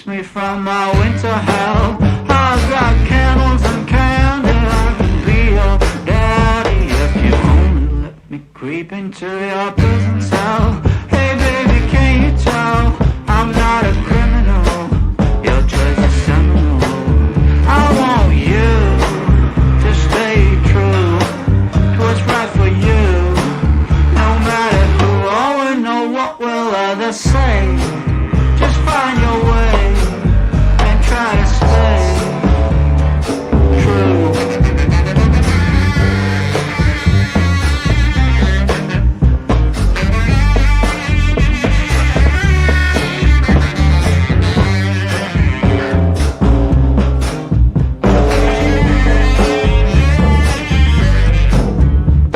release me from my winter hell. I've got candles and candy, I can be your daddy if you only let me creep into your prison cell. Hey baby, can you tell I'm not a criminal? Your choice is seminal. I want you to stay true to what's right for you. No matter who or know what will others say, just find your way and try to stay true.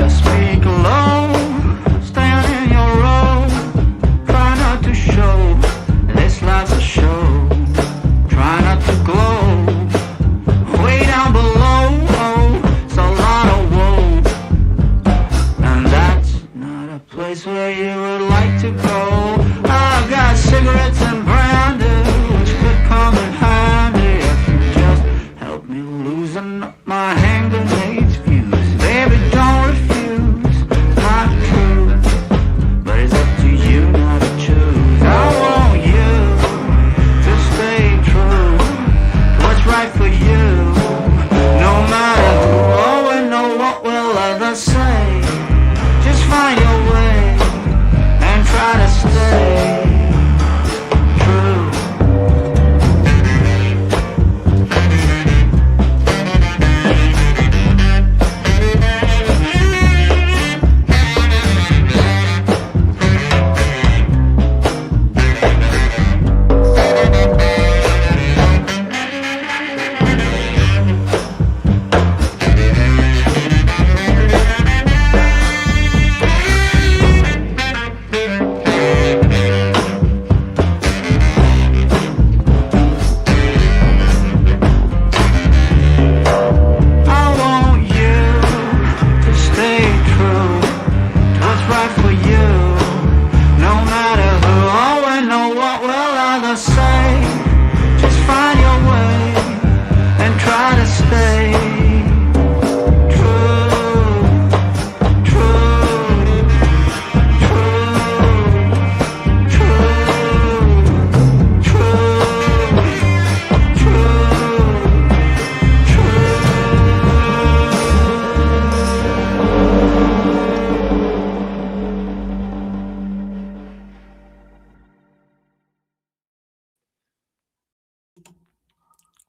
Speak low, stand in your row, try not to show this life's a show. Try not to glow way down below. Oh, it's a lot of woe, and that's not a place where you would like to go. I've got cigarettes and brandy, which could come in handy if you just help me loosen up my hand grenades fuse. Baby, don't refuse my truth, but it's up to you now to choose. I want you to stay true to what's right for you. No matter who or know what will others say, just find your way and try to stay true. I want you to stay true to what's right for you. No matter who or know what will others say, just find your way and try to stay true, true,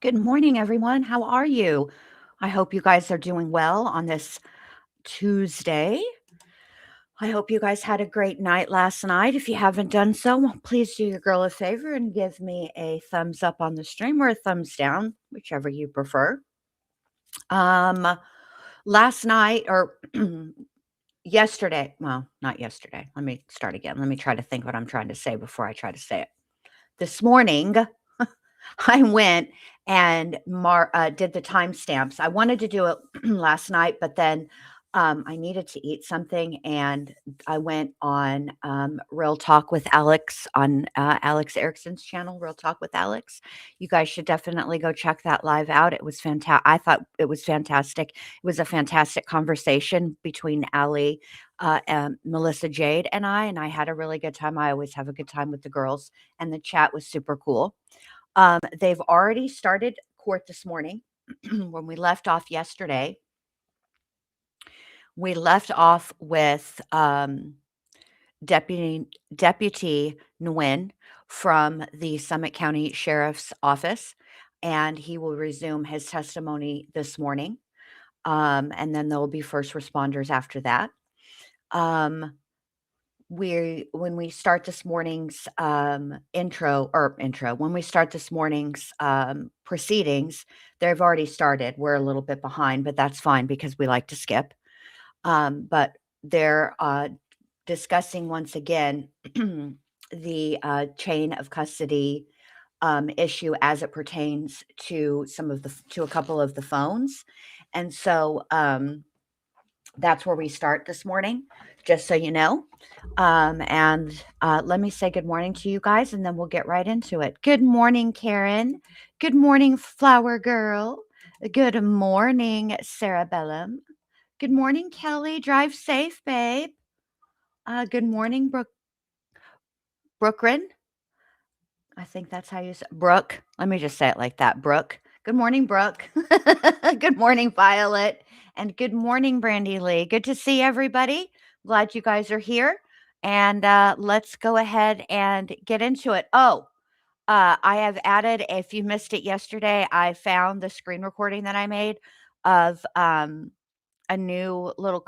Good morning, everyone. How are you? I hope you guys are doing well on this Tuesday. I hope you guys had a great night last night. If you haven't done so, please do your girl a favor and give me a thumbs up on the stream or a thumbs down, whichever you prefer. Last night or yesterday, well, not yesterday. Let me start again. Let me try to think what I'm trying to say before I try to say it. This morning, I went and did the timestamps. I wanted to do it last night, but then I needed to eat something, and I went on Real Talk with Alex on Alex Erickson's channel, Real Talk with Alex. You guys should definitely go check that live out. It was fantastic. I thought it was fantastic. It was a fantastic conversation between Allie, and Melissa Jade, and I had a really good time. I always have a good time with the girls, and the chat was super cool. They've already started court this morning. When we left off yesterday, we left off with Deputy Nguyen from the Summit County Sheriff's Office, and he will resume his testimony this morning. And then there will be first responders after that. When we start this morning's when we start this morning's proceedings, they've already started. We're a little bit behind, but that's fine because we like to skip. But they're discussing once again the chain of custody issue as it pertains to a couple of the phones. And so that's where we start this morning. just so you know. And let me say good morning to you guys, and then we'll get right into it. Good morning, Karen. Good morning, Flower Girl. Good morning, Sarah Bellum. Good morning, Kelly. Drive safe, babe. Good morning, Brooklyn. I think that's how you say Brooke. Let me just say it like that. Brooke. Good morning, Brooke. Good morning, Violet. And good morning, Brandy Lee. Good to see everybody. Glad you guys are here. And let's go ahead and get into it. Oh, I have added, if you missed it yesterday, I found the screen recording that I made of a new little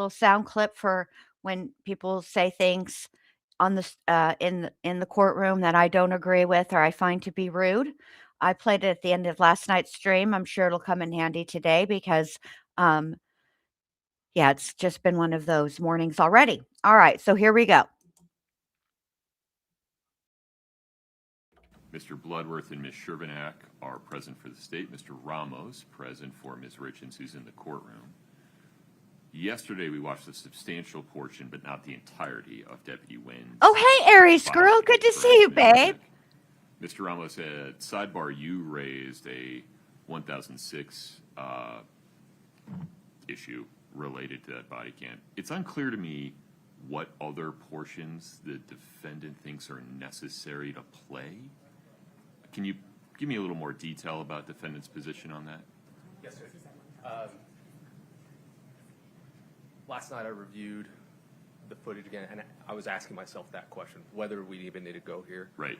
sound clip for when people say things on this in the courtroom that I don't agree with or I find to be rude. I played it at the end of last night's stream. I'm sure it'll come in handy today because um yeah, it's just been one of those mornings already. All right, so here we go. Mr. Bloodworth and Ms. Sherbanak are present for the state. Mr. Ramos present for Ms. Richins, who's in the courtroom. Yesterday, we watched a substantial portion, but not the entirety, of Deputy Wynn's. Oh, hey, Aries girl. Good to see you, babe. Mr. Ramos, at sidebar, you raised a 1006 issue related to that body cam. It's unclear to me what other portions the defendant thinks are necessary to play. Can you give me a little more detail about defendant's position on that? Yes, sir. Last night I reviewed the footage again, and I was asking myself that question, whether we even need to go here. Right.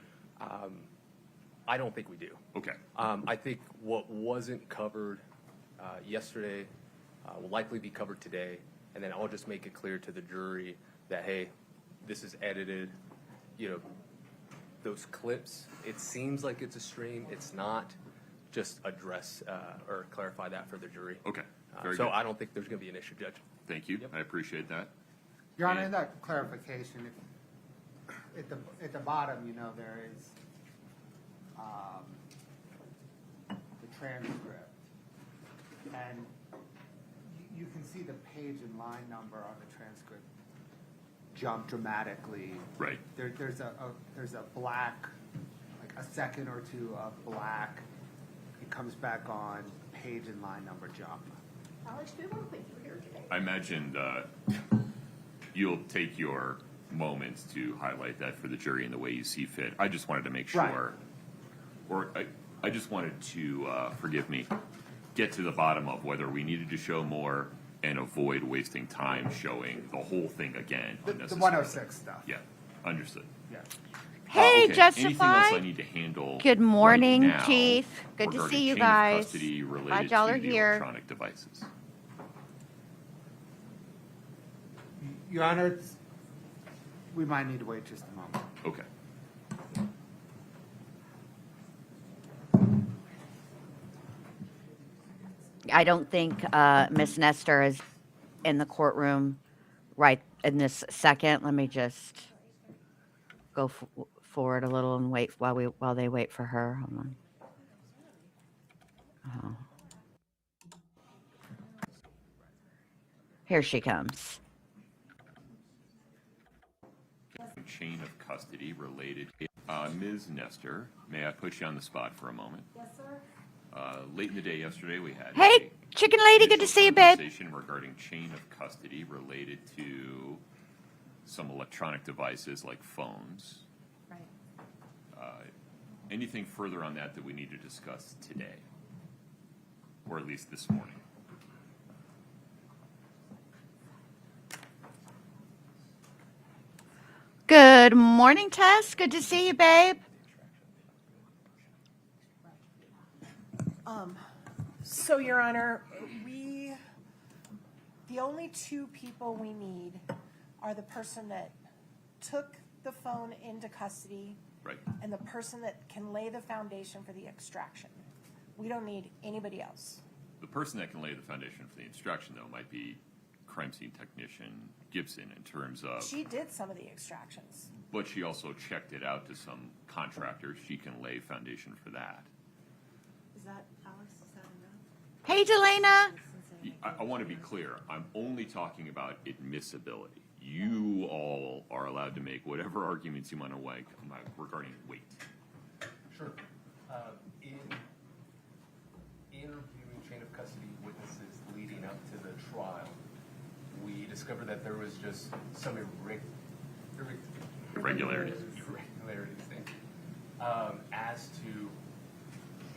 I don't think we do. Okay. I think what wasn't covered yesterday will likely be covered today, and then I'll just make it clear to the jury that, hey, this is edited. You know, those clips, it seems like it's a stream. It's not. Just address or clarify that for the jury. Okay. Very so good. I don't think there's going to be an issue, Judge. Thank you. Yep. I appreciate that. Your Honor, in that clarification, if at the bottom, you know, there is the transcript, and you can see the page and line number on the transcript jump dramatically. Right. There's a black, like a second or two of black. It comes back on, page and line number jump. Alex, do you want to think you're here today? I imagined you'll take your moments to highlight that for the jury in the way you see fit. I just wanted to make sure, or I just wanted to, forgive me, get to the bottom of whether we needed to show more and avoid wasting time showing the whole thing again. The 106 stuff. Yeah, understood. Yeah. Hey, okay. Justify. Anything else I need to handle? Good morning, right now Chief. Good to see you regarding chain of guys. custody related Glad y'all to are the here. electronic devices. Your Honor, we might need to wait just a moment. Okay. I don't think Miss Nestor is in the courtroom right in this second. Let me just go forward a little and wait while they wait for her. Hold on. Oh. Here she comes. Chain of custody related. Ms. Nestor, may I put you on the spot for a moment? Yes, sir. Late in the day yesterday, we had Hey, chicken lady, good to see you, babe. Conversation regarding chain of custody related to some electronic devices like phones. Right. Anything further on that we need to discuss today, or at least this morning? Good morning, Tess. Good to see you, babe. So, Your Honor, the only two people we need are the person that took the phone into custody Right. and the person that can lay the foundation for the extraction. We don't need anybody else. The person that can lay the foundation for the instruction, though, might be crime scene technician Gibson in terms of. She did some of the extractions. But she also checked it out to some contractors. She can lay foundation for that. Is that, Alex, is that enough? Hey, Delana. I want to be clear. I'm only talking about admissibility. you all are allowed to make whatever arguments you want to make regarding weight. Sure. In interviewing chain of custody witnesses leading up to the trial, we discovered that there was just some Irregularities. thank you, as to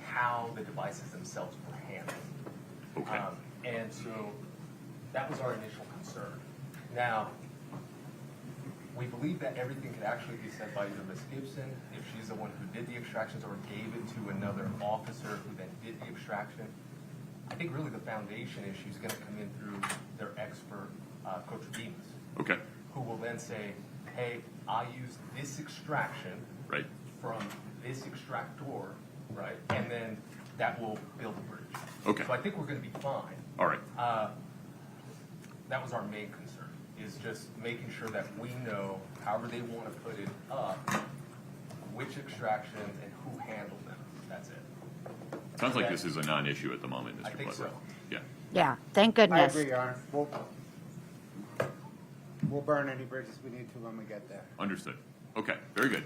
how the devices themselves were handled. Okay. And so that was our initial concern. Now, we believe that everything could actually be said by either Ms. Gibson, if she's the one who did the extractions, or gave it to another officer who then did the extraction. I think really the foundation issue is going to come in through their expert, Coach Demas, Okay. who will then say, hey, I used this extraction Right. from this extractor, right? And then that will build a bridge. Okay. So I think we're going to be fine. All right. That was our main concern, is just making sure that we know, however they want to put it up, which extractions and who handled them. That's it. Sounds like this is a non-issue at the moment, Mr. I think Bledsoe. so. Yeah. Yeah, thank I goodness. agree, Your Honor. We'll burn any bridges we need to when we get there. Understood. Okay, very good.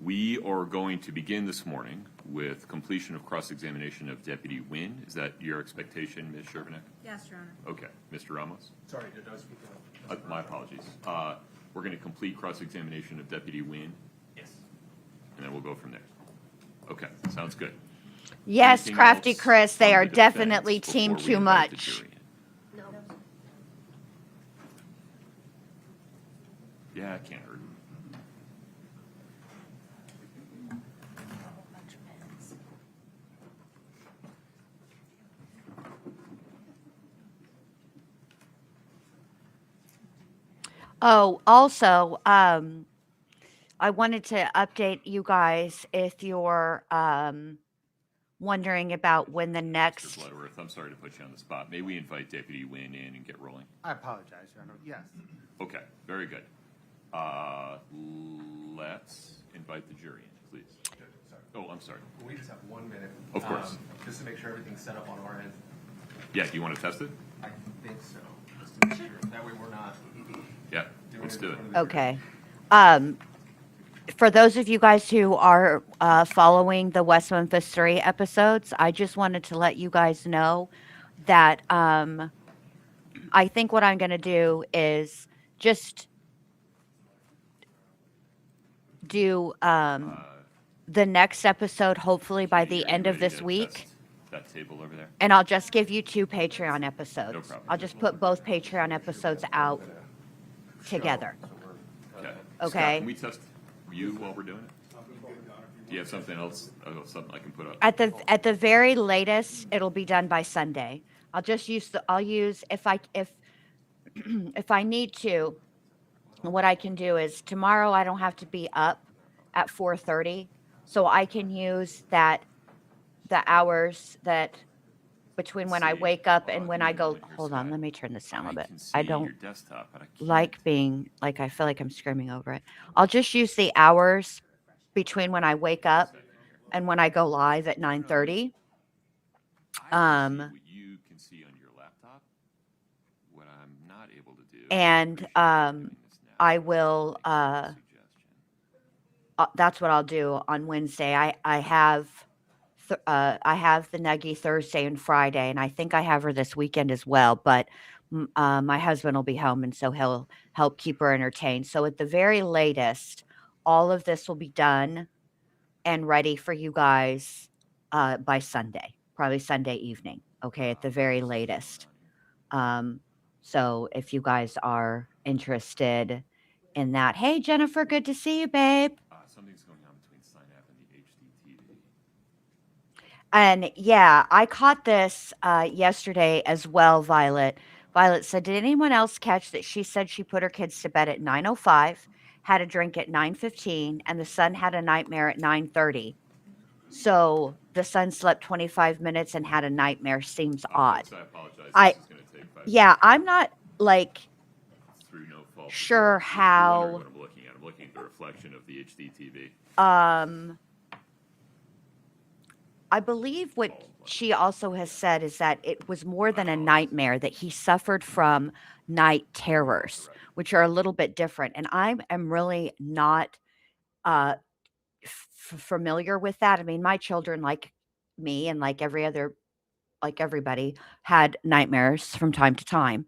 We are going to begin this morning with completion of cross-examination of Deputy Wynn. Is that your expectation, Ms. Shervanek? Yes, Your Honor. Okay. Mr. Ramos? Sorry, did I speak to My apologies. We're going to complete cross-examination of Deputy Wynn, Yes. and then we'll go from there. Okay, sounds good. Yes, Anything Crafty else Chris, from they the are defense definitely before team we too invite the much. jury in? Yeah, it can't hurt. Oh, also, I wanted to update you guys if you're wondering about when the Mr. next. Bloodworth, I'm sorry to put you on the spot. May we invite Deputy Wynn in and get rolling? I apologize, Your Honor. Yes. Okay, very good. Let's invite the jury in, please. Sorry. Oh, I'm sorry. We just have 1 minute. Of course. Just to make sure everything's set up on our end. Yeah, do you want to test it? I think so. Just to make sure. That way we're not Yeah, doing let's it do in it. front of the jury. Okay. For those of you guys who are following the West Memphis 3 episodes, I just wanted to let you guys know that I think what I'm going to do is just do the next episode, hopefully by the Are you end of ready this to week. test that table over there? And I'll just give you 2 Patreon episodes. No problem. I'll just put both Patreon episodes out together. So we're, Okay. Okay. Scott, can we test you while we're doing it? Do you have something else, something I can put up? At the very latest, it'll be done by Sunday. I'll use if I need to. What I can do is tomorrow I don't have to be up at 4:30, so I can use the hours that between when I See, wake up hold and on, when give I me a go. moment here, Hold on, Scott. let me turn this down a little bit. can see I your don't desktop, but I can't. like being like I feel like I'm screaming over it. I'll just use the hours between when I wake up and when I go live at 9:30. I can see Um, what you can see on your laptop. What I'm not able to do. And, appreciate you doing this now, I is will, make a suggestion. That's what I'll do on Wednesday. I have the Nuggy Thursday and Friday, and I think I have her this weekend as well. But my husband will be home, and so he'll help keep her entertained. So at the very latest, all of this will be done and ready for you guys by Sunday, probably Sunday evening. Okay, at the very latest. So if you guys are interested in that, hey Jennifer, good to see you, babe. Something's going on between Synap and the HDTV. And yeah, I caught this yesterday as well, Violet. Violet said, did anyone else catch that she said she put her kids to bed at 9:05, had a drink at 9:15, and the son had a nightmare at 9:30? So the son slept 25 minutes and had a nightmare. Seems odd. Folks, I apologize. I- This is going to take 5 Yeah, I'm not like through no fault. of sure yours. If you're how- wondering what I'm looking at. I'm looking at the reflection of the HDTV. I believe what she also has said is that it was more than a nightmare, that he suffered from night terrors, which are a little bit different. And I am really not uh, familiar with that. I mean, my children, like me and like everybody, had nightmares from time to time.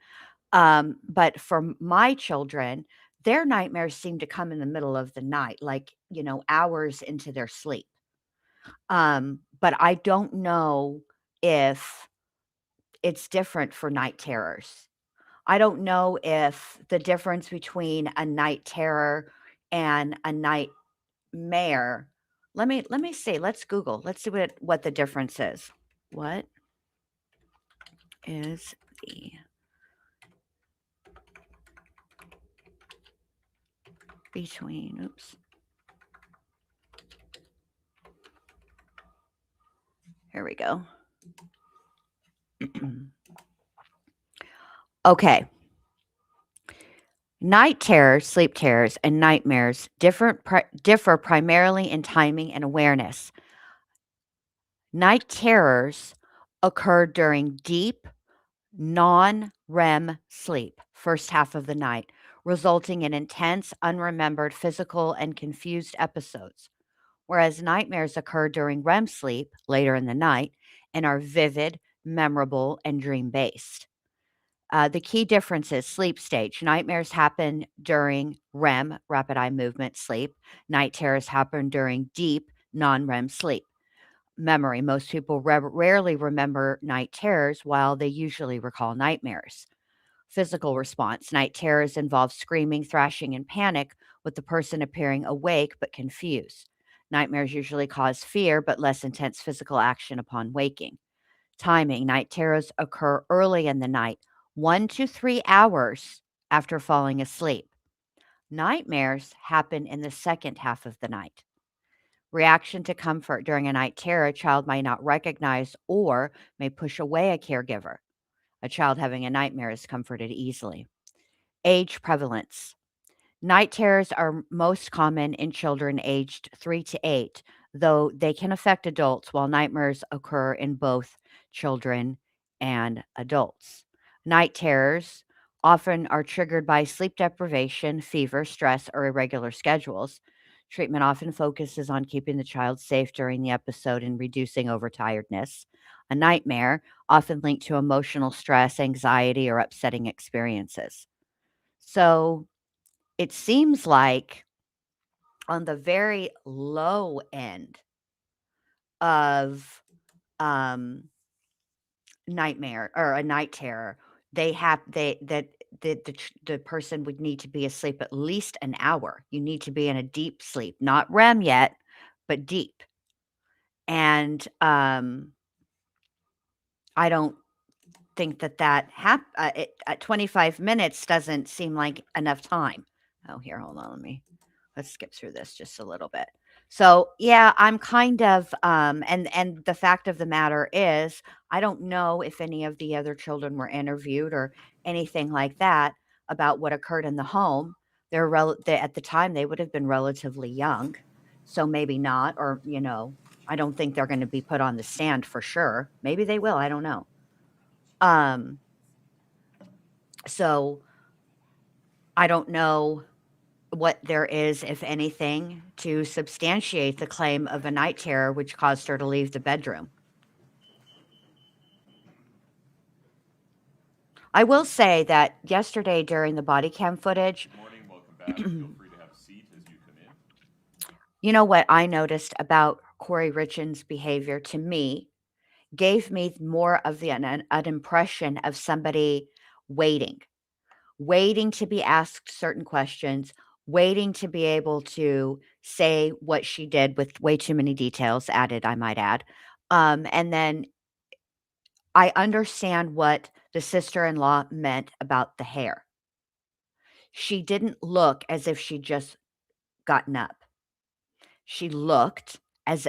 But for my children, their nightmares seem to come in the middle of the night, like, hours into their sleep. But I don't know if it's different for night terrors. I don't know if the difference between a night terror and a nightmare. Let me see. Let's Google. Let's see what the difference is. What is the between? Oops. Here we go. Okay. Night terrors, sleep terrors, and nightmares differ primarily in timing and awareness. Night terrors occur during deep, non-REM sleep, first half of the night, resulting in intense, unremembered physical and confused episodes, whereas nightmares occur during REM sleep, later in the night, and are vivid, memorable, and dream-based. The key difference is sleep stage. Nightmares happen during REM, rapid eye movement sleep. Night terrors happen during deep, non-REM sleep. Memory. Most people rarely remember night terrors, while they usually recall nightmares. Physical response. Night terrors involve screaming, thrashing, and panic, with the person appearing awake but confused. Nightmares usually cause fear but less intense physical action upon waking. Timing. Night terrors occur early in the night, 1 to 3 hours after falling asleep. Nightmares happen in the second half of the night. Reaction to comfort. During a night terror, a child may not recognize or may push away a caregiver. A child having a nightmare is comforted easily. Age prevalence. Night terrors are most common in children aged 3 to 8, though they can affect adults, while nightmares occur in both children and adults. Night terrors often are triggered by sleep deprivation, fever, stress, or irregular schedules. Treatment often focuses on keeping the child safe during the episode and reducing overtiredness. A nightmare, often linked to emotional stress, anxiety, or upsetting experiences. So, it seems like on the very low end of, um, nightmare or a night terror, they have they that the person would need to be asleep at least an hour. You need to be in a deep sleep, not REM yet, but deep. And, I don't think that 25 minutes doesn't seem like enough time. Oh, here, hold on, let's skip through this just a little bit. So, yeah, I'm kind of, and the fact of the matter is, I don't know if any of the other children were interviewed or anything like that about what occurred in the home. At the time, they would have been relatively young, so maybe not, or, I don't think they're gonna be put on the stand for sure. Maybe they will, I don't know. Um, so I don't know what there is, if anything, to substantiate the claim of a night terror which caused her to leave the bedroom. I will say that yesterday during the body cam footage, Good morning, welcome back. Feel free to have a seat as you come in. you know what I noticed about Kouri Richins' behavior to me gave me more of an impression of somebody waiting. Waiting to be asked certain questions, waiting to be able to say what she did with way too many details added, I might add. And then I understand what the sister-in-law meant about the hair. She didn't look as if she'd just gotten up. She looked as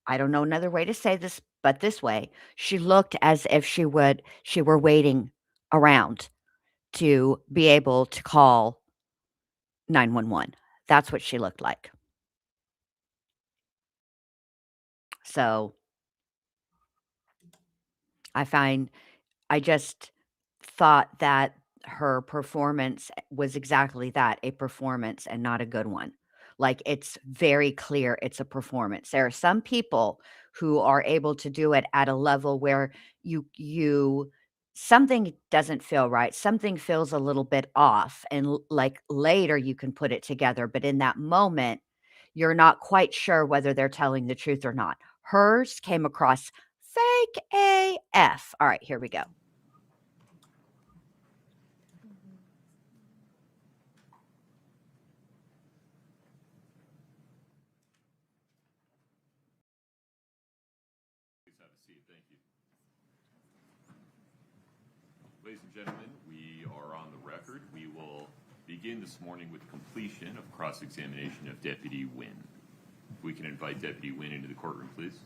I don't know another way to say this, but this way, she looked as if she were waiting around to be able to call 911. That's what she looked like. So, I just thought that her performance was exactly that, a performance and not a good one. Like, it's very clear it's a performance. There are some people who are able to do it at a level where you something doesn't feel right, something feels a little bit off, and like later you can put it together, but in that moment, you're not quite sure whether they're telling the truth or not. Hers came across fake AF. All right, here we go. Please have a seat. Thank you. Ladies and gentlemen, we are on the record. We will begin this morning with completion of cross-examination of Deputy Wynn. If we can invite Deputy Wynn into the courtroom, please.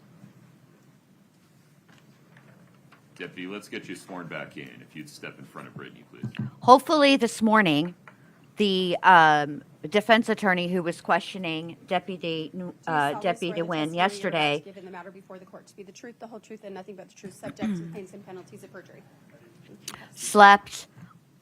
Deputy, let's get you sworn back in. If you'd step in front of Brittany, please. Hopefully this morning, the defense attorney who was questioning Deputy Wynn yesterday, Given the matter before the court to be the truth, the whole truth, and nothing but the truth, subject to the pains and penalties of perjury. slept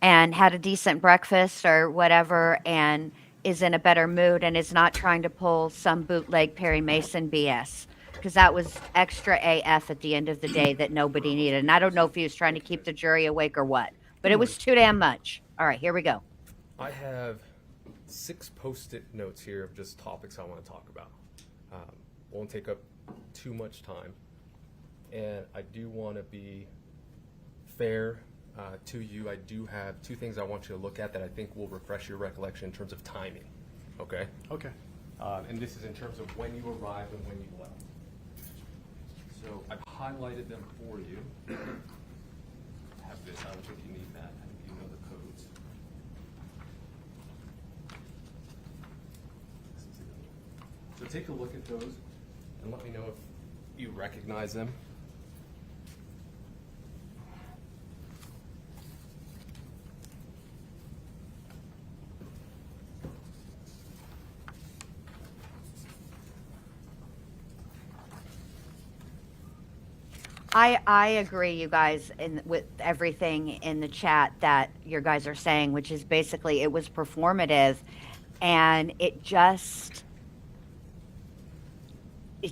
and had a decent breakfast or whatever and is in a better mood and is not trying to pull some bootleg Perry Mason BS. Because that was extra AF at the end of the day that nobody needed. And I don't know if he was trying to keep the jury awake or what, but it was too damn much. All right, here we go. I have 6 Post-it notes here of just topics I want to talk about. Won't take up too much time. And I do want to be fair to you. I do have 2 things I want you to look at that I think will refresh your recollection in terms of timing. Okay? Okay. And this is in terms of when you arrived and when you left. So I've highlighted them for you. I have this. I don't think you need that. I think you know the codes. So take a look at those and let me know if you recognize them. I agree, you guys, with everything in the chat that your guys are saying, which is basically it was performative, and it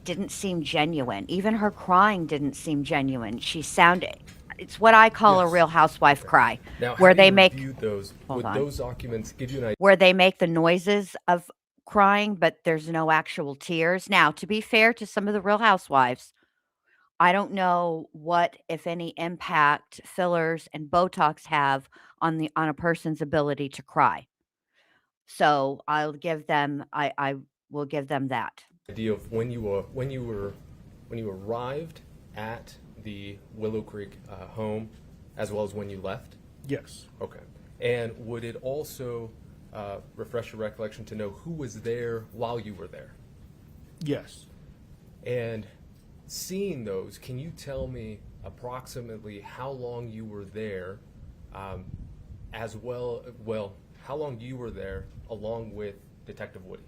didn't seem genuine. Even her crying didn't seem genuine. She sounded. It's what I call a Yes. Real Housewife cry, Now, where they having make reviewed those, Hold would on. those documents give you an idea? where they make the noises of crying, but there's no actual tears. Now, to be fair to some of the Real Housewives, I don't know what, if any, impact fillers and Botox have on a person's ability to cry. So I'll give them. I will give them that. Idea of when you arrived at the Willow Creek home, as well as when you left. Yes. Okay. And would it also refresh your recollection to know who was there while you were there? Yes. And seeing those, can you tell me approximately how long you were there, as well, how long you were there along with Detective Woody?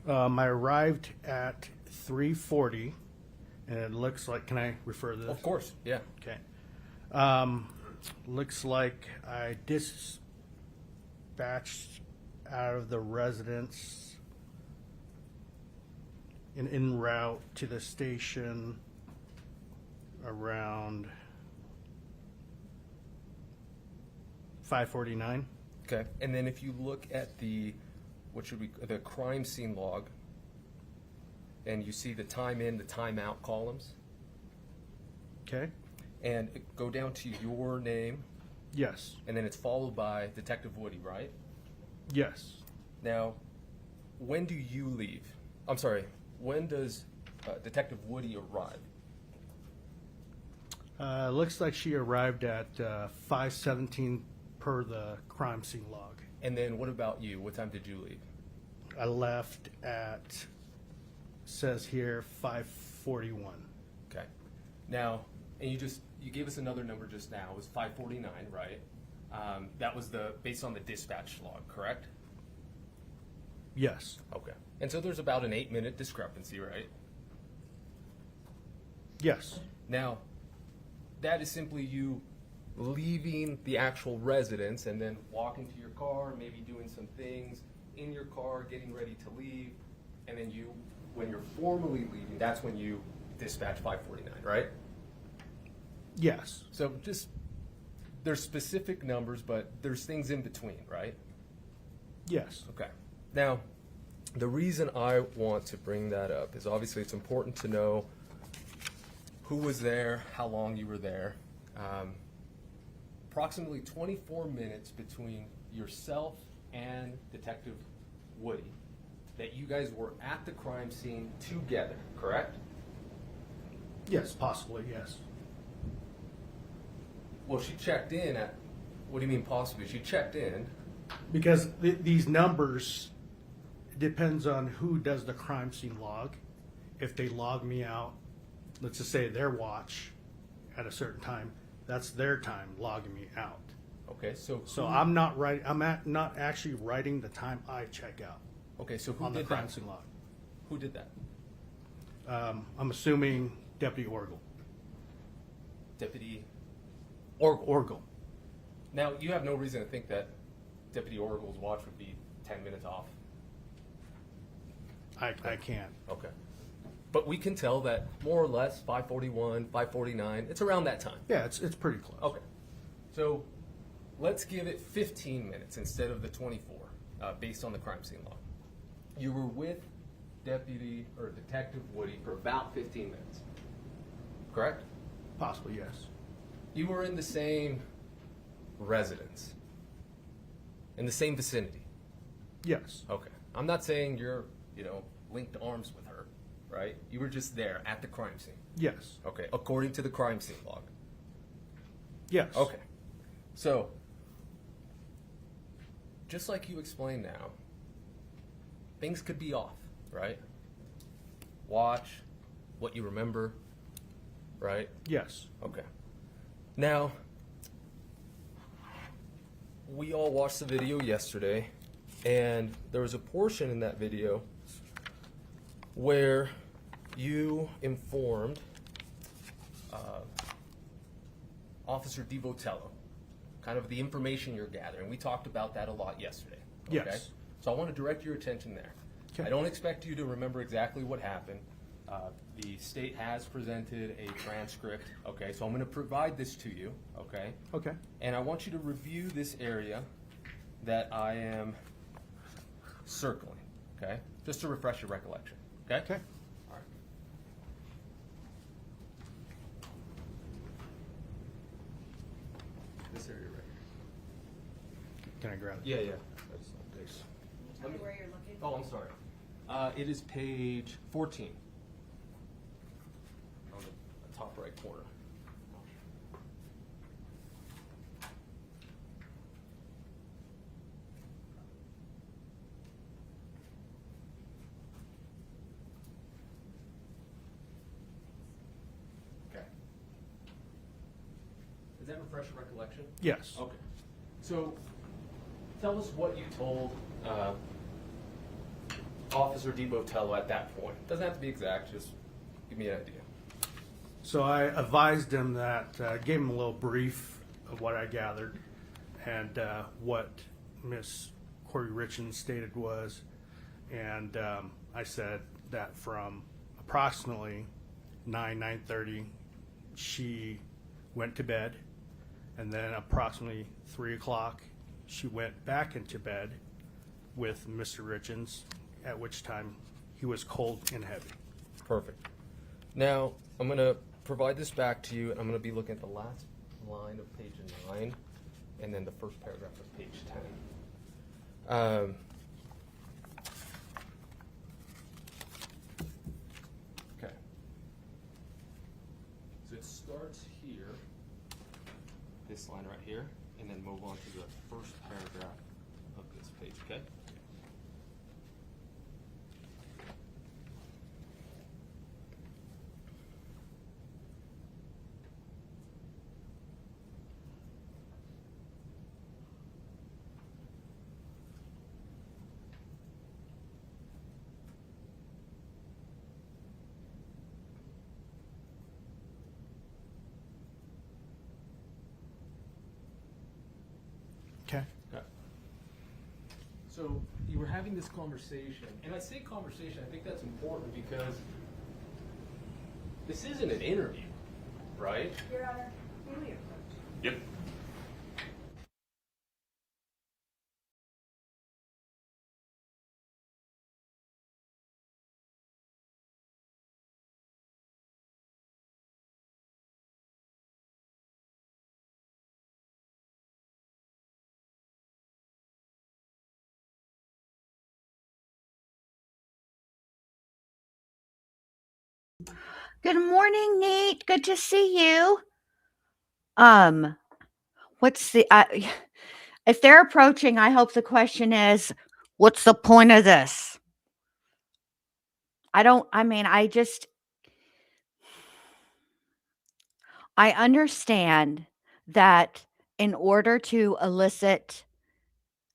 I arrived at 3:40, and it looks like. Can I refer to this? Of course, yeah. Okay. Looks like I dispatched out of the residence en route to the station around 5:49. Okay. And then if you look at the crime scene log, and you see the time in, the time out columns, Okay. and go down to your name, Yes. and then it's followed by Detective Woody, right? Yes. Now, when do you leave? I'm sorry, when does Detective Woody arrive? Looks like she arrived at 5:17 per the crime scene log. And then what about you? What time did you leave? I left at, says here, 5:41. Okay. Now, and you gave us another number just now. It was 5:49, right? That was based on the dispatch log, correct? Yes. Okay. And so there's about an 8-minute discrepancy, right? Yes. Now, that is simply you leaving the actual residence and then walking to your car, maybe doing some things in your car, getting ready to leave, and then you, when you're formally leaving, that's when you dispatch 549, right? Yes. So just, there's specific numbers, but there's things in between, right? Yes. Okay. Now, the reason I want to bring that up is obviously it's important to know who was there, how long you were there. Approximately 24 minutes between yourself and Detective Woody that you guys were at the crime scene together, correct? Yes, possibly, yes. Well, she checked in at, what do you mean possibly? She checked in. Because these numbers depends on who does the crime scene log. If they log me out, let's just say their watch at a certain time, that's their time logging me out. Okay, so So I'm not not actually writing the time I check out okay, so who on the did crime that? scene log. Who did that? I'm assuming Deputy Orgel. Deputy Orgel. Orgel. Now, you have no reason to think that Deputy Orgel's watch would be 10 minutes off. I can't. Okay. But we can tell that more or less 5:41, 5:49, it's around that time. Yeah, it's pretty close. Okay. So let's give it 15 minutes instead of the 24, based on the crime scene log. You were with Deputy or Detective Woody for about 15 minutes, correct? Possibly, yes. You were in the same residence, in the same vicinity. Yes. Okay. I'm not saying you're, linked arms with her, right? You were just there at the crime scene. Yes. Okay. According to the crime scene log. Yes. Okay. So, just like you explained now, things could be off, right? Watch what you remember, right? Yes. Okay. Now, we all watched the video yesterday, and there was a portion in that video where you informed Officer DiVotello, kind of the information you're gathering. We talked about that a lot yesterday. Okay? Yes. So I want to direct your attention there. Okay. I don't expect you to remember exactly what happened. The state has presented a transcript, okay? So I'm going to provide this to you, okay? Okay. And I want you to review this area that I am circling, okay? Just to refresh your recollection, okay? Okay. All right. This area right here. Can I grab it? Yeah. That's thanks. Tell me where you're looking. Oh, I'm sorry. It is page 14. On the top right corner. Okay. Does that refresh your recollection? Yes. Okay. So, tell us what you told Officer DiVotello at that point. Doesn't have to be exact, just give me an idea. So I advised him that, gave him a little brief of what I gathered, and what Miss Kouri Richins stated was, and I said that from approximately 9:30, she went to bed, and then approximately 3 o'clock, she went back into bed with Mr. Richins, at which time he was cold and heavy. Perfect. Now, I'm going to provide this back to you, and I'm going to be looking at the last line of page 9, and then the first paragraph of page 10. Okay. So it starts here, this line right here, and then move on to the first paragraph of this page, okay? So you were having this conversation, and I say conversation, I think that's important because this isn't an interview, right? Your Honor, may we approach? Yep. Good morning, Nate. Good to see you. What's the if they're approaching, I hope the question is, what's the point of this? I understand that in order to elicit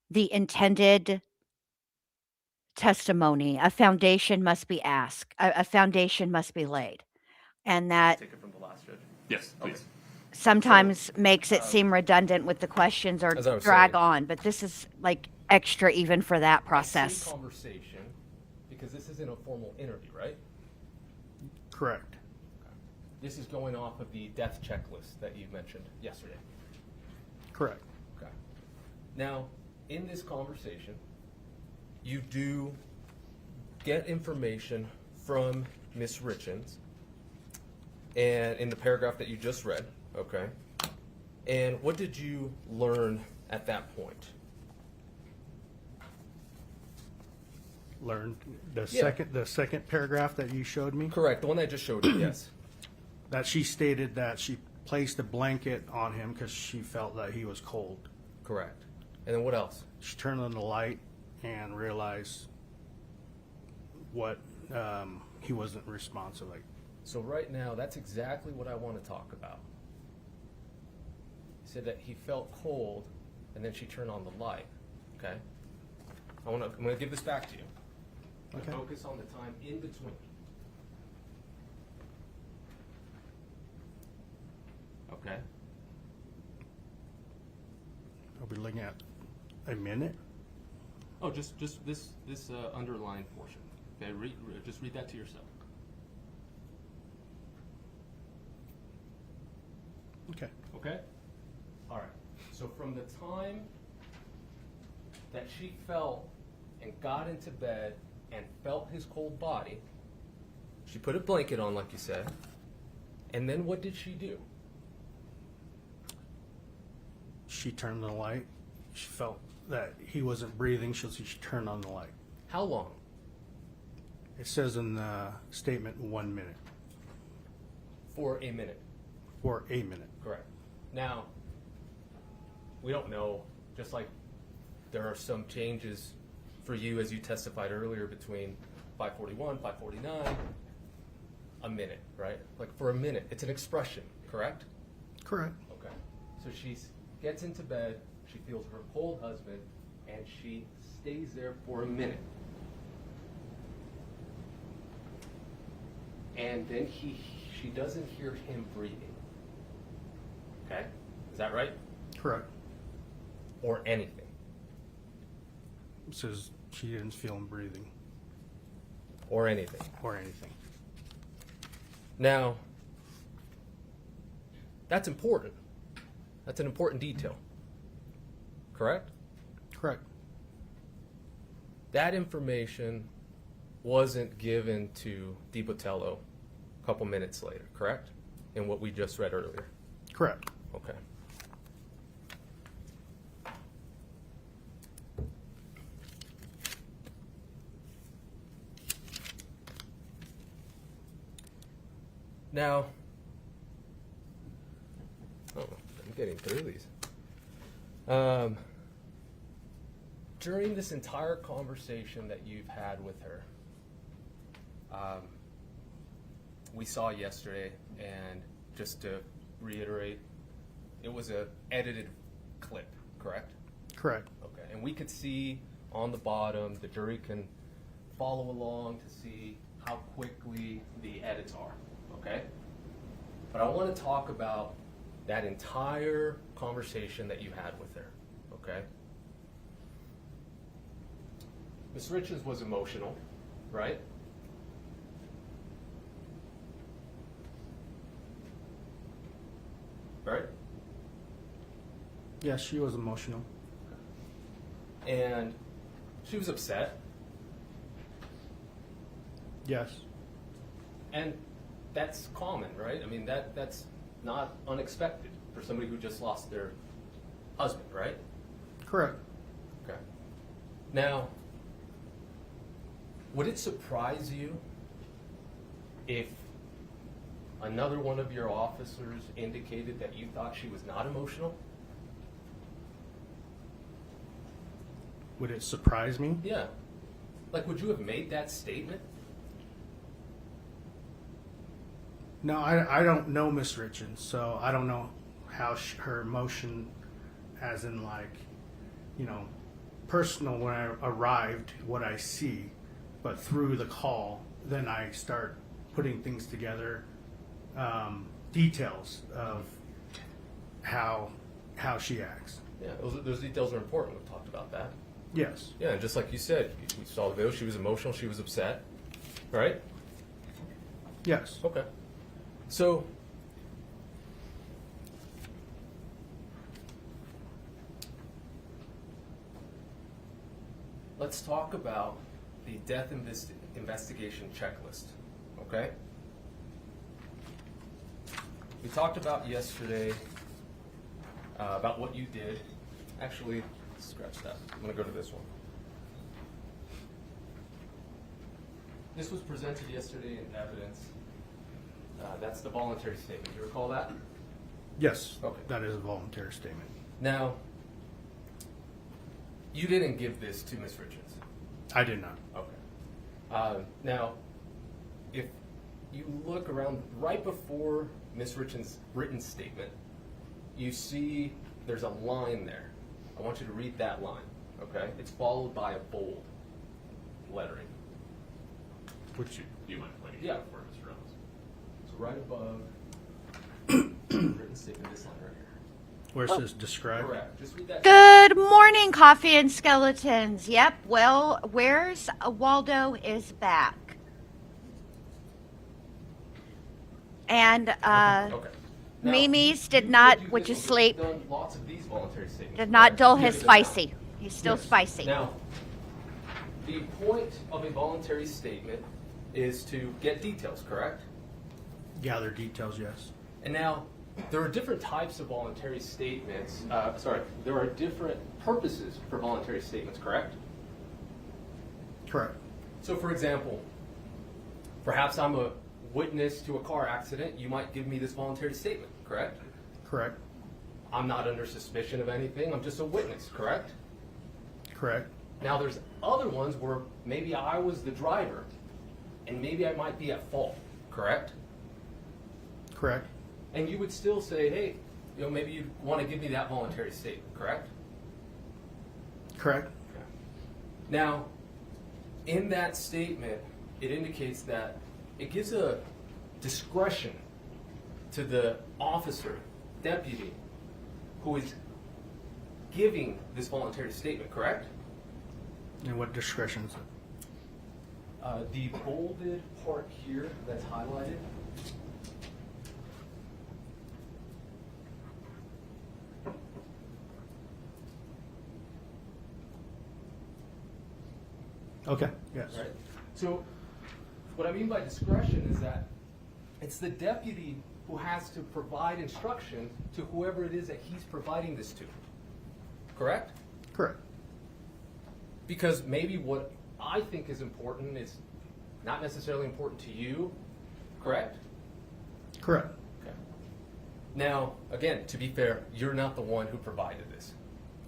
the intended testimony, a foundation must be asked, a foundation must be laid. And that Take it from the last judge. Yes, please. sometimes makes it seem redundant with the questions or As I was drag saying. on, but this is like extra even for that I process. say conversation because this isn't a formal interview, right? Correct. This is going off of the death checklist that you mentioned yesterday. Correct. Okay. Now, in this conversation, you do get information from Miss Richins, and in the paragraph that you just read, okay? And what did you learn at that point? Learned the Yeah. second paragraph that you showed me, Correct, the one I just showed you, yes. that she stated that she placed a blanket on him because she felt that he was cold. Correct. And then what else? She turned on the light and realized what he wasn't responsive. Like, So right now, that's exactly what I want to talk about. He said that he felt cold, and then she turned on the light. Okay. I'm gonna give this back to you. Okay. Focus on the time in between. Okay. are we looking at a minute? Oh, just this underlined portion. Okay. Just read that to yourself. Okay. Okay? All right. So from the time that she felt and got into bed and felt his cold body, she put a blanket on, like you said, and then what did she do? She turned on the light. She felt that he wasn't breathing, so she turned on the light. How long? It says in the statement 1 minute. For a minute. For a minute. Correct. Now, we don't know, just like there are some changes for you as you testified earlier between 5:41, 5:49, a minute, right? Like for a minute, it's an expression, correct? Correct. Okay. So she gets into bed, she feels her cold husband, and she stays there for a minute. And then she doesn't hear him breathing. Okay? Is that right? Correct. Or anything. It says she didn't feel him breathing Or anything. or anything. Now, that's important. That's an important detail. Correct? Correct. That information wasn't given to DiBotello a couple minutes later, correct? In what we just read earlier. Correct. Okay. Now, I'm getting through these. During this entire conversation that you've had with her, we saw yesterday, and just to reiterate, it was a edited clip, correct? Correct. Okay, and we could see on the bottom, the jury can follow along to see how quickly the edits are, okay? But I want to talk about that entire conversation that you had with her, okay? Ms. Richins was emotional, right? Right? Yes, she was emotional. And she was upset. Yes. And that's common, right? I mean, that's not unexpected for somebody who just lost their husband, right? Correct. Okay. Now, would it surprise you if another one of your officers indicated that you thought she was not emotional? Would it surprise me? Yeah. Like, would you have made that statement? No, I don't know Miss Richins, so I don't know how her emotion, as in like, you know, personal when I arrived, what I see, but through the call, then I start putting things together, details of how she acts. Yeah, those details are important. We've talked about that. Yes. Yeah, and just like you said, we saw the video. She was emotional. She was upset. Right? Yes. Okay. So, let's talk about the death investigation checklist. Okay? We talked about yesterday about what you did. Actually, scratch that. I'm going to go to this one. This was presented yesterday in evidence. That's the voluntary statement. You recall that? Yes. Okay. That is a voluntary statement. Now, you didn't give this to Ms. Richins. I did not. Okay. Now, if you look around right before Ms. Richins' written statement, you see there's a line there. I want you to read that line, okay? It's followed by a bold lettering. Which you, Do you mind pointing Yeah. out for Mr. Reynolds? It's right above written statement, this line right here. where it says describe. Correct. Just read that. Good morning, Coffee and Skeletons. Yep, well, where's Waldo is back. And Okay. Now, Mimi's did you not, could do would you this. sleep? We've done lots of these voluntary statements. Did not correct? dull You his did it now. spicy. He's still Yes. spicy. Now, the point of a voluntary statement is to get details, correct? Gather details, yes. And now, there are different types of voluntary statements. There are different purposes for voluntary statements, correct? Correct. So, for example, perhaps I'm a witness to a car accident. You might give me this voluntary statement, correct? Correct. I'm not under suspicion of anything. I'm just a witness, correct? Correct. Now, there's other ones where maybe I was the driver, and maybe I might be at fault, correct? Correct. And you would still say, hey, you know, maybe you want to give me that voluntary statement, correct? Correct. Okay. Now, in that statement, it indicates that it gives a discretion to the officer, deputy, who is giving this voluntary statement, correct? And what discretion is it? The bolded part here that's highlighted. Okay. Yes. Right? So what I mean by discretion is that it's the deputy who has to provide instruction to whoever it is that he's providing this to. Correct? Correct. Because maybe what I think is important is not necessarily important to you. Correct? Correct. Okay. Now, again, to be fair, you're not the one who provided this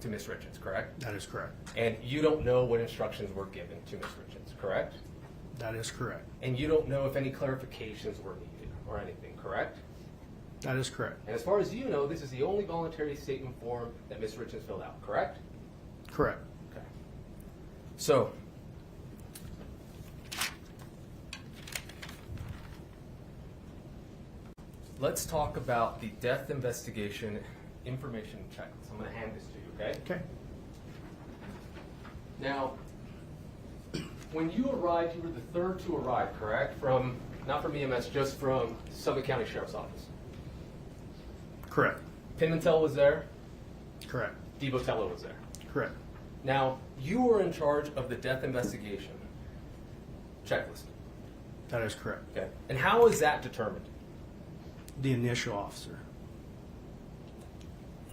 to Ms. Richins, correct? That is correct. And you don't know what instructions were given to Ms. Richins, correct? That is correct. And you don't know if any clarifications were needed or anything, correct? That is correct. And as far as you know, this is the only voluntary statement form that Ms. Richins filled out, correct? Correct. Okay. So, let's talk about the death investigation information checklist. I'm going to hand this to you, okay? Okay. Now, when you arrived, you were the third to arrive, correct? Not from EMS, just from Summit County Sheriff's Office. Correct. Pimeintel was there. Correct. DeBotello was there. Correct. Now, you were in charge of the death investigation checklist. That is correct. Okay. And how is that determined? The initial officer.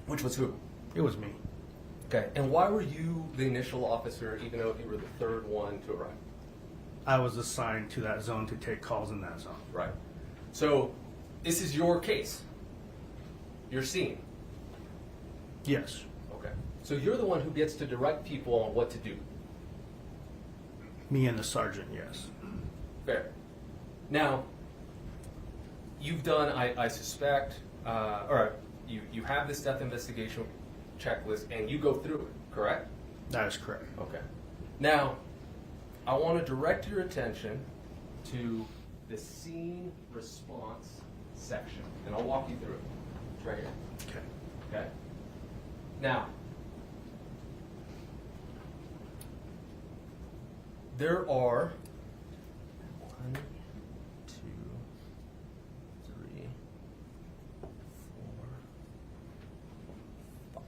Which was who? It was me. Okay. And why were you the initial officer, even though you were the third one to arrive? I was assigned to that zone to take calls in that zone. Right. So, this is your case. Your scene. Yes. Okay. So you're the one who gets to direct people on what to do. Me and the sergeant, yes. Fair. Now, you've done, I suspect, or you have this death investigation checklist, and you go through it, correct? That is correct. Okay. Now, I want to direct your attention to the scene response section, and I'll walk you through it. It's right here. Okay. Okay? Now, there are 1, 2, 3, 4, 5.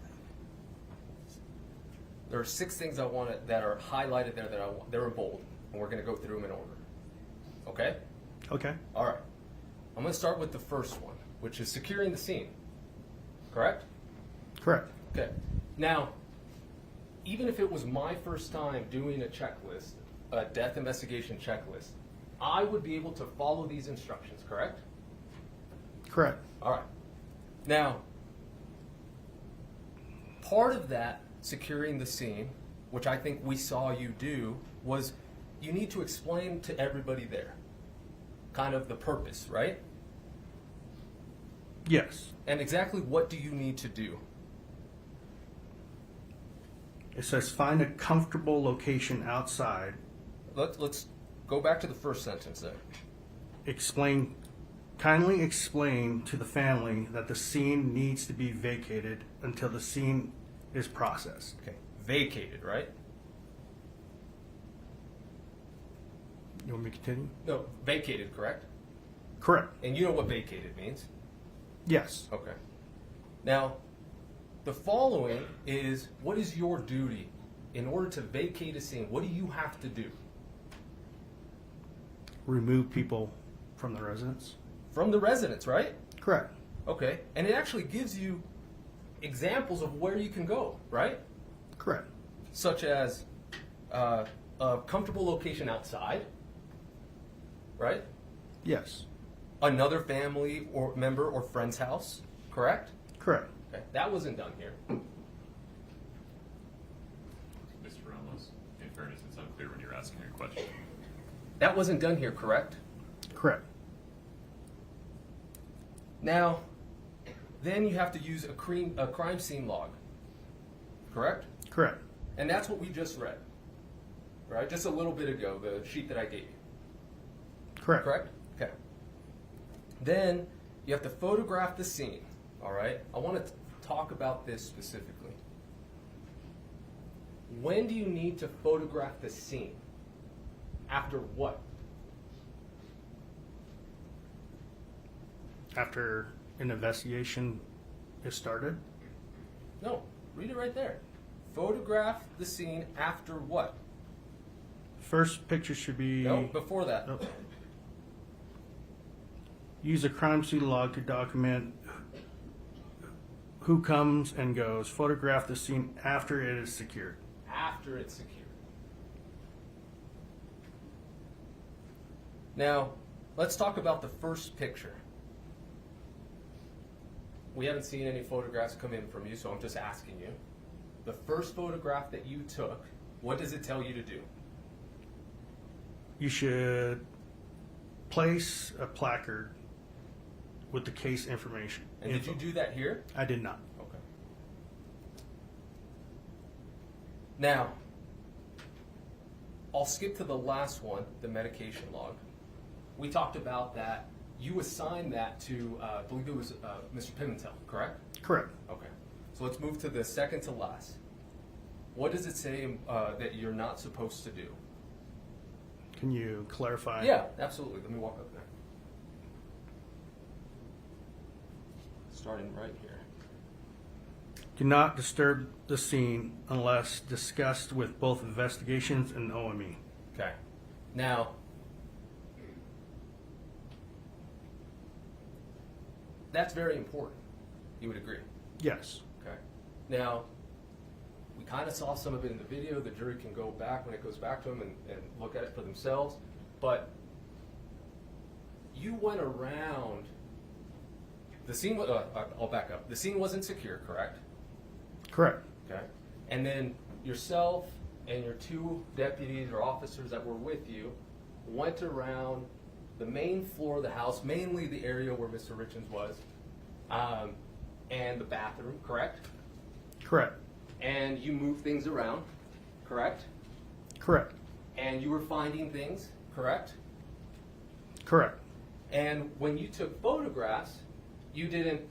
There are 6 things I want that are highlighted there they're in bold, and we're going to go through them in order. Okay? Okay. All right. I'm going to start with the first one, which is securing the scene. Correct? Correct. Okay. Now, even if it was my first time doing a checklist, a death investigation checklist, I would be able to follow these instructions, correct? Correct. All right. Now, part of that securing the scene, which I think we saw you do, was you need to explain to everybody there kind of the purpose, right? Yes. And exactly what do you need to do? It says find a comfortable location outside. Let's go back to the first sentence there. Kindly explain to the family that the scene needs to be vacated until the scene is processed. Okay. Vacated, right? You want me to continue? No, vacated, correct? Correct. And you know what vacated means? Yes. Okay. Now, the following is, what is your duty in order to vacate a scene? What do you have to do? Remove people from the residence. From the residence, right? Correct. Okay. And it actually gives you examples of where you can go, right? Correct. Such as a comfortable location outside, right? Yes. Another family or member or friend's house, correct? Correct. Okay. That wasn't done here. Mr. Ramos, in fairness, it's unclear when you're asking your question. That wasn't done here, correct? Correct. Now, then you have to use a crime scene log, correct? Correct. And that's what we just read, right? Just a little bit ago, the sheet that I gave you, Correct. correct? Okay. Then you have to photograph the scene, all right? I want to talk about this specifically. When do you need to photograph the scene? After what? After an investigation is started. No, read it right there. Photograph the scene after what? First picture should be. No, before that. Nope. Use a crime scene log to document who comes and goes. Photograph the scene after it is secured. After it's secured. Now, let's talk about the first picture. We haven't seen any photographs come in from you, so I'm just asking you. The first photograph that you took, what does it tell you to do? You should place a placard with the case information. And did you do that here? I did not. Okay. Now, I'll skip to the last one, the medication log. We talked about that. You assigned that to, I believe it was Mr. Pimeintel, correct? Correct. Okay. So let's move to the second to last. What does it say that you're not supposed to do? Can you clarify? Yeah, absolutely. Let me walk up there. Starting right here. Do not disturb the scene unless discussed with both investigations and OME. Okay. Now, that's very important. You would agree? Yes. Okay. Now, we kind of saw some of it in the video. The jury can go back when it goes back to them and look at it for themselves. But you went around the scene. I'll back up. The scene wasn't secure, correct? Correct. Okay. And then yourself and your two deputies or officers that were with you went around the main floor of the house, mainly the area where Mr. Richins was, and the bathroom, correct? Correct. And you moved things around, correct? Correct. And you were finding things, correct? Correct. And when you took photographs, you didn't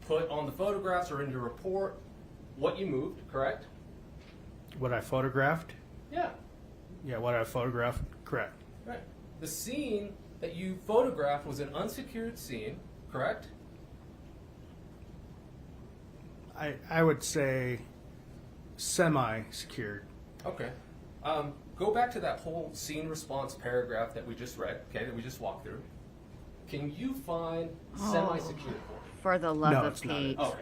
put on the photographs or in your report what you moved, correct? What I photographed? Yeah. Yeah, what I photographed, correct. Right. The scene that you photographed was an unsecured scene, correct? I would say semi-secured. Okay. Go back to that whole scene response paragraph that we just read, okay, that we just walked through. Can you find semi-secured for me? For the love No, of it's not. Pete. Okay.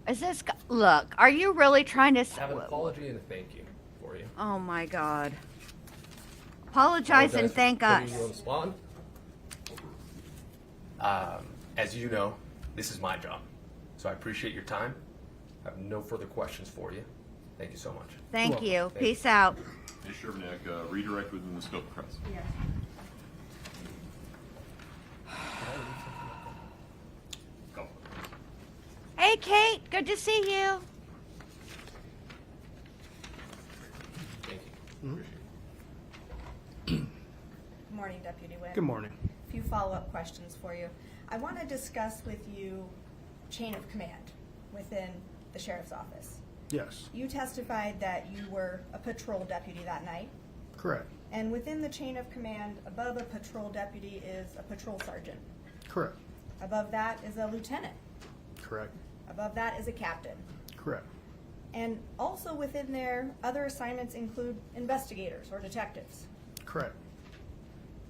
Is this, look, are you really trying to, I have an apology and a thank you for you. oh my God. Apologize and Apologize for thank putting us. you on the spot. As you know, this is my job, so I appreciate your time. I have no further questions for you. Thank you so much. Thank you. Thank you. Peace out. Ms. Shervanick, redirect within the scope of press. Go. Hey, Kate. Good to see you. Thank you. Appreciate it. Good morning, Deputy Witt. Good morning. A few follow-up questions for you. I want to discuss with you chain of command within the sheriff's office. Yes. You testified that you were a patrol deputy that night, Correct. and within the chain of command, above a patrol deputy is a patrol sergeant. Correct. Above that is a lieutenant. Correct. Above that is a captain. Correct. And also within there, other assignments include investigators or detectives. Correct.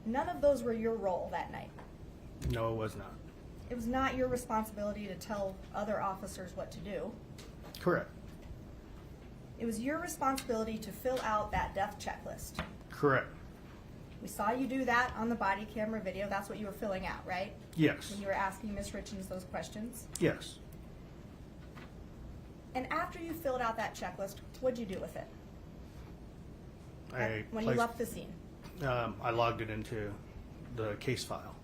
None of those were your role that night. No, it was not. It was not your responsibility to tell other officers what to do. Correct. It was your responsibility to fill out that death checklist. Correct. We saw you do that on the body camera video. That's what you were filling out, right? Yes. When you were asking Ms. Richins those questions. Yes. And after you filled out that checklist, what'd you do with it? I When you placed- left the scene. I logged it into the case file.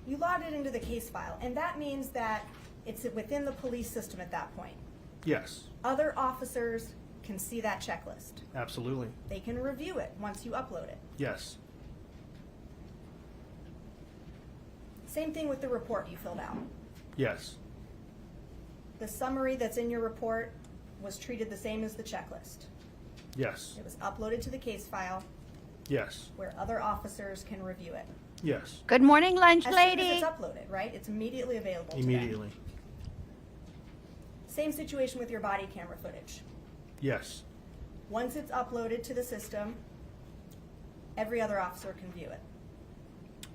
You logged it into the case file, and that means that it's within the police system at that point. Yes. Other officers can see that checklist. Absolutely. They can review it once you upload it. Yes. Same thing with the report you filled out. Yes. The summary that's in your report was treated the same as the checklist. Yes. It was uploaded to the case file Yes. where other officers can review it. Yes. Good morning, lunch As soon as lady. it's uploaded, right? It's immediately available to them. Immediately. Same situation with your body camera footage. Yes. Once it's uploaded to the system, every other officer can view it.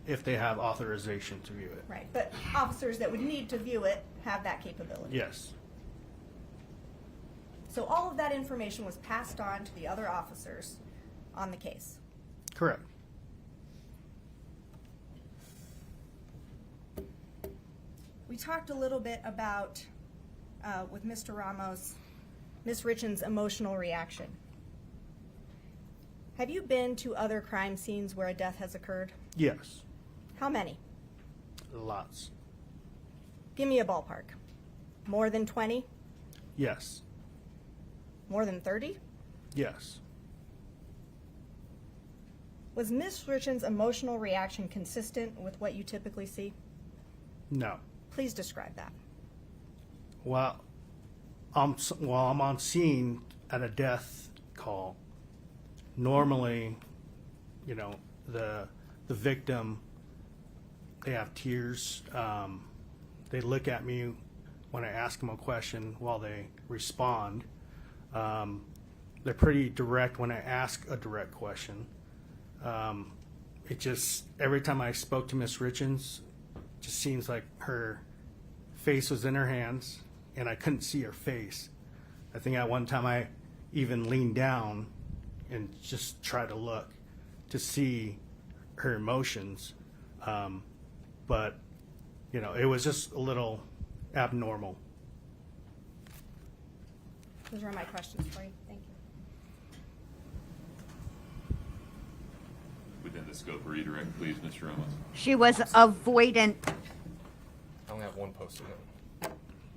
If they have authorization to view it. Right, but officers that would need to view it have that capability. Yes. So all of that information was passed on to the other officers on the case. Correct. We talked a little bit about, with Mr. Ramos, Ms. Richins' emotional reaction. Have you been to other crime scenes where a death has occurred? Yes. How many? Lots. Give me a ballpark. More than 20? Yes. More than 30? Yes. Was Ms. Richins' emotional reaction consistent with what you typically see? No. Please describe that. Well, I'm on scene at a death call. Normally, you know, the victim, they have tears. They look at me when I ask them a question while they respond. They're pretty direct when I ask a direct question. It just, every time I spoke to Miss Richins, just seems like her face was in her hands and I couldn't see her face. I think at one time I even leaned down and just tried to look to see her emotions. But, you know, it was just a little abnormal. Those are my questions for you. Thank you. Within the scope, redirect, please, Mr. Ramos. She was avoidant. I only have one post-it note.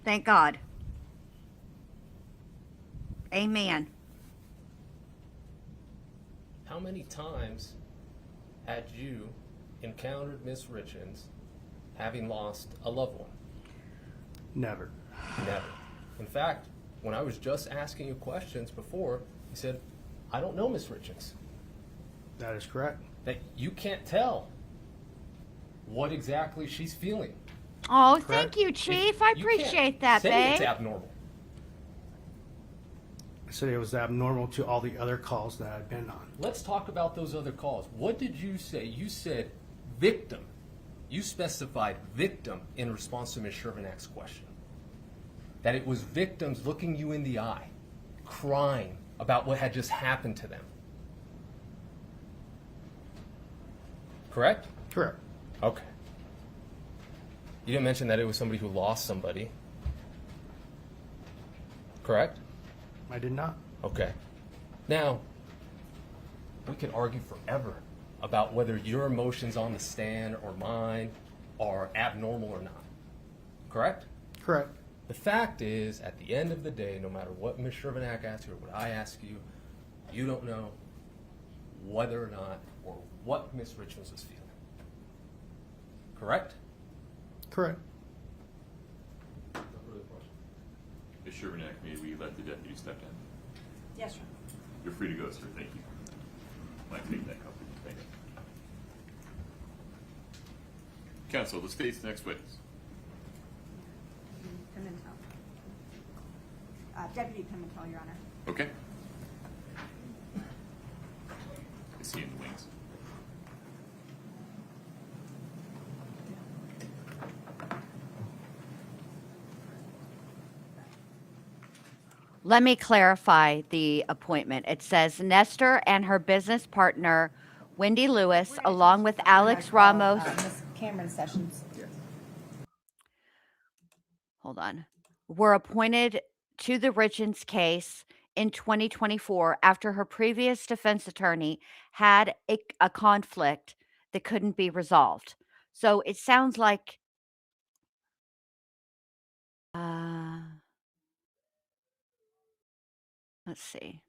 Thank God. Amen. How many times had you encountered Miss Richins having lost a loved one? Never. Never. In fact, when I was just asking you questions before, you said, I don't know Miss Richins. That is correct. That you can't tell what exactly she's feeling. Oh, Correct. thank you, Chief. I You can't appreciate that, say it's babe. abnormal. I said it was abnormal to all the other calls that I've been on. Let's talk about those other calls. What did you say? You said victim. You specified victim in response to Ms. Shervanak's question. That it was victims looking you in the eye, crying about what had just happened to them. Correct? Correct. Okay. You didn't mention that it was somebody who lost somebody. Correct? I did not. Okay. Now, we could argue forever about whether your emotions on the stand or mine are abnormal or not. Correct? Correct. The fact is, at the end of the day, no matter what Ms. Shervanak asks you or what I ask you, you don't know whether or not or what Ms. Richins was feeling. Correct? Correct. No further questions. Ms. Shervanak, may we let the deputy step down? Yes, sir. You're free to go, sir. Thank you. Might take that copy. Thank you. Counsel, the state's next witness. Pimeintel. Deputy Pimeintel, Your Honor. Okay. I see in the wings. Let me clarify the appointment. It says Nestor and her business partner, Wendy Lewis, along with Alex Ramos. Ms. Cameron Sessions. Hold on. Were appointed to the Richins case in 2024 after her previous defense attorney had a conflict that couldn't be resolved. So it sounds like let's see.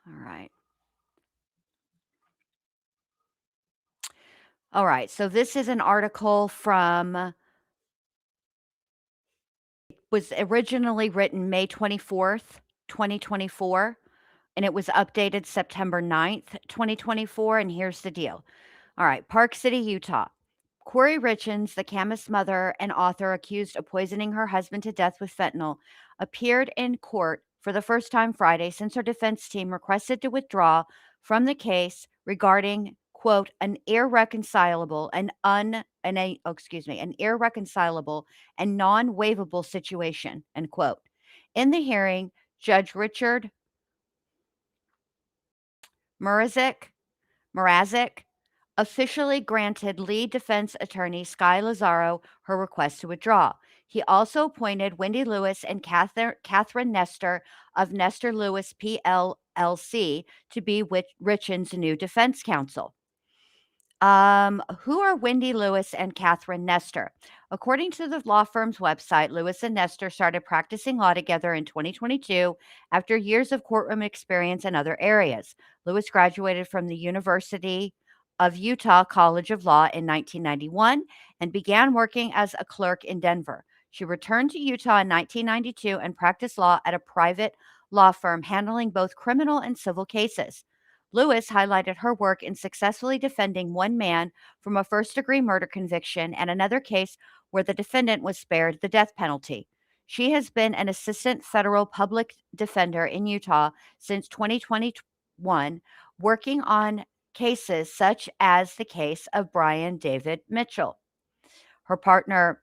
All right. All right. So this is an article from, it was originally written May 24th, 2024, and it was updated September 9th, 2024. And here's the deal. All right. Park City, Utah. Kouri Richins, the chemist's mother and author accused of poisoning her husband to death with fentanyl, appeared in court for the first time Friday since her defense team requested to withdraw from the case regarding, quote, an irreconcilable and irreconcilable and non-waivable situation, end quote. In the hearing, Judge Richard Mrazek officially granted lead defense attorney Sky Lazaro her request to withdraw. He also appointed Wendy Lewis and Catherine Nestor of Nestor Lewis PLLC to be Richins' new defense counsel. Who are Wendy Lewis and Catherine Nestor? According to the law firm's website, Lewis and Nestor started practicing law together in 2022 after years of courtroom experience in other areas. Lewis graduated from the University of Utah College of Law in 1991 and began working as a clerk in Denver. She returned to Utah in 1992 and practiced law at a private law firm handling both criminal and civil cases. Lewis highlighted her work in successfully defending one man from a first-degree murder conviction and another case where the defendant was spared the death penalty. She has been an assistant federal public defender in Utah since 2021, working on cases such as the case of Brian David Mitchell. Her partner,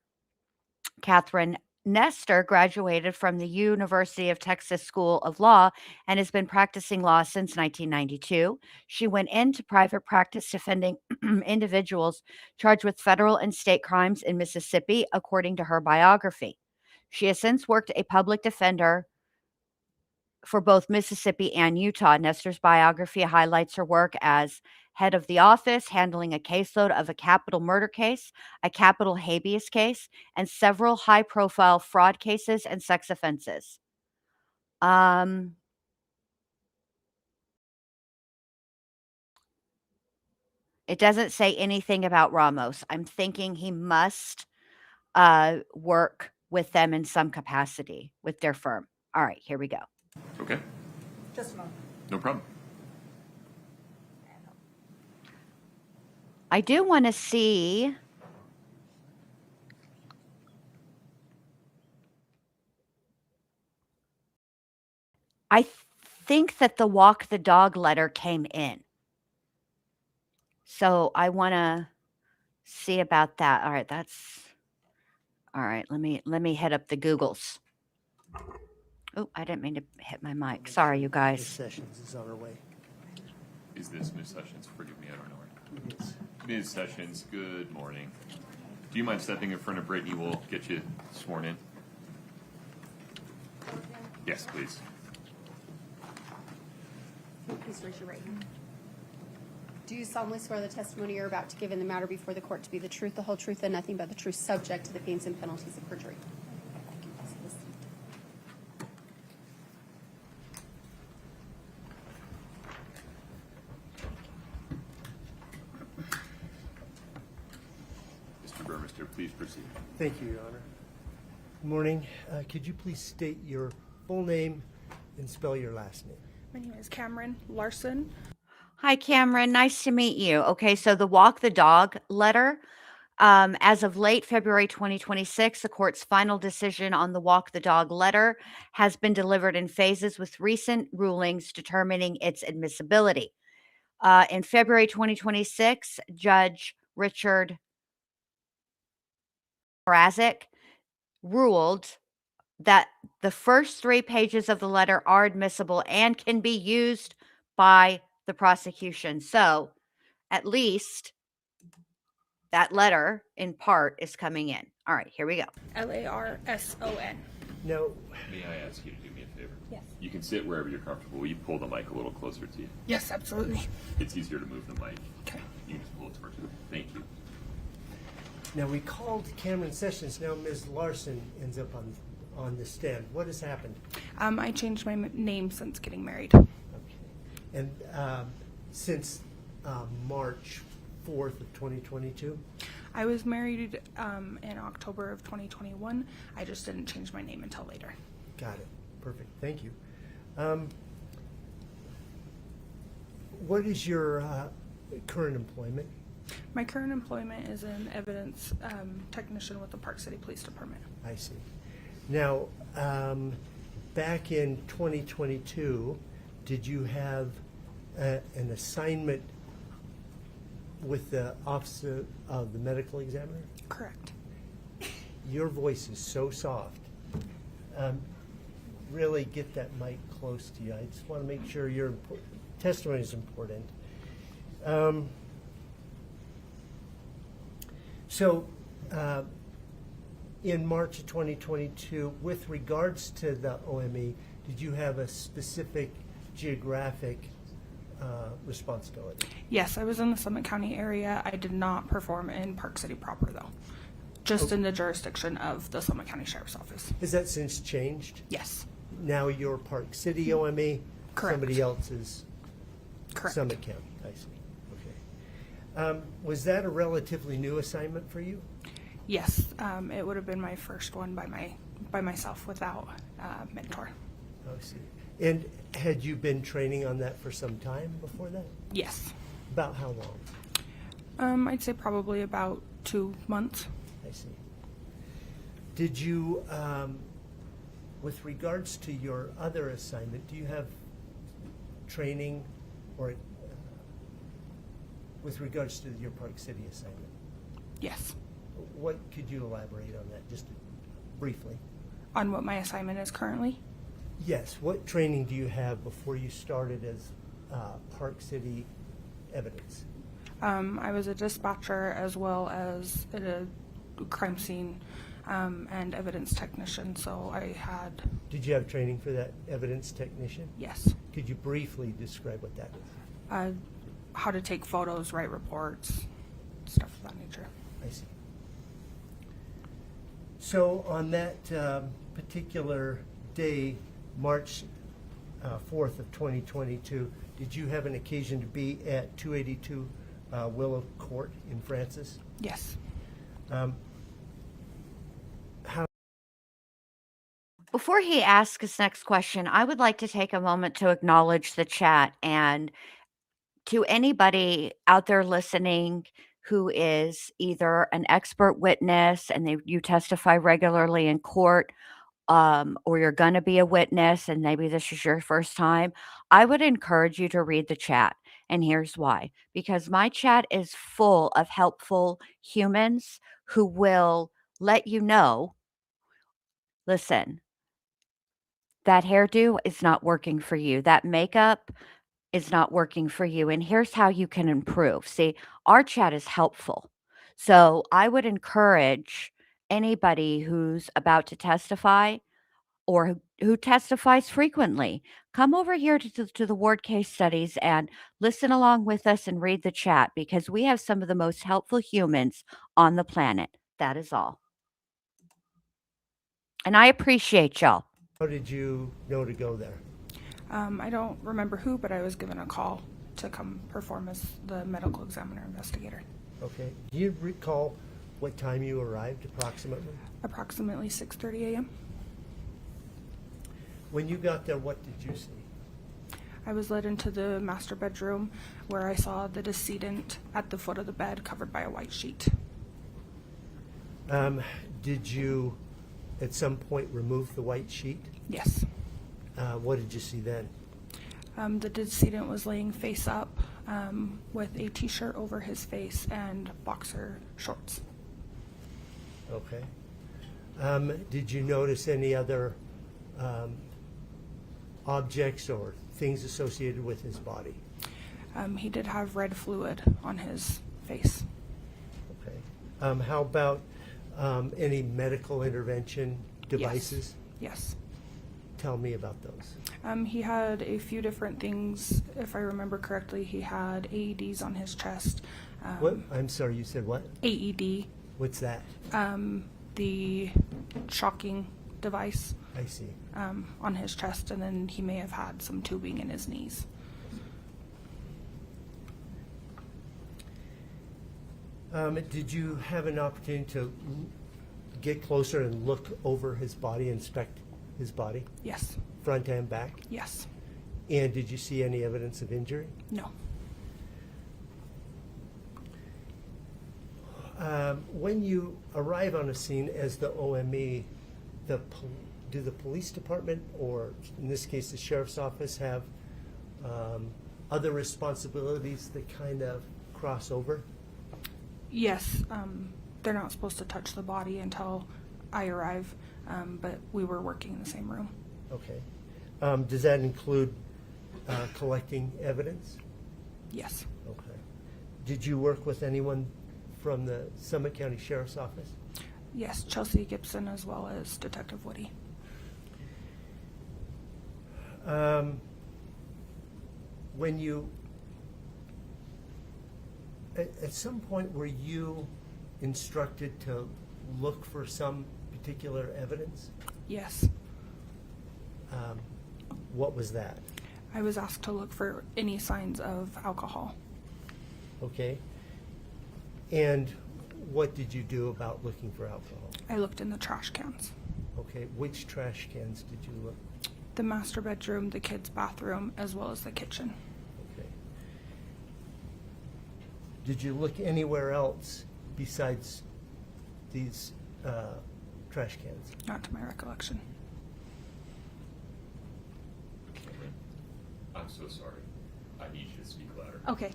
Catherine Nestor, graduated from the University of Texas School of Law and has been practicing law since 1992. She went into private practice defending individuals charged with federal and state crimes in Mississippi, according to her biography. She has since worked a public defender for both Mississippi and Utah. Nestor's biography highlights her work as head of the office, handling a caseload of a capital murder case, a capital habeas case, and several high-profile fraud cases and sex offenses. It doesn't say anything about Ramos. I'm thinking he must work with them in some capacity with their firm. All right, here we go. Okay, Just a moment. no problem. I do want to see. I think that the walk the dog letter came in. So I want to see about that. All right, all right. Let me hit up the Googles. Oh, I didn't mean to hit my mic. Sorry, you Ms. guys. Sessions is on her way. Is this Ms. Sessions? Forgive me, I don't know her. Yes. Ms. Sessions, good morning. Do you mind stepping in front of Brittany? We'll get you sworn in. Yes, please. Please raise your right hand. Do you solemnly swear the testimony you're about to give in the matter before the court to be the truth, the whole truth, and nothing but the truth, subject to the pains and penalties of perjury? Mr. Burmester, please proceed. Thank you, Your Honor. Good morning. Could you please state your full name and spell your last name? My name is Cameron Larson. Hi, Cameron. Nice to meet you. Okay, so the walk the dog letter. As of late February 2026, the court's final decision on the walk the dog letter has been delivered in phases with recent rulings determining its admissibility. In February 2026, Judge Richard Mrazek ruled that the first 3 pages of the letter are admissible and can be used by the prosecution. So at least that letter in part is coming in. All right, here we go. Larson. Now, May I ask you to do me a favor? Yes. You can sit wherever you're comfortable. Will you pull the mic a little closer to you? Yes, absolutely. It's easier to move the mic. Okay. You can just pull it towards you. Thank you. now we called Cameron Sessions. Now Ms. Larson ends up on the stand. What has happened? I changed my name since getting married. Okay. And since March 4th of 2022? I was married in October of 2021. I just didn't change my name until later. Got it. Perfect. Thank you. What is your current employment? My current employment is an evidence technician with the Park City Police Department. I see. Now, back in 2022, did you have an assignment with the Office of the Medical Examiner? Correct. Your voice is so soft. Really get that mic close to you. I just want to make sure your testimony is important. In March of 2022, with regards to the OME, did you have a specific geographic responsibility? Yes, I was in the Summit County area. I did not perform in Park City proper, though. Just in the jurisdiction of the Summit County Sheriff's Office. Has that since changed? Yes. Now you're Park City OME? Correct. Somebody else is Correct. Summit County? I see. Okay. Was that a relatively new assignment for you? Yes, it would have been my first one by myself without mentor. I see. And had you been training on that for some time before that? Yes. About how long? I'd say probably about 2 months. I see. Did you, with regards to your other assignment, do you have training or with regards to your Park City assignment? Yes. What could you elaborate on that, just briefly? On what my assignment is currently? Yes. What training do you have before you started as Park City evidence? I was a dispatcher as well as a crime scene and evidence technician, so I had... Did you have training for that evidence technician? Yes. Could you briefly describe what that is? How to take photos, write reports, stuff of that nature. I see. So on that particular day, March 4th of 2022, did you have an occasion to be at 282 Willow Court in Francis? Yes. Before he asks his next question, I would like to take a moment to acknowledge the chat, and to anybody out there listening who is either an expert witness and you testify regularly in court, or you're going to be a witness and maybe this is your first time, I would encourage you to read the chat. And here's why. Because my chat is full of helpful humans who will let you know, listen, that hairdo is not working for you. That makeup is not working for you. And here's how you can improve. See, our chat is helpful. So I would encourage anybody who's about to testify or who testifies frequently, come over here to the ward case studies and listen along with us and read the chat, because we have some of the most helpful humans on the planet. That is all. And I appreciate y'all. How did you know to go there? I don't remember who, but I was given a call to come perform as the medical examiner investigator. Okay. Do you recall what time you arrived approximately? Approximately 6:30 a.m. When you got there, what did you see? I was led into the master bedroom where I saw the decedent at the foot of the bed covered by a white sheet. Did you at some point remove the white sheet? Yes. What did you see then? The decedent was laying face up with a t-shirt over his face and boxer shorts. Okay. Did you notice any other objects or things associated with his body? He did have red fluid on his face. Okay. How about any medical intervention devices? Yes. Tell me about those. He had a few different things. If I remember correctly, he had AEDs on his chest. What? I'm sorry, you said what? AED, What's that? the shocking device I see. on his chest, and then he may have had some tubing in his knees. Did you have an opportunity to get closer and look over his body, inspect his body, Yes. front and back? Yes. And did you see any evidence of injury? No. When you arrive on a scene as the OME, do the police department, or in this case the sheriff's office, have other responsibilities that kind of cross over? Yes. They're not supposed to touch the body until I arrive, but we were working in the same room. Okay. Does that include collecting evidence? Yes. Okay. Did you work with anyone from the Summit County Sheriff's Office? Yes, Chelsea Gibson as well as Detective Woody. When you At some point, were you instructed to look for some particular evidence? Yes. What was that? I was asked to look for any signs of alcohol. Okay. And what did you do about looking for alcohol? I looked in the trash cans. Okay, which trash cans did you look? The master bedroom, the kids' bathroom, as well as the kitchen. Okay. Did you look anywhere else besides these trash cans? Not to my recollection. I'm so sorry. I need you to speak louder. Okay.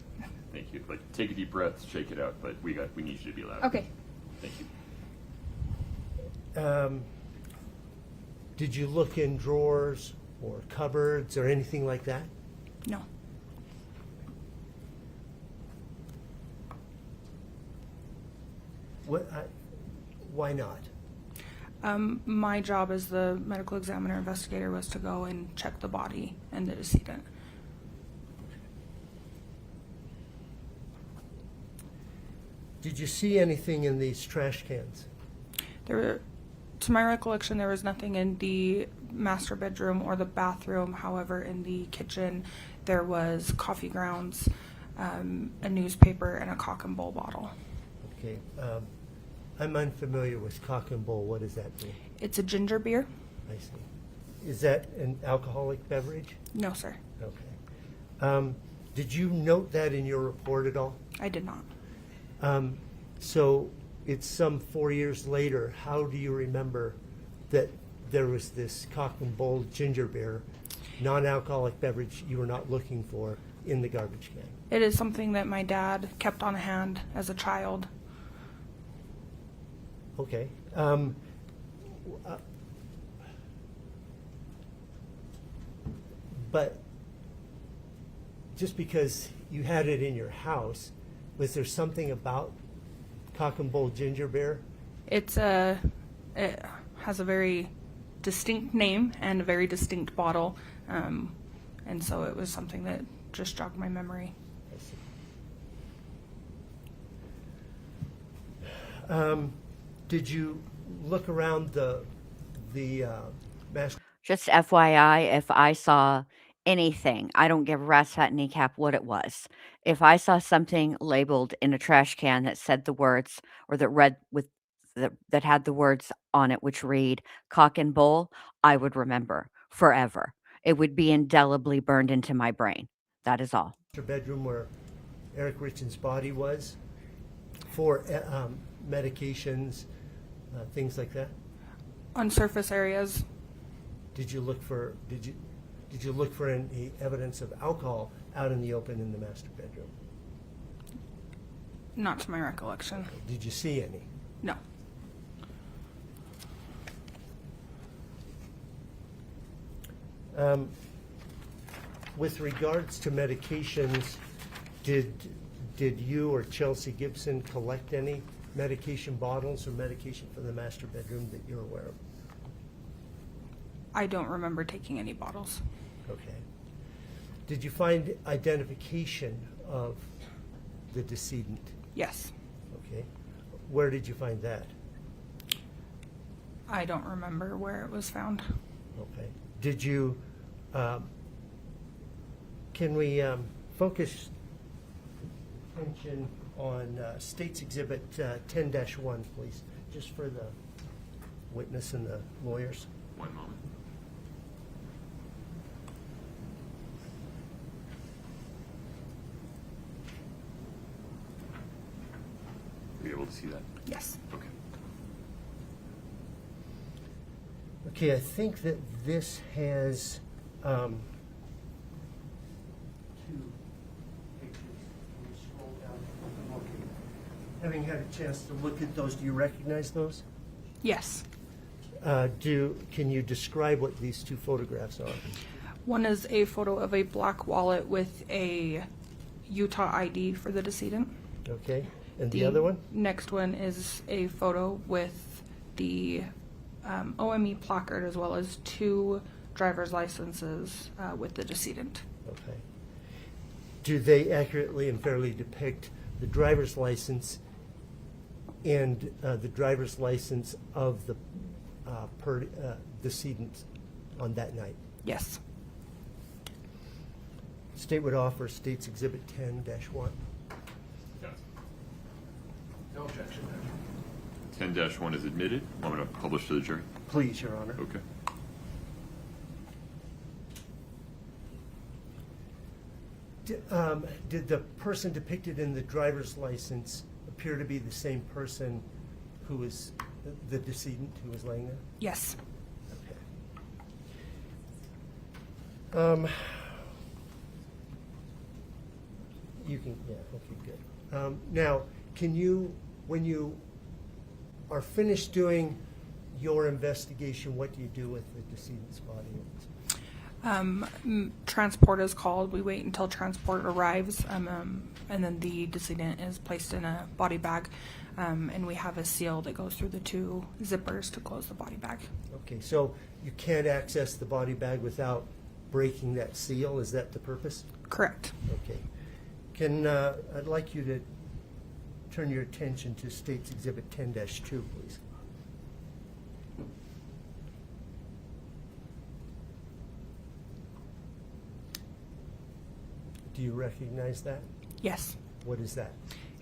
Thank you. Like, take a deep breath, shake it out, but we need you to be louder. Okay. Thank you. Did you look in drawers or cupboards or anything like that? No. Why not? My job as the medical examiner investigator was to go and check the body and the decedent. Did you see anything in these trash cans? To my recollection, there was nothing in the master bedroom or the bathroom. However, in the kitchen, there was coffee grounds, a newspaper, and a cock and bull bottle. Okay. I'm unfamiliar with cock and bull. What does that mean? It's a ginger beer. I see. Is that an alcoholic beverage? No, sir. Okay. Did you note that in your report at all? I did not. So it's some 4 years later. How do you remember that there was this cock and bull ginger beer, non-alcoholic beverage you were not looking for in the garbage can? It is something that my dad kept on hand as a child. Okay. But just because you had it in your house, was there something about cock and bull ginger beer? It has a very distinct name and a very distinct bottle, and so it was something that just jogged my memory. I see. Did you look around the master? Just FYI, if I saw anything, I don't give a rat's fat kneecap what it was. If I saw something labeled in a trash can that said the words, or that read with that had the words on it which read cock and bull, I would remember forever. It would be indelibly burned into my brain. That is all. Bedroom where Eric Richins' body was for medications, things like that. On surface areas, Did you look for any evidence of alcohol out in the open in the master bedroom? not to my recollection. Did you see any? No. With regards to medications, did you or Chelsea Gibson collect any medication bottles or medication for the master bedroom that you're aware of? I don't remember taking any bottles. Okay. Did you find identification of the decedent? Yes. Okay. Where did you find that? I don't remember where it was found. Okay. Did you, can we focus attention on State's Exhibit 10-1, please, just for the witness and the lawyers? One moment. Are you able to see that? Yes. Okay. Okay, I think that this has two pictures. Can you scroll down? Okay. Having had a chance to look at those, do you recognize those? Yes. Can you describe what these two photographs are? One is a photo of a black wallet with a Utah ID for the decedent. Okay, and the other one? Next one is a photo with the OME placard as well as 2 driver's licenses with the decedent. Okay. Do they accurately and fairly depict the driver's license and the driver's license of the decedent on that night. Yes. State would offer State's Exhibit 10-1. No objection. 10-1 is admitted. I'm going to publish to the jury. Please, Your Honor. Okay. Did the person depicted in the driver's license appear to be the same person who was the decedent who was laying there? Yes. Okay. You can, yeah, okay, good. Now, can you, when you are finished doing your investigation, what do you do with the decedent's body? Transport is called. We wait until transport arrives, and then the decedent is placed in a body bag, and we have a seal that goes through the 2 zippers to close the body bag. Okay, so you can't access the body bag without breaking that seal? Is that the purpose? Correct. Okay. I'd like you to turn your attention to State's Exhibit 10-2, please. Do you recognize that? Yes. What is that?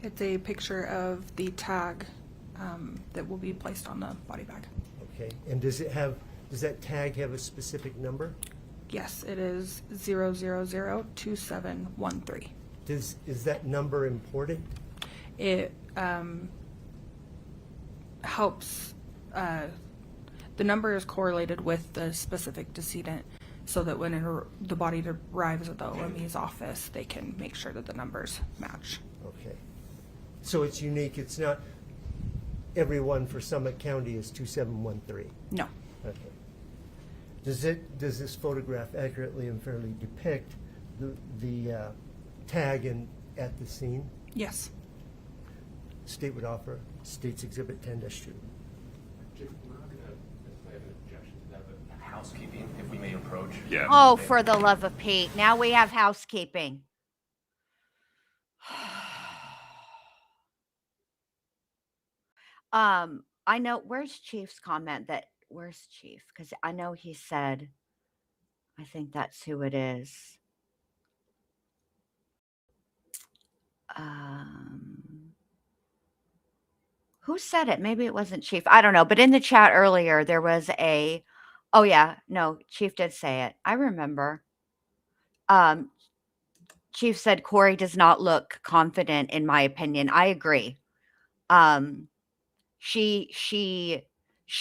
It's a picture of the tag that will be placed on the body bag. Okay, and does that tag have a specific number? Yes, it is 0002713. Is that number important? It helps. The number is correlated with the specific decedent, so that when the body arrives at the OME's office, they can make sure that the numbers match. Okay. So it's unique. It's not everyone for Summit County is 2713. No. Okay. Does this photograph accurately and fairly depict the tag at the scene? Yes. State would offer State's Exhibit 10-2. We're not going to have an objection to that, but housekeeping, if we may approach. Yeah. Oh, for the love of Pete. Now we have housekeeping. I know, where's Chief's comment where's Chief? Because I know he said, I think that's who it is. Who said it? Maybe it wasn't Chief. I don't know. But in the chat earlier, there was oh yeah, no, Chief did say it. I remember. Chief said Kouri does not look confident, in my opinion. I agree. She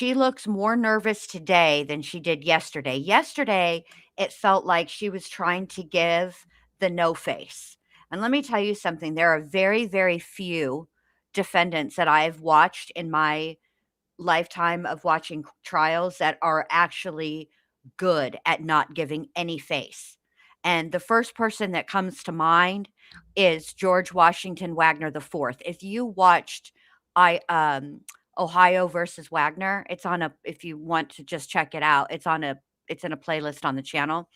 looks more nervous today than she did yesterday. Yesterday, it felt like she was trying to give the no face. And let me tell you something. There are very, very few defendants that I've watched in my lifetime of watching trials that are actually good at not giving any face. And the first person that comes to mind is George Washington Wagner IV. If you watched Ohio versus Wagner, if you want to just check it out, it's in a playlist on the channel.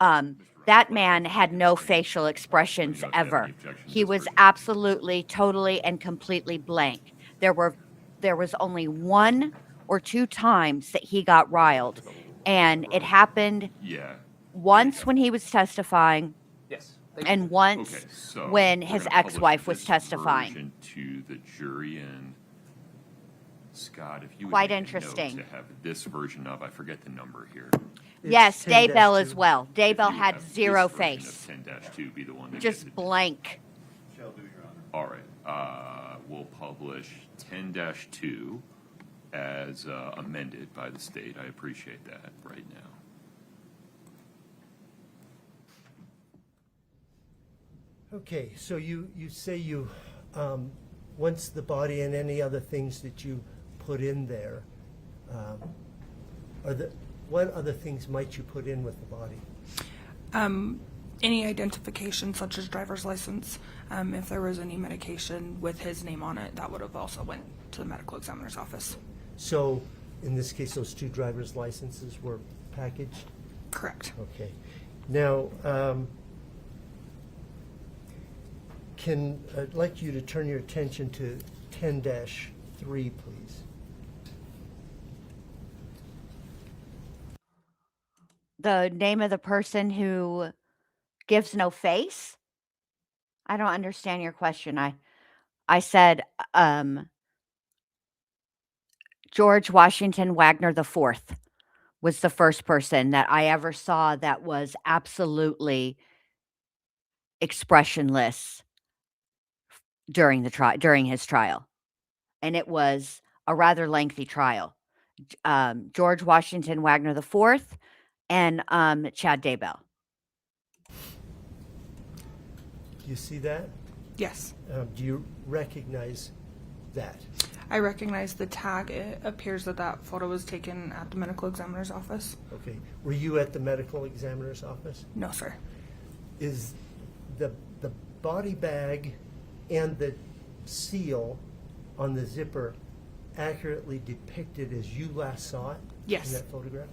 That man had no facial expressions ever. He was absolutely, totally, and completely blank. There was only 1 or 2 times that he got riled, and it happened once when he was testifying, Yes. and once Okay, so when we're his gonna publish ex-wife was this testifying. version to the jury, and Scott, if you would Quite make a note interesting. to have this version of, I forget the number here. Yes, It's Daybell 10-2. as well. If Daybell you had have this 0 version of face, 10-2 be the one that just gets it. blank. All right, we'll publish 10-2 as amended by the state. I appreciate that right now. Okay, so you say once the body and any other things that you put in there, what other things might you put in with the body? Any identification, such as driver's license, if there was any medication with his name on it, that would have also went to the medical examiner's office. So, in this case, those 2 driver's licenses were packaged? I'd like you to turn your attention to 10-3, please. The name of the person who gives no face? I don't understand your question. I said George Washington Wagner IV was the first person that I ever saw that was absolutely expressionless during his trial, and it was a rather lengthy trial. George Washington Wagner IV and Chad Daybell. Do you see that? Yes. Do you recognize that? I recognize the tag. It appears that that photo was taken at the medical examiner's office. Okay. Were you at the medical examiner's office? No, sir. Is the body bag and the seal on the zipper accurately depicted as you last saw it? Yes. In that photograph?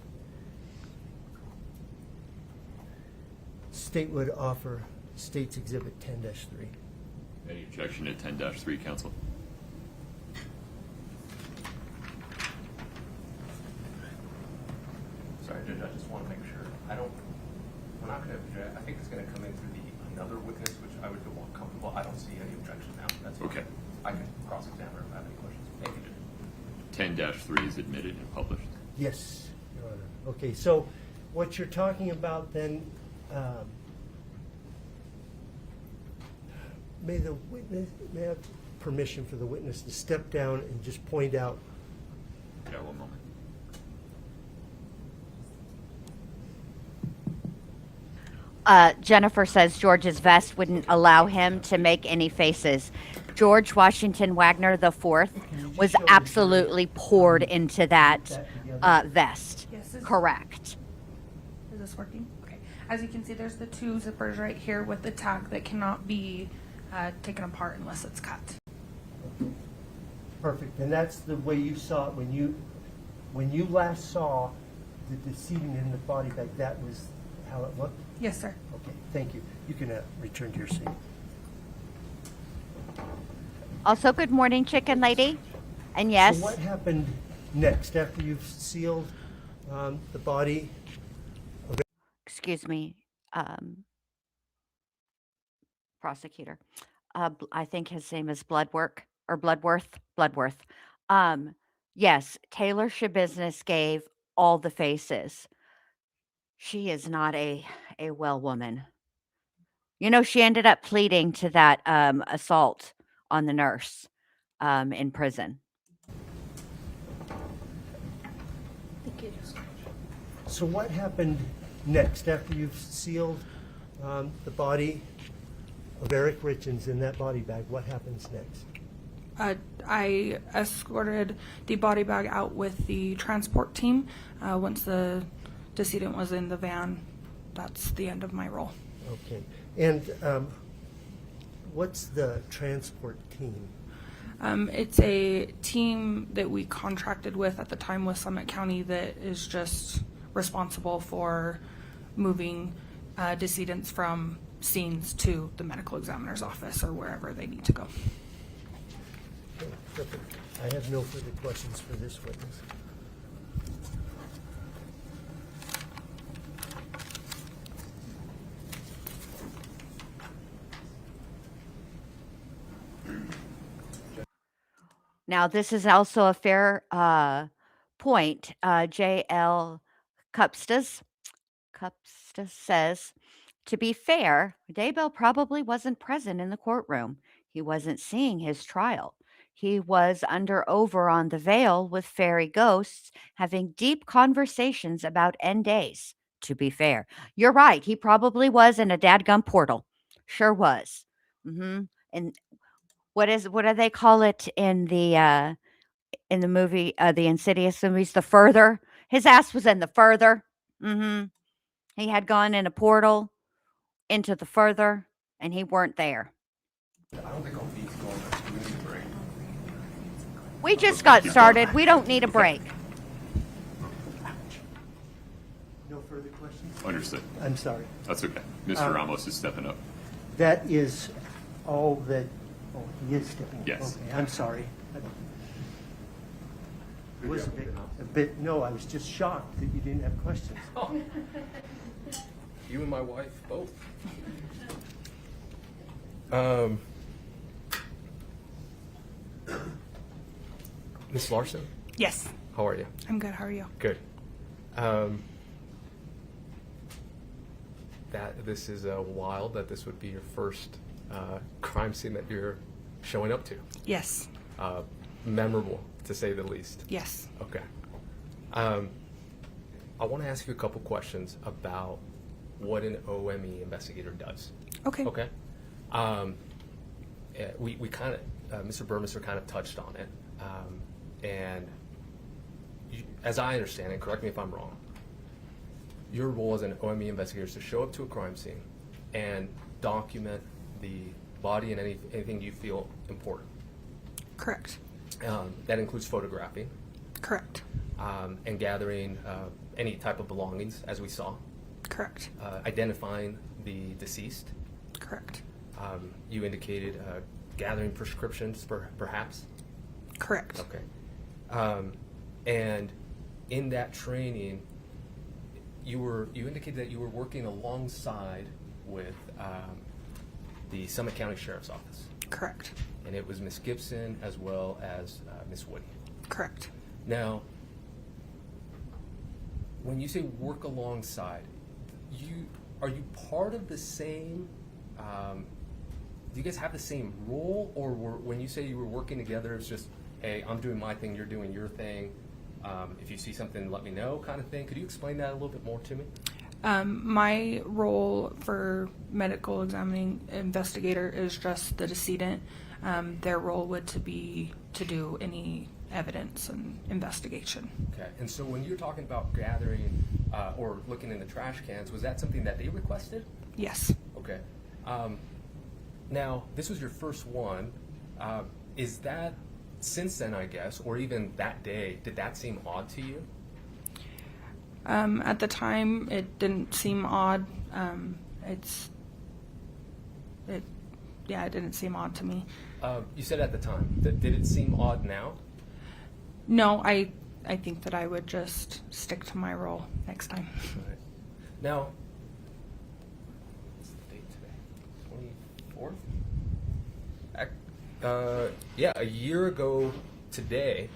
State would offer State's Exhibit 10-3. Any objection to 10-3, counsel? Sorry, Judge, I just want to make sure. We're not going to object. I think it's going to come in through another witness, which I would feel more comfortable. I don't see any objection now. That's Okay. I can cross-examine her if I have any questions. Thank you, Judge. 10-3 is admitted and published. Yes, Your Honor. Okay, so what you're talking about then, may I have permission for the witness to step down and just point out? Yeah, one moment. Jennifer says George's vest wouldn't allow him to make any faces. George Washington Wagner IV was absolutely poured into that vest. Yes. Correct. Is this working? Okay. As you can see, there's the two zippers right here with the tag that cannot be taken apart unless it's cut. Perfect, and that's the way you saw it when you last saw the decedent in the body bag. That was how it looked? Yes, sir. Okay, thank you. You can return to your seat. Also, good morning, Chicken Lady. And yes, So what happened next after you've sealed the body? excuse me, prosecutor. I think his name is Bloodworth. Yes, Taylor Shabusiness gave all the faces. She is not a well woman. You know, she ended up pleading to that assault on the nurse in prison. So what happened next after you've sealed the body of Eric Richins in that body bag? What happens next? I escorted the body bag out with the transport team. Once the decedent was in the van, that's the end of my role. Okay. And what's the transport team? It's a team that we contracted with at the time with Summit County that is just responsible for moving decedents from scenes to the medical examiner's office or wherever they need to go. Okay, perfect. I have no further questions for this witness. Now, this is also a fair point. J.L. Cupstas says, to be fair, Daybell probably wasn't present in the courtroom. He wasn't seeing his trial. He was over on the Vale with fairy ghosts, having deep conversations about end days. To be fair, you're right. He probably was in a dadgum portal. Sure was. And what do they call it in the movie, the Insidious movies? The Further. His ass was in the Further. He had gone in a portal into the Further, and he weren't there. I don't think I'll be going to we need a break. We just got started. We don't need a break. No further questions? Understood. I'm sorry. That's okay. Mr. Ramos is stepping up. That is Oh, he is stepping. Yes. Okay, I'm sorry. It was a bit, no, I was just shocked that you didn't have questions. You and my wife both. Miss Larson, Yes, how are you? I'm good. How are you? Good. That this is wild that this would be your first crime scene that you're showing up to. Yes, Memorable, to say the least. yes. Okay. I want to ask you a couple questions about what an OME investigator does. Okay. Okay. We kind of, Mr. Burmester kind of touched on it, and as I understand it, correct me if I'm wrong, your role as an OME investigator is to show up to a crime scene and document the body and anything you feel important. Correct. That includes photographing Correct. and gathering any type of belongings, as we saw, Correct. identifying the deceased. Correct. You indicated gathering prescriptions, perhaps. Correct. Okay. And in that training, you indicated that you were working alongside with the Summit County Sheriff's Office, Correct. and it was Miss Gibson as well as Miss Woody. Correct. Now, when you say work alongside, are you part of the same? Do you guys have the same role, or when you say you were working together, it's just, hey, I'm doing my thing, you're doing your thing. If you see something, let me know, kind of thing. Could you explain that a little bit more to me? My role for medical examining investigator is just the decedent. Their role would be to do any evidence and investigation. Okay. And so when you're talking about gathering or looking in the trash cans, was that something that they requested? Yes. Okay. Now, this was your first one. Is that, since then, I guess, or even that day, did that seem odd to you? At the time, it didn't seem odd. It didn't seem odd to me. You said at the time. Did it seem odd now? No, I think that I would just stick to my role next time. Right. Now, what's the date today? 24th? Yeah, a year ago today,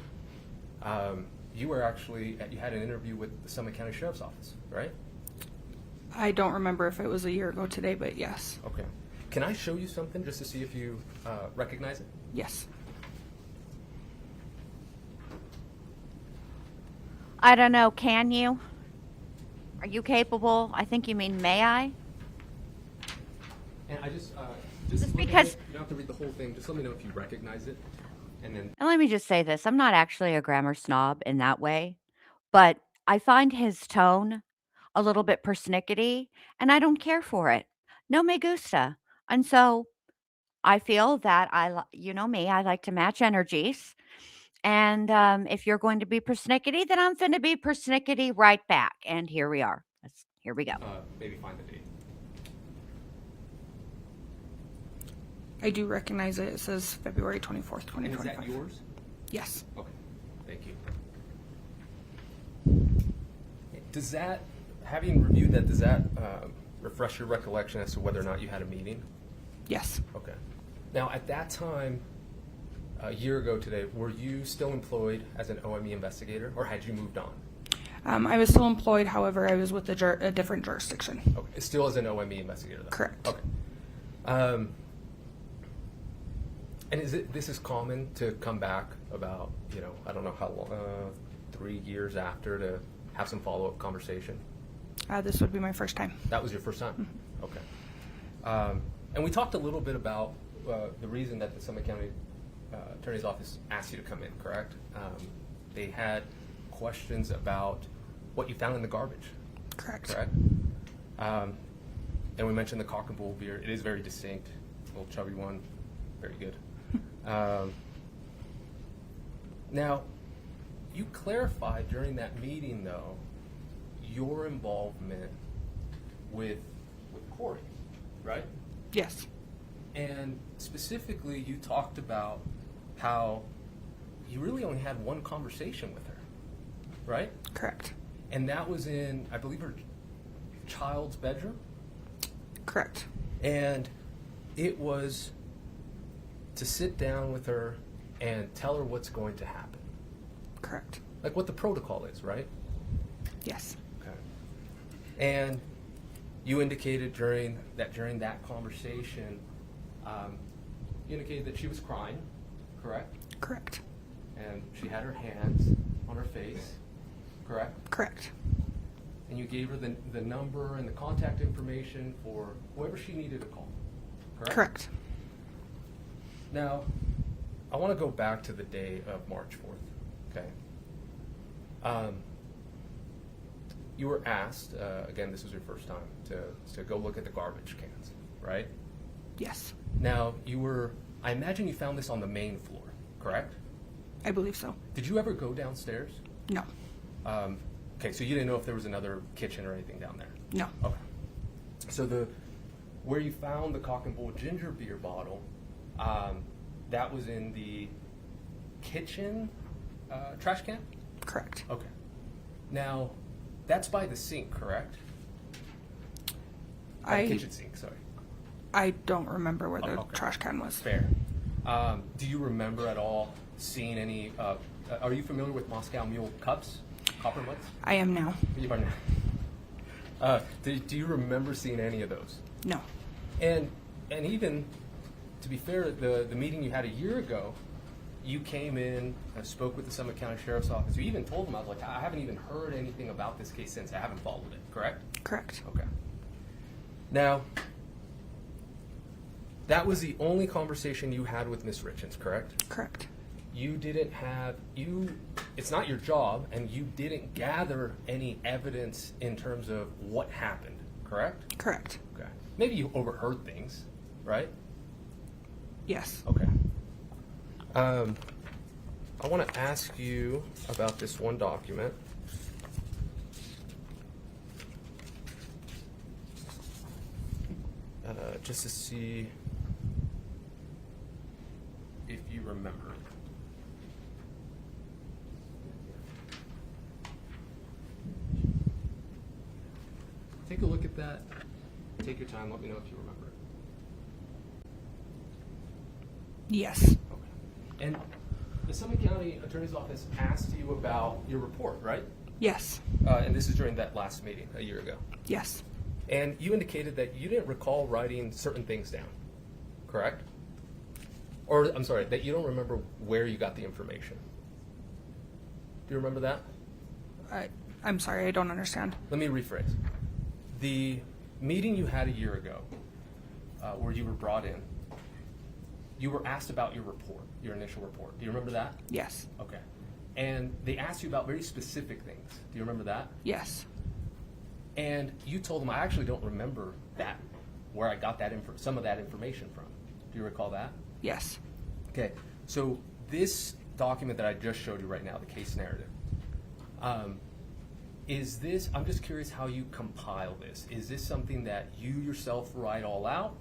you had an interview with the Summit County Sheriff's Office, right? I don't remember if it was a year ago today, but yes. Okay. Can I show you something just to see if you recognize it? Yes. I don't know. Can you? Are you capable? I think you mean may I? And I just Just because- you don't have to read the whole thing. Just let me know if you recognize it, and then And let me just say this. I'm not actually a grammar snob in that way, but I find his tone a little bit persnickety, and I don't care for it. No me gusta. And so I feel that you know me, I like to match energies. And if you're going to be persnickety, then I'm going to be persnickety right back. And here we are. Here we go. maybe find the date. I do recognize it. It says February 24th, And is 2025. that yours? Yes. Okay, thank you. Does that, having reviewed that, does that refresh your recollection as to whether or not you had a meeting? Yes. Okay. Now, at that time, a year ago today, were you still employed as an OME investigator, or had you moved on? I was still employed, however, I was with a different jurisdiction. Okay, still as an OME investigator, though? Correct. Okay. And this is common to come back about, I don't know how long, 3 years after, to have some follow-up conversation? This would be my first time. That was your first time? Mm-hmm. Okay. And we talked a little bit about the reason that the Summit County Attorney's Office asked you to come in, correct? They had questions about what you found in the garbage. Correct. Correct? And we mentioned the Cock and Bull beer. It is very distinct. A little chubby one. Very good. Now, you clarified during that meeting, though, your involvement with Kouri, right? Yes. And specifically, you talked about how you really only had one conversation with her, right? Correct. And that was in, I believe, her child's bedroom? Correct. And it was to sit down with her and tell her what's going to happen. Correct. Like what the protocol is, right? Yes. Okay. And you indicated during that conversation, you indicated that she was crying, correct? Correct. And she had her hands on her face, correct? Correct. And you gave her the number and the contact information for whoever she needed to call, correct? Correct. Now, I want to go back to the day of March 4th, okay? You were asked, again, this was your first time, to go look at the garbage cans, right? Yes. Now, I imagine you found this on the main floor, correct? I believe so. Did you ever go downstairs? No. Okay, so you didn't know if there was another kitchen or anything down there? No. Okay. So where you found the Cock and Bull ginger beer bottle, that was in the kitchen trash can? Correct. Okay. Now, that's by the sink, correct? By the kitchen sink, sorry. I don't remember where the Okay. trash can was. Fair. Do you remember at all seeing any, are you familiar with Moscow Mule cups? Copper mugs? I am now. You are now. Do you remember seeing any of those? No. And even, to be fair, the meeting you had a year ago, you came in, spoke with the Summit County Sheriff's Office. You even told them, I was like, I haven't even heard anything about this case since. I haven't followed it, correct? Correct. Okay. Now, that was the only conversation you had with Ms. Richins, correct? Correct. You didn't have, it's not your job, and you didn't gather any evidence in terms of what happened, correct? Correct. Okay. Maybe you overheard things, right? Yes. Okay. I want to ask you about this one document. Just to see if you remember. Take a look at that. Take your time. Let me know if you remember it. Yes. Okay. And the Summit County Attorney's Office asked you about your report, right? Yes. And this is during that last meeting a year ago. Yes. And you indicated that you didn't recall writing certain things down, correct? Or, I'm sorry, that you don't remember where you got the information. Do you remember that? I'm sorry, I don't understand. Let me rephrase. The meeting you had a year ago, where you were brought in, you were asked about your report, your initial report. Do you remember that? Yes. Okay. And they asked you about very specific things. Do you remember that? Yes. And you told them, I actually don't remember that, where I got that some of that information from. Do you recall that? Yes. Okay. So this document that I just showed you right now, the case narrative, is this, I'm just curious how you compile this. Is this something that you yourself write all out?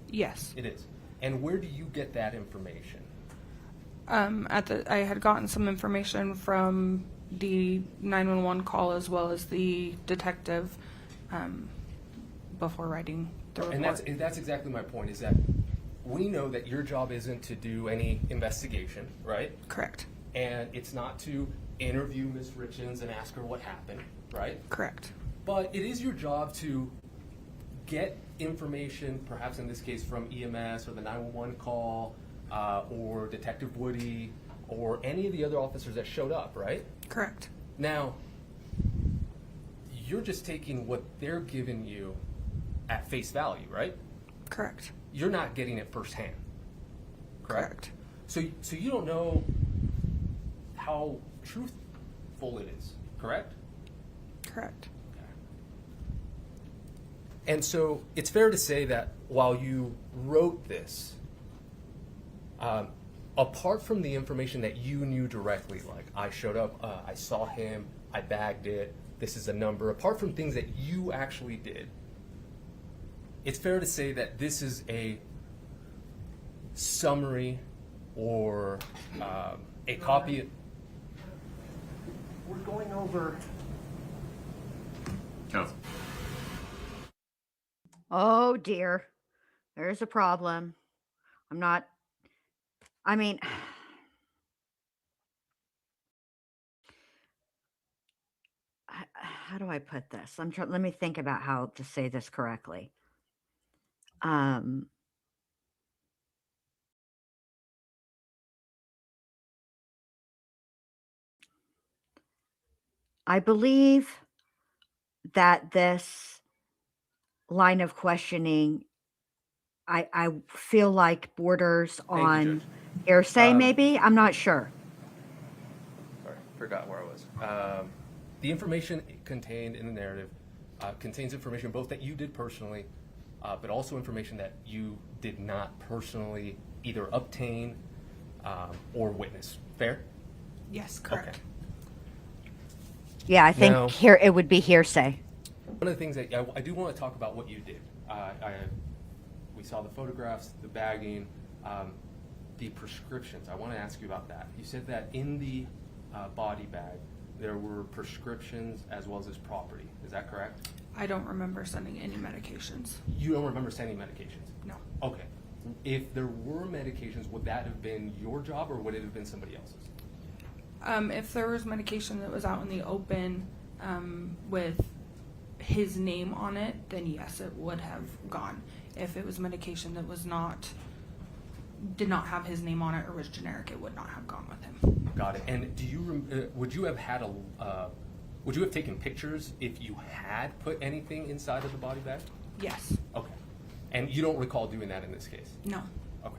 Yes. It is. And where do you get that information? I had gotten some information from the 911 call as well as the detective before writing the report. And that's exactly my point, is that we know that your job isn't to do any investigation, right? Correct. And it's not to interview Ms. Richins and ask her what happened, right? Correct. But it is your job to get information, perhaps in this case from EMS or the 911 call, or Detective Woody, or any of the other officers that showed up, right? Correct. Now, you're just taking what they're giving you at face value, right? Correct. You're not getting it firsthand, correct? Correct. So you don't know how truthful it is, correct? Correct. And so it's fair to say that while you wrote this, apart from the information that you knew directly, like I showed up, I saw him, I bagged it, this is a number, apart from things that you actually did, it's fair to say that this is a summary or a copy. We're going over. Counsel. Oh dear. There's a problem. I mean, how do I put this? Let me think about how to say this correctly. I believe that this line of questioning, I feel like borders you, on Judge. hearsay, maybe? I'm not sure. Sorry, forgot where I was. The information contained in the narrative contains information both that you did personally, but also information that you did not personally either obtain or witness. Fair? Yes, correct. Okay. Yeah, I think Now- here it would be hearsay. One of the things that I do want to talk about what you did. We saw the photographs, the bagging, the prescriptions. I want to ask you about that. You said that in the body bag there were prescriptions as well as his property. Is that correct? I don't remember sending any medications. You don't remember sending medications? No. Okay. If there were medications, would that have been your job or would it have been somebody else's? If there was medication that was out in the open with his name on it, then yes, it would have gone. If it was medication that did not have his name on it or was generic, it would not have gone with him. Got it. And do you would you have had would you have taken pictures if you had put anything inside of the body bag? Yes. Okay. And you don't recall doing that in this case? No. Okay.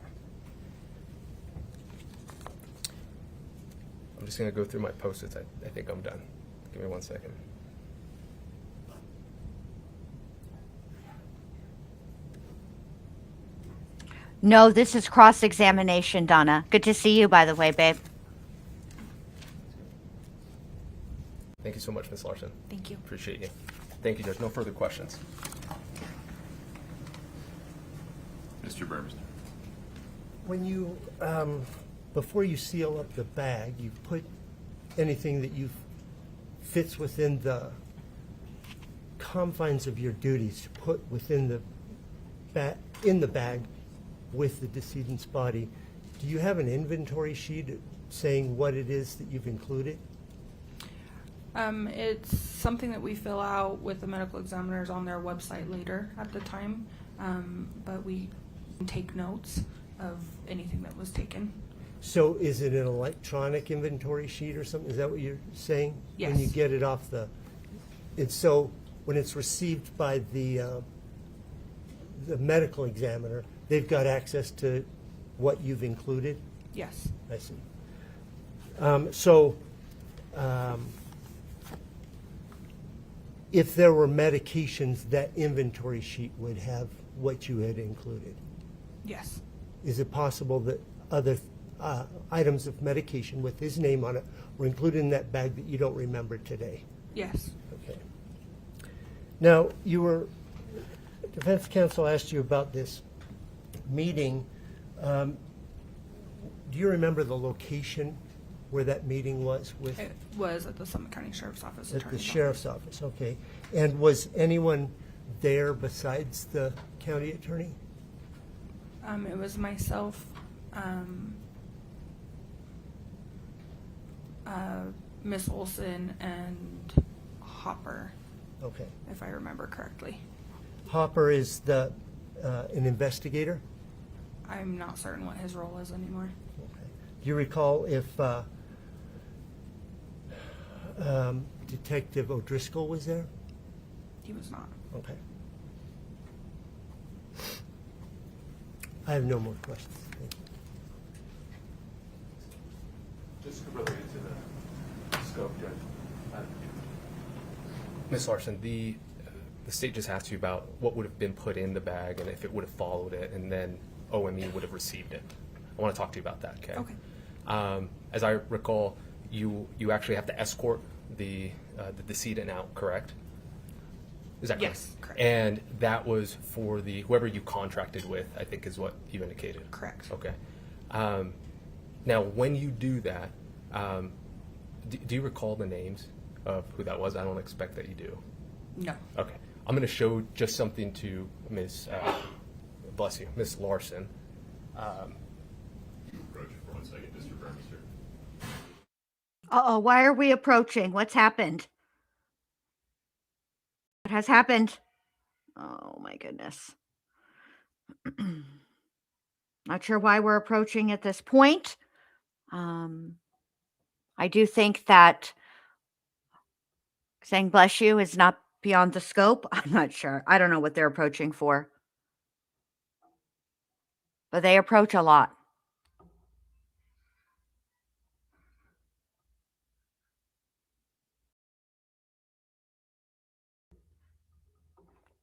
I'm just going to go through my Post-its. I think I'm done. Give me 1 second. No, this is cross-examination, Donna. Good to see you, by the way, babe. Thank you so much, Ms. Larson. Thank you. Appreciate you. Thank you, Judge. No further questions. Mr. Burmester. When you, before you seal up the bag, you put anything that you fits within the confines of your duties to put within the in the bag with the decedent's body. Do you have an inventory sheet saying what it is that you've included? It's something that we fill out with the medical examiners on their website later at the time, but we take notes of anything that was taken. So is it an electronic inventory sheet or something? Is that what you're saying? Yes. When you get it off the, it's so when it's received by the medical examiner, they've got access to what you've included? Yes. I see. If there were medications, that inventory sheet would have what you had included. Yes. Is it possible that other items of medication with his name on it were included in that bag that you don't remember today? Yes. Okay. Now, defense counsel asked you about this meeting. Do you remember the location where that meeting was with? It was at the Summit County Sheriff's Office. At the Attorney's sheriff's office, okay. And was anyone there besides the county attorney? It was myself, Miss Olson, and Hopper, Okay. if I remember correctly. Hopper is an investigator? I'm not certain what his role is anymore. Okay. Do you recall if Detective O'Driscoll was there? He was not. Okay. I have no more questions. Thank you. Just related to the scope, Judge. Ms. Larson, the state just asked you about what would have been put in the bag and if it would have followed it, and then OME would have received it. I want to talk to you about that, okay? Okay. As I recall, you actually have to escort the decedent out, correct? Is that correct? Yes, correct. And that was for the whoever you contracted with, I think is what you indicated. Correct. Okay. Now, when you do that, do you recall the names of who that was? I don't expect that you do. No. Okay. I'm going to show just something to bless you, Miss Larson. Approach for 1 second, Mr. Burmester. Uh-oh, why are we approaching? What's happened? What has happened? Oh my goodness. Not sure why we're approaching at this point. I do think that saying bless you is not beyond the scope. I'm not sure. I don't know what they're approaching for. But they approach a lot.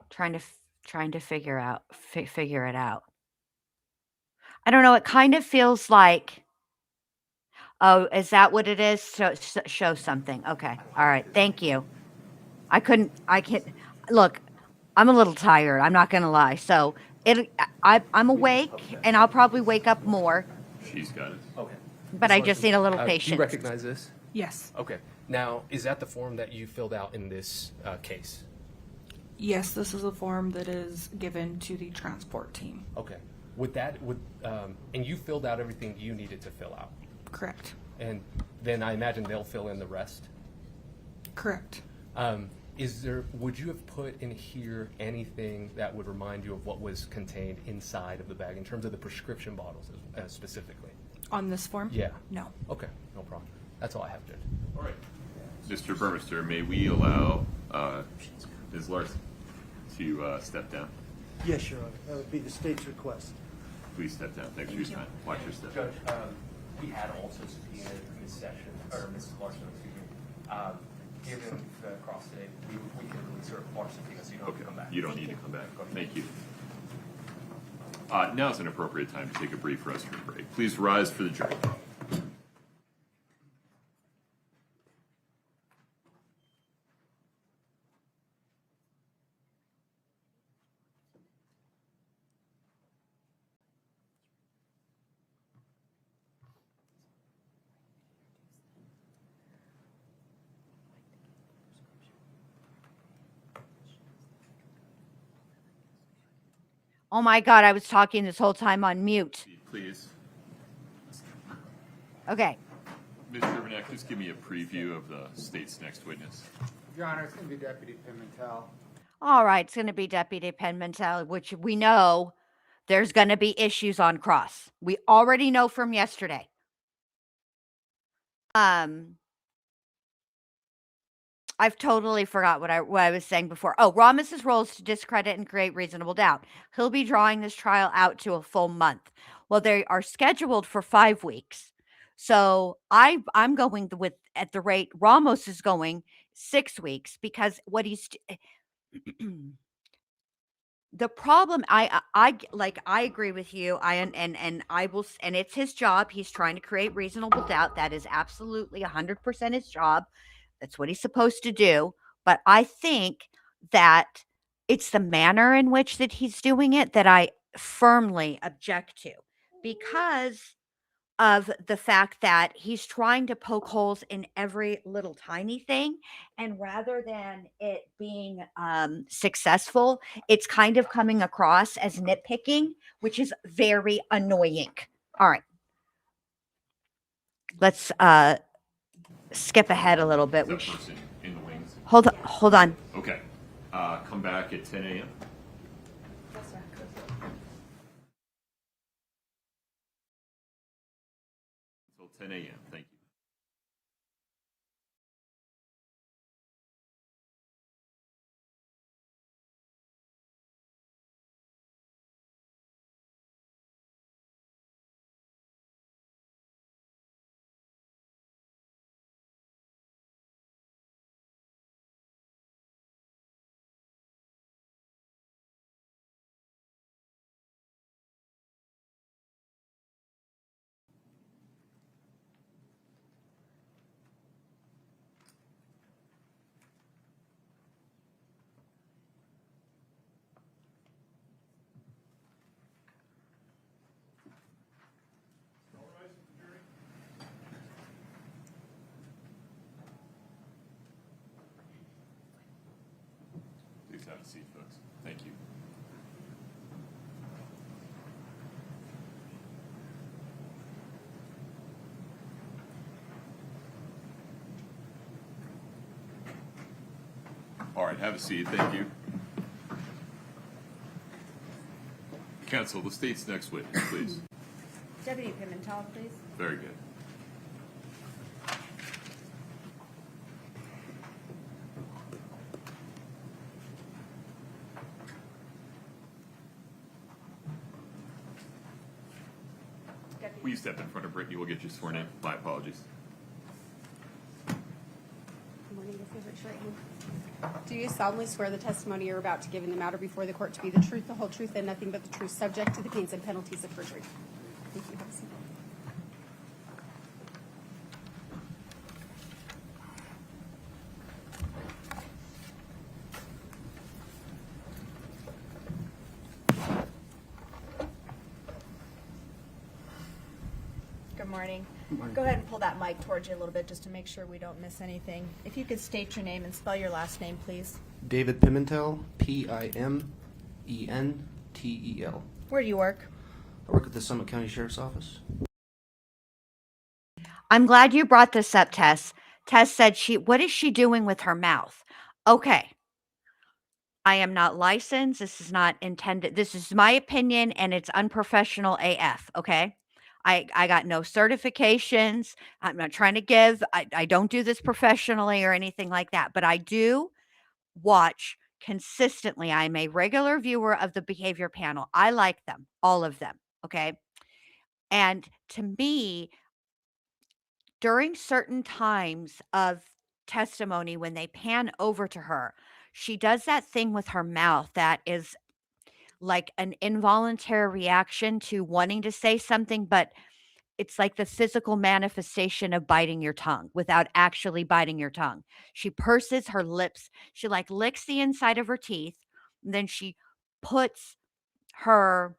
Trying to figure it out. I don't know. It kind of feels like, oh, is that what it is? Show something. Okay. All right. Thank you. I can't look. I'm a little tired. I'm not gonna lie. So I'm awake, and I'll probably wake up more. She's got it. Okay. But I just need a little Do patience. you recognize this? Yes. Okay. Now, is that the form that you filled out in this case? Yes, this is a form that is given to the transport team. Okay. And you filled out everything you needed to fill out. Correct. And then I imagine they'll fill in the rest. Correct. Would you have put in here anything that would remind you of what was contained inside of the bag in terms of the prescription bottles specifically? On this form? Yeah. No. Okay, no problem. That's all I have, Judge. All right. Mr. Burmester, may we allow Ms. Larson to step down? Yes, Your Honor. That would be the state's request. Please step down. Thanks for your time. Watch your step. Judge, we had also subpoenaed Ms. Sessions, or Ms. Larson, excuse me. Given the cross today, we can release her or subpoena, so you don't have to come back. You don't need to come back. Thank you. Now is an appropriate time to take a brief restroom break. Please rise for the jury. Oh my God, I was talking this whole time on mute. Please. Okay. Mr. Cernich, just give me a preview of the state's next witness. Your Honor, it's going to be Deputy Pimeintel. All right, it's going to be Deputy Pimeintel, which we know there's going to be issues on cross. We already know from yesterday. I've totally forgot what I was saying before. Oh, Ramos's role is to discredit and create reasonable doubt. He'll be drawing this trial out to a full month. Well, they are scheduled for 5 weeks. So I'm going with, at the rate Ramos is going, 6 weeks, because what he's the problem, I agree with you. And I will, and it's his job. He's trying to create reasonable doubt. That is absolutely 100% his job. That's what he's supposed to do. But I think that it's the manner in which that he's doing it that I firmly object to, because of the fact that he's trying to poke holes in every little tiny thing. And rather than it being successful, it's kind of coming across as nitpicking, which is very annoying. All right. Let's skip ahead a little bit. Is that person in the wings? Hold on. Okay. Come back at 10 a.m. Until 10 a.m. Thank you. Have a seat, folks. Thank you. All right, have a seat. Thank you. Counsel, the state's next witness, please. Deputy Pimeintel, please. Very good. Will you step in front of Brittany? We'll get you sworn in. My apologies. Good morning, this is Rich Wright. Do you solemnly swear the testimony you're about to give in the matter before the court to be the truth, the whole truth, and nothing but the truth, subject to the pains and penalties of perjury? Thank you. Have a seat. Good morning. Go ahead and pull that mic towards you a little bit just to make sure we don't miss anything. If you could state your name and spell your last name, please. David Pimeintel, Pimeintel. Where do you work? I work at the Summit County Sheriff's Office. I'm glad you brought this up, Tess. Tess said what is she doing with her mouth? Okay. I am not licensed. This is not intended. This is my opinion and it's unprofessional AF. Okay. I got no certifications. I'm not trying to give, I don't do this professionally or anything like that, but I do watch consistently. I'm a regular viewer of the behavior panel. I like them, all of them. Okay. And to me, during certain times of testimony, when they pan over to her, she does that thing with her mouth that is like an involuntary reaction to wanting to say something, but it's like the physical manifestation of biting your tongue without actually biting your tongue. She purses her lips. She like licks the inside of her teeth. And then she puts her,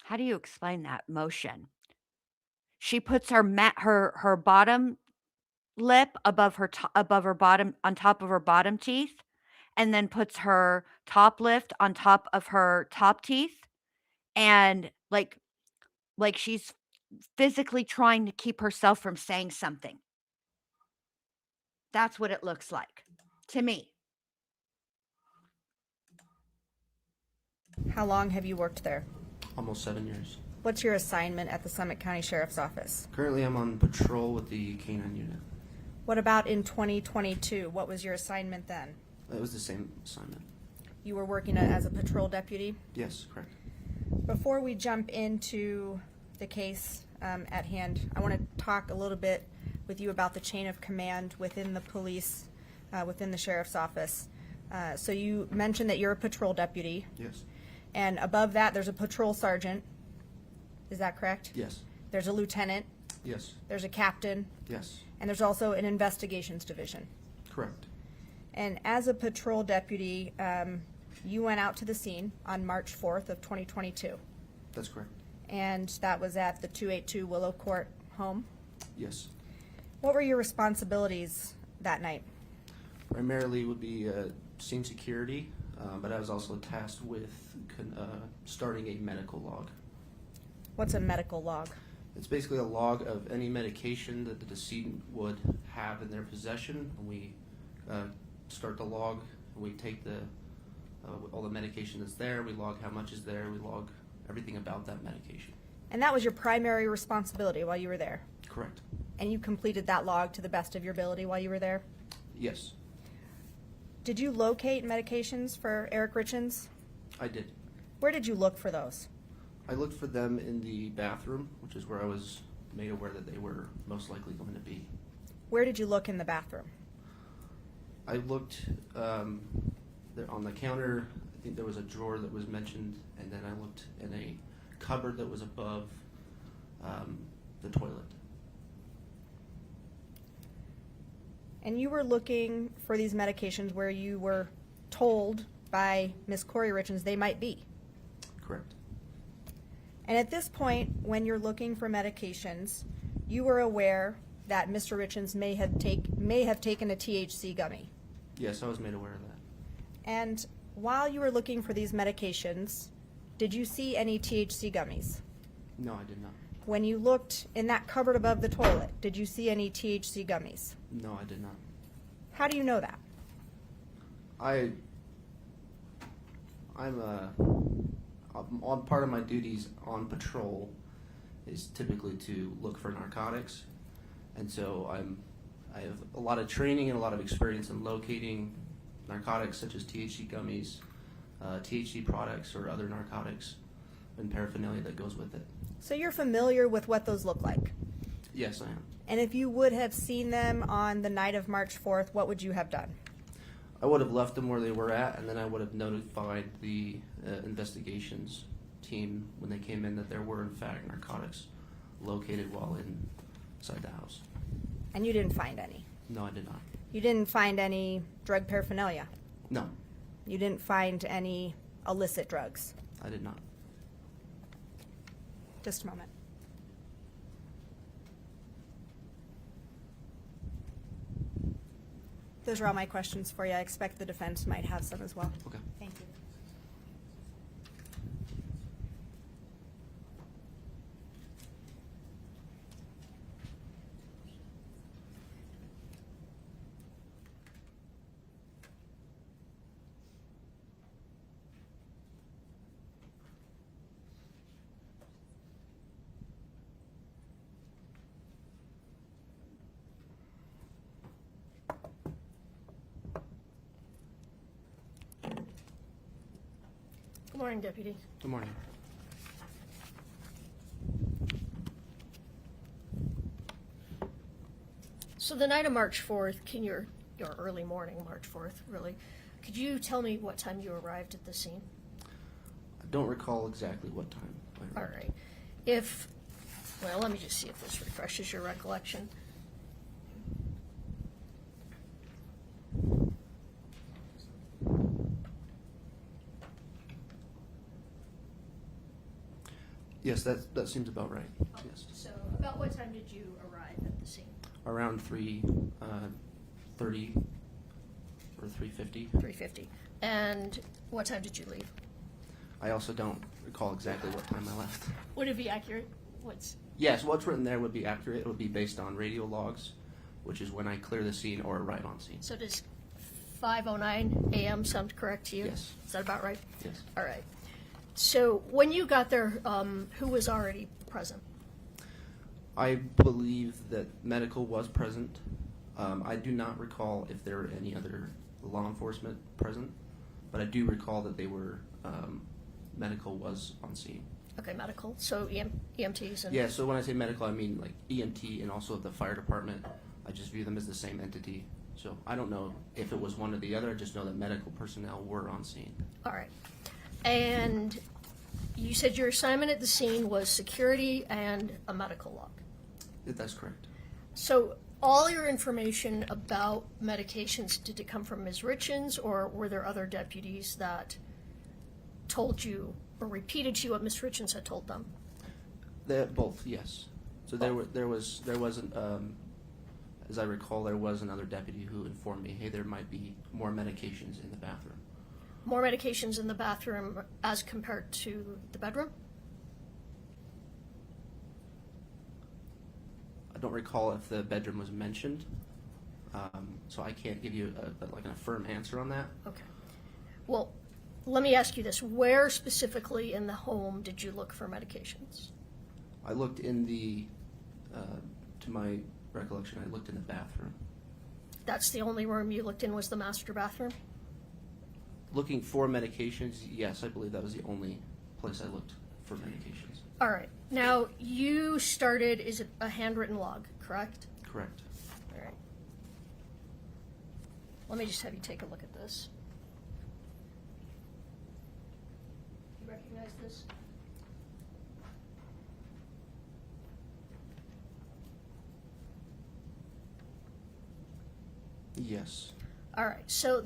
how do you explain that motion? She puts her her bottom lip above her bottom, on top of her bottom teeth, and then puts her top lip on top of her top teeth, and like she's physically trying to keep herself from saying something. That's what it looks like to me. How long have you worked there? Almost 7 years. What's your assignment at the Summit County Sheriff's Office? Currently, I'm on patrol with the K-9 unit. What about in 2022? What was your assignment then? It was the same assignment. You were working as a patrol deputy? Yes, correct. Before we jump into the case at hand, I want to talk a little bit with you about the chain of command within the police, within the sheriff's office. So you mentioned that you're a patrol deputy. Yes. And above that, there's a patrol sergeant. Is that correct? Yes. There's a lieutenant. Yes. There's a captain. Yes. And there's also an investigations division. Correct. And as a patrol deputy, you went out to the scene on March 4th of 2022. That's correct. And that was at the 282 Willow Court home. Yes. What were your responsibilities that night? Primarily would be scene security, but I was also tasked with starting a medical log. What's a medical log? It's basically a log of any medication that the decedent would have in their possession. And we start the log, and we take all the medication that's there, we log how much is there, we log everything about that medication. And that was your primary responsibility while you were there? Correct. And you completed that log to the best of your ability while you were there? Yes. Did you locate medications for Eric Richins? I did. Where did you look for those? I looked for them in the bathroom, which is where I was made aware that they were most likely going to be. Where did you look in the bathroom? I looked there on the counter. I think there was a drawer that was mentioned, and then I looked in a cupboard that was above the toilet. And you were looking for these medications where you were told by Ms. Kouri Richins they might be? Correct. And at this point, when you're looking for medications, you were aware that Mr. Richins may have taken a THC gummy. Yes, I was made aware of that. And while you were looking for these medications, did you see any THC gummies? No, I did not. When you looked in that cupboard above the toilet, did you see any THC gummies? No, I did not. How do you know that? I'm on part of my duties on patrol is typically to look for narcotics, and so I have a lot of training and a lot of experience in locating narcotics such as THC gummies, THC products, or other narcotics and paraphernalia that goes with it. So you're familiar with what those look like? Yes, I am. And if you would have seen them on the night of March 4th, what would you have done? I would have left them where they were at, and then I would have notified the investigations team when they came in that there were in fact narcotics located while inside the house. And you didn't find any? No, I did not. You didn't find any drug paraphernalia? No, You didn't find any illicit drugs? I did not. Just a moment. Those are all my questions for you. I expect the defense might have some as well. Okay. Thank you. Good morning, Deputy. Good morning. So the night of March 4th, your early morning, March 4th, really, could you tell me what time you arrived at the scene? I don't recall exactly what time. I All arrived. right. Well, let me just see if this refreshes your recollection. Yes, that seems about right. Yes. So about what time did you arrive at the scene? Around 3:30 or 3:50. 3:50. And what time did you leave? I also don't recall exactly what time I left. Would it be accurate? Yes, what's written there would be accurate. It would be based on radio logs, which is when I clear the scene or arrive on scene. So does 5:09 a.m. sound correct to you? Yes. Is that about right? Yes. All right. So when you got there, who was already present? I believe that medical was present. I do not recall if there were any other law enforcement present, but I do recall that they were, medical was on scene. Okay, medical. So EMTs and Yeah, so when I say medical, I mean like EMT and also the fire department. I just view them as the same entity. So I don't know if it was one or the other. I just know that medical personnel were on scene. All right. And you said your assignment at the scene was security and a medical log. That's correct. So all your information about medications, did it come from Ms. Richins, or were there other deputies that told you or repeated to you what Ms. Richins had told them? Both, yes. So there wasn't, as I recall, there was another deputy who informed me, hey, there might be more medications in the bathroom. More medications in the bathroom as compared to the bedroom? I don't recall if the bedroom was mentioned, so I can't give you a firm answer on that. Okay. Well, let me ask you this. Where specifically in the home did you look for medications? I looked in the, to my recollection, I looked in the bathroom. That's the only room you looked in was the master bathroom? Looking for medications, yes, I believe that was the only place I looked for medications. All right. Now, you started, is it a handwritten log, correct? Correct. All right. Let me just have you take a look at this. You recognize this? Yes. All right. So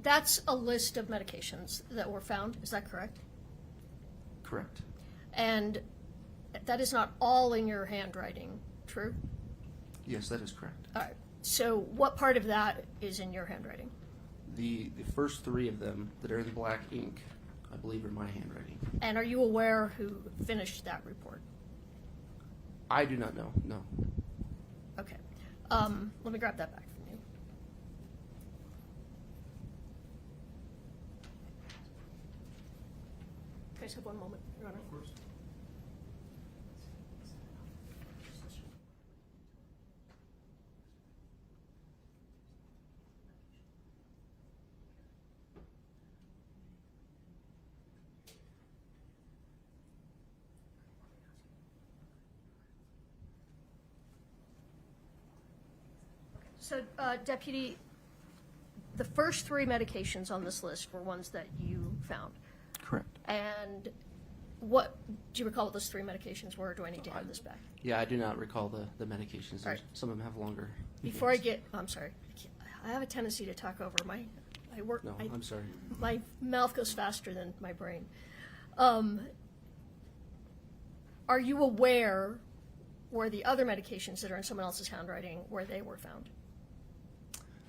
that's a list of medications that were found. Is that correct? Correct. And that is not all in your handwriting, true? Yes, that is correct. All right. So what part of that is in your handwriting? The first three of them that are in black ink, I believe, are my handwriting. And are you aware who finished that report? I do not know. No. Okay. Let me grab that back from you. Can I just have one moment, Your Honor? Of course. So, Deputy, the first three medications on this list were ones that you found. Correct. And what, do you recall what those three medications were, or do I need to have this back? Yeah, I do not recall the medications. All right. Some of them have longer. Before I get, I'm sorry, I have a tendency to talk over No, I'm sorry. My mouth goes faster than my brain. Are you aware where the other medications that are in someone else's handwriting, where they were found?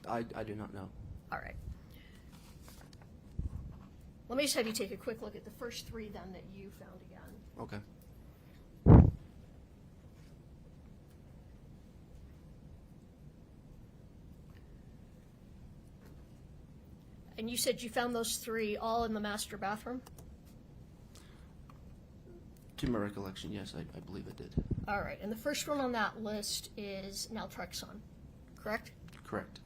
I do not know. All right. Let me just have you take a quick look at the first three then that you found again. Okay. And you said you found those three all in the master bathroom? To my recollection, yes, I believe it did. All right. And the first one on that list is naltrexone, correct? Correct.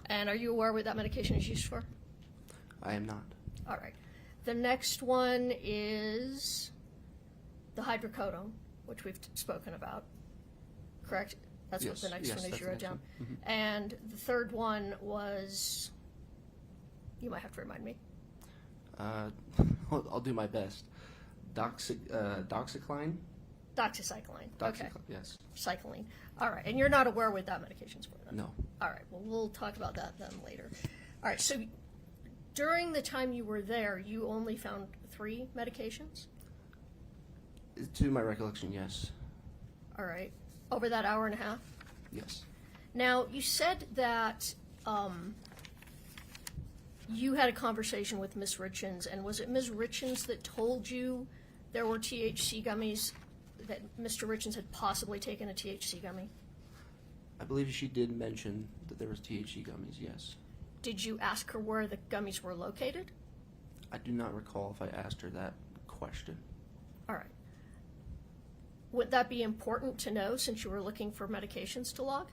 And are you aware what that medication is used for? I am not. All right. The next one is the hydrocodone, which we've spoken about, correct? That's Yes, what the next yes, one is that's you the wrote next down. one. Mhm. And the third one was, you might have to remind me. I'll do my best. Doxycycline? Doxycycline. Okay. Yes. Cycline. All right. And you're not aware what that medication's for then? No. All right. Well, we'll talk about that then later. All right. So during the time you were there, you only found 3 medications? To my recollection, yes. All right. Over that hour and a half? Yes. Now, you said that you had a conversation with Ms. Richins, and was it Ms. Richins that told you there were THC gummies, that Mr. Richins had possibly taken a THC gummy? I believe she did mention that there was THC gummies, yes. Did you ask her where the gummies were located? I do not recall if I asked her that question. All right. Would that be important to know since you were looking for medications to log?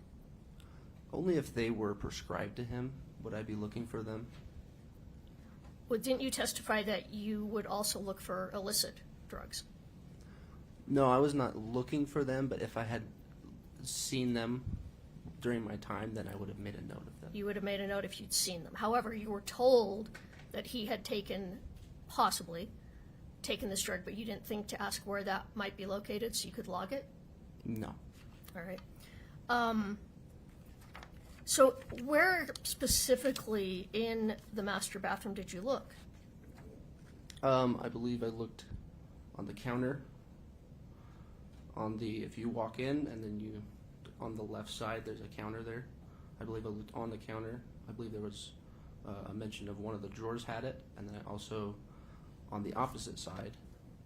Only if they were prescribed to him would I be looking for them. Well, didn't you testify that you would also look for illicit drugs? No, I was not looking for them, but if I had seen them during my time, then I would have made a note of them. You would have made a note if you'd seen them. However, you were told that he had possibly taken this drug, but you didn't think to ask where that might be located so you could log it? No. All right. So where specifically in the master bathroom did you look? I believe I looked on the counter. If you walk in and then on the left side, there's a counter there. I believe I looked on the counter. I believe there was a mention of one of the drawers had it, and then I also, on the opposite side,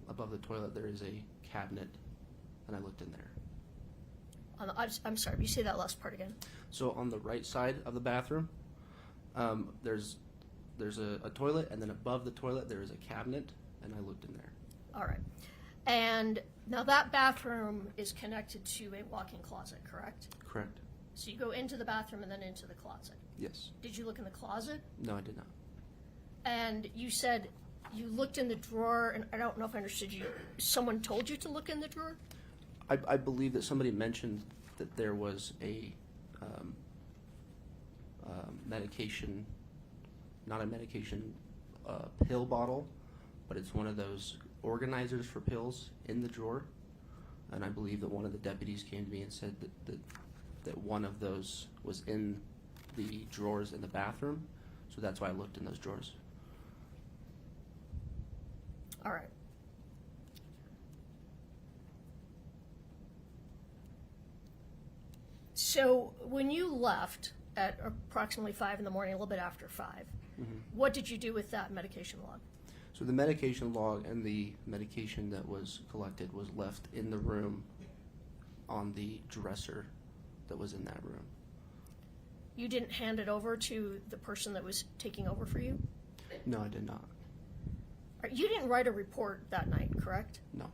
above the toilet, there is a cabinet, and I looked in there. I'm sorry, you say that last part again? So on the right side of the bathroom, there's a toilet, and then above the toilet there is a cabinet, and I looked in there. All right. And now that bathroom is connected to a walk-in closet, correct? Correct. So you go into the bathroom and then into the closet. Yes. Did you look in the closet? No, I did not. And you said you looked in the drawer, and I don't know if I understood you. Someone told you to look in the drawer? I believe that somebody mentioned that there was a medication, not a medication, pill bottle, but it's one of those organizers for pills in the drawer. And I believe that one of the deputies came to me and said that one of those was in the drawers in the bathroom. So that's why I looked in those drawers. All right. So when you left at approximately 5 in the morning, a little bit after 5, What did you do with that medication log? So the medication log and the medication that was collected was left in the room on the dresser that was in that room. You didn't hand it over to the person that was taking over for you? No, I did not. You didn't write a report that night, correct? No,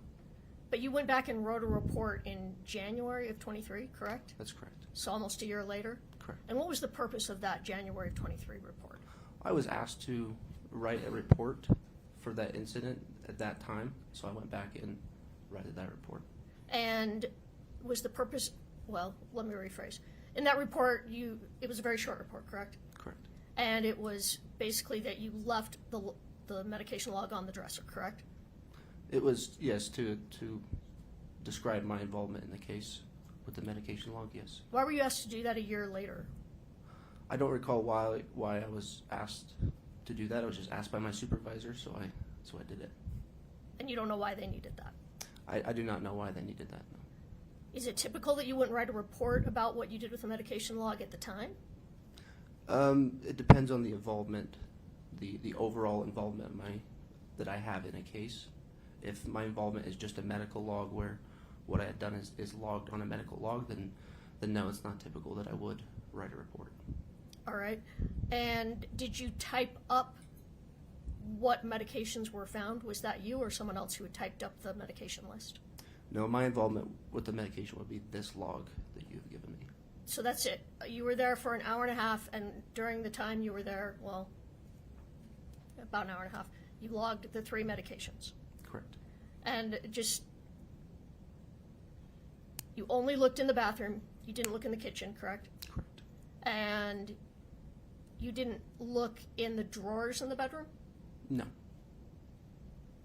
But you went back and wrote a report in January of 23, correct? that's correct. So almost a year later? Correct. And what was the purpose of that January of 23 report? I was asked to write a report for that incident at that time, so I went back and wrote that report. And was the purpose, well, let me rephrase. In that report, it was a very short report, correct? Correct. And it was basically that you left the medication log on the dresser, correct? It was, yes, to describe my involvement in the case with the medication log, yes. Why were you asked to do that a year later? I don't recall why I was asked to do that. I was just asked by my supervisor, so I did it. And you don't know why they needed that? I do not know why they needed that, no. Is it typical that you wouldn't write a report about what you did with the medication log at the time? It depends on the involvement, the overall involvement that I have in a case. If my involvement is just a medical log where what I had done is logged on a medical log, then no, it's not typical that I would write a report. All right. And did you type up what medications were found? Was that you or someone else who had typed up the medication list? No, my involvement with the medication would be this log that you've given me. So that's it. You were there for an hour and a half, and during the time you were there, well, about an hour and a half, you logged the 3 medications. Correct. And you only looked in the bathroom. You didn't look in the kitchen, correct? Correct. And you didn't look in the drawers in the bedroom? No.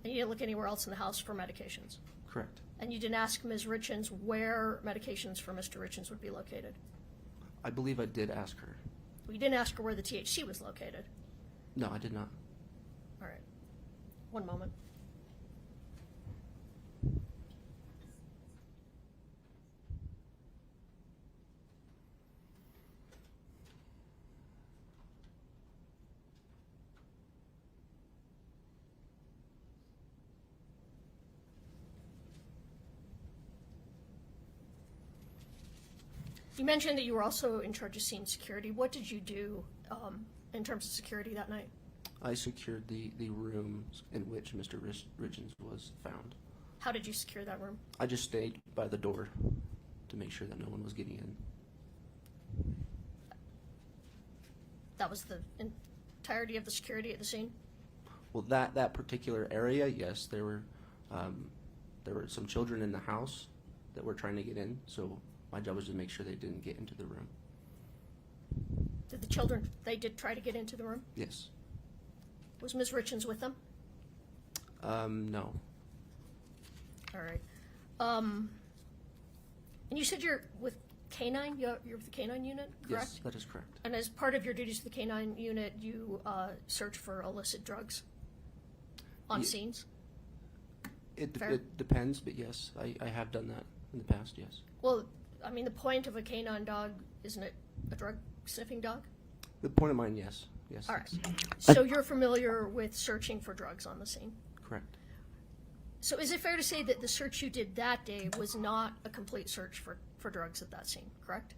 And you didn't look anywhere else in the house for medications? Correct. And you didn't ask Ms. Richins where medications for Mr. Richins would be located? I believe I did ask her. Well, you didn't ask her where the THC was located? No, I did not. All right. One moment. You mentioned that you were also in charge of scene security. What did you do in terms of security that night? I secured the rooms in which Mr. Richins was found. How did you secure that room? I just stayed by the door to make sure that no one was getting in. That was the entirety of the security at the scene? Well, that particular area, yes, there were some children in the house that were trying to get in, so my job was to make sure they didn't get into the room. Did the children, they did try to get into the room? Yes. Was Ms. Richins with them? No. All right. And you said you're with K-9? You're with the K-9 unit, correct? Yes, that is correct. And as part of your duties with the K-9 unit, you search for illicit drugs on scenes? It Fair. depends, but yes, I have done that in the past, yes. Well, I mean, the point of a K-9 dog, isn't it a drug-sniffing dog? The point of mine, yes. Yes. All right. So you're familiar with searching for drugs on the scene? Correct. So is it fair to say that the search you did that day was not a complete search for drugs at that scene, correct?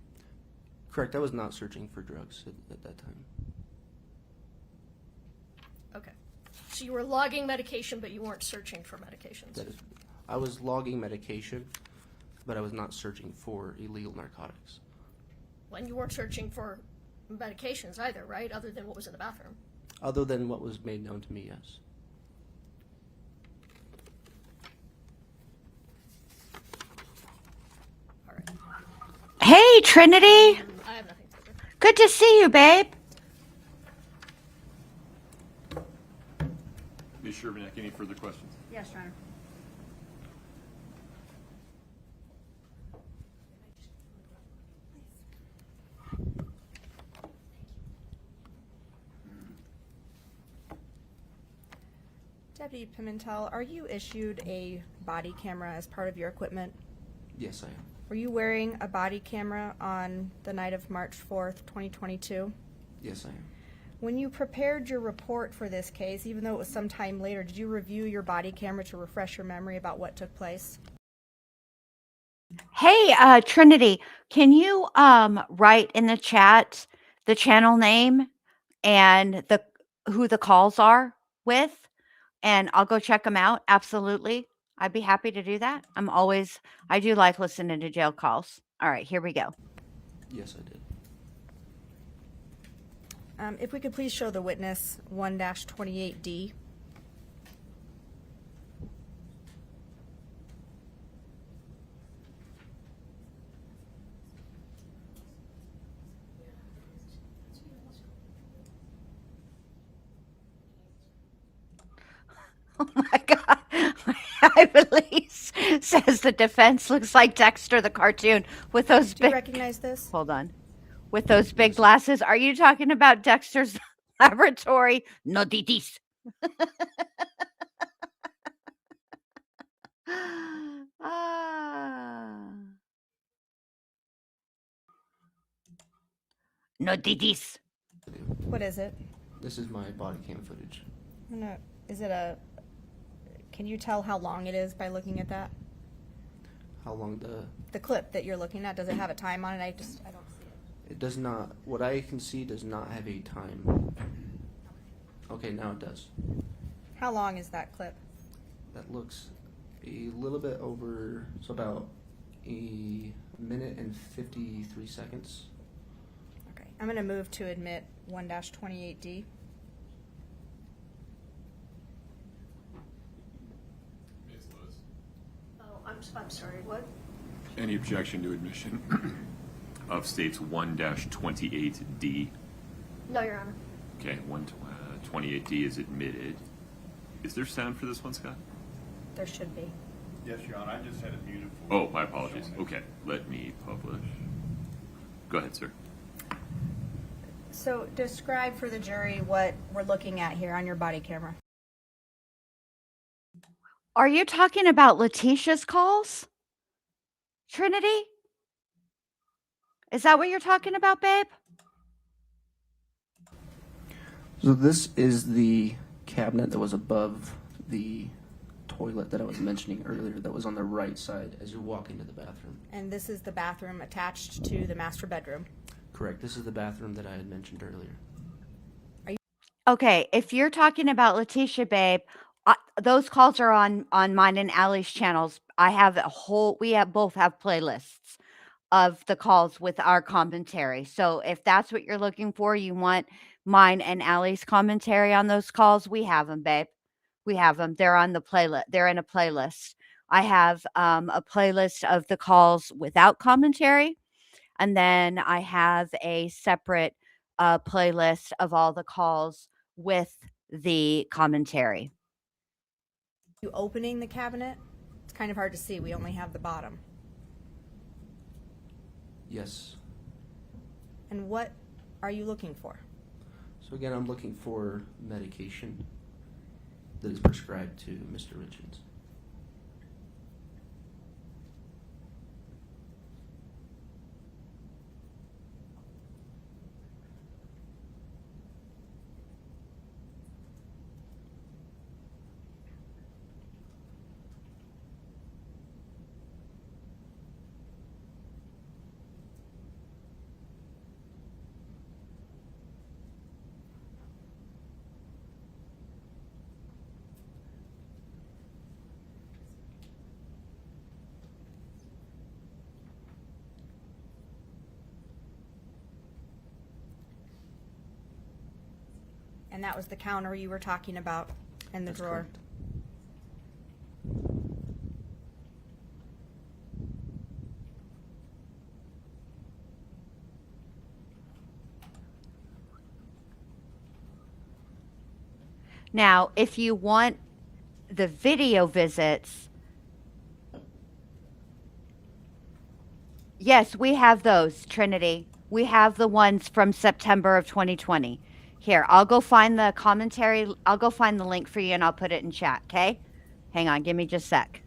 Correct. I was not searching for drugs at that time. Okay. So you were logging medication, but you weren't searching for medications? That is, I was logging medication, but I was not searching for illegal narcotics. When you weren't searching for medications either, right? Other than what was in the bathroom? Other than what was made known to me, yes. All right. Hey, Trinity. I have nothing further. Good to see you, babe. Ms. Shervanek, any further questions? Yes, Your Honor. Deputy Pimeintel, are you issued a body camera as part of your equipment? Yes, I am. Were you wearing a body camera on the night of March 4th, 2022? Yes, I am. When you prepared your report for this case, even though it was some time later, did you review your body camera to refresh your memory about what took place? Hey, Trinity, can you write in the chat the channel name and who the calls are with, and I'll go check them out. Absolutely. I'd be happy to do that. I do like listening to jail calls. All right, here we go. Yes, I did. If we could please show the witness 1-28D. Oh my God. Ivelisse says the defense looks like Dexter the cartoon with those Do you big. recognize this? Hold on. With those big glasses. Are you talking about Dexter's laboratory? No ditis. Ah. No ditis. What is it? This is my body cam footage. Is it a? Can you tell how long it is by looking at that? How long The clip that you're looking at, does it have a time on it? I don't see it. it does not, what I can see does not have a time. Okay, now it does. How long is that clip? That looks a little bit over, so about a minute and 53 seconds. Okay, I'm going to move to admit 1-28D. Oh, I'm sorry, what? Any objection to admission of states 1-28D? No, Your Honor. Okay, 128D is admitted. Is there sound for this one, Scott? There should be. Yes, Your Honor, I just had it muted for. Oh, my apologies. Okay, let me publish. Go ahead, sir. So describe for the jury what we're looking at here on your body camera. Are you talking about Letitia's calls? Trinity? Is that what you're talking about, babe? So this is the cabinet that was above the toilet that I was mentioning earlier that was on the right side as you walk into the bathroom. And this is the bathroom attached to the master bedroom. Correct. This is the bathroom that I had mentioned earlier. Okay, if you're talking about Letitia, babe, those calls are on mine and Allie's channels. We both have playlists of the calls with our commentary. So if that's what you're looking for, you want mine and Allie's commentary on those calls, we have them, babe. We have them. They're on the playlist. They're in a playlist. I have a playlist of the calls without commentary, and then I have a separate playlist of all the calls with the commentary. You opening the cabinet? It's kind of hard to see. We only have the bottom. Yes. And what are you looking for? So again, I'm looking for medication that is prescribed to Mr. Richins. And that was the counter you were talking about in the That's drawer. correct. Now, if you want the video visits, yes, we have those, Trinity. We have the ones from September of 2020. Here, I'll go find the commentary. I'll go find the link for you and I'll put it in chat, okay? Hang on, give me just a sec.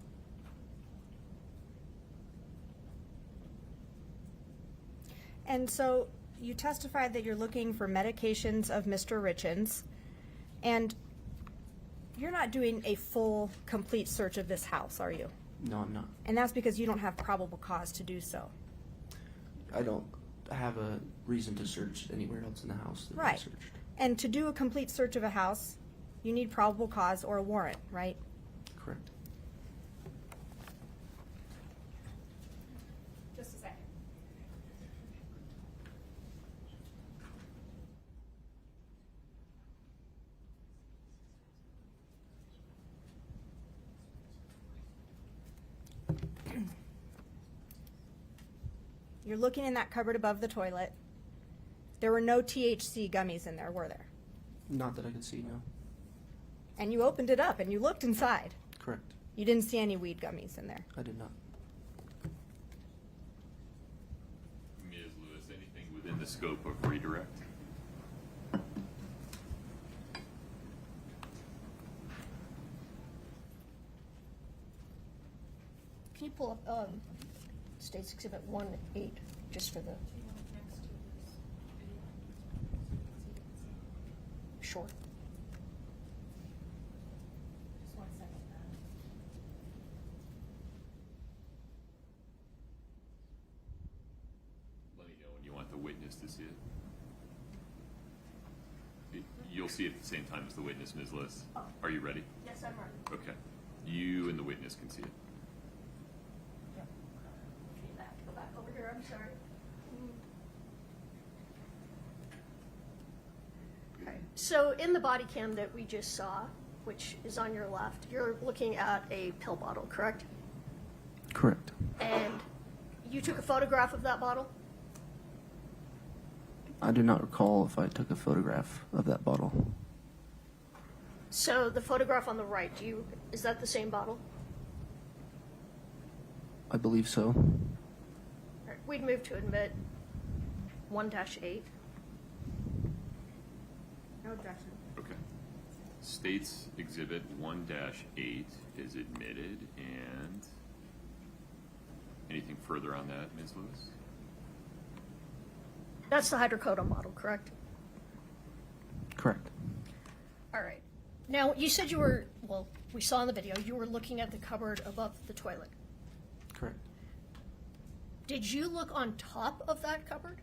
And so you testified that you're looking for medications of Mr. Richins, and you're not doing a full, complete search of this house, are you? No, I'm not. And that's because you don't have probable cause to do so. I don't have a reason to search anywhere else in the house that I Right. searched. And to do a complete search of a house, you need probable cause or a warrant, right? Correct. Just a second. You're looking in that cupboard above the toilet. There were no THC gummies in there, were there? Not that I could see, no. And you opened it up and you looked inside. Correct. You didn't see any weed gummies in there. I did not. Ms. Lewis, anything within the scope of redirect? Can you pull up State's Exhibit 1-8, just for the... Sure. Just 1 second. Let me know when you want the witness to see it. You'll see it at the same time as the witness, Ms. Lewis. Are you ready? Yes, I'm ready. Okay. You and the witness can see it. I have to go back over here, I'm sorry. Okay, so in the body cam that we just saw, which is on your left, you're looking at a pill bottle, correct? Correct. And you took a photograph of that bottle? I do not recall if I took a photograph of that bottle. So the photograph on the right, is that the same bottle? I believe so. All right, we'd move to admit 1-8. No objection. Okay. State's Exhibit 1-8 is admitted, and anything further on that, Ms. Lewis? That's the hydrocodone bottle, correct? Correct. All right. Now, you said you were, well, we saw in the video, you were looking at the cupboard above the toilet. Correct. Did you look on top of that cupboard?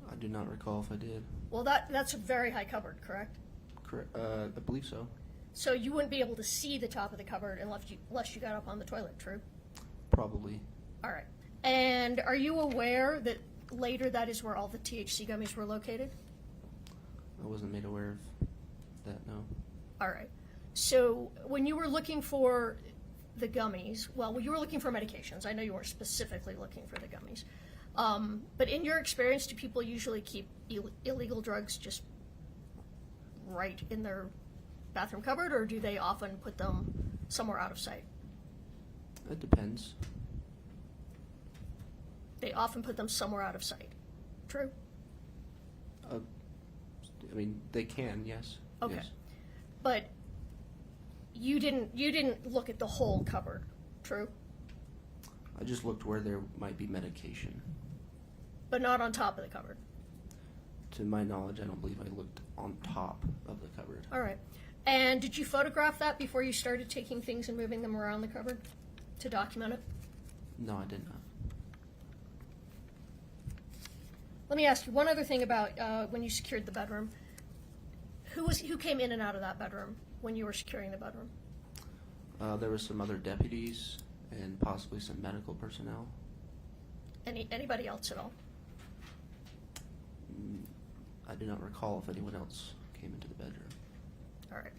I do not recall if I did. Well, that's a very high cupboard, correct? Correct. I believe so. So you wouldn't be able to see the top of the cupboard unless you got up on the toilet, true? Probably. All right. And are you aware that later that is where all the THC gummies were located? I wasn't made aware of that, no. All right. So when you were looking for the gummies, well, you were looking for medications. I know you weren't specifically looking for the gummies. But in your experience, do people usually keep illegal drugs just right in their bathroom cupboard, or do they often put them somewhere out of sight? It depends. They often put them somewhere out of sight. True? I mean, they can, yes. Okay. Yes. But you didn't look at the whole cupboard, true? I just looked where there might be medication. But not on top of the cupboard. To my knowledge, I don't believe I looked on top of the cupboard. All right. And did you photograph that before you started taking things and moving them around the cupboard to document it? No, I did not. Let me ask you one other thing about when you secured the bedroom. Who came in and out of that bedroom when you were securing the bedroom? There were some other deputies and possibly some medical personnel. Anybody else at all? I do not recall if anyone else came into the bedroom. All right.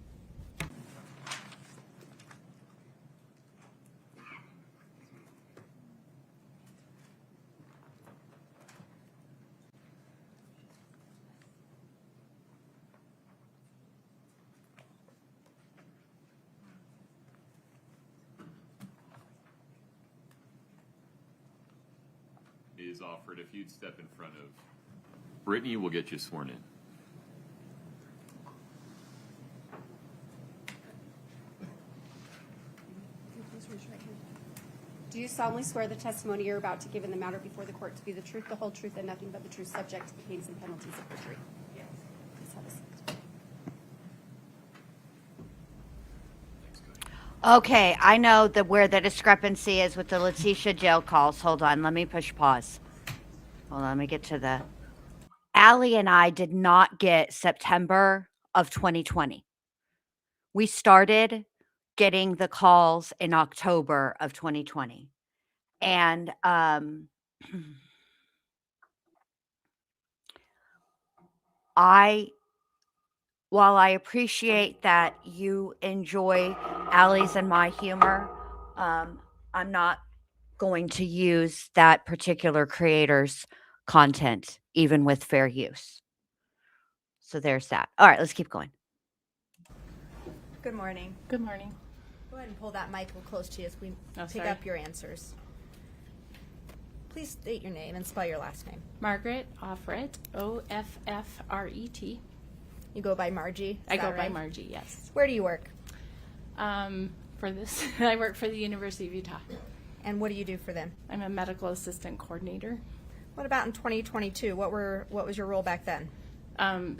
Is offered. If you'd step in front of Brittany, we'll get you sworn in. Please raise your right hand. Do you solemnly swear the testimony you're about to give in the matter before the court to be the truth, the whole truth, and nothing but the truth, subject to the pains and penalties of perjury? Yes. Please have a seat. Okay, I know where the discrepancy is with the Letitia jail calls. Hold on, let me push pause. Hold on, let me get to the. Allie and I did not get September of 2020. We started getting the calls in October of 2020. And while I appreciate that you enjoy Allie's and my humor, I'm not going to use that particular creator's content, even with fair use. So there's that. All right, let's keep going. Good morning. Good morning. Go ahead and pull that mic a little close to you as we pick sorry. up your answers. Please state your name and spell your last name. Margaret Offret, Offret. You go by Margie? I go by Margie, yes. Where do you work? For this, I work for the University of Utah. And what do you do for them? I'm a medical assistant coordinator. What about in 2022? What was your role back then?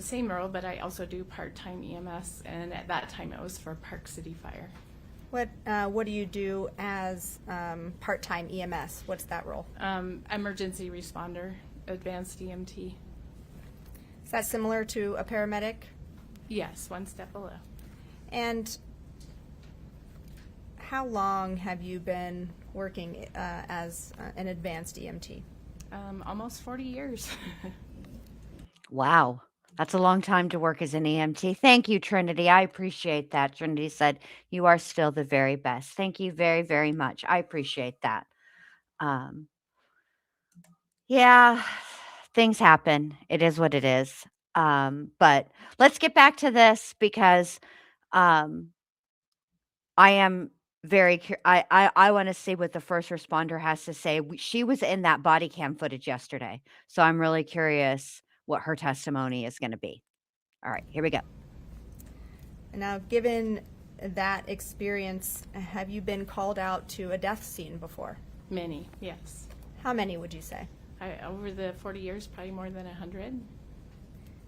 Same role, but I also do part-time EMS, and at that time it was for Park City Fire. What do you do as part-time EMS? What's that role? Emergency responder, advanced EMT. Is that similar to a paramedic? Yes, one step below. And how long have you been working as an advanced EMT? Almost 40 years. Wow. That's a long time to work as an EMT. Thank you, Trinity. I appreciate that. Trinity said, you are still the very best. Thank you very, very much. I appreciate that. Yeah, things happen. It is what it is. But let's get back to this because I am very I want to see what the first responder has to say. She was in that body cam footage yesterday. So I'm really curious what her testimony is going to be. All right, here we go. Now, given that experience, have you been called out to a death scene before? Many, yes. How many would you say? Over the 40 years, probably more than 100.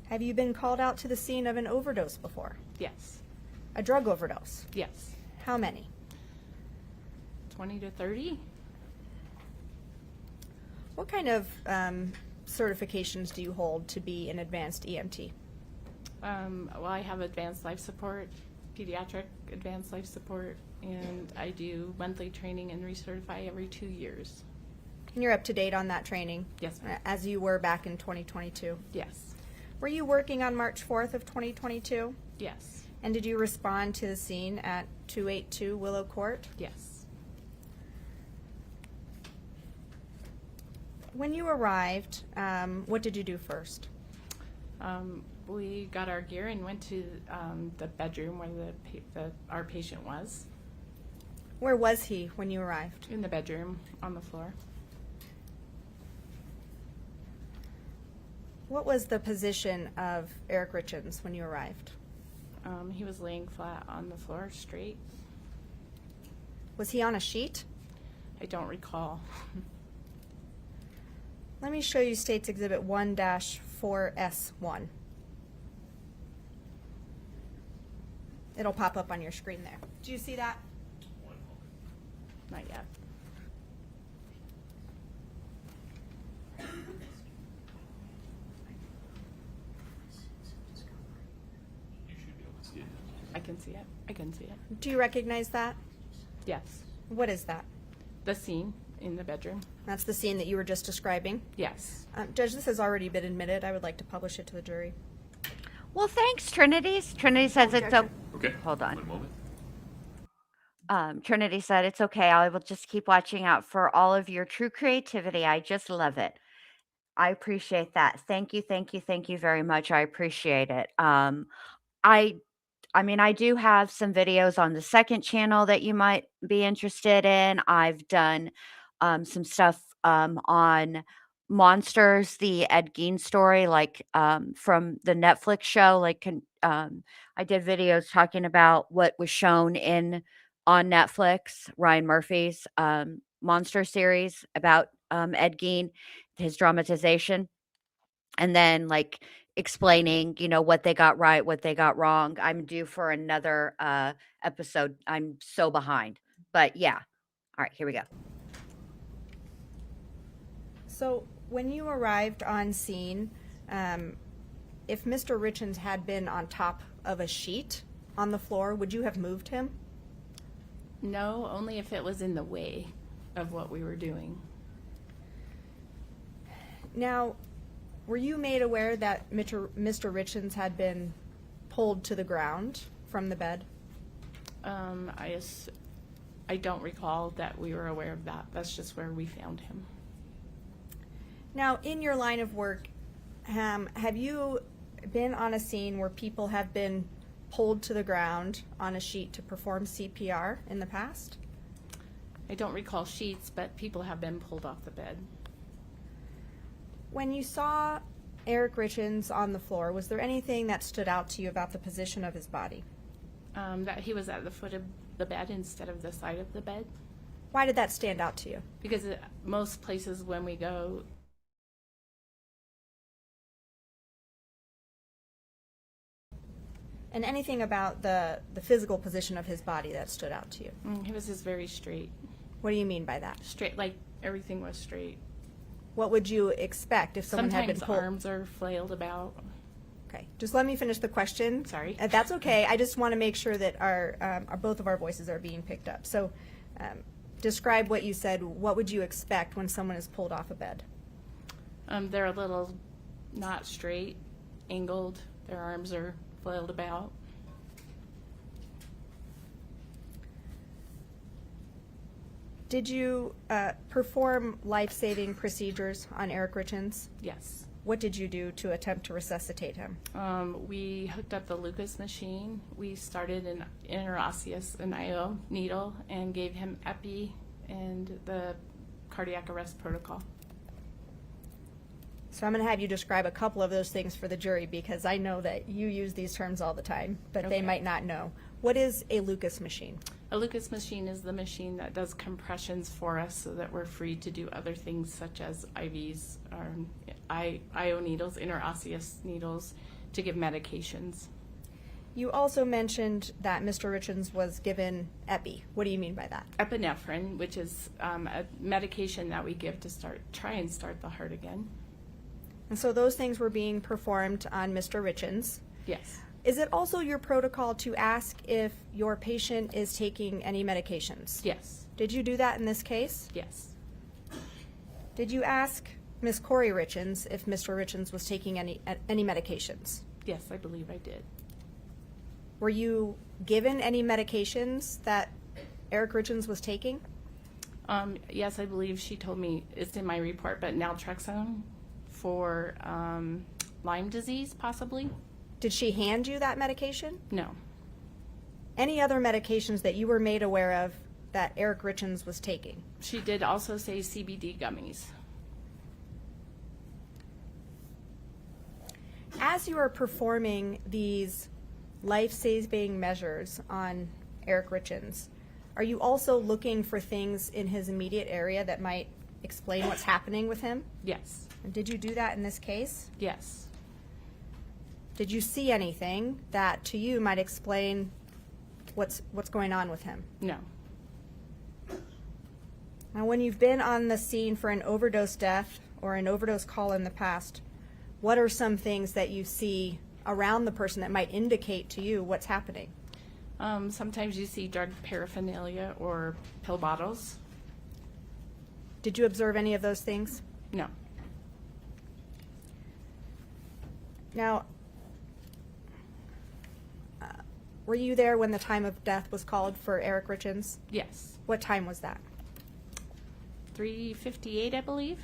Have you been called out to the scene of an overdose before? Yes. A drug overdose? Yes. How many? 20 to 30. What kind of certifications do you hold to be an advanced EMT? Well, I have advanced life support, pediatric advanced life support, and I do monthly training and recertify every 2 years. And you're up to date on that training? Yes, ma'am. As you were back in 2022? Yes. Were you working on March 4th of 2022? Yes. And did you respond to the scene at 282 Willow Court? Yes. When you arrived, what did you do first? We got our gear and went to the bedroom where our patient was. Where was he when you arrived? In the bedroom, on the floor. What was the position of Eric Richins when you arrived? He was laying flat on the floor, straight. Was he on a sheet? I don't recall. Let me show you State's Exhibit 1-4S1. It'll pop up on your screen there. Do you see that? Not yet. I can see it. I can see it. Do you recognize that? Yes. What is that? The scene in the bedroom. That's the scene that you were just describing? Yes. Judge, this has already been admitted. I would like to publish it to the jury. Well, thanks, Trinity. Trinity says it's Okay. Hold on. One moment. Trinity said, it's okay. I will just keep watching out for all of your true creativity. I just love it. I appreciate that. Thank you, thank you, thank you very much. I appreciate it. I mean, I do have some videos on the second channel that you might be interested in. I've done some stuff on Monsters, the Ed Gein story, like from the Netflix show. Like, I did videos talking about what was shown on Netflix, Ryan Murphy's monster series about Ed Gein, his dramatization, and then like explaining, what they got right, what they got wrong. I'm due for another episode. I'm so behind. But yeah. All right, here we go. So when you arrived on scene, if Mr. Richins had been on top of a sheet on the floor, would you have moved him? No, only if it was in the way of what we were doing. Now, were you made aware that Mr. Richins had been pulled to the ground from the bed? I don't recall that we were aware of that. That's just where we found him. Now, in your line of work, have you been on a scene where people have been pulled to the ground on a sheet to perform CPR in the past? I don't recall sheets, but people have been pulled off the bed. When you saw Eric Richins on the floor, was there anything that stood out to you about the position of his body? That he was at the foot of the bed instead of the side of the bed. Why did that stand out to you? Because most places when we go, And anything about the physical position of his body that stood out to you? he was just very straight. What do you mean by that? Straight, like everything was straight. What would you expect if someone had been Sometimes pulled? arms are flailed about. Okay, just let me finish the question. Sorry. That's okay. I just want to make sure that our both of our voices are being picked up. So, describe what you said. What would you expect when someone is pulled off a bed? They're a little not straight, angled. Their arms are flailed about. Did you perform life-saving procedures on Eric Richins? Yes. What did you do to attempt to resuscitate him? We hooked up the Lucas machine. We started an interosseous anio needle and gave him epi and the cardiac arrest protocol. So I'm going to have you describe a couple of those things for the jury because I know that you use these terms all the time, but they might not know. What is a Lucas machine? A Lucas machine is the machine that does compressions for us so that we're free to do other things such as IVs or IO needles, interosseous needles, to give medications. You also mentioned that Mr. Richins was given epi. What do you mean by that? Epinephrine, which is a medication that we give to try and start the heart again. And so those things were being performed on Mr. Richins. Yes. Is it also your protocol to ask if your patient is taking any medications? Yes. Did you do that in this case? Yes. Did you ask Ms. Kouri Richins if Mr. Richins was taking any medications? Yes, I believe I did. Were you given any medications that Eric Richins was taking? Yes, I believe she told me it's in my report, but naltrexone for Lyme disease, possibly. Did she hand you that medication? No. Any other medications that you were made aware of that Eric Richins was taking? She did also say CBD gummies. As you are performing these life-saving measures on Eric Richins, are you also looking for things in his immediate area that might explain what's happening with him? Yes. And did you do that in this case? Yes. Did you see anything that to you might explain what's going on with him? No. Now, when you've been on the scene for an overdose death or an overdose call in the past, what are some things that you see around the person that might indicate to you what's happening? Sometimes you see drug paraphernalia or pill bottles. Did you observe any of those things? No. Now, were you there when the time of death was called for Eric Richins? Yes. What time was that? 3:58, I believe.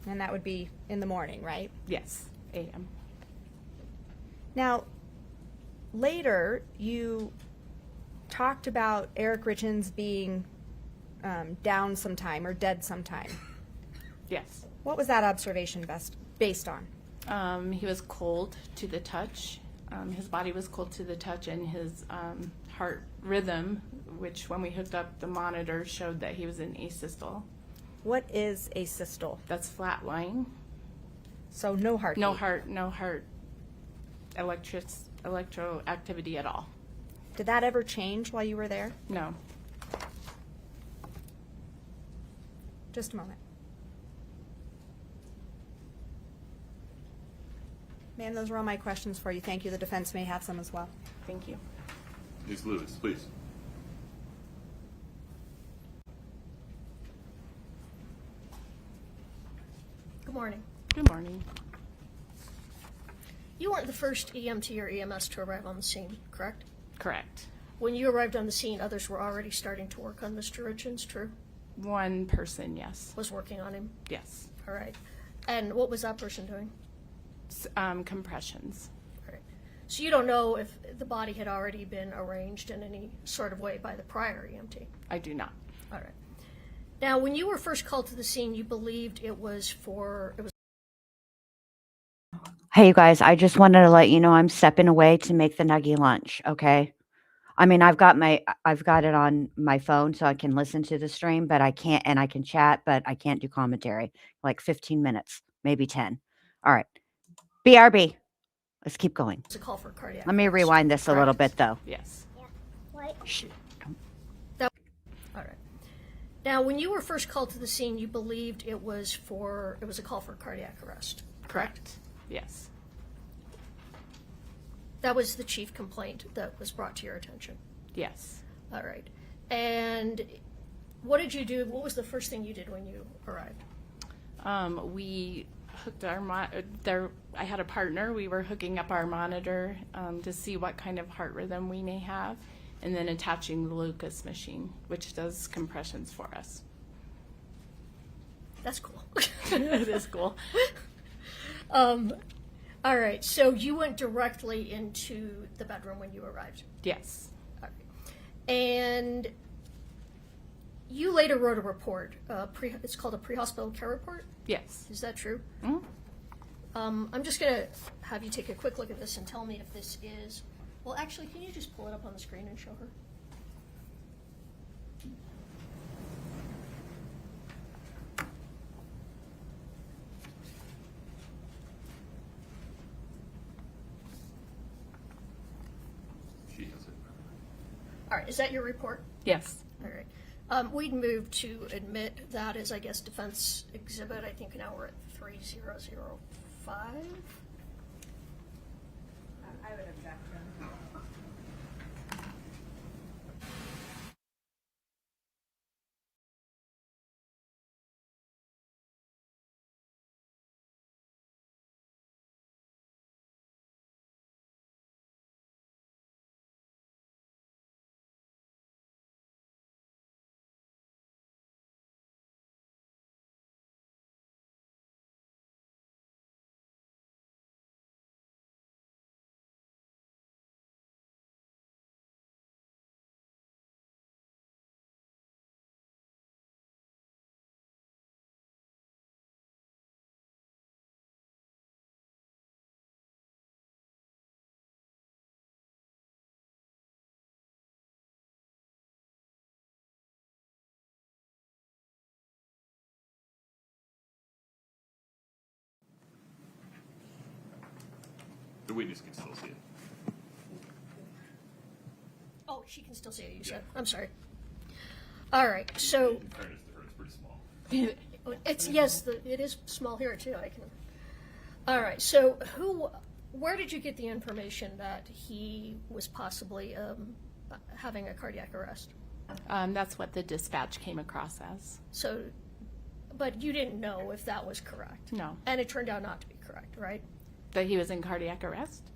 And that would be in the morning, right? Yes, a.m. Now, later you talked about Eric Richins being down sometime or dead sometime. Yes. What was that observation based on? He was cold to the touch. His body was cold to the touch, and his heart rhythm which when we hooked up the monitor showed that he was in asystole. What is asystole? That's flat line. So no heartbeat. No heart electroactivity at all. Did that ever change while you were there? No. Just a moment. Ma'am, those were all my questions for you. Thank you. The defense may have some as well. Thank you. Ms. Lewis, please. Good morning. Good morning. You weren't the first EMT or EMS to arrive on the scene, correct? Correct. When you arrived on the scene, others were already starting to work on Mr. Richins, true? One person, yes. Was working on him? Yes. All right. And what was that person doing? Compressions. All right. So you don't know if the body had already been arranged in any sort of way by the prior EMT? I do not. All right. Now, when you were first called to the scene, you believed it was. Hey, you guys, I just wanted to let you know I'm stepping away to make the nuggy lunch, okay? I mean, I've got it on my phone so I can listen to the stream, but I can't, and I can chat, but I can't do commentary. Like 15 minutes, maybe 10. All right. BRB. Let's keep going. It's a call for cardiac Let me arrest. rewind this a little bit, though. Yes. Shh. All right. Now, when you were first called to the scene, you believed it was a call for cardiac arrest. Correct. Yes. That was the chief complaint that was brought to your attention. Yes. All right. And what did you do? What was the first thing you did when you arrived? We hooked our I had a partner. We were hooking up our monitor to see what kind of heart rhythm we may have, and then attaching the Lucas machine, which does compressions for us. That's cool. It is cool. All right. So you went directly into the bedroom when you arrived. Yes. All right. And you later wrote a report. It's called a pre-hospital care report. Yes. Is that true? Mm-hmm. I'm just going to have you take a quick look at this and tell me if this is. Well, actually, can you just pull it up on the screen and show her? She has it. All right. Is that your report? Yes. All right. We'd move to admit that as, I guess, defense exhibit. I think now we're at 3005. I would object. The witness can still see it. Oh, she can still see it, you said. I'm sorry. All right. So In fairness to her, it's pretty small. it's it is small here too. I can. All right. So where did you get the information that he was possibly having a cardiac arrest? That's what the dispatch came across as. So, but you didn't know if that was correct. No. And it turned out not to be correct, right? That he was in cardiac arrest?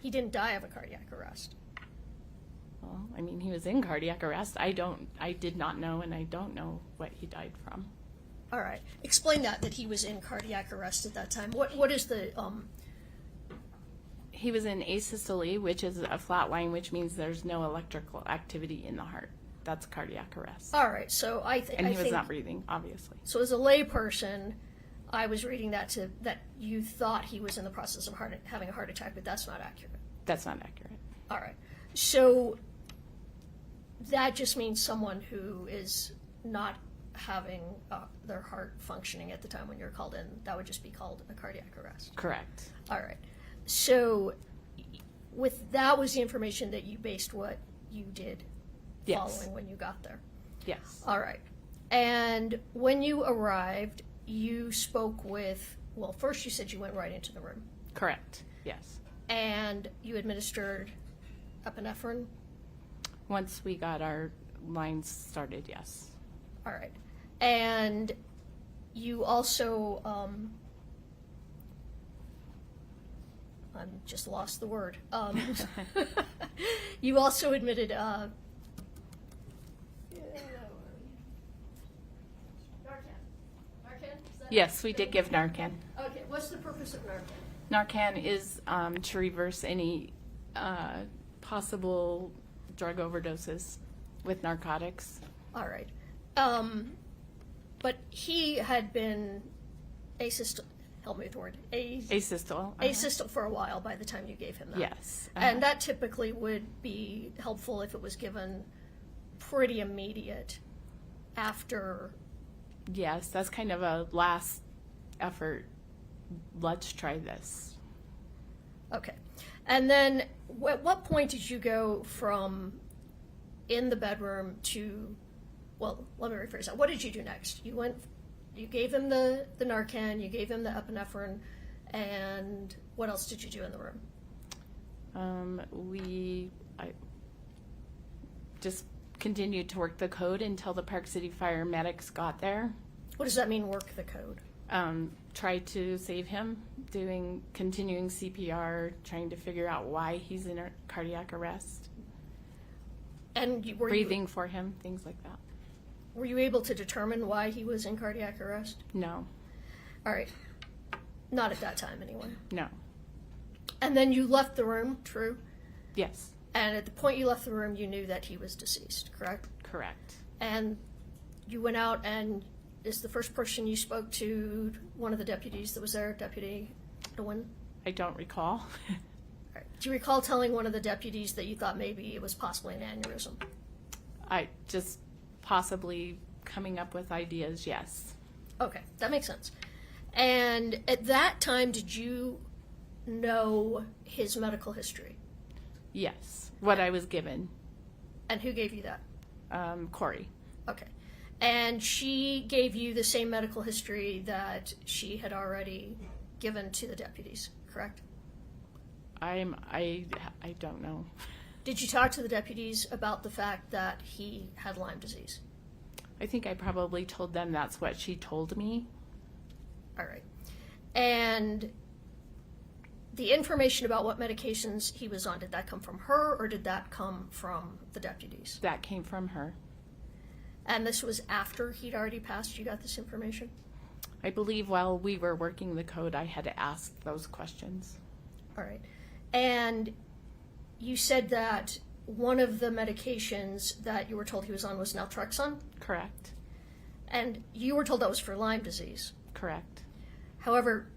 He didn't die of a cardiac arrest. Well, I mean, he was in cardiac arrest. I did not know, and I don't know what he died from. All right. Explain that he was in cardiac arrest at that time. What is the He was in asystole, which is a flat line, which means there's no electrical activity in the heart. That's cardiac arrest. All right. So and he was not breathing, obviously. So as a layperson, I was reading that you thought he was in the process of having a heart attack, but that's not accurate. That's not accurate. All right. So that just means someone who is not having their heart functioning at the time when you're called in. That would just be called a cardiac arrest. Correct. All right. So that was the information that you based what you did Yes. following when you got there. Yes. All right. And when you arrived, you spoke with, well, first you said you went right into the room. Correct. Yes. And you administered epinephrine. Once we got our lines started, yes. All right. And you also, I'm just lost the word. You also admitted, Narcan. Is that Yes, we did give Narcan. Okay, what's the purpose of Narcan? Narcan is to reverse any possible drug overdoses with narcotics. All right. But he had been asystole, help me with the word, Asystole. asystole for a while by the time you gave him that. Yes. And that typically would be helpful if it was given pretty immediate after. Yes, that's kind of a last effort. Let's try this. Okay. And then at what point did you go from in the bedroom to, well, let me rephrase that. What did you do next? You gave him the Narcan, you gave him the epinephrine, and what else did you do in the room? I just continued to work the code until the Park City Fire medics got there. What does that mean, work the code? Tried to save him, continuing CPR, trying to figure out why he's in a cardiac arrest. And breathing for him, things like that. Were you able to determine why he was in cardiac arrest? No. All right. Not at that time, anyway. No. And then you left the room, true? Yes. And at the point you left the room, you knew that he was deceased, correct? Correct. And you went out, and is the first person you spoke to one of the deputies that was there, Deputy Dewan? I don't recall. Right. Do you recall telling one of the deputies that you thought maybe it was possibly an aneurysm? I just possibly coming up with ideas, yes. Okay, that makes sense. And at that time, did you know his medical history? Yes, what I was given. And who gave you that? Kouri. Okay. And she gave you the same medical history that she had already given to the deputies, correct? I don't know. Did you talk to the deputies about the fact that he had Lyme disease? I think I probably told them that's what she told me. All right. And the information about what medications he was on, did that come from her or did that come from the deputies? That came from her. And this was after he'd already passed, you got this information? I believe while we were working the code, I had to ask those questions. All right. And you said that one of the medications that you were told he was on was naltrexone? Correct. And you were told that was for Lyme disease? Correct. However,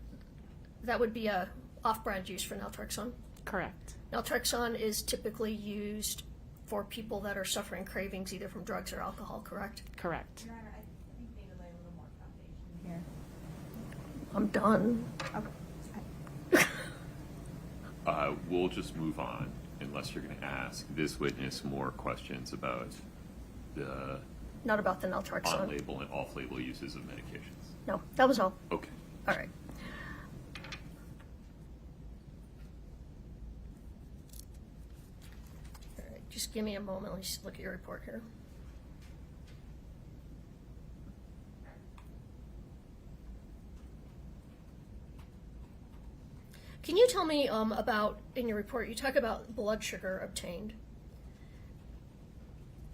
that would be a off-brand use for naltrexone? Correct. Naltrexone is typically used for people that are suffering cravings either from drugs or alcohol, correct? Correct. Your Honor, I think we need to lay a little more foundation here. I'm done. We'll just move on unless you're going to ask this witness more questions about the Not about the naltrexone. on-label and off-label uses of medications. No, that was all. Okay. All right. All right, just give me a moment. Let's look at your report here. Can you tell me about, in your report, you talk about blood sugar obtained.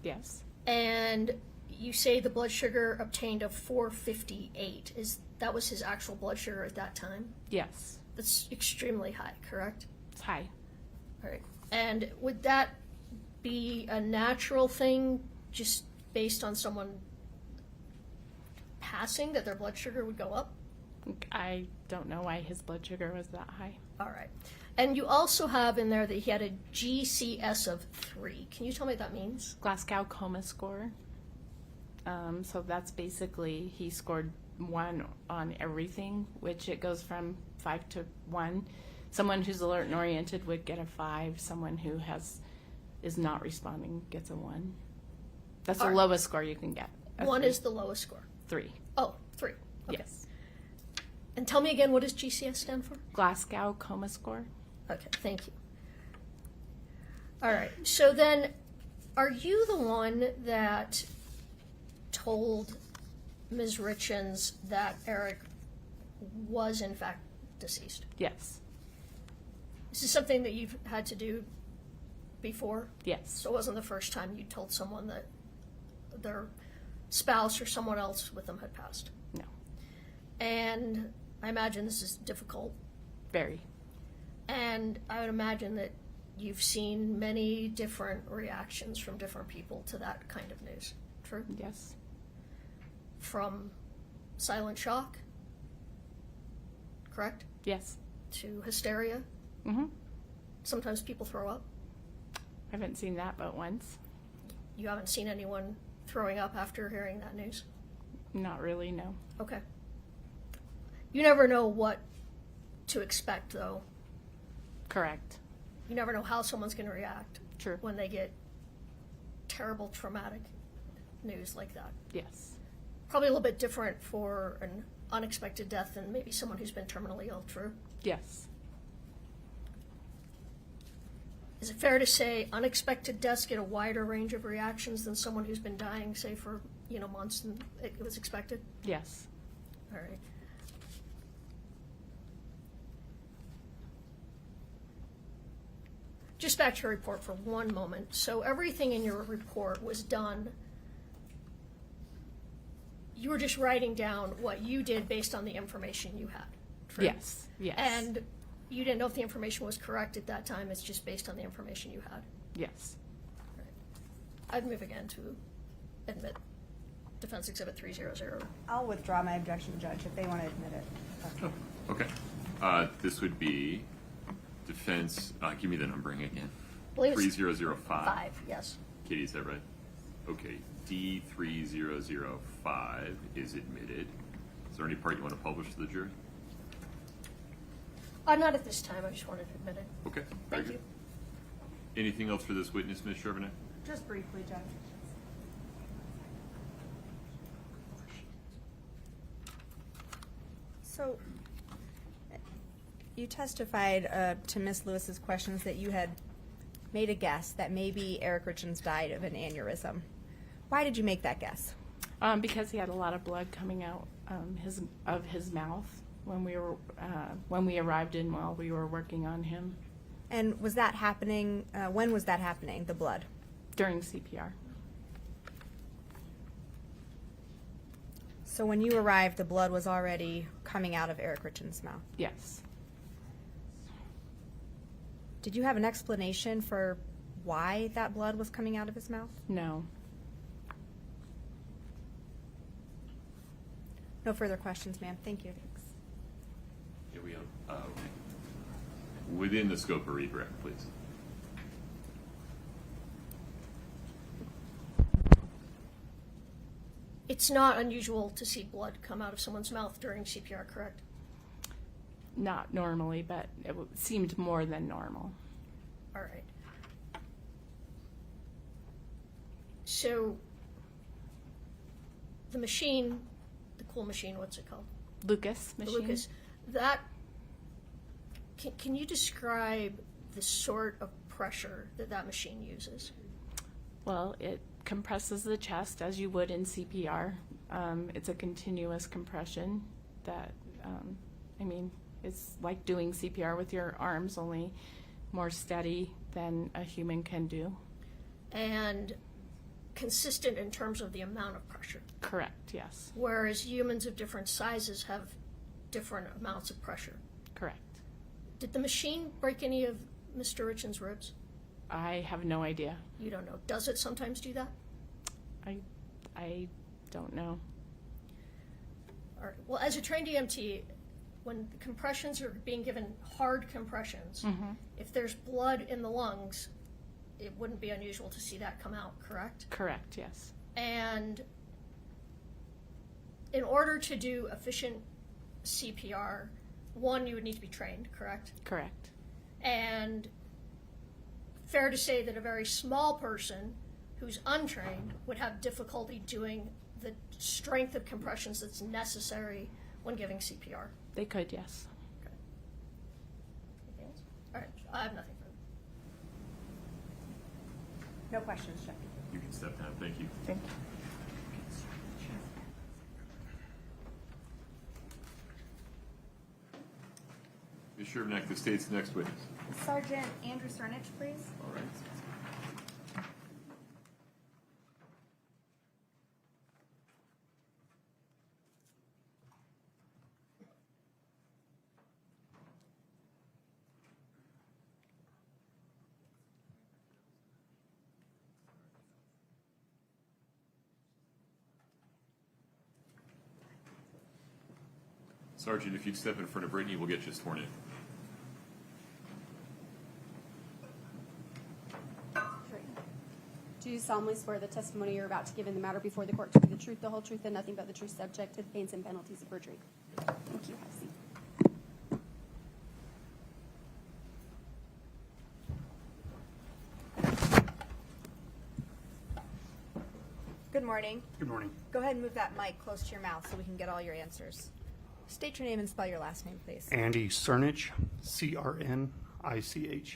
Yes. And you say the blood sugar obtained of 458. That was his actual blood sugar at that time? Yes. That's extremely high, correct? It's high. All right. And would that be a natural thing just based on someone passing that their blood sugar would go up? I don't know why his blood sugar was that high. All right. And you also have in there that he had a GCS of 3. Can you tell me what that means? Glasgow Coma Score. So that's basically he scored 1 on everything, which it goes from 5 to 1. Someone who's alert and oriented would get a 5. Someone who is not responding gets a 1. That's the All right. lowest score you can get. A 1 3. is the lowest score. 3. Oh, 3. Okay. Yes. And tell me again, what does GCS stand for? Glasgow Coma Score. Okay, thank you. All right, so then, are you the one that told Ms. Richins that Eric was in fact deceased? Yes. Is this something that you've had to do before? Yes. So it wasn't the first time you told someone that their spouse or someone else with them had passed? No. And I imagine this is difficult. Very. And I would imagine that you've seen many different reactions from different people to that kind of news. True? Yes. From silent shock, correct? Yes. To hysteria. Mm-hmm. Sometimes people throw up. I haven't seen that but once. You haven't seen anyone throwing up after hearing that news? Not really, no. Okay. You never know what to expect, though. Correct. You never know how someone's going to react. True. When they get terrible, traumatic news like that. Yes. Probably a little bit different for an unexpected death than maybe someone who's been terminally ill, true? Yes. Is it fair to say unexpected deaths get a wider range of reactions than someone who's been dying, say, for, months and it was expected? Yes. All right. Just back to your report for one moment. So everything in your report was done, you were just writing down what you did based on the information you had. True? Yes. Yes. And you didn't know if the information was correct at that time, it's just based on the information you had. Yes. All right. I'd move again to admit Defense Exhibit 300. I'll withdraw my objection, Judge, if they want to admit it. Okay. Oh, okay. This would be defense, give me the numbering again. Believe it's 3005. 5, yes. Katie, is that right? Okay, D3005 is admitted. Is there any part you want to publish to the jury? Not at this time, I just wanted to admit it. Okay, very Thank good. you. Anything else for this witness, Ms. Charbonnet? Just briefly, Judge. So, you testified to Ms. Lewis's questions that you had made a guess that maybe Eric Richins died of an aneurysm. Why did you make that guess? Because he had a lot of blood coming out of his mouth when we arrived in while we were working on him. And was that happening? When was that happening? The blood during CPR. So when you arrived, the blood was already coming out of Eric Richins' mouth. Yes. Did you have an explanation for why that blood was coming out of his mouth? No. No further questions, ma'am. Thank you. Here we go. Okay. Within the scope of redirect, please. It's not unusual to see blood come out of someone's mouth during CPR, correct? Not normally, but it seemed more than normal. All right. So, the machine, the cool machine, what's it called? Lucas machine. The Lucas. That, can you describe the sort of pressure that machine uses? Well, it compresses the chest as you would in CPR. It's a continuous compression that, it's like doing CPR with your arms, only more steady than a human can do. And consistent in terms of the amount of pressure. Correct, yes. Whereas humans of different sizes have different amounts of pressure. Correct. Did the machine break any of Mr. Richins' ribs? I have no idea. You don't know. Does it sometimes do that? I don't know. All right. Well, as a trained EMT, when the compressions are being given hard compressions, Mm-hmm. if there's blood in the lungs, it wouldn't be unusual to see that come out, correct? Correct, yes. And in order to do efficient CPR, one, you would need to be trained, correct? Correct. And fair to say that a very small person who's untrained would have difficulty doing the strength of compressions that's necessary when giving CPR. They could, yes. Okay. Anything else? All right, I have nothing further. No questions, Jackie. You can step down. Thank you. Thank you. Ms. Shervnak, the state's next witness. Sergeant Andrew Cernich, please. All right. Sergeant, if you'd step in front of Brittany, we'll get you sworn in. Do you solemnly swear the testimony you're about to give in the matter before the court to be the truth, the whole truth, and nothing but the truth, subject to the pains and penalties of perjury? Thank you. Have a seat. Good morning. Good morning. Go ahead and move that mic close to your mouth so we can get all your answers. State your name and spell your last name, please. Andy Cernich, Cernich.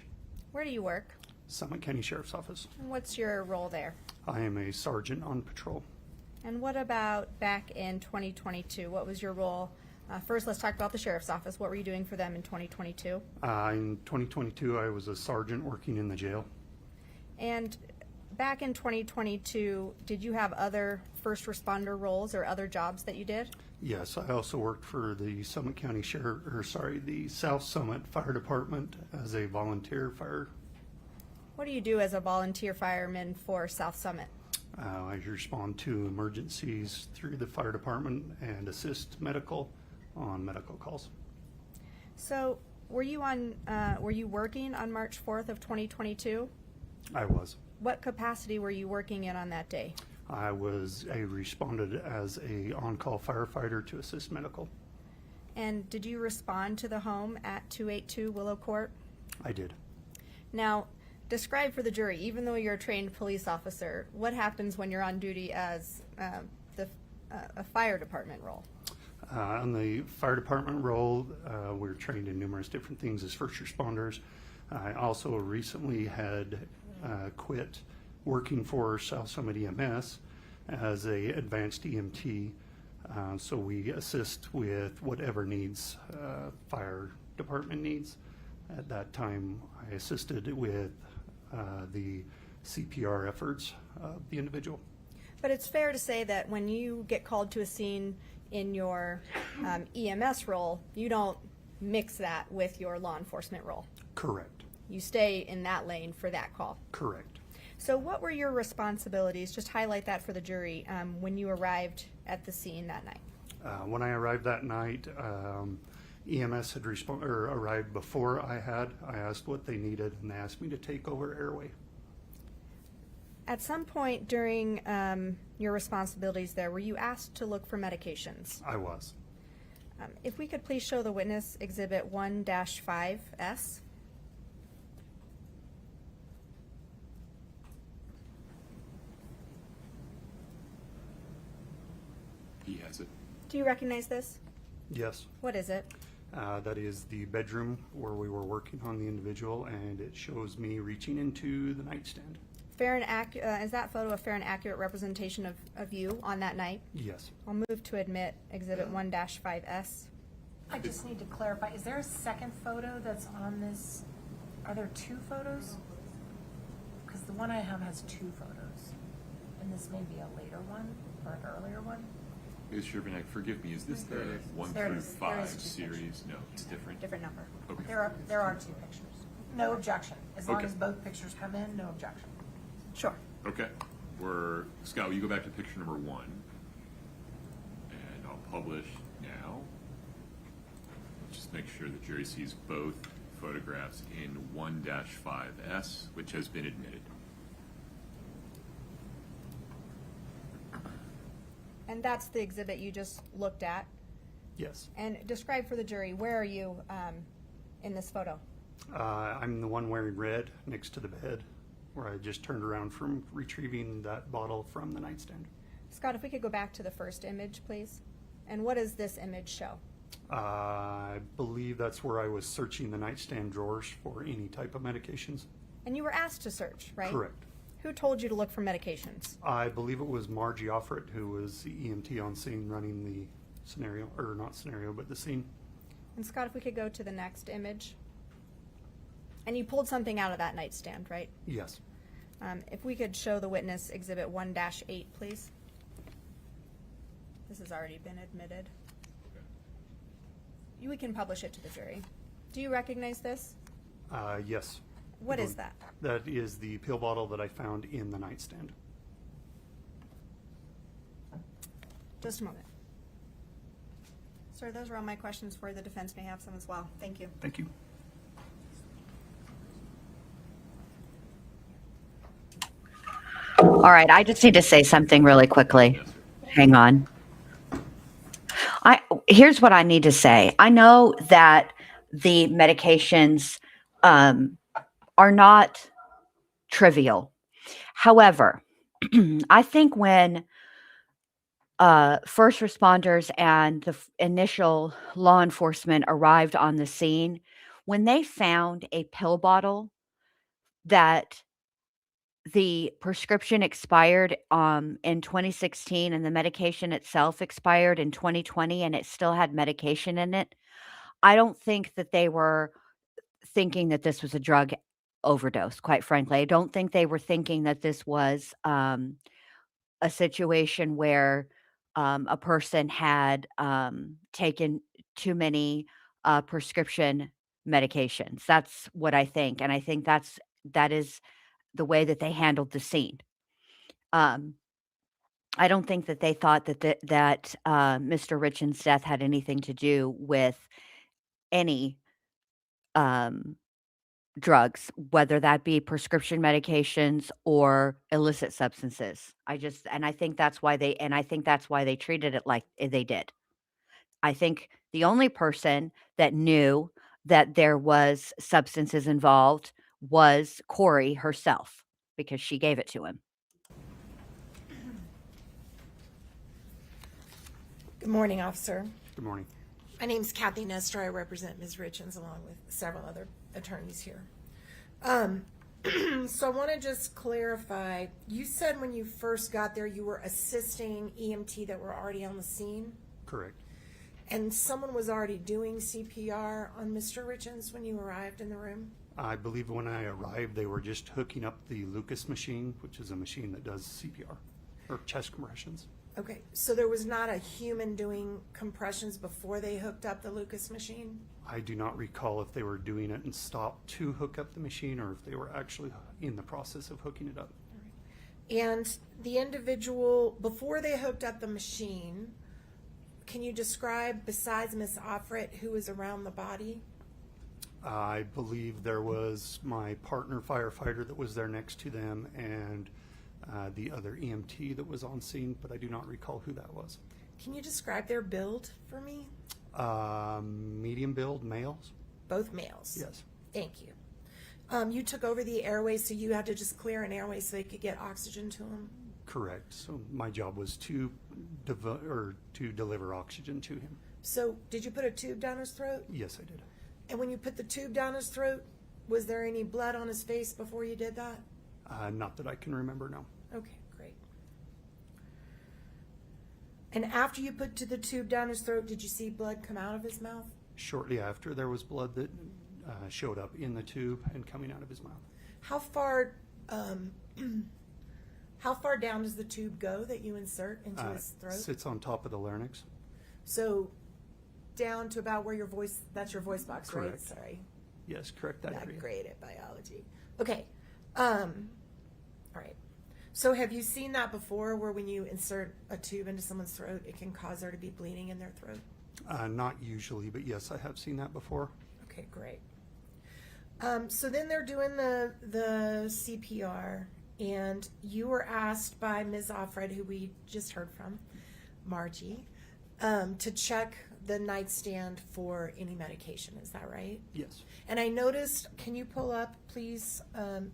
Where do you work? Summit County Sheriff's Office. And what's your role there? I am a sergeant on patrol. And what about back in 2022? What was your role? First, let's talk about the Sheriff's Office. What were you doing for them in 2022? In 2022, I was a sergeant working in the jail. And back in 2022, did you have other first responder roles or other jobs that you did? Yes, I also worked for the Summit County the South Summit Fire Department as a volunteer fire. What do you do as a volunteer fireman for South Summit? I respond to emergencies through the fire department and assist on medical calls. So, were you working on March 4th of 2022? I was. What capacity were you working in on that day? I responded as a on-call firefighter to assist medical. And did you respond to the home at 282 Willow Court? I did. Now, describe for the jury, even though you're a trained police officer, what happens when you're on duty as a fire department role? On the fire department role, we're trained in numerous different things as first responders. I also recently had quit working for South Summit EMS as a advanced EMT. So we assist with whatever needs fire department needs. At that time, I assisted with the CPR efforts of the individual. But it's fair to say that when you get called to a scene in your EMS role, you don't mix that with your law enforcement role. Correct. You stay in that lane for that call. Correct. So what were your responsibilities? Just highlight that for the jury when you arrived at the scene that night. When I arrived that night, EMS had arrived before I had. I asked what they needed, and they asked me to take over airway. At some point during your responsibilities there, were you asked to look for medications? I was. If we could please show the witness Exhibit 1-5S. He has it. Do you recognize this? Yes. What is it? That is the bedroom where we were working on the individual, and it shows me reaching into the nightstand. Fair and is that photo a fair and accurate representation of you on that night? Yes. I'll move to admit Exhibit 1-5S. I just need to clarify, is there a second photo that's on this? Are there two photos? Because the one I have has two photos, and this may be a later one or an earlier one. Ms. Shervnak, forgive me, is this the 1 There through is- 5 there is two series? pictures. No, it's different. Different number. Okay. There are two pictures. No objection. As long Okay. as both pictures come in, no objection. Sure. Okay. Scott, will you go back to picture number 1? And I'll publish now. just make sure the jury sees both photographs in 1-5S, which has been admitted. And that's the exhibit you just looked at. Yes. And describe for the jury, where are you in this photo? I'm the one wearing red next to the bed, where I just turned around from retrieving that bottle from the nightstand. Scott, if we could go back to the first image, please. And what does this image show? I believe that's where I was searching the nightstand drawers for any type of medications. And you were asked to search, right? Correct. Who told you to look for medications? I believe it was Margie Offer, who was the EMT on scene running the scenario, or not scenario, but the scene. And Scott, if we could go to the next image. And you pulled something out of that nightstand, right? Yes. If we could show the witness exhibit 1-8, please. This has already been admitted. We can publish it to the jury. Do you recognize this? Yes. What is that? That is the pill bottle that I found in the nightstand. Just a moment. Sir, those are all my questions for the defense. May have some as well. Thank you. Thank you. All right, I just need to say something really quickly. Hang on. Here's what I need to say. I know that the medications are not trivial. However, I think when first responders and the initial law enforcement arrived on the scene, when they found a pill bottle that the prescription expired in 2016 and the medication itself expired in 2020 and it still had medication in it, I don't think that they were thinking that this was a drug overdose, quite frankly. I don't think they were thinking that this was a situation where a person had taken too many prescription medications. That's what I think. And I think that is the way that they handled the scene. I don't think that they thought that Mr. Richins' death had anything to do with any drugs, whether that be prescription medications or illicit substances. I think that's why they treated it like they did. I think the only person that knew that there was substances involved was Kouri herself, because she gave it to him. Good morning, officer. Good morning. My name's Kathy Nestor. I represent Ms. Richins along with several other attorneys here. So I want to just clarify, you said when you first got there you were assisting EMT that were already on the scene? Correct. And someone was already doing CPR on Mr. Richins when you arrived in the room? I believe when I arrived, they were just hooking up the Lucas machine, which is a machine that does CPR, or chest compressions. Okay, so there was not a human doing compressions before they hooked up the Lucas machine? I do not recall if they were doing it and stopped to hook up the machine or if they were actually in the process of hooking it up. And the individual, before they hooked up the machine, can you describe, besides Ms. Offred, who was around the body? I believe there was my partner firefighter that was there next to them and the other EMT that was on scene, but I do not recall who that was. Can you describe their build for me? Medium build, males. Both males? Yes. Thank you. You took over the airway, so you had to just clear an airway so they could get oxygen to them? Correct. So my job was to deliver oxygen to him. So did you put a tube down his throat? Yes, I did. And when you put the tube down his throat, was there any blood on his face before you did that? Not that I can remember, no. Okay, great. And after you put the tube down his throat, did you see blood come out of his mouth? Shortly after, there was blood that showed up in the tube and coming out of his mouth. How far down does the tube go that you insert into his throat? Sits on top of the larynx. So down to about where your voice, that's your voice box, Correct. right? Sorry. Yes, correct. That Not area. great at biology. Okay. All right. So have you seen that before, where when you insert a tube into someone's throat, it can cause there to be bleeding in their throat? Not usually, but yes, I have seen that before. Okay, great. So then they're doing the CPR, and you were asked by Ms. Offred, who we just heard from, Margie, to check the nightstand for any medication. Is that right? Yes. And I noticed, can you pull up, please,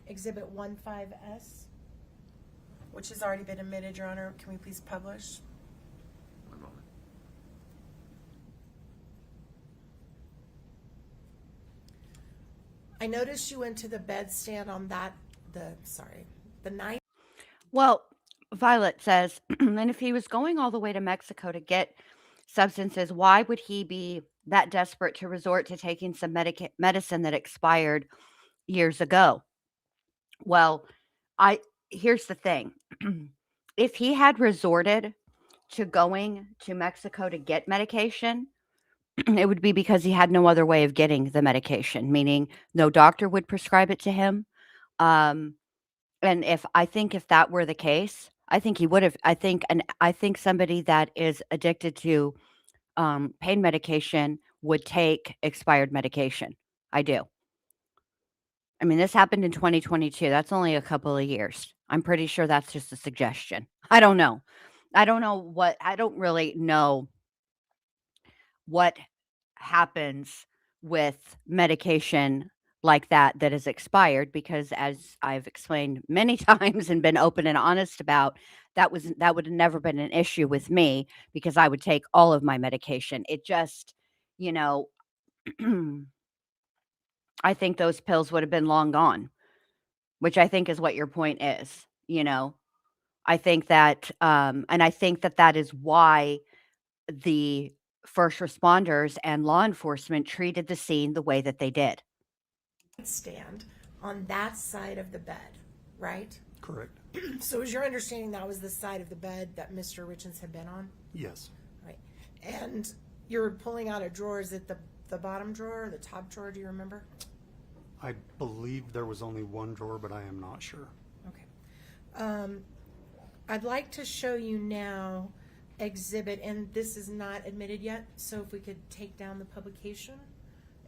Exhibit 15S, which has already been admitted, Your Honor. Can we please publish? One moment. I noticed you went to the bedstand on that, the night. Well, Violet says, and if he was going all the way to Mexico to get substances, why would he be that desperate to resort to taking some medicine that expired years ago? Well, here's the thing. If he had resorted to going to Mexico to get medication, it would be because he had no other way of getting the medication, meaning no doctor would prescribe it to him. And if that were the case, I think he would have. I think somebody that is addicted to pain medication would take expired medication. I do. I mean, this happened in 2022. That's only a couple of years. I'm pretty sure that's just a suggestion. I don't know. I don't really know what happens with medication like that is expired, because as I've explained many times and been open and honest about, that would have never been an issue with me, because I would take all of my medication. It just, I think those pills would have been long gone, which I think is what your point is. I think that, and I think that is why the first responders and law enforcement treated the scene the way that they did. Stand on that side of the bed, right? Correct. So is your understanding that was the side of the bed that Mr. Richins had been on? Yes. Right. And you're pulling out a drawer. Is it the bottom drawer or the top drawer? Do you remember? I believe there was only one drawer, but I am not sure. Okay. I'd like to show you now exhibit, and this is not admitted yet, so if we could take down the publication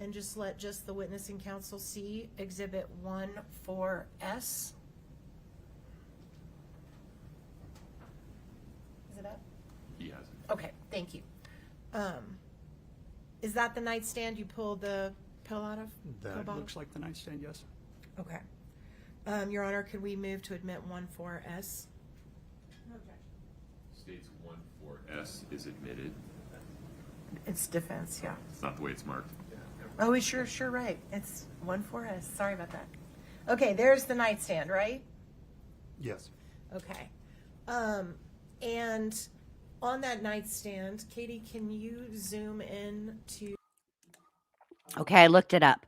and just let the witness and counsel see exhibit 14S. Is it up? He has it. Okay, thank you. Is that the nightstand you pulled the pill out of? That looks like the nightstand, yes. Okay. Your Honor, could we move to admit 14S? No objection. States 14S is admitted. It's defense, yeah. It's not the way it's marked. Oh, sure, right. It's 14S. Sorry about that. Okay, there's the nightstand, right? Yes. Okay. And on that nightstand, Katie, can you zoom in to... Okay, I looked it up.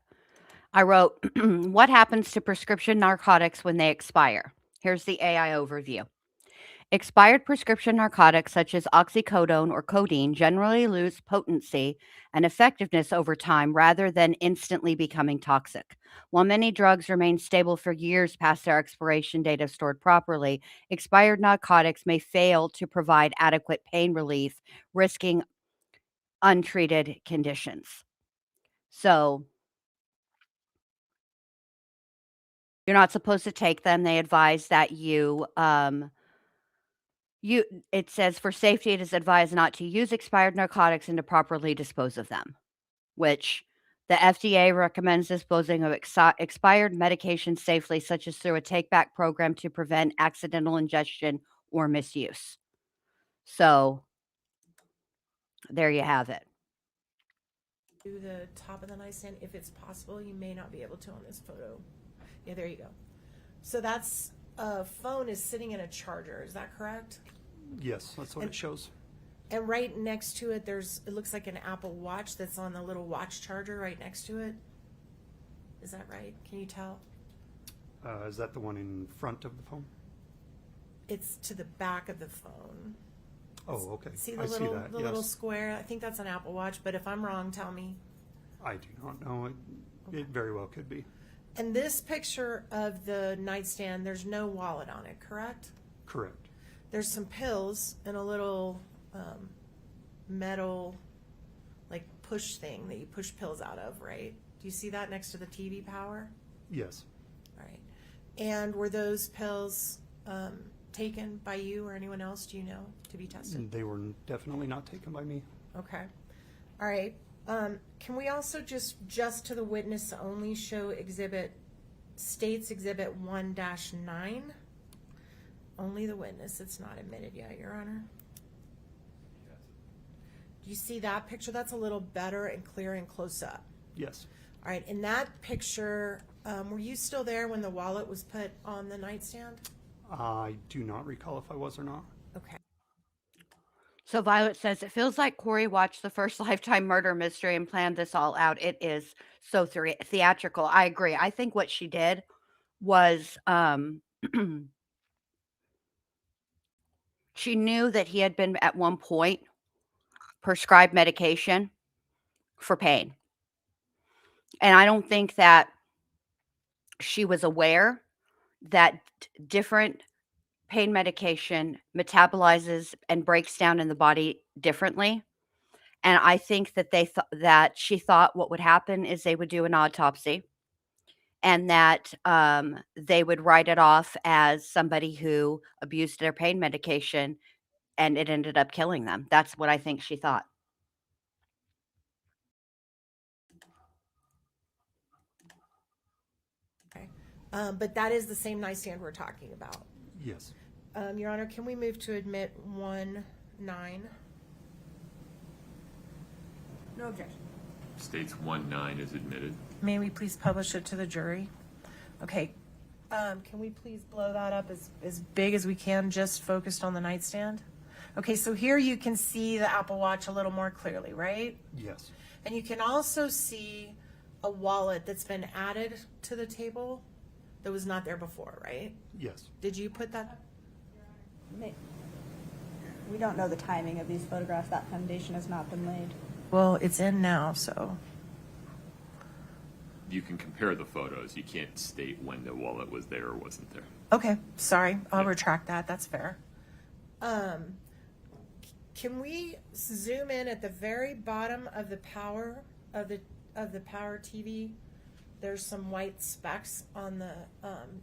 I wrote, what happens to prescription narcotics when they expire? Here's the AI overview. Expired prescription narcotics such as oxycodone or codeine generally lose potency and effectiveness over time rather than instantly becoming toxic. While many drugs remain stable for years past their expiration date if stored properly, expired narcotics may fail to provide adequate pain relief, risking untreated conditions. So you're not supposed to take them. They advise that it says for safety, it is advised not to use expired narcotics and to properly dispose of them, which the FDA recommends disposing of expired medications safely, such as through a take-back program to prevent accidental ingestion or misuse. So there you have it. Do the top of the nightstand if it's possible. You may not be able to on this photo. Yeah, there you go. So that's phone is sitting in a charger. Is that correct? Yes, that's what it shows. And right next to it, it looks like an Apple Watch that's on the little watch charger right next to it. Is that right? Can you tell? Is that the one in front of the phone? It's to the back of the phone. Oh, okay. See the I little see that. little Yes. square? I think that's an Apple Watch, but if I'm wrong, tell me. I do not know. It very well could be. And this picture of the nightstand, there's no wallet on it, correct? Correct. There's some pills and a little metal push thing that you push pills out of, right? Do you see that next to the TV power? Yes. All right. And were those pills taken by you or anyone else, do you know, to be tested? They were definitely not taken by me. Okay. All right. Can we also just to the witness only show States Exhibit 1-9? Only the witness. It's not admitted yet, Your Honor. Do you see that picture? That's a little better and clear and close up. Yes. All right. In that picture, were you still there when the wallet was put on the nightstand? I do not recall if I was or not. Okay. So Violet says, it feels like Kouri watched the first Lifetime murder mystery and planned this all out. It is so theatrical. I agree. I think what she did was she knew that he had been at one point prescribed medication for pain. And I don't think that she was aware that different pain medication metabolizes and breaks down in the body differently. And I think that that she thought what would happen is they would do an autopsy and that they would write it off as somebody who abused their pain medication and it ended up killing them. That's what I think she thought. Okay. But that is the same nightstand we're talking about. Yes. Your Honor, can we move to admit 1-9? No objection. States 1-9 is admitted. May we please publish it to the jury? Okay, Can we please blow that up as big as we can, just focused on the nightstand? Okay, so here you can see the Apple Watch a little more clearly, right? Yes. And you can also see a wallet that's been added to the table that was not there before, right? Yes. Did you put that? We don't know the timing of these photographs. That foundation has not been laid. Well, it's in now, so. You can compare the photos. You can't state when the wallet was there or wasn't there. Okay, sorry, I'll retract that, that's fair. Can we zoom in at the very bottom of the power of the power TV? There's some white specks on the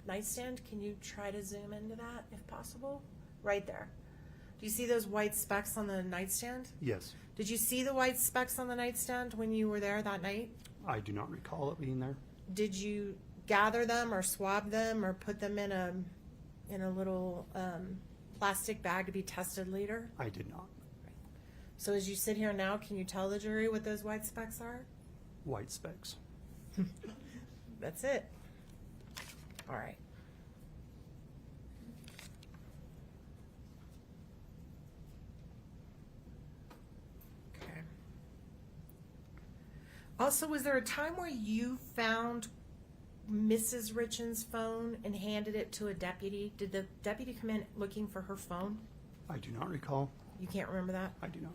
nightstand. Can you try to zoom into that if possible? Right there. Do you see those white specks on the nightstand? Yes. Did you see the white specks on the nightstand when you were there that night? I do not recall it being there. Did you gather them or swab them or put them in a little plastic bag to be tested later? I did not. So as you sit here now, can you tell the jury what those white specks are? White specks. That's it. All right. Okay. Also, was there a time where you found Mrs. Richins' phone and handed it to a deputy? Did the deputy come in looking for her phone? I do not recall. You can't remember that? I do not.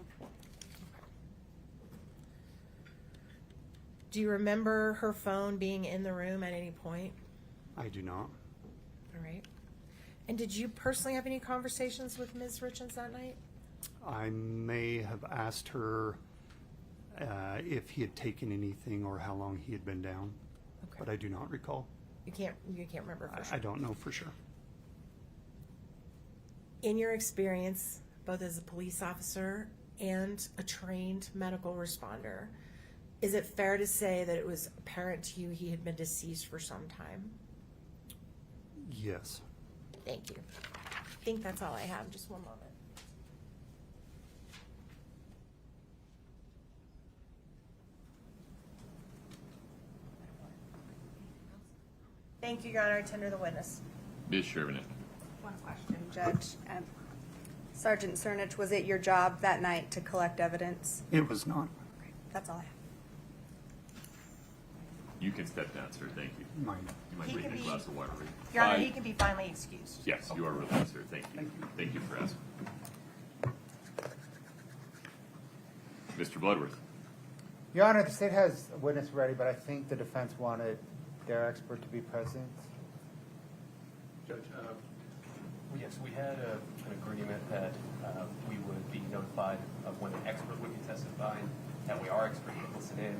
Do you remember her phone being in the room at any point? I do not. All right. And did you personally have any conversations with Ms. Richins that night? I may have asked her if he had taken anything or how long he had been down, but I do not recall. You can't remember for sure. I don't know for sure. In your experience, both as a police officer and a trained medical responder, is it fair to say that it was apparent to you he had been deceased for some time? Yes. Thank you. I think that's all I have. Just one moment. Thank you, Your Honor. I tender the witness. Ms. Sherman. One question, Judge. Sergeant Cernich, was it your job that night to collect evidence? It was not. That's all I have. You can step down, sir. Thank you. Mine. You might He bring can a be- glass of water. Your Honor, he can be finally excused. Yes, you are released, sir. Thank you. Thank you for asking. Mr. Bloodworth. Your Honor, the state has a witness ready, but I think the defense wanted their expert to be present. Judge, yes, we had an agreement that we would be notified of when an expert would be testifying. that we are expert to listen in.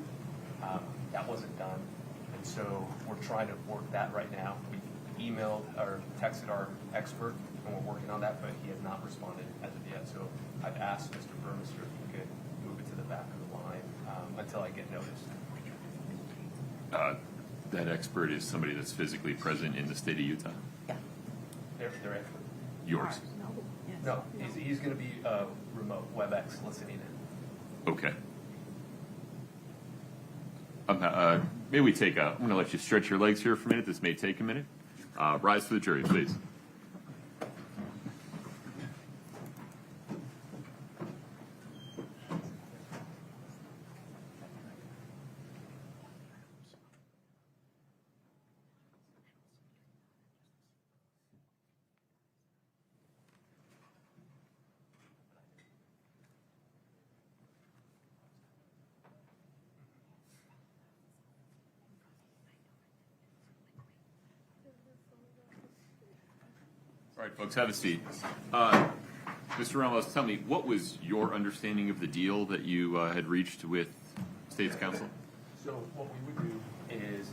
That wasn't done. And so we're trying to work that right now. We emailed or texted our expert, and we're working on that, but he has not responded as of yet. So I've asked Mr. Burmester if he could move it to the back of the line until I get notice. That expert is somebody that's physically present in the state of Utah? Yeah. They're expert. Yours? No, he's going to be remote, WebEx listening in. Okay. May we take I'm going to let you stretch your legs here for a minute. This may take a minute. Rise for the jury, please. All right, folks, have a seat. Mr. Ramos, tell me, what was your understanding of the deal that you had reached with State's Counsel? So what we would do is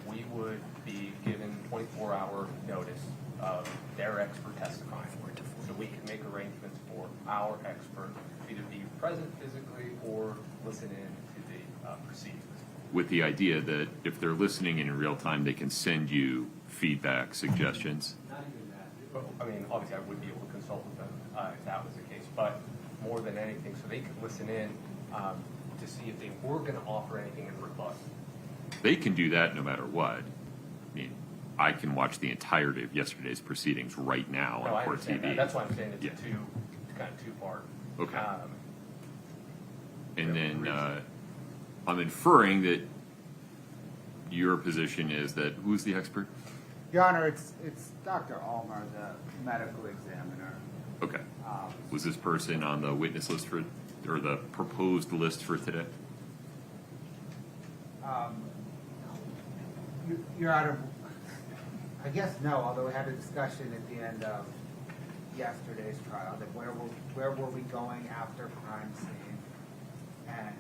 we would be given 24-hour notice of their expert testifying. So we can make arrangements for our expert to either be present physically or listen in to the proceedings. With the idea that if they're listening in real time, they can send you feedback, suggestions. Not even that. I mean, obviously, I would be able to consult with them if that was the case, but more than anything, so they could listen in to see if they were going to offer anything in rebuttal. They can do that no matter what. I mean, I can watch the entirety of yesterday's proceedings right now No, I on Court understand TV. that. That's why I'm saying it's Yeah. kind of two-part. Okay. And then I'm inferring that your position is that who's the expert? Your Honor, it's Dr. Ulmer, the medical examiner. Okay. Was this person on the witness list for, or the proposed list for today? Your Honor, I guess no, although we had a discussion at the end of yesterday's trial that where were we going after crime scene? And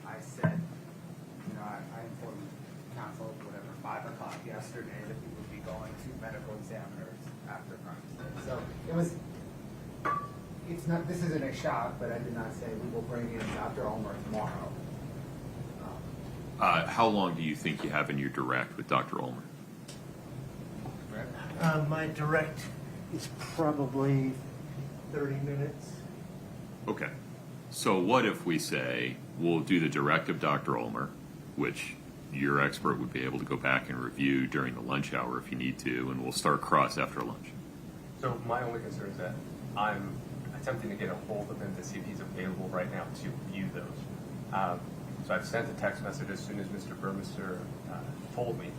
I said, you know, I informed counsel, whatever, 5 o'clock yesterday that we would be going to medical examiners after crime scene. So it was, it's not, this isn't a shock, but I did not say we will bring in Dr. Ulmer tomorrow. How long do you think you have in your direct with Dr. Ulmer? My direct is probably 30 minutes. Okay. So what if we say we'll do the direct of Dr. Ulmer, which your expert would be able to go back and review during the lunch hour if you need to, and we'll start cross after lunch. So my only concern is that I'm attempting to get a hold of him to see if he's available right now to view those. So I've sent a text message as soon as Mr. Burmester told me.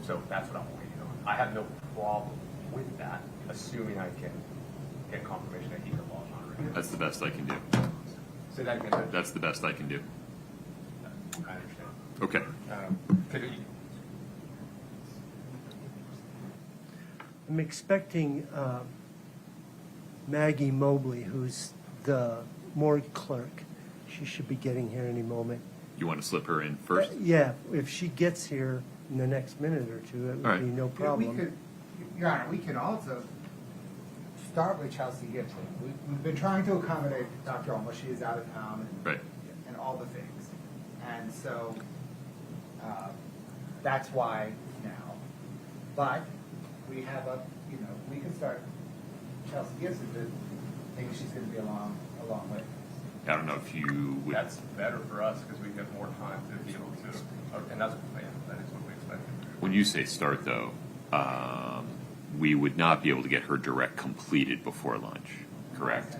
So that's what I'm waiting on. I have no problem with that, assuming I can get confirmation that he can log on right now. That's the best I can do. So that again, That's the best I can do. I understand. Okay. Could you, I'm expecting Maggie Mobley, who's the morgue clerk. She should be getting here any moment. You want to slip her in first? Yeah, if she gets here in the next minute or two, it would All right. be no We problem. could, Your Honor, we can also start with Chelsea Gibson. We've been trying to accommodate Dr. Ulmer. She is out of town Right. and all the things. And so that's why now. But we have we can start Chelsea Gibson, but I think she's going to be along with. I don't know if you would. that's better for us because we get more time to be able to, and that's that is what we expected. When you say start, though, we would not be able to get her direct completed before lunch, correct?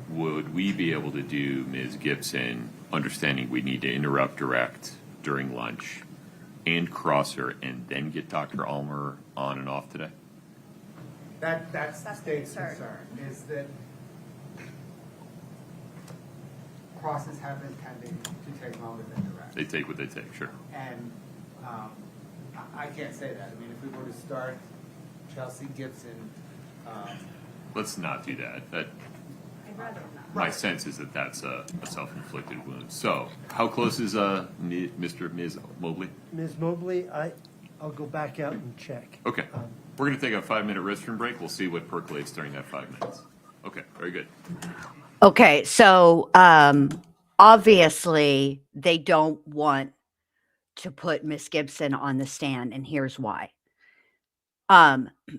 Would we be able to do Ms. Gibson, understanding we need to interrupt direct during lunch and cross her and then get Dr. Ulmer on and off today? That's the state's concern, is that crosses have been tending to take longer than direct. They take what they take, sure. And I can't say that. I mean, if we were to start Chelsea Gibson, Let's not do that. my sense is that that's a self-inflicted wound. So, how close is Ms. Mobley? Ms. Mobley, I'll go back out and check. Okay. We're going to take a 5-minute restroom break. We'll see what percolates during that 5 minutes. Okay, very good. Okay, so obviously they don't want to put Miss Gibson on the stand, and here's why.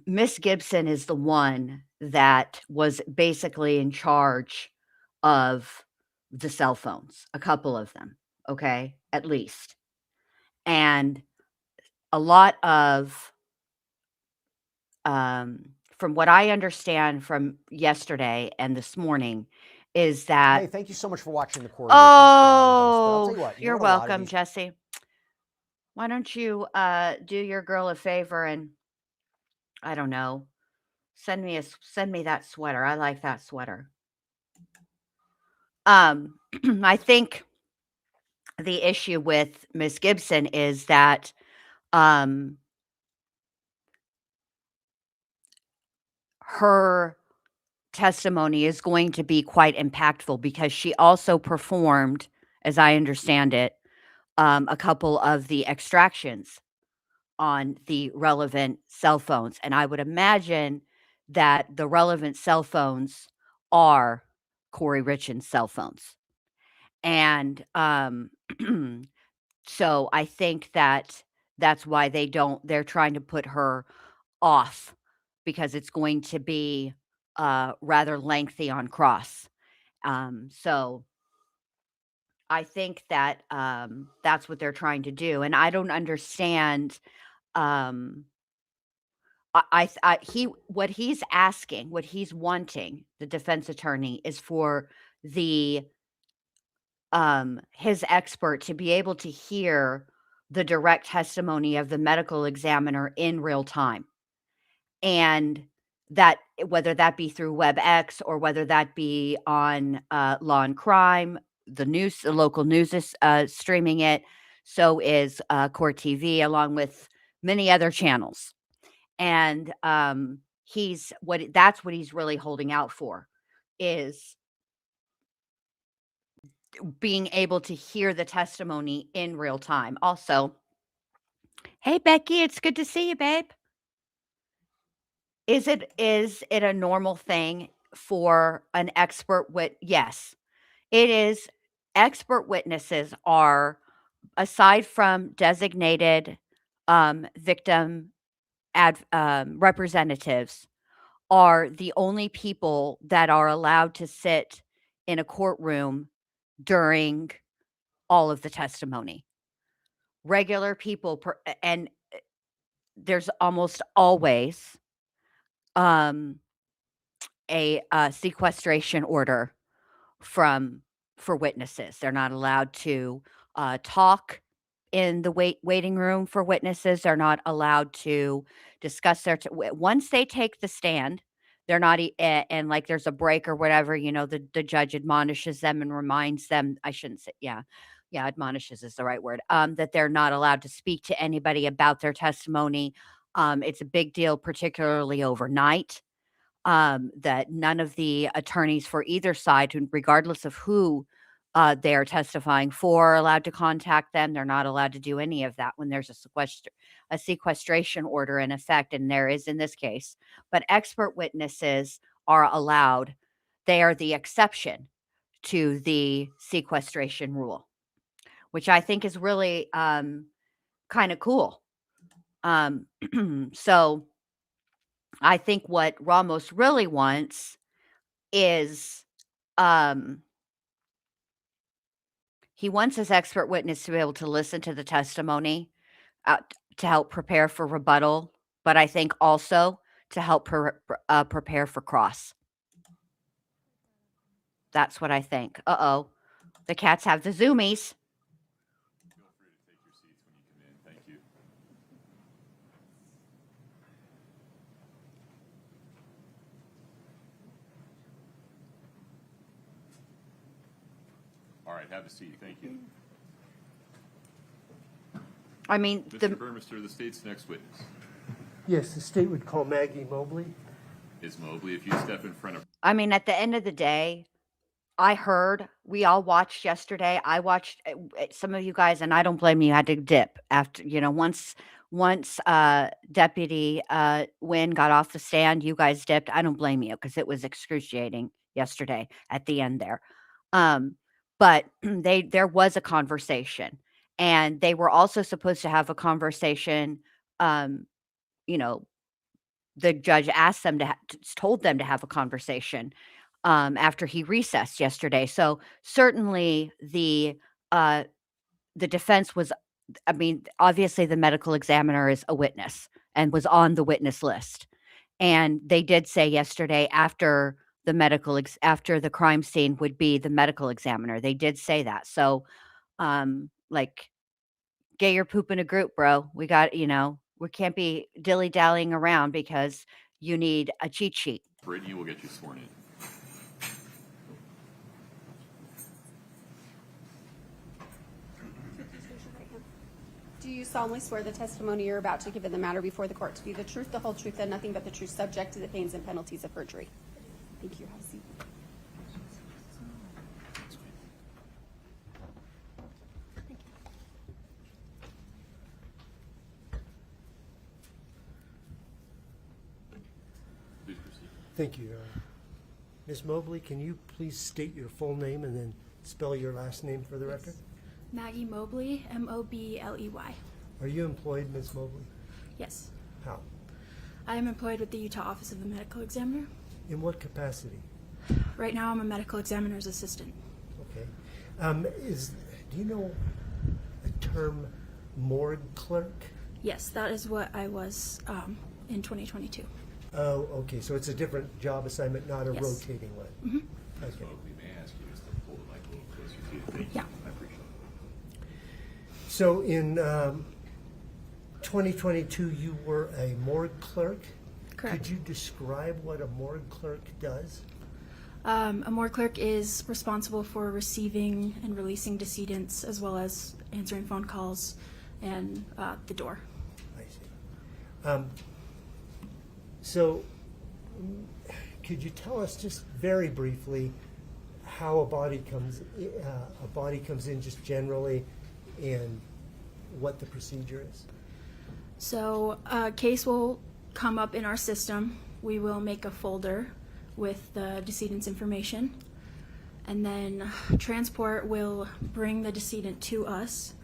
Miss Gibson is the one that was basically in charge of the cell phones, a couple of them, okay, at least. And a lot of, from what I understand from yesterday and this morning, is that. Hey, thank you so much for watching the Kouri Richins film with us. But I'll tell you what, You're know what, a lot of welcome, these- Jesse. Why don't you do your girl a favor and, I don't know, send me that sweater. I like that sweater. I think the issue with Miss Gibson is that her testimony is going to be quite impactful because she also performed, as I understand it, a couple of the extractions on the relevant cell phones. And I would imagine that the relevant cell phones are Kouri Richins' cell phones. And so I think that that's why they're trying to put her off because it's going to be rather lengthy on cross. So I think that that's what they're trying to do. And I don't understand. What he's asking, what he's wanting, the defense attorney, is for his expert to be able to hear the direct testimony of the medical examiner in real time. And that whether that be through WebEx or whether that be on Law and Crime, the local news is streaming it. So is Court TV, along with many other channels. And that's what he's really holding out for, is being able to hear the testimony in real time. Also, hey Becky, it's good to see you, babe. Is it a normal thing for an expert yes, it is. Expert witnesses are, aside from designated victim representatives, are the only people that are allowed to sit in a courtroom during all of the testimony. Regular people, and there's almost always a sequestration order for witnesses. They're not allowed to talk in the waiting room for witnesses. They're not allowed to discuss once they take the stand. They're not, and like there's a break or whatever, the judge admonishes them and reminds them. I shouldn't say, admonishes is the right word. That they're not allowed to speak to anybody about their testimony. It's a big deal, particularly overnight. That none of the attorneys for either side, regardless of who they are testifying for, are allowed to contact them. They're not allowed to do any of that when there's a sequestration order in effect, and there is in this case. But expert witnesses are allowed. They are the exception to the sequestration rule, which I think is really kind of cool. So I think what Ramos really wants is he wants his expert witness to be able to listen to the testimony to help prepare for rebuttal, but I think also to help prepare for cross. That's what I think. Uh-oh. The cats have the zoomies. Feel free to take your seats when you come in. Thank you. All right, have a seat. Thank you. I mean, Mr. Burmester, the state's next witness. Yes, the state would call Maggie Mobley. Ms. Mobley, if you step in front of... I mean, at the end of the day, I heard, we all watched yesterday. I watched some of you guys, and I don't blame you, had to dip after, once Deputy Wynn got off the stand, you guys dipped. I don't blame you because it was excruciating yesterday at the end there. But there was a conversation, and they were also supposed to have a conversation. You know, the judge asked them told them to have a conversation after he recessed yesterday. So certainly the defense was, I mean, obviously the medical examiner is a witness and was on the witness list. And they did say yesterday after after the crime scene would be the medical examiner. They did say that. So like, get your poop in a group, bro. We got, we can't be dilly-dallying around because you need a cheat sheet. Brittany will get you sworn in. Do you solemnly swear the testimony you're about to give in the matter before the court to be the truth, the whole truth, and nothing but the truth, subject to the pains and penalties of perjury? Thank you. Have a seat. Please proceed. Thank you, Your Honor. Ms. Mobley, can you please state your full name and then spell your last name for the record? Maggie Mobley, Mobley. Are you employed, Ms. Mobley? Yes. How? I am employed with the Utah Office of the Medical Examiner. In what capacity? Right now I'm a medical examiner's assistant. Okay. Do you know a term morgue clerk? Yes, that is what I was in 2022. Oh, okay. So it's a different job assignment, not a Yes. rotating one. Mm-hmm. Okay. May I ask you just to pull the mic a little closer to you? Thank Yeah. you. I appreciate it. So in 2022, you were a morgue clerk. Correct. Could you describe what a morgue clerk does? A morgue clerk is responsible for receiving and releasing decedents, as well as answering phone calls and the door. I see. So could you tell us just very briefly how a body comes in just generally, and what the procedure is? So a case will come up in our system. We will make a folder with the decedent's information, and then transport will bring the decedent to us,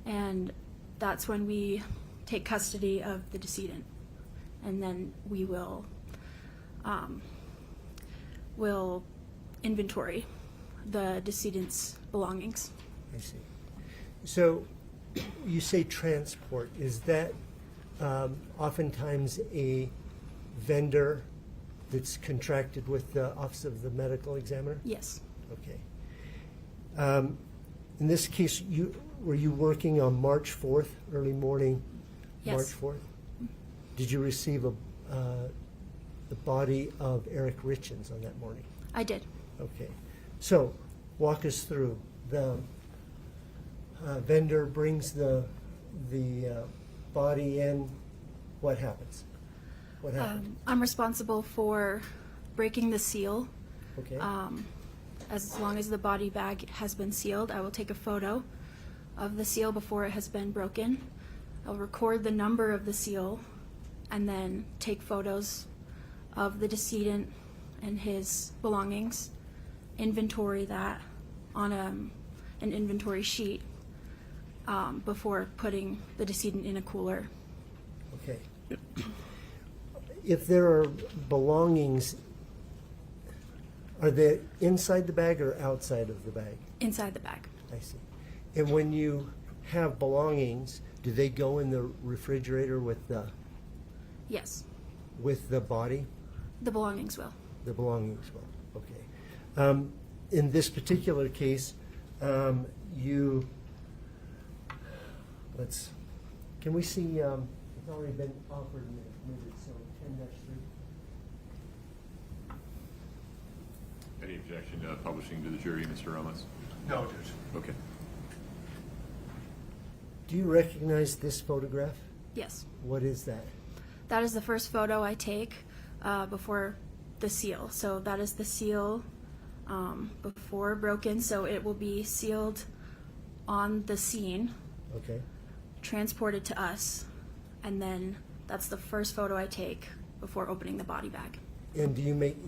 and that's when we take custody of the decedent, and then we will inventory the decedent's belongings. I see. So you say transport. Is that oftentimes a vendor that's contracted with the Office of the Medical Examiner? Yes. Okay. In this case, were you working on March 4th, early morning? Yes. March 4th? Did you receive the body of Eric Richins on that morning? I did. Okay. So walk us through. The vendor brings the body in. What happens? What happens? I'm responsible for breaking the seal. Okay. As long as the body bag has been sealed, I will take a photo of the seal before it has been broken. I'll record the number of the seal and then take photos of the decedent and his belongings, inventory that on an inventory sheet before putting the decedent in a cooler. Okay. If there are belongings, are they inside the bag or outside of the bag? Inside the bag. I see. And when you have belongings, do they go in the refrigerator with the Yes. with the body? The belongings will. The belongings will. Okay. In this particular case, can we see, it's already been offered and admitted, so 10-3. Any objection to publishing to the jury, Mr. Ramos? No, Judge. Okay. Do you recognize this photograph? Yes. What is that? That is the first photo I take before the seal. So that is the seal before broken. So it will be sealed on the scene, Okay. transported to us, and then that's the first photo I take before opening the body bag. And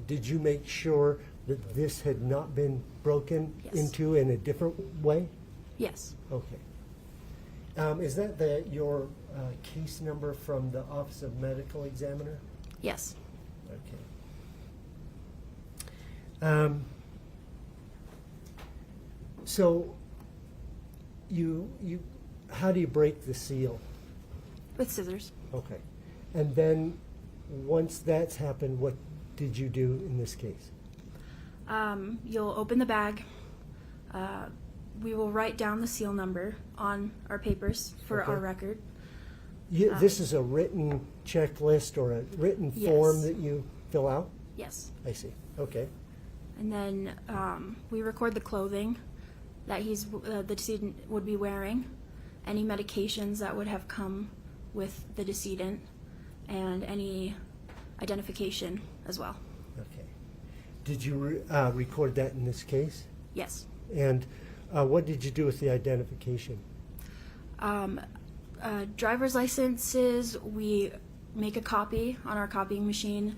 did you make sure that this had not been broken Yes. into in a different way? Yes. Okay. Is that your case number from the Office of Medical Examiner? Yes. Okay. So how do you break the seal? With scissors. Okay. And then once that's happened, what did you do in this case? You'll open the bag. We will write down the seal number on our papers for Okay. our record. This is a written checklist or a written form Yes. that you fill out? Yes. I see. Okay. And then we record the clothing that the decedent would be wearing, any medications that would have come with the decedent, and any identification as well. Okay. Did you record that in this case? Yes. And what did you do with the identification? Driver's licenses, we make a copy on our copying machine,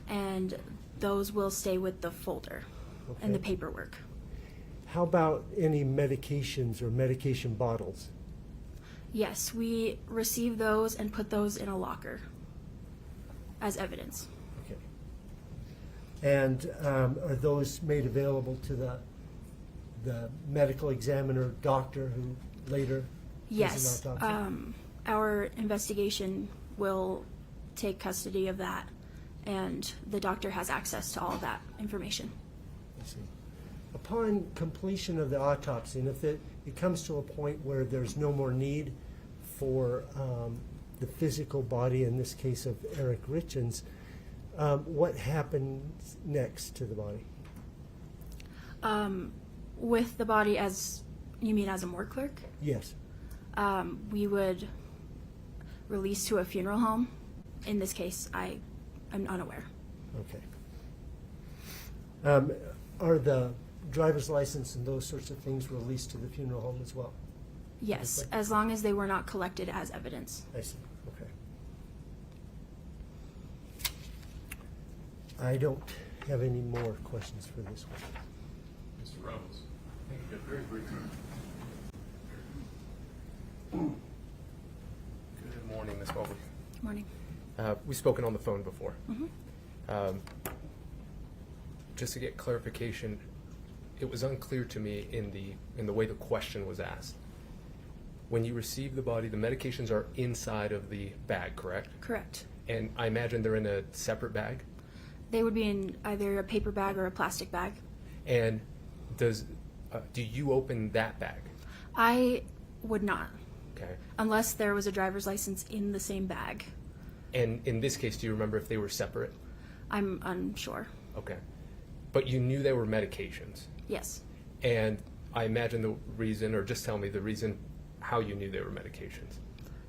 and those will stay with the folder and the Okay. paperwork. How about any medications or medication bottles? Yes, we receive those and put those in a locker as evidence. Okay. And are those made available to the medical examiner doctor who later Yes. does an autopsy? Our investigation will take custody of that, and the doctor has access to all of that information. I see. Upon completion of the autopsy, and if it comes to a point where there's no more need for the physical body, in this case of Eric Richins, what happens next to the body? With the body, as you mean as a morgue clerk? Yes. We would release to a funeral home. In this case, I'm unaware. Okay. Are the driver's license and those sorts of things released to the funeral home as well? Yes, as long as they were not collected as evidence. I see. Okay. I don't have any more questions for this one. Mr. Ramos. Thank you. Very briefly. Good morning, Ms. Mobley. Good morning. We've spoken on the phone before. Mm-hmm. Just to get clarification, it was unclear to me in the way the question was asked. When you receive the body, the medications are inside of the bag, correct? Correct. And I imagine they're in a separate bag? They would be in either a paper bag or a plastic bag. And do you open that bag? I would not. Okay. Unless there was a driver's license in the same bag. And in this case, do you remember if they were separate? I'm unsure. Okay. But you knew they were medications? Yes. And I imagine the reason, or just tell me the reason how you knew they were medications.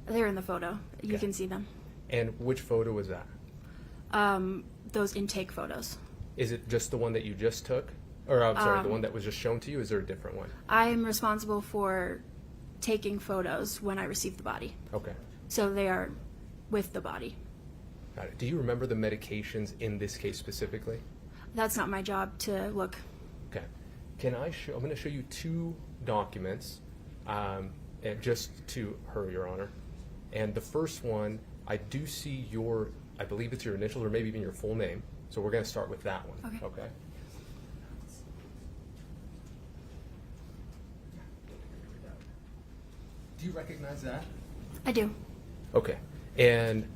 They're in the photo. You Okay. can see them. And which photo was that? Those intake photos. Is it just the one that you just took? Or I'm sorry, the one that was just shown to you? Is there a different one? I'm responsible for taking photos when I receive the body. Okay. So they are with the body. Got it. Do you remember the medications in this case specifically? That's not my job to look. Okay. I'm going to show you two documents, and just to her, Your Honor. And the first one, I do see I believe it's your initial or maybe even your full name. So we're going to start with that one. Okay. Do you recognize that? I do. Okay. And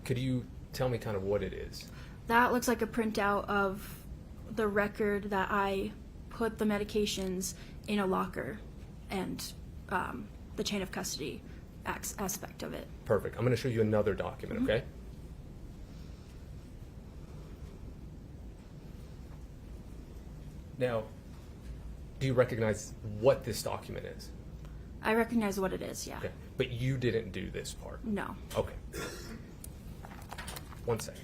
could you tell me kind of what it is? That looks like a printout of the record that I put the medications in a locker and the chain of custody aspect of it. Perfect. I'm going to show you another document, Mhm. okay? Now, do you recognize what this document is? I recognize what it is, yeah. Okay. But you didn't do this part? No. Okay. One second.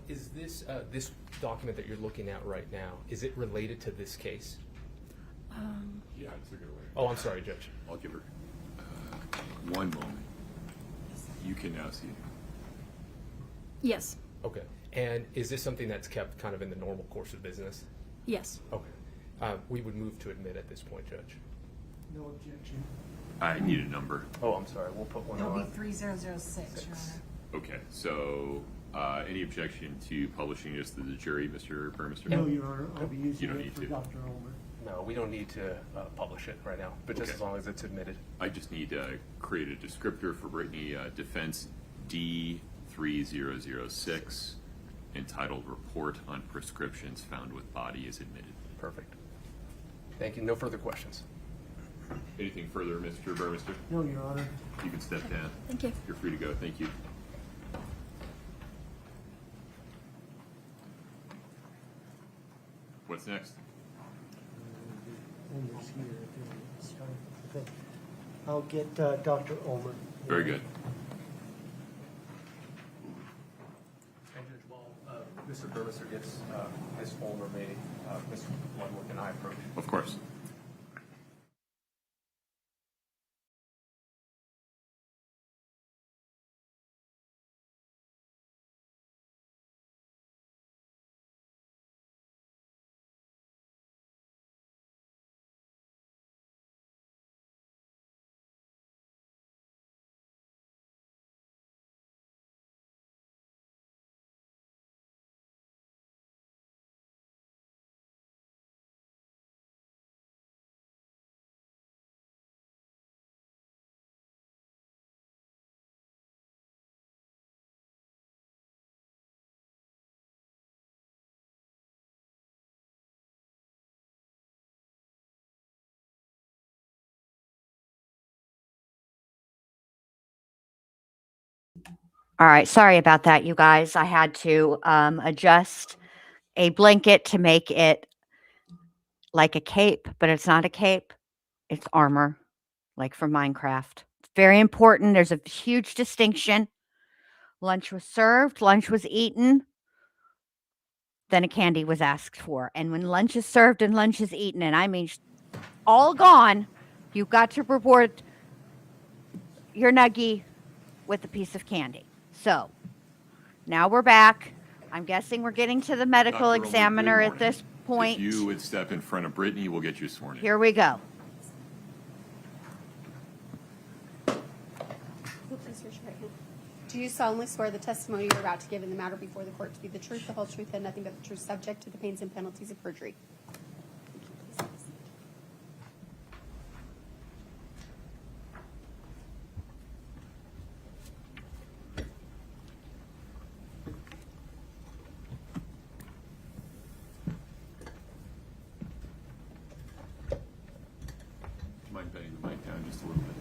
is this, this document that you're looking at right now, is it related to this case? Yeah, I took it away. Oh, I'm sorry, Judge. I'll give her one moment. You can now see it. Yes. Okay. And is this something that's kept kind of in the normal course of business? Yes. Okay. We would move to admit at this point, Judge. No objection. I need a number. Oh, I'm sorry. We'll put one It'll be on. 3006, Your Honor. Okay, so any objection to publishing this to the jury, Mr. Burmester? No, Your Honor, I'll be You using don't it need for to. Dr. Ulmer. No, we don't need to publish it right now, but just Okay. as long as it's admitted. I just need to create a descriptor for Brittany, defense D3006, entitled Report on Prescriptions Found with Body is Admitted. Perfect. Thank you. No further questions. Anything further, Mr. Burmester? No, Your Honor. You can step down. Thank you. You're free to go. Thank you. What's next? Ulmer's here. Okay. I'll get Dr. Ulmer. Very good. And Judge, while Mr. Burmester gets Ms. Ulmer, may Mr. Ludwig and I approach? Of course. All right, sorry about that, you guys. I had to adjust a blanket to make it like a cape, but it's not a cape. It's armor, like from Minecraft. It's very important. There's a huge distinction. Lunch was served, lunch was eaten, then a candy was asked for. And when lunch is served and lunch is eaten, and I mean all gone, you've got to reward your nuggie with a piece of candy. So now we're back. I'm guessing we're getting to the medical Dr. Ulmer, good examiner at morning. this point. If you would step in front of Brittany, we'll get you sworn in. Here we go. Please raise your right hand. Do you solemnly swear the testimony you're about to give in the matter before the court to be the truth, the whole truth, and nothing but the truth, subject to the pains and penalties of perjury? Mind bending the mic down just a little bit.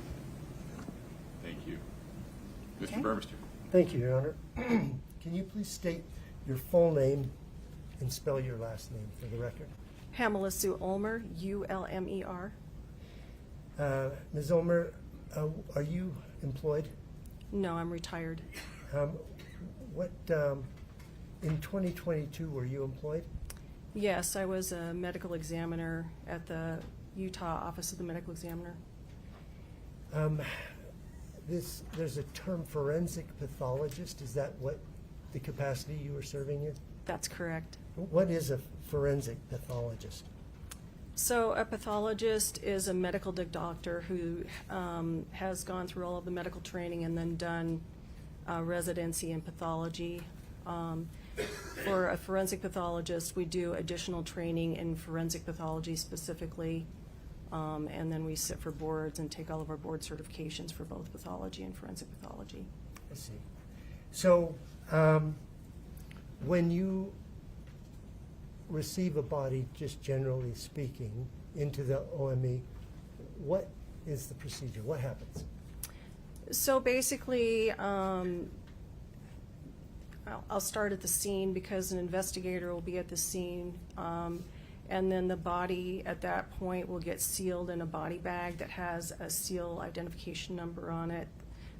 Thank you. Mr. Okay. Burmester. Thank you, Your Honor. Can you please state your full name and spell your last name for the record? Pamela Sue Ulmer, U-L-M-E-R. Ms. Ulmer, are you employed? No, I'm retired. In 2022, were you employed? Yes, I was a medical examiner at the Utah Office of the Medical Examiner. There's a term forensic pathologist. Is that what the capacity you were serving in? That's correct. What is a forensic pathologist? So a pathologist is a medical doctor who has gone through all of the medical training and then done residency in pathology. For a forensic pathologist, we do additional training in forensic pathology specifically, and then we sit for boards and take all of our board certifications for both pathology and forensic pathology. I see. So when you receive a body, just generally speaking, into the OME, what is the procedure? What happens? So basically, I'll start at the scene because an investigator will be at the scene, and then the body at that point will get sealed in a body bag that has a seal identification number on it.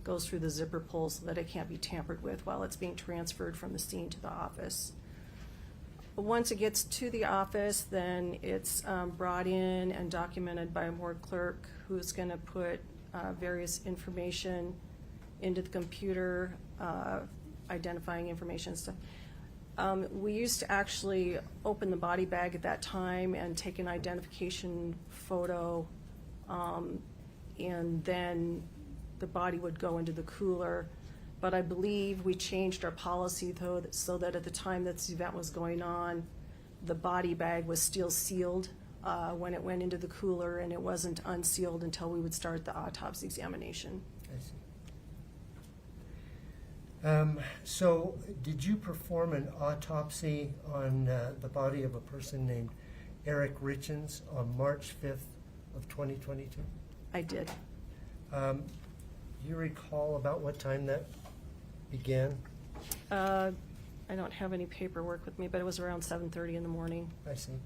goes through the zipper pull so that it can't be tampered with while it's being transferred from the scene to the office. Once it gets to the office, then it's brought in and documented by a ward clerk who's going to put various information into the computer, identifying information and stuff. We used to actually open the body bag at that time and take an identification photo, and then the body would go into the cooler. But I believe we changed our policy though, so that at the time that this event was going on, the body bag was still sealed when it went into the cooler, and it wasn't unsealed until we would start the autopsy examination. I see. So did you perform an autopsy on the body of a person named Eric Richins on March 5th of 2022? I did. Do you recall about what time that began? I don't have any paperwork with me, but it was around 7:30 in the morning. I see.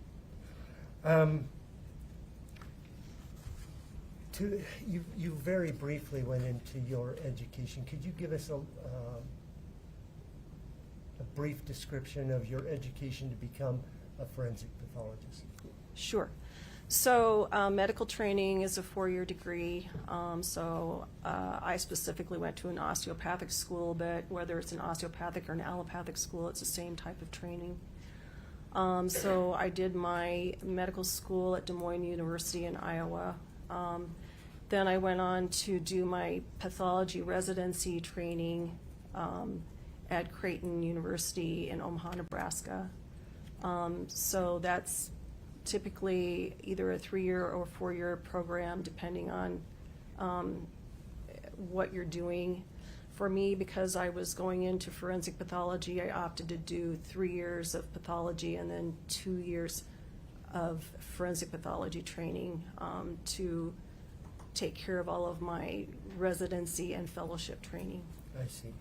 You very briefly went into your education. Could you give us a brief description of your education to become a forensic pathologist? Sure. So medical training is a 4-year degree. I specifically went to an osteopathic school, but whether it's an osteopathic or an allopathic school, it's the same type of training. So I did my medical school at Des Moines University in Iowa. Then I went on to do my pathology residency training at Creighton University in Omaha, Nebraska. So that's typically either a 3-year or 4-year program, depending on what you're doing. For me, because I was going into forensic pathology, I opted to do 3 years of pathology and then 2 years of forensic pathology training to take care of all of my residency and fellowship training. I see.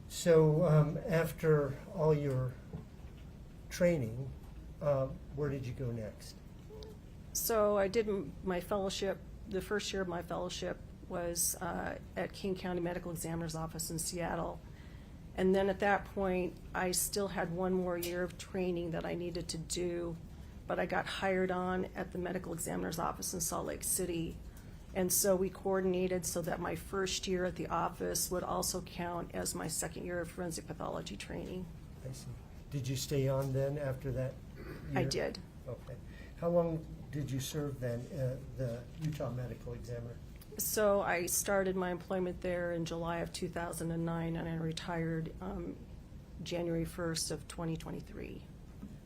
So after all your training, where did you go next? So I did my fellowship. The first year of my fellowship was at King County Medical Examiner's Office in Seattle. And then at that point, I still had 1 more year of training that I needed to do, but I got hired on at the Medical Examiner's Office in Salt Lake City. And so we coordinated so that my first year at the office would also count as my 2nd year of forensic pathology training. I see. Did you stay on then after that year? I did. Okay. How long did you serve then, the Utah Medical Examiner? So I started my employment there in July of 2009, and I retired January 1st of 2023.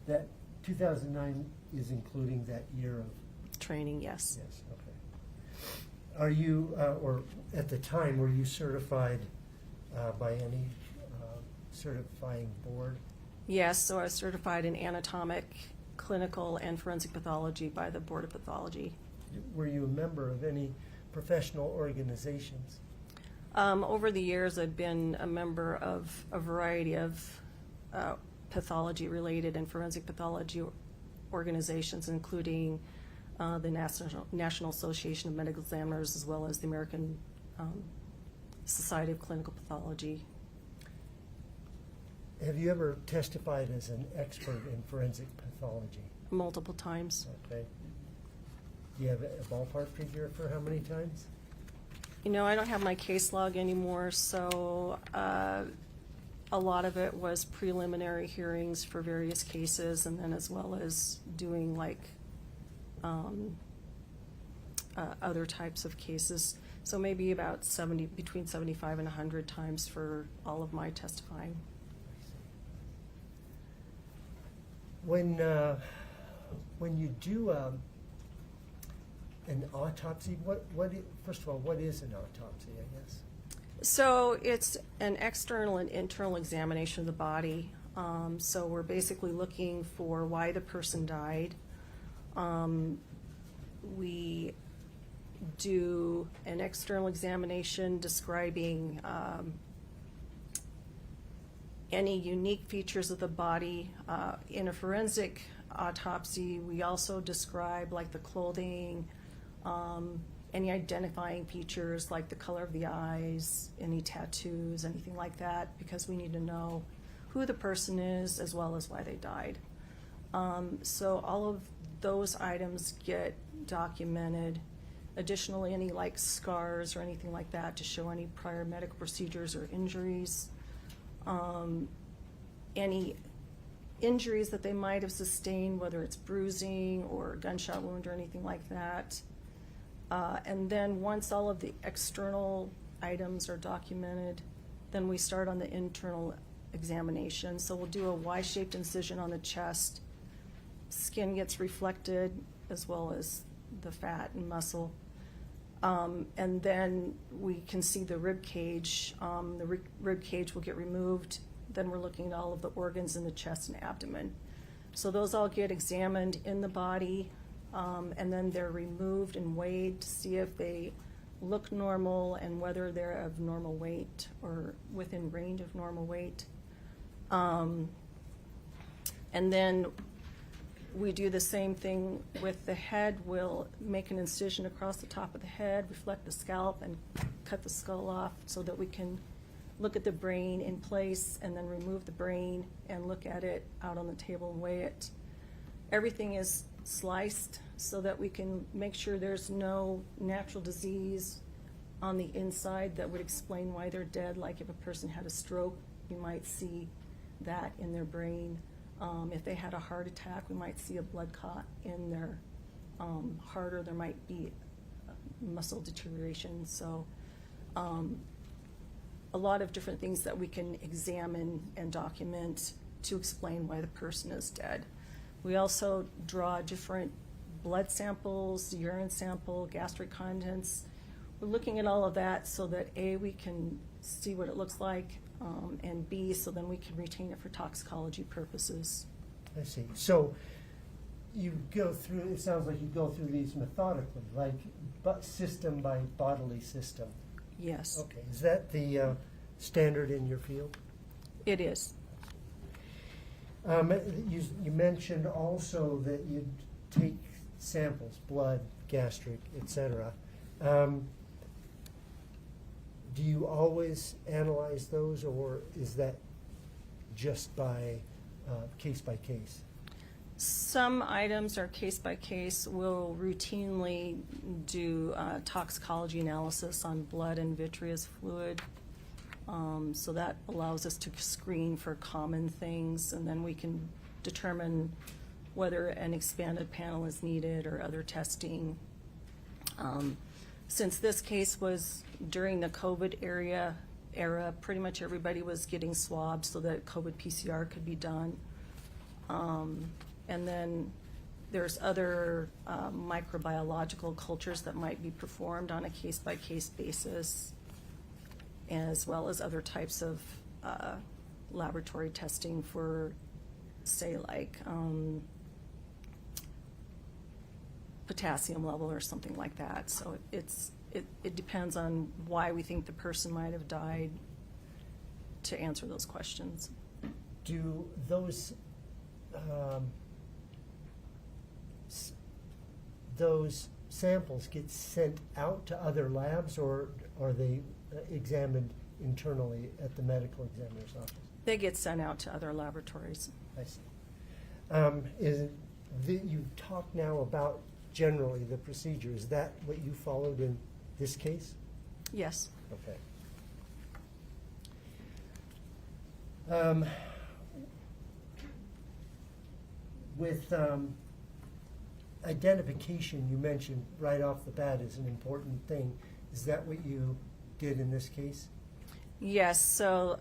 That 2009 is including that year of training, yes. Yes, okay. Are you, or at the time, were you certified by any certifying board? Yes, so I was certified in anatomic, clinical, and forensic pathology by the Board of Pathology. Were you a member of any professional organizations? Over the years, I've been a member of a variety of pathology-related and forensic pathology organizations, including the National Association of Medical Examiners, as well as the American Society of Clinical Pathology. Have you ever testified as an expert in forensic pathology? Multiple times. Okay. Do you have a ballpark figure for how many times? You know, I don't have my case log anymore, so a lot of it was preliminary hearings for various cases, and then as well as doing like other types of cases. So maybe about between 75 and 100 times for all of my testifying. When you do an autopsy, first of all, what is an autopsy, I guess? So it's an external and internal examination of the body. So we're basically looking for why the person died. We do an external examination describing any unique features of the body. In a forensic autopsy, we also describe like the clothing, any identifying features like the color of the eyes, any tattoos, anything like that, because we need to know who the person is as well as why they died. So all of those items get documented. Additionally, any like scars or anything like that to show any prior medical procedures or injuries. Any injuries that they might have sustained, whether it's bruising or gunshot wound or anything like that. And then once all of the external items are documented, then we start on the internal examination. So we'll do a Y-shaped incision on the chest. Skin gets reflected as well as the fat and muscle. And then we can see the rib cage. The rib cage will get removed. Then we're looking at all of the organs in the chest and abdomen. So those all get examined in the body, and then they're removed and weighed to see if they look normal and whether they're of normal weight or within range of normal weight. And then we do the same thing with the head. We'll make an incision across the top of the head, reflect the scalp, and cut the skull off so that we can look at the brain in place and then remove the brain and look at it out on the table and weigh it. Everything is sliced so that we can make sure there's no natural disease on the inside that would explain why they're dead. Like if a person had a stroke, you might see that in their brain. If they had a heart attack, we might see a blood clot in their heart, or there might be muscle deterioration. So a lot of different things that we can examine and document to explain why the person is dead. We also draw different blood samples, urine sample, gastric contents. We're looking at all of that so that A, we can see what it looks like, and B, so then we can retain it for toxicology purposes. I see. So you go through, it sounds like you go through these methodically, like system by bodily system. Yes. Okay. Is that the standard in your field? It is. You mentioned also that you take samples, blood, gastric, etc. Do you always analyze those, or is that just by case by case? Some items are case by case. We'll routinely do toxicology analysis on blood and vitreous fluid. So that allows us to screen for common things, and then we can determine whether an expanded panel is needed or other testing. Since this case was during the COVID era, pretty much everybody was getting swabs so that COVID PCR could be done. And then there's other microbiological cultures that might be performed on a case-by-case basis, as well as other types of laboratory testing for, say, like potassium level or something like that. So it depends on why we think the person might have died to answer those questions. Do those samples get sent out to other labs, or are they examined internally at the medical examiner's office? They get sent out to other laboratories. I see. You talk now about generally the procedure. Is that what you followed in this case? Yes. Okay. With identification, you mentioned right off the bat is an important thing. Is that what you did in this case? Yes. So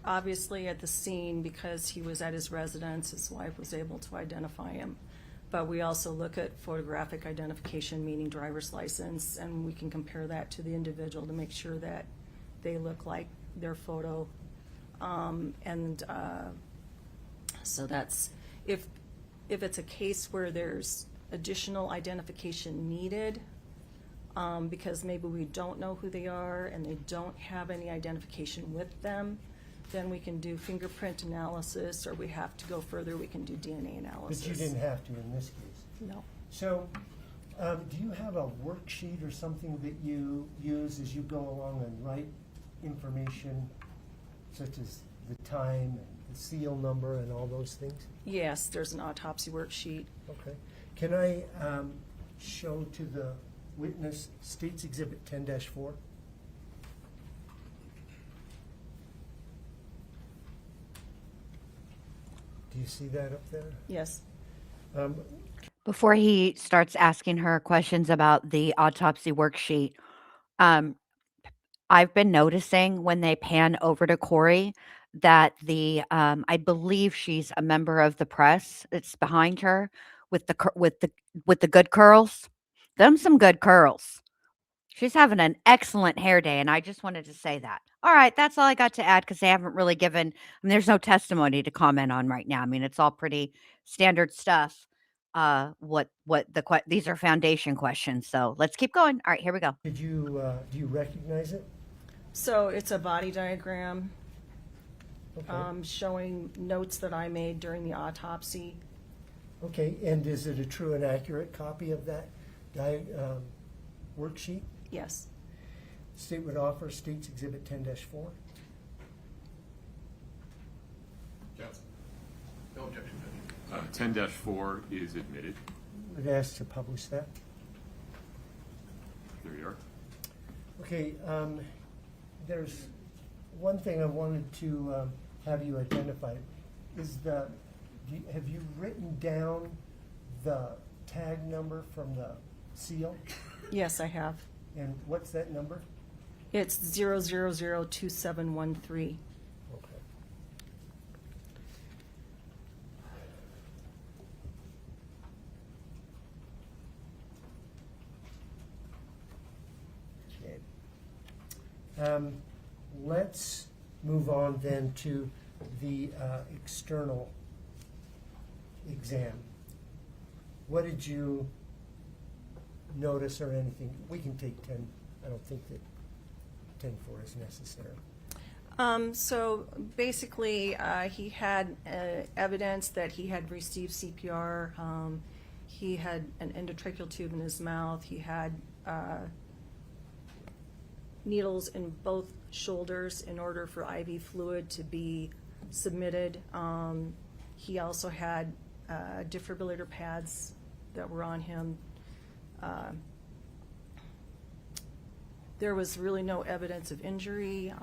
obviously at the scene, because he was at his residence, his wife was able to identify him. But we also look at photographic identification, meaning driver's license, and we can compare that to the individual to make sure that they look like their photo. So that's, if it's a case where there's additional identification needed, because maybe we don't know who they are and they don't have any identification with them, then we can do fingerprint analysis, or we have to go further, we can do DNA analysis. But you didn't have to in this case. No. So Do you have a worksheet or something that you use as you go along and write information, such as the time and the seal number and all those things? Yes, there's an autopsy worksheet. Okay. Can I show to the witness State's Exhibit 10-4? Do you see that up there? Yes. Before he starts asking her questions about the autopsy worksheet, I've been noticing when they pan over to Kouri that I believe she's a member of the press that's behind her with the good curls. Them some good curls. She's having an excellent hair day, and I just wanted to say that. All right, that's all I got to add because they haven't really given. There's no testimony to comment on right now. I mean, it's all pretty standard stuff. These are foundation questions, so let's keep going. All right, here we go. Do you recognize it? So it's a body diagram Okay. showing notes that I made during the autopsy. Okay, and is it a true and accurate copy of that worksheet? Yes. State would offer State's Exhibit 10-4. Yes. No objection. 10-4 is admitted. Would ask to publish that. There you are. Okay, there's one thing I wanted to have you identify. Have you written down the tag number from the seal? Yes, I have. And what's that number? It's 0002713. Okay. Okay. Let's move on then to the external exam. What did you notice or anything? We can take 10. I don't think that 10-4 is necessary. So basically, he had evidence that he had received CPR. He had an endotracheal tube in his mouth. He had needles in both shoulders in order for IV fluid to be submitted. He also had defibrillator pads that were on him. There was really no evidence of injury.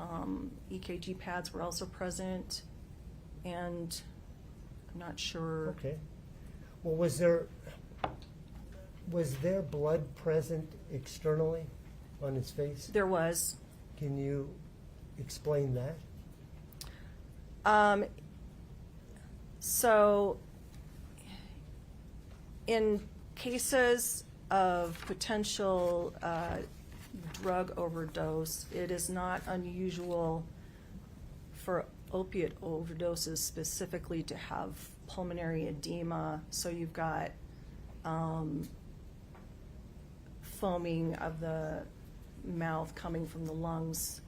EKG pads were also present, and I'm not sure. Okay. Well, was there blood present externally on his face? There was. Can you explain that? So, in cases of potential drug overdose, it is not unusual for opiate overdoses specifically to have pulmonary edema. So you've got foaming of the mouth coming from the lungs.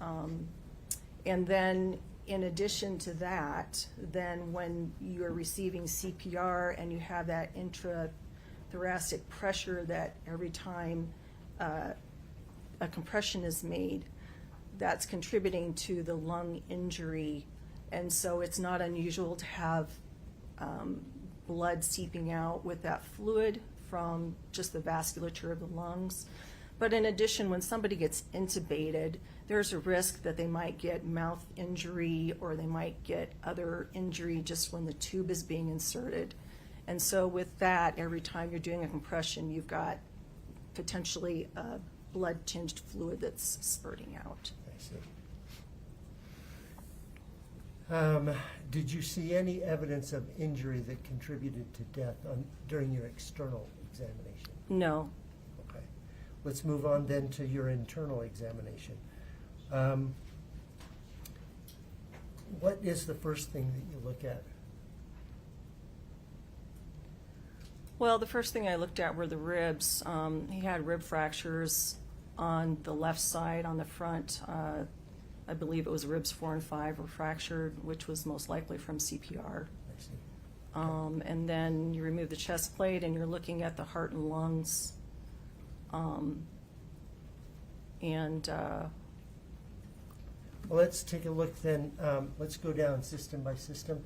And then in addition to that, then when you're receiving CPR and you have that intrathoracic pressure that every time a compression is made, that's contributing to the lung injury. And so it's not unusual to have blood seeping out with that fluid from just the vasculature of the lungs. But in addition, when somebody gets intubated, there's a risk that they might get mouth injury or they might get other injury just when the tube is being inserted. And so with that, every time you're doing a compression, you've got potentially a blood-tinged fluid that's spurting out. I see. Did you see any evidence of injury that contributed to death during your external examination? No. Okay. Let's move on then to your internal examination. What is the first thing that you look at? Well, the first thing I looked at were the ribs. He had rib fractures on the left side, on the front. I believe it was ribs 4 and 5 were fractured, which was most likely from CPR. I see. And then you remove the chest plate and you're looking at the heart and lungs. Well, let's take a look then. Let's go down system by system.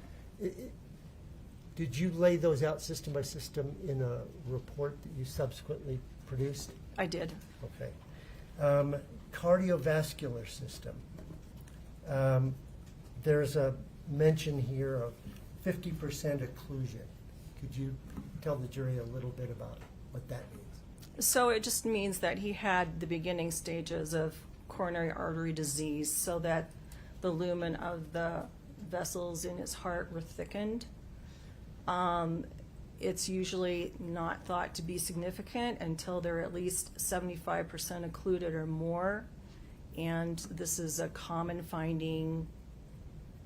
Did you lay those out system by system in a report that you subsequently produced? I did. Okay. Cardiovascular system. There's a mention here of 50% occlusion. Could you tell the jury a little bit about what that means? So it just means that he had the beginning stages of coronary artery disease, so that the lumen of the vessels in his heart were thickened. It's usually not thought to be significant until they're at least 75% occluded or more, and this is a common finding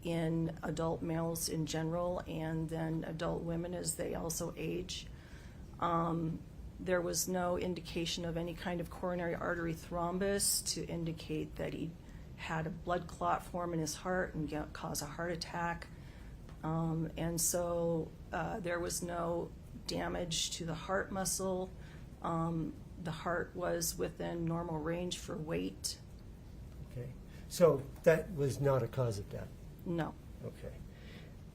in adult males in general, and then adult women as they also age. There was no indication of any kind of coronary artery thrombus to indicate that he had a blood clot form in his heart and cause a heart attack. And so there was no damage to the heart muscle. The heart was within normal range for weight. Okay. So that was not a cause of death? No. Okay.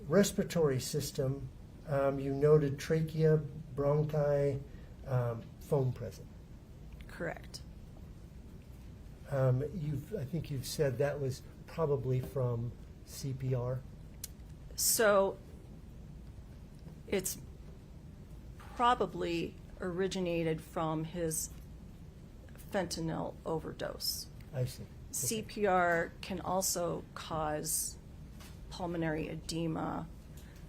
Respiratory system, you noted trachea, bronchi, foam present. Correct. I think you've said that was probably from CPR. So it's probably originated from his fentanyl overdose. I see. Okay. CPR can also cause pulmonary edema,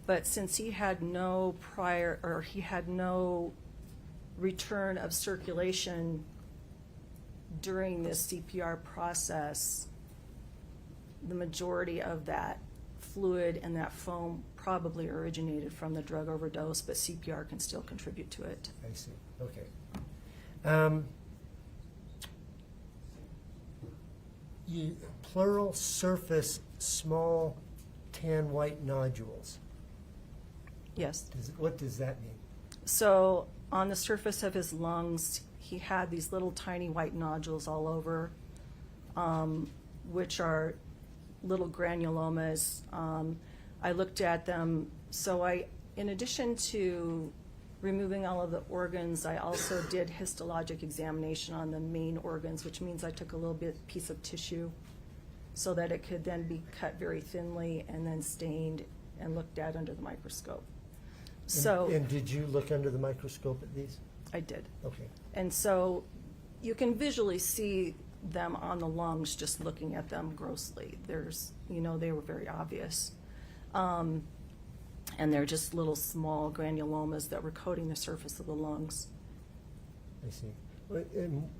but since he had no return of circulation during this CPR process, the majority of that fluid and that foam probably originated from the drug overdose, but CPR can still contribute to it. I see. Okay. Pleural surface small tan white nodules. Yes. What does that mean? So on the surface of his lungs, he had these little tiny white nodules all over, which are little granulomas. I looked at them. So in addition to removing all of the organs, I also did histologic examination on the main organs, which means I took a little piece of tissue so that it could then be cut very thinly and then stained and looked at under the microscope. And did you look under the microscope at these? I did. Okay. And so you can visually see them on the lungs just looking at them grossly. They were very obvious. And they're just little small granulomas that were coating the surface of the lungs. I see. And,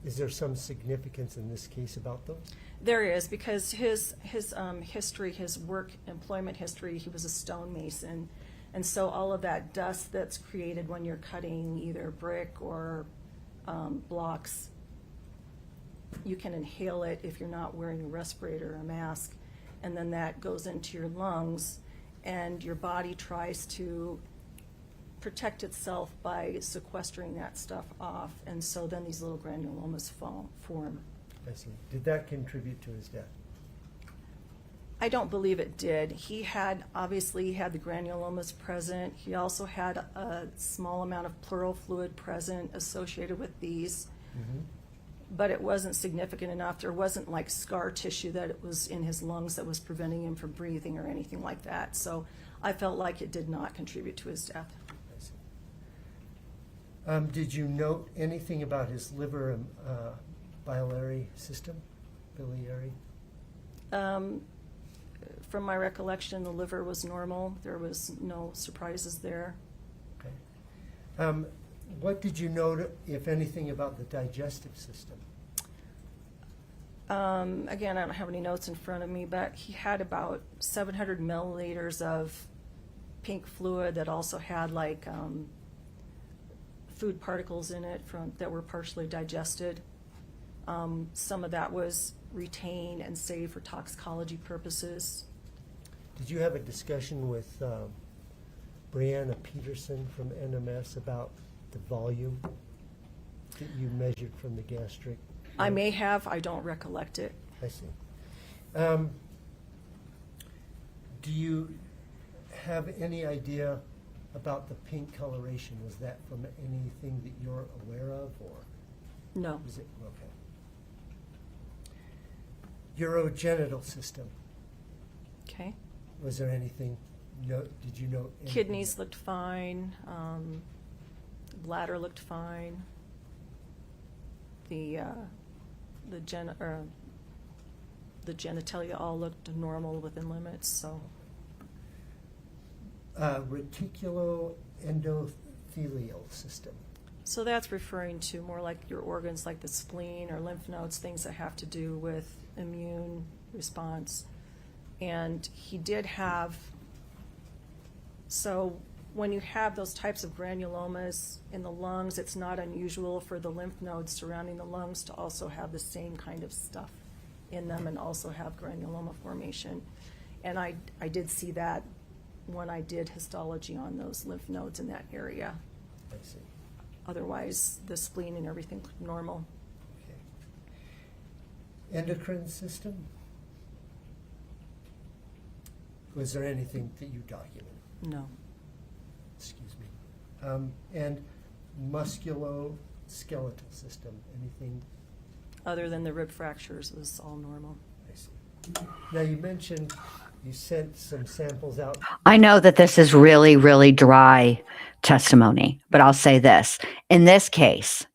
is there some significance in this case about those? There is, because his history, his work employment history, he was a stonemason. And so all of that dust that's created when you're cutting either brick or blocks, you can inhale it if you're not wearing a respirator or a mask. And then that goes into your lungs, and your body tries to protect itself by sequestering that stuff off. And so then these little granulomas form. I see. Did that contribute to his death? I don't believe it did. Obviously he had the granulomas present. He also had a small amount of pleural fluid present associated with these, but it wasn't significant enough. There wasn't like scar tissue that it was in his lungs that was preventing him from breathing or anything like that. So I felt like it did not contribute to his death. I see. Did you note anything about his liver and biliary system? Biliary? From my recollection, the liver was normal. There was no surprises there. Okay. What did you note, if anything, about the digestive system? Again, I don't have any notes in front of me, but he had about 700 milliliters of pink fluid that also had like food particles in it that were partially digested. Some of that was retained and saved for toxicology purposes. Did you have a discussion with Brianna Peterson from NMS about the volume? that you measured from the gastric? I may have, I don't recollect it. I see. Do you have any idea about the pink coloration? Was that from anything that you're aware of, or? No. Is it, okay. Urogenital system, Okay. was there anything, did you know? anything? Kidneys looked fine, bladder looked fine. The genitalia all looked normal within limits, so. Reticuloendothelial system. So that's referring to more like your organs like the spleen or lymph nodes, things that have to do with immune response. And he did have, so when you have those types of granulomas in the lungs, it's not unusual for the lymph nodes surrounding the lungs to also have the same kind of stuff in them and also have granuloma formation. And I did see that when I did histology on those lymph nodes in that area. I see. Otherwise, the spleen and everything looked normal. Okay. Endocrine system? Was there anything that you documented? No. Excuse me. And musculoskeletal system, anything? Other than the rib fractures, it was all normal. I see. Now, you mentioned you sent some samples out. I know that this is really, really dry testimony, but I'll say this. In this case,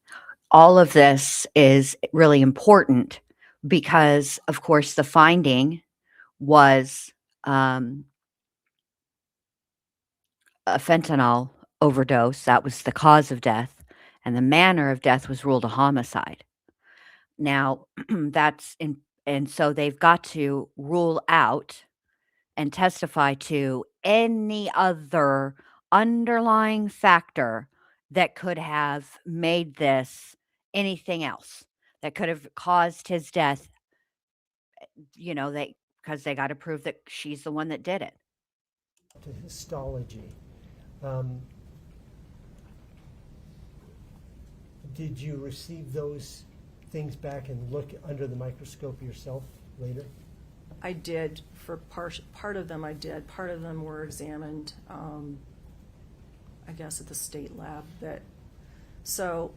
all of this is really important because, of course, the finding was a fentanyl overdose. That was the cause of death, and the manner of death was ruled a homicide. Now, and so they've got to rule out and testify to any other underlying factor that could have made this anything else that could have caused his death, because they got to prove that she's the one that did it. To histology. Did you receive those things back and look under the microscope yourself later? I did. For part of them I did. Part of them were examined, I guess, at the state lab. So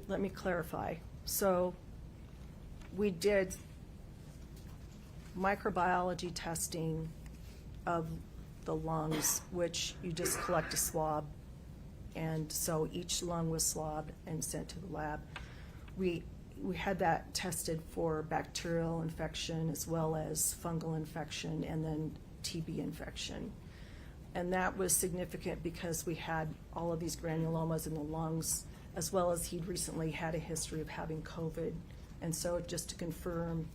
let me clarify. So we did microbiology testing of the lungs, which you just collect a swab. And so each lung was swabbed and sent to the lab. We had that tested for bacterial infection as well as fungal infection and then TB infection. And that was significant because we had all of these granulomas in the lungs, as well as he'd recently had a history of having COVID. And so just to confirm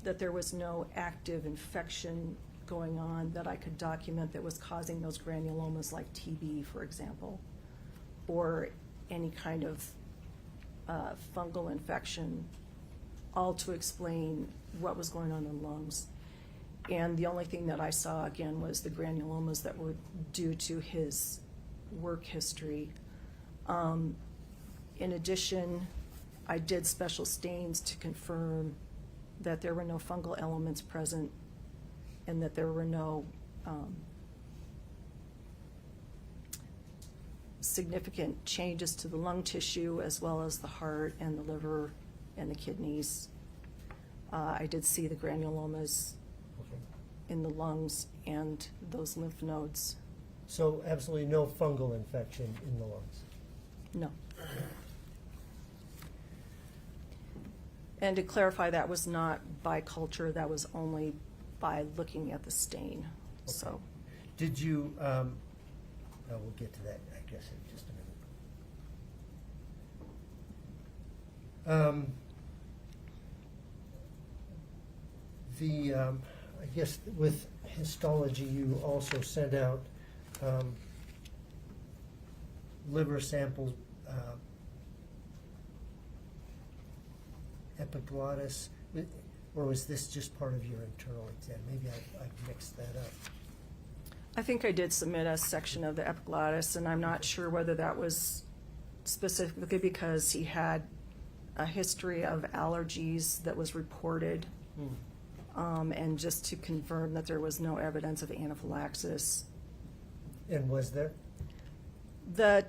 that there was no active infection going on that I could document that was causing those granulomas, like TB, for example, or any kind of fungal infection, all to explain what was going on in the lungs. And the only thing that I saw, again, was the granulomas that were due to his work history. In addition, I did special stains to confirm that there were no fungal elements present and that there were no significant changes to the lung tissue, as well as the heart and the liver and the kidneys. I did see the granulomas in the lungs and those lymph nodes. So absolutely no fungal infection in the lungs? No. And to clarify, that was not by culture, that was only by looking at the stain. Okay. So, did you, we'll get to that, I guess, in just a minute. I guess with histology, you also sent out liver samples, epiglottis, or was this just part of your internal exam? Maybe I mixed that I think I did submit a section of the epiglottis, and I'm not sure whether that was specifically because he had a history of allergies that was reported, and just to confirm that there was no evidence of anaphylaxis. And was there? The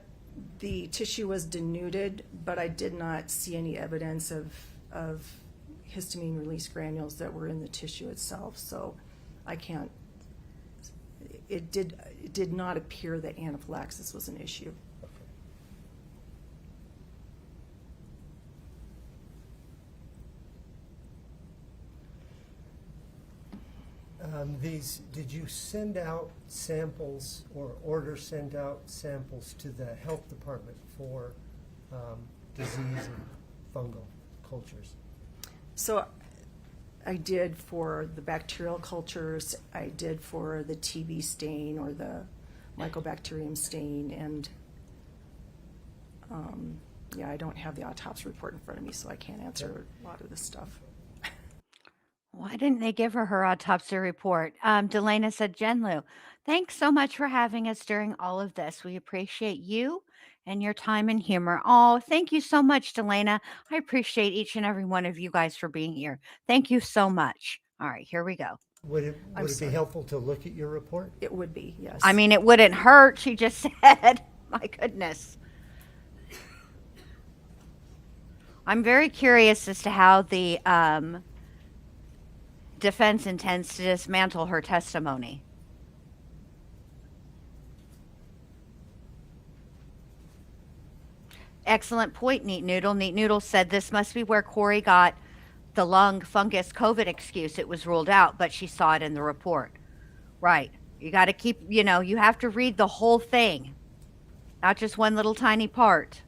tissue was denuded, but I did not see any evidence of histamine release granules that were in the tissue itself, so I can't. It did not appear that anaphylaxis was an issue. Did you send out samples or send out samples to the health department for disease and fungal cultures? So I did for the bacterial cultures, I did for the TB stain or the Mycobacterium stain, and yeah, I don't have the autopsy report in front of me, so I can't answer a lot of this stuff. Why didn't they give her her autopsy report? Delana said, Jen Lu, thanks so much for having us during all of this. We appreciate you and your time and humor. Oh, thank you so much, Delana. I appreciate each and every one of you guys for being here. Thank you so much. All right, here we go. Would it be helpful to look at your report? It would be, yes. I mean, it wouldn't hurt, she just said. My goodness. I'm very curious as to how the defense intends to dismantle her testimony. Excellent point, Neat Noodle. Neat Noodle said this must be where Kouri got the lung fungus COVID excuse. It was ruled out, but she saw it in the report. Right. You got to keep, you have to read the whole thing, not just one little tiny part.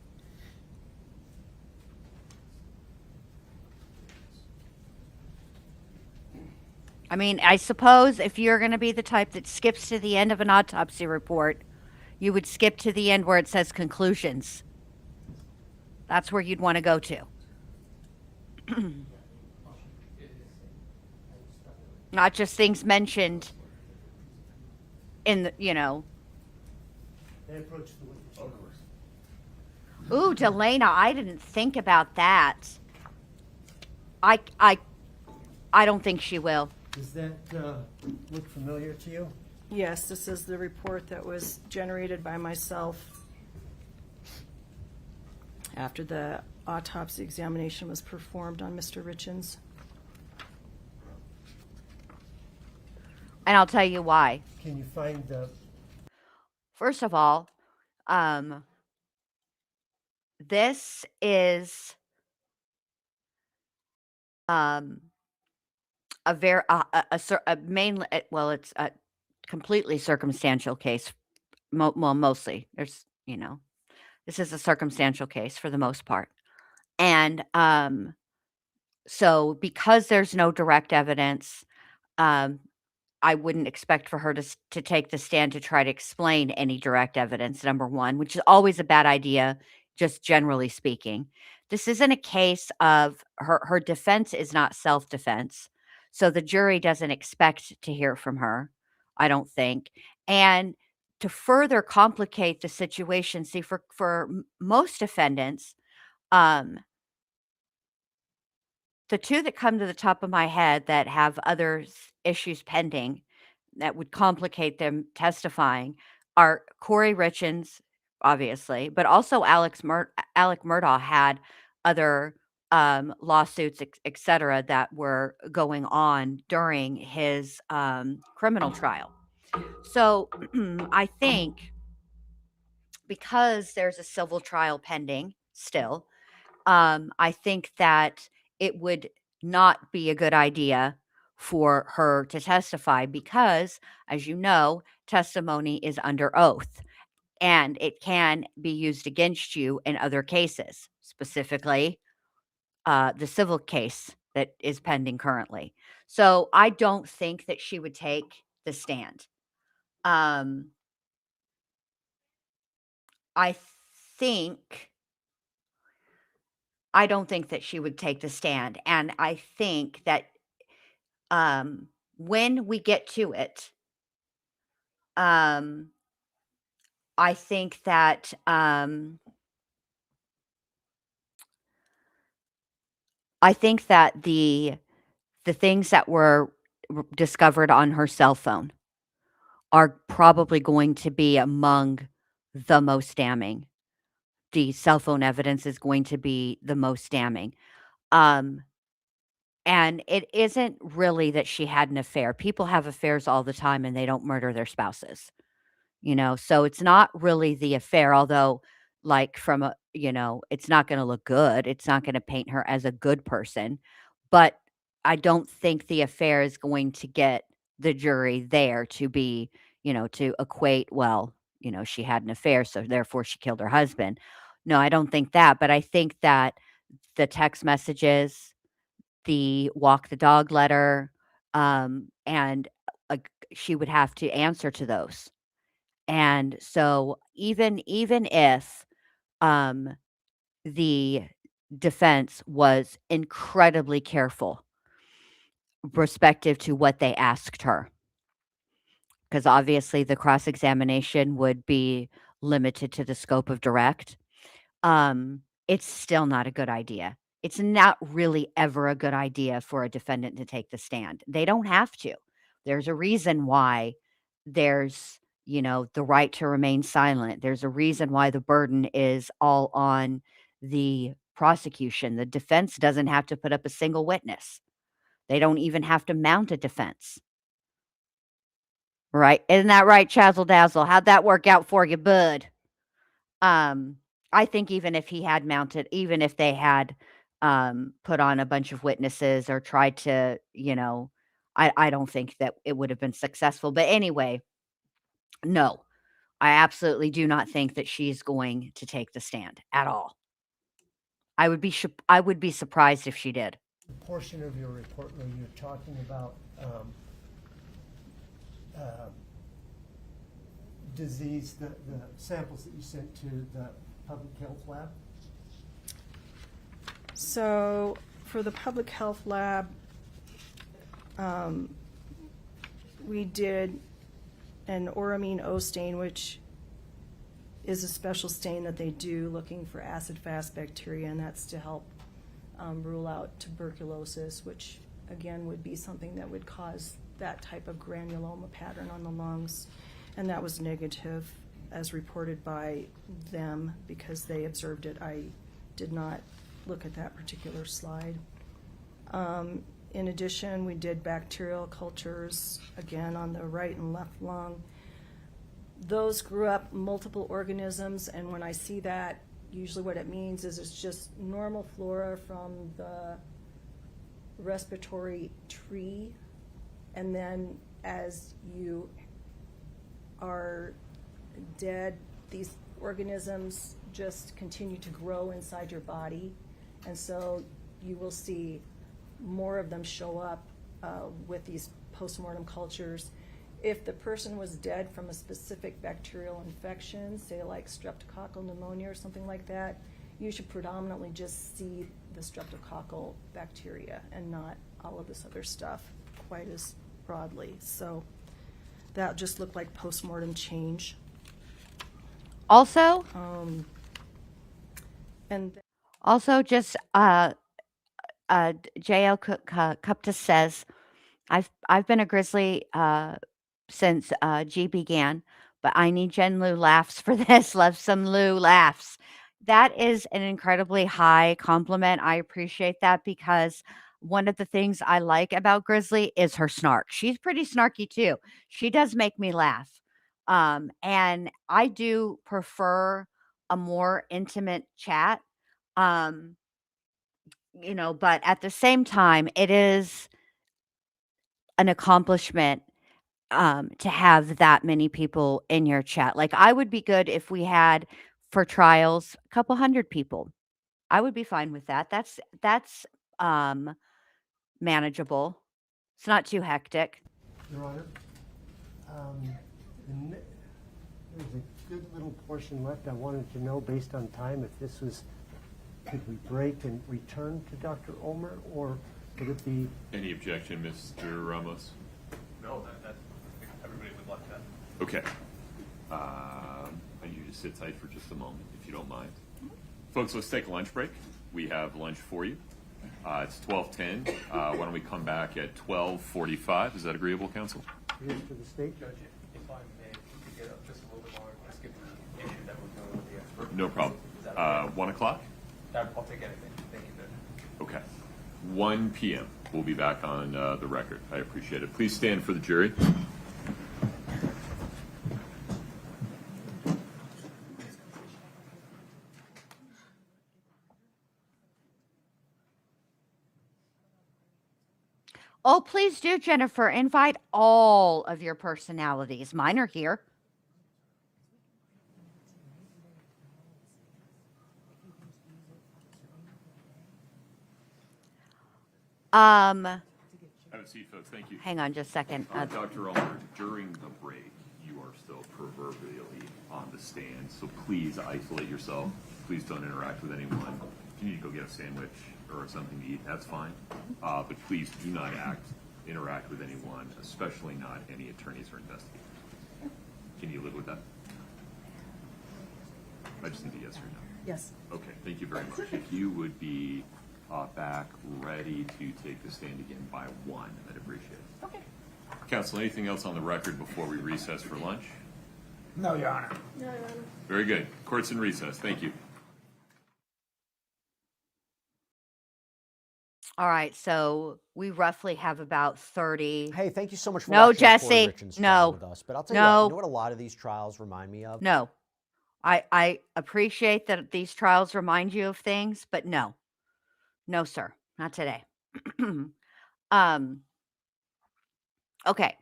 I mean, I suppose if you're going to be the type that skips to the end of an autopsy report, you would skip to the end where it says conclusions. That's where you'd want to go to. Not just things mentioned in the, They approached the witness. Of course. Ooh, Delana, I didn't think about that. I don't think she will. Does that look familiar to you? Yes, this is the report that was generated by myself after the autopsy examination was performed on Mr. Richins. And I'll tell you why. Can you find the... First of all, this is it's a completely circumstantial case. Mostly there's, this is a circumstantial case for the most part. And so because there's no direct evidence, I wouldn't expect for her to take the stand to try to explain any direct evidence, number one, which is always a bad idea, just generally speaking. This isn't a case of her defense is not self-defense. So the jury doesn't expect to hear from her, I don't think. And to further complicate the situation, see, for most defendants, the two that come to the top of my head that have other issues pending that would complicate them testifying are Kouri Richins, obviously, but also Alec Murdaugh had other lawsuits, et cetera, that were going on during his criminal trial. So I think because there's a civil trial pending still, I think that it would not be a good idea for her to testify because, as you know, testimony is under oath and it can be used against you in other cases, specifically the civil case that is pending currently. So I don't think that she would take the stand. I don't think that she would take the stand. And I think that when we get to it, I think that the things that were discovered on her cell phone are probably going to be among the most damning. The cell phone evidence is going to be the most damning. Um, and it isn't really that she had an affair. People have affairs all the time and they don't murder their spouses. So it's not really the affair, although like from a it's not going to look good. It's not going to paint her as a good person, but I don't think the affair is going to get the jury there to be, to equate, well, she had an affair, so therefore she killed her husband. No, I don't think that, but I think that the text messages, the walk the dog letter, and she would have to answer to those. And so even if, the defense was incredibly careful respective to what they asked her, because obviously the cross-examination would be limited to the scope of direct, it's still not a good idea. It's not really ever a good idea for a defendant to take the stand. They don't have to. There's a reason why there's, the right to remain silent. There's a reason why the burden is all on the prosecution. The defense doesn't have to put up a single witness. They don't even have to mount a defense. Right? Isn't that right, Chazzle Dazzle? How'd that work out for you, bud? I think even if they had put on a bunch of witnesses or tried to, I don't think that it would have been successful. But anyway, no, I absolutely do not think that she's going to take the stand at all. I would be surprised if she did. The portion of your report where you're talking about disease, the samples that you sent to the public health lab? So for the public health lab, we did an Auramine O stain, which is a special stain that they do looking for acid-fast bacteria, and that's to help rule out tuberculosis, which again would be something that would cause that type of granuloma pattern on the lungs. And that was negative as reported by them because they observed it. I did not look at that particular slide. In addition, we did bacterial cultures, again, on the right and left lung. Those grew up multiple organisms, and when I see that, usually what it means is it's just normal flora from the respiratory tree, and then as you are dead, these organisms just continue to grow inside your body, and so you will see more of them show up with these postmortem cultures. If the person was dead from a specific bacterial infection, say like streptococcal pneumonia or something like that, you should predominantly just see the streptococcal bacteria and not all of this other stuff quite as broadly. So that just looked like postmortem change. Also, and just JL Cupta says, I've been a grizzly since G began, but I need Jen Lou laughs for this. Love some Lou laughs. That is an incredibly high compliment. I appreciate that because one of the things I like about Grizzly is her snark. She's pretty snarky too. She does make me laugh. And I do prefer a more intimate chat. But at the same time, it is an accomplishment to have that many people in your chat. Like, I would be good if we had for trials a couple hundred people. I would be fine with that. That's manageable. It's not too hectic. Your Honor, there's a good little portion left. I wanted to know, based on time, if this was, could we break and return to Dr. Ulmer, or would it be? Any objection, Mr. Ramos? No, that everybody would like that. Okay. I need you to sit tight for just a moment, if you don't mind. Folks, let's take a lunch break. We have lunch for you. It's 12:10. Why don't we come back at 12:45? Is that agreeable, counsel? Here's to the state. Judge, if I may, could get up just a little bit more, just given the issue that we're dealing with the expert. No problem. Is that okay? 1 o'clock? I'll take anything. Thank you, Judge. Okay. 1 p.m. We'll be back on the record. I appreciate it. Please stand for the jury. Oh, please do, Jennifer. Invite all of your personalities. Mine are here. Have a seat, folks. Thank you. Hang on just a second. Dr. Ulmer, during the break, you are still proverbially on the stand, so please isolate yourself. Please don't interact with anyone. If you need to go get a sandwich or something to eat, that's fine. But please do not interact with anyone, especially not any attorneys or investigators. Can you live with that? I just need a yes or no. Yes. Okay, thank you very much. If you would be back ready to take the stand again by 1, I'd appreciate it. Okay. Counsel, anything else on the record before we recess for lunch? No, Your Honor. No, Your Honor. Very good. Court's in recess. Thank you. All right, so we roughly have about 30. Hey, thank you so much for No, watching the Kouri Jesse. Richins No. trial with us. But I'll tell you No. what, you know what a lot of these trials remind me of? No. I appreciate that these trials remind you of things, but no. No, sir. Not today. Okay.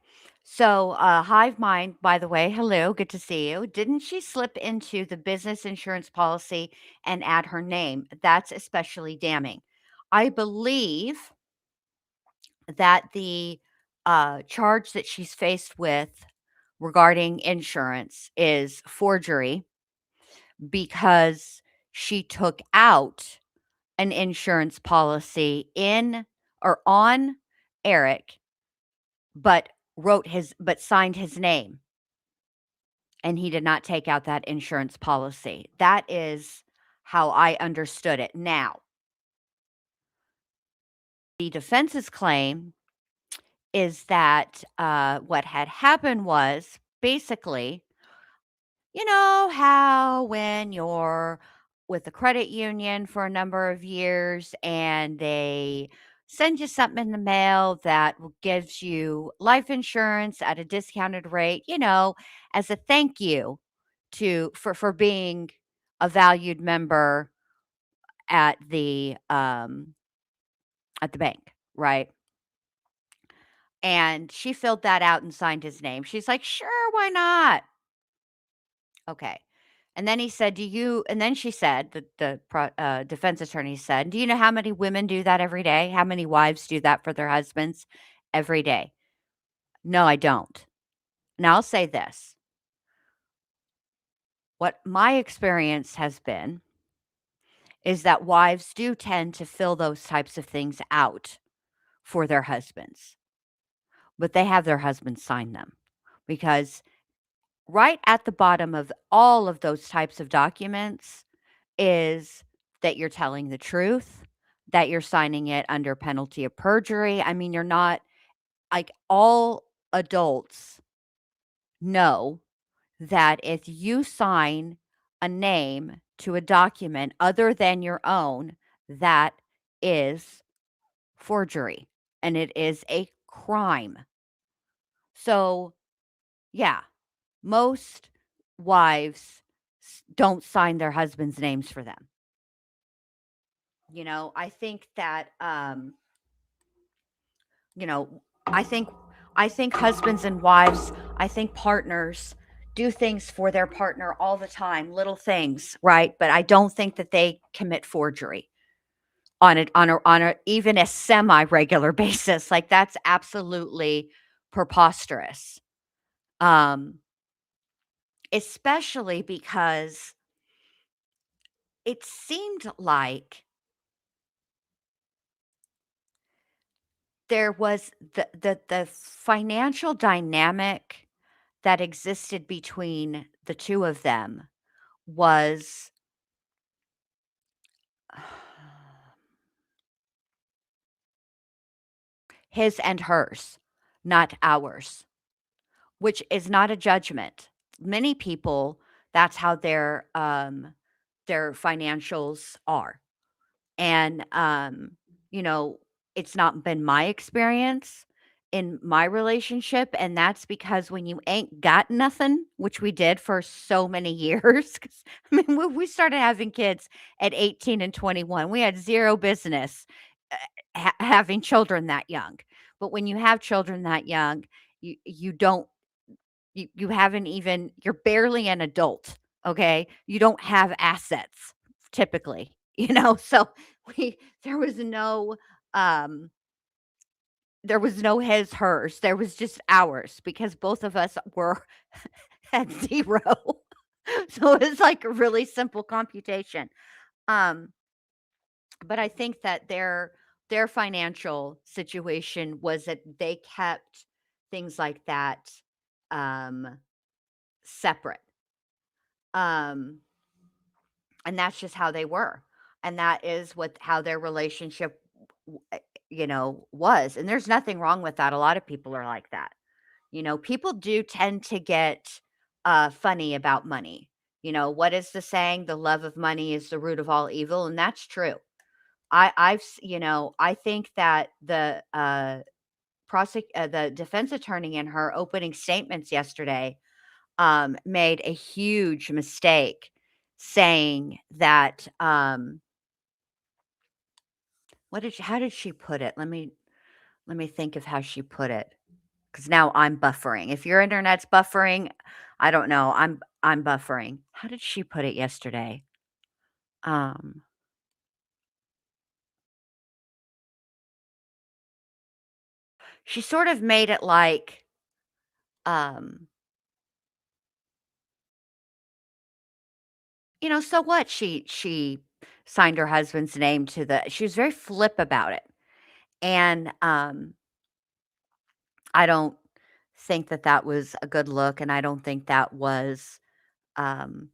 So, Hive Mind, by the way, hello, good to see you. Didn't she slip into the business insurance policy and add her name? That's especially damning. I believe that the charge that she's faced with regarding insurance is forgery because she took out an insurance policy in or on Eric, but signed his name, and he did not take out that insurance policy. That is how I understood it. Now, the defense's claim is that what had happened was basically, you know how when you're with a credit union for a number of years and they send you something in the mail that gives you life insurance at a discounted rate, as a thank you for being a valued member at the bank, right? And she filled that out and signed his name. She's like, "Sure, why not?" Okay. And then he said, and then she said, the defense attorney said, "Do you know how many women do that every day? How many wives do that for their husbands every day?" No, I don't. Now, I'll say this. What my experience has been is that wives do tend to fill those types of things out for their husbands, but they have their husbands sign them because right at the bottom of all of those types of documents is that you're telling the truth, that you're signing it under penalty of perjury. I mean, you're not like all adults know that if you sign a name to a document other than your own, that is forgery and it is a crime. So, yeah, most wives don't sign their husbands' names for them. I think that I think husbands and wives, I think partners do things for their partner all the time, little things, right? But I don't think that they commit forgery on a even a semi-regular basis. Like that's absolutely preposterous. Especially because it seemed like there was the financial dynamic that existed between the two of them was his and hers, not ours, which is not a judgment. Many people, that's how their financials are. And, you know, it's not been my experience in my relationship, and that's because when you ain't got nothing, which we did for so many years, 'cause, I mean, we started having kids at 18 and 21. We had 0 business, having children that young. But when you have children that young, you don't you haven't even you're barely an adult, okay? You don't have assets typically, So we there was no um there was no his hers. There was just ours because both of us were at 0. So it's like a really simple computation. Um but I think that their financial situation was that they kept things like that um separate. Um, and that's just how they were. And that is how their relationship was. And there's nothing wrong with that. A lot of people are like that. People do tend to get funny about money. What is the saying? The love of money is the root of all evil, and that's true. I think that the defense attorney in her opening statements yesterday made a huge mistake saying that, how did she put it? Let me think of how she put it, because now I'm buffering. If your internet's buffering, I don't know. I'm buffering. How did she put it yesterday? Um, she sort of made it like, um, so what? She signed her husband's name to she was very flip about it. And I don't think that that was a good look, and I don't think that was, um,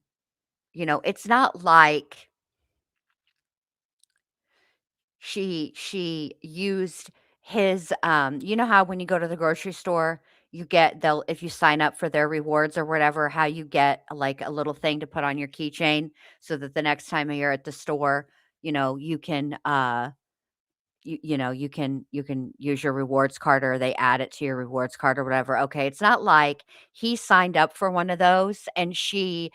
it's not like she used his, how when you go to the grocery store, they'll if you sign up for their rewards or whatever, how you get like a little thing to put on your keychain so that the next time you're at the store, you can you can use your rewards card, or they add it to your rewards card or whatever. Okay, it's not like he signed up for one of those and she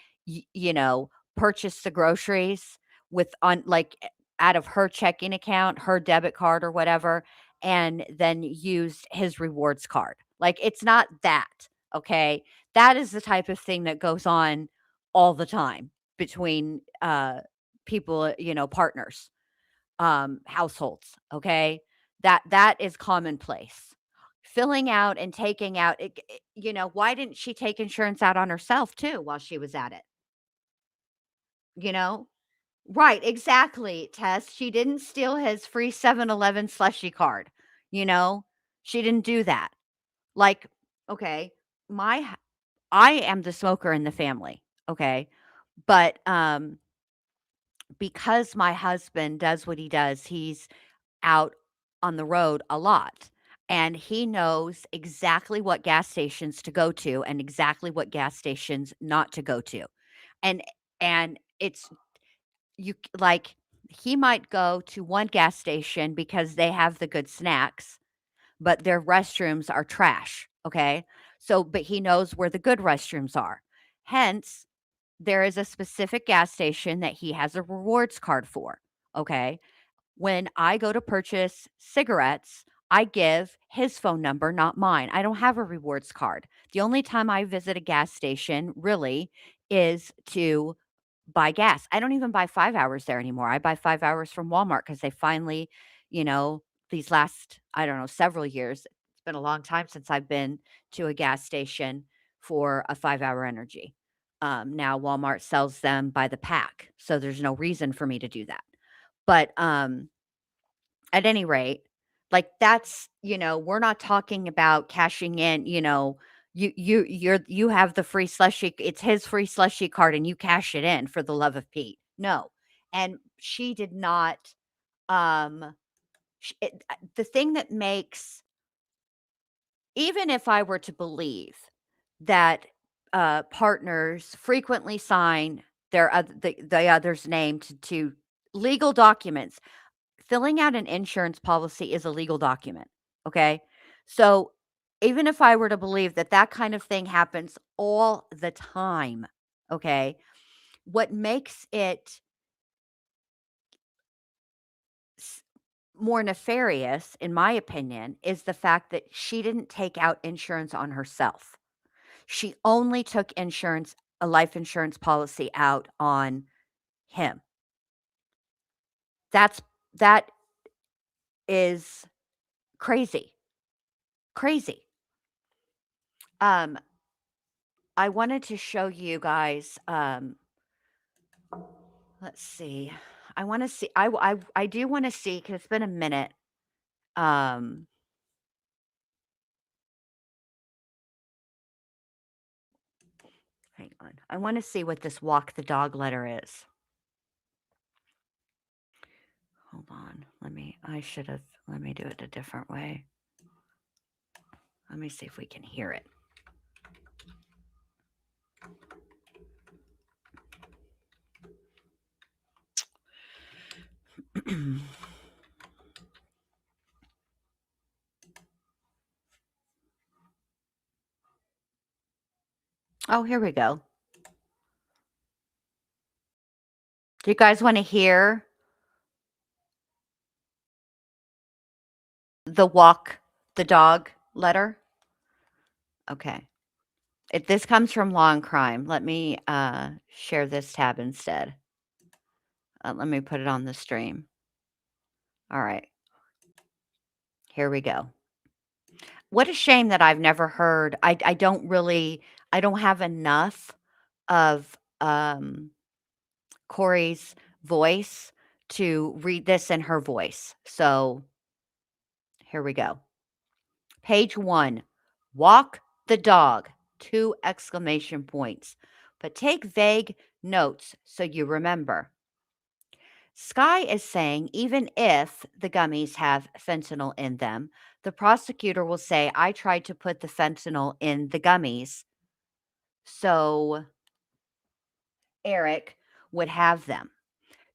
purchased the groceries with on like out of her checking account, her debit card or whatever, and then used his rewards card. Like, it's not that. Okay, that is the type of thing that goes on all the time between people, partners, households, okay? That is commonplace. Filling out and taking out, why didn't she take insurance out on herself too while she was at it? You know? Right, exactly, Tess. She didn't steal his free 7-Eleven slushy card, you know? She didn't do that. Like, okay, my h I am the smoker in the family, okay? But, because my husband does what he does, he's out on the road a lot, and he knows exactly what gas stations to go to and exactly what gas stations not to go to. And it's like, he might go to one gas station because they have the good snacks, but their restrooms are trash, okay? So but he knows where the good restrooms are. Hence, there is a specific gas station that he has a rewards card for, okay? When I go to purchase cigarettes, I give his phone number, not mine. I don't have a rewards card. The only time I visit a gas station really is to buy gas. I don't even buy 5 hours there anymore. I buy 5 hours from Walmart because they finally, you know, these last, I don't know, several years. It's been a long time since I've been to a gas station for a 5-hour energy. Now Walmart sells them by the pack, so there's no reason for me to do that. But at any rate, like, that's, we're not talking about cashing in, You have the free slushy. It's his free slushy card, and you cash it in for the love of Pete. No, and she did not. The thing that makes, even if I were to believe that partners frequently sign the other's name to legal documents, filling out an insurance policy is a legal document. Okay, so even if I were to believe that that kind of thing happens all the time, okay, what makes it more nefarious, in my opinion, is the fact that she didn't take out insurance on herself. She only took a life insurance policy out on him. That is crazy. Crazy. I wanted to show you guys, let's see. I want to see. I do want to see, because it's been a minute. Hang on. I want to see what this walk the dog letter is. Hold on. Let me do it a different way. Let me see if we can hear it. Oh, here we go. Do you guys want to hear the walk the dog letter? Okay. This comes from Law and Crime. Let me share this tab instead. Let me put it on the stream. All right. Here we go. What a shame that I've never heard. I don't have enough of Kouri's voice to read this in her voice. So here we go. Page 1. Walk the dog. 2 exclamation points. But take vague notes so you remember. Sky is saying even if the gummies have fentanyl in them, the prosecutor will say, I tried to put the fentanyl in the gummies so Eric would have them.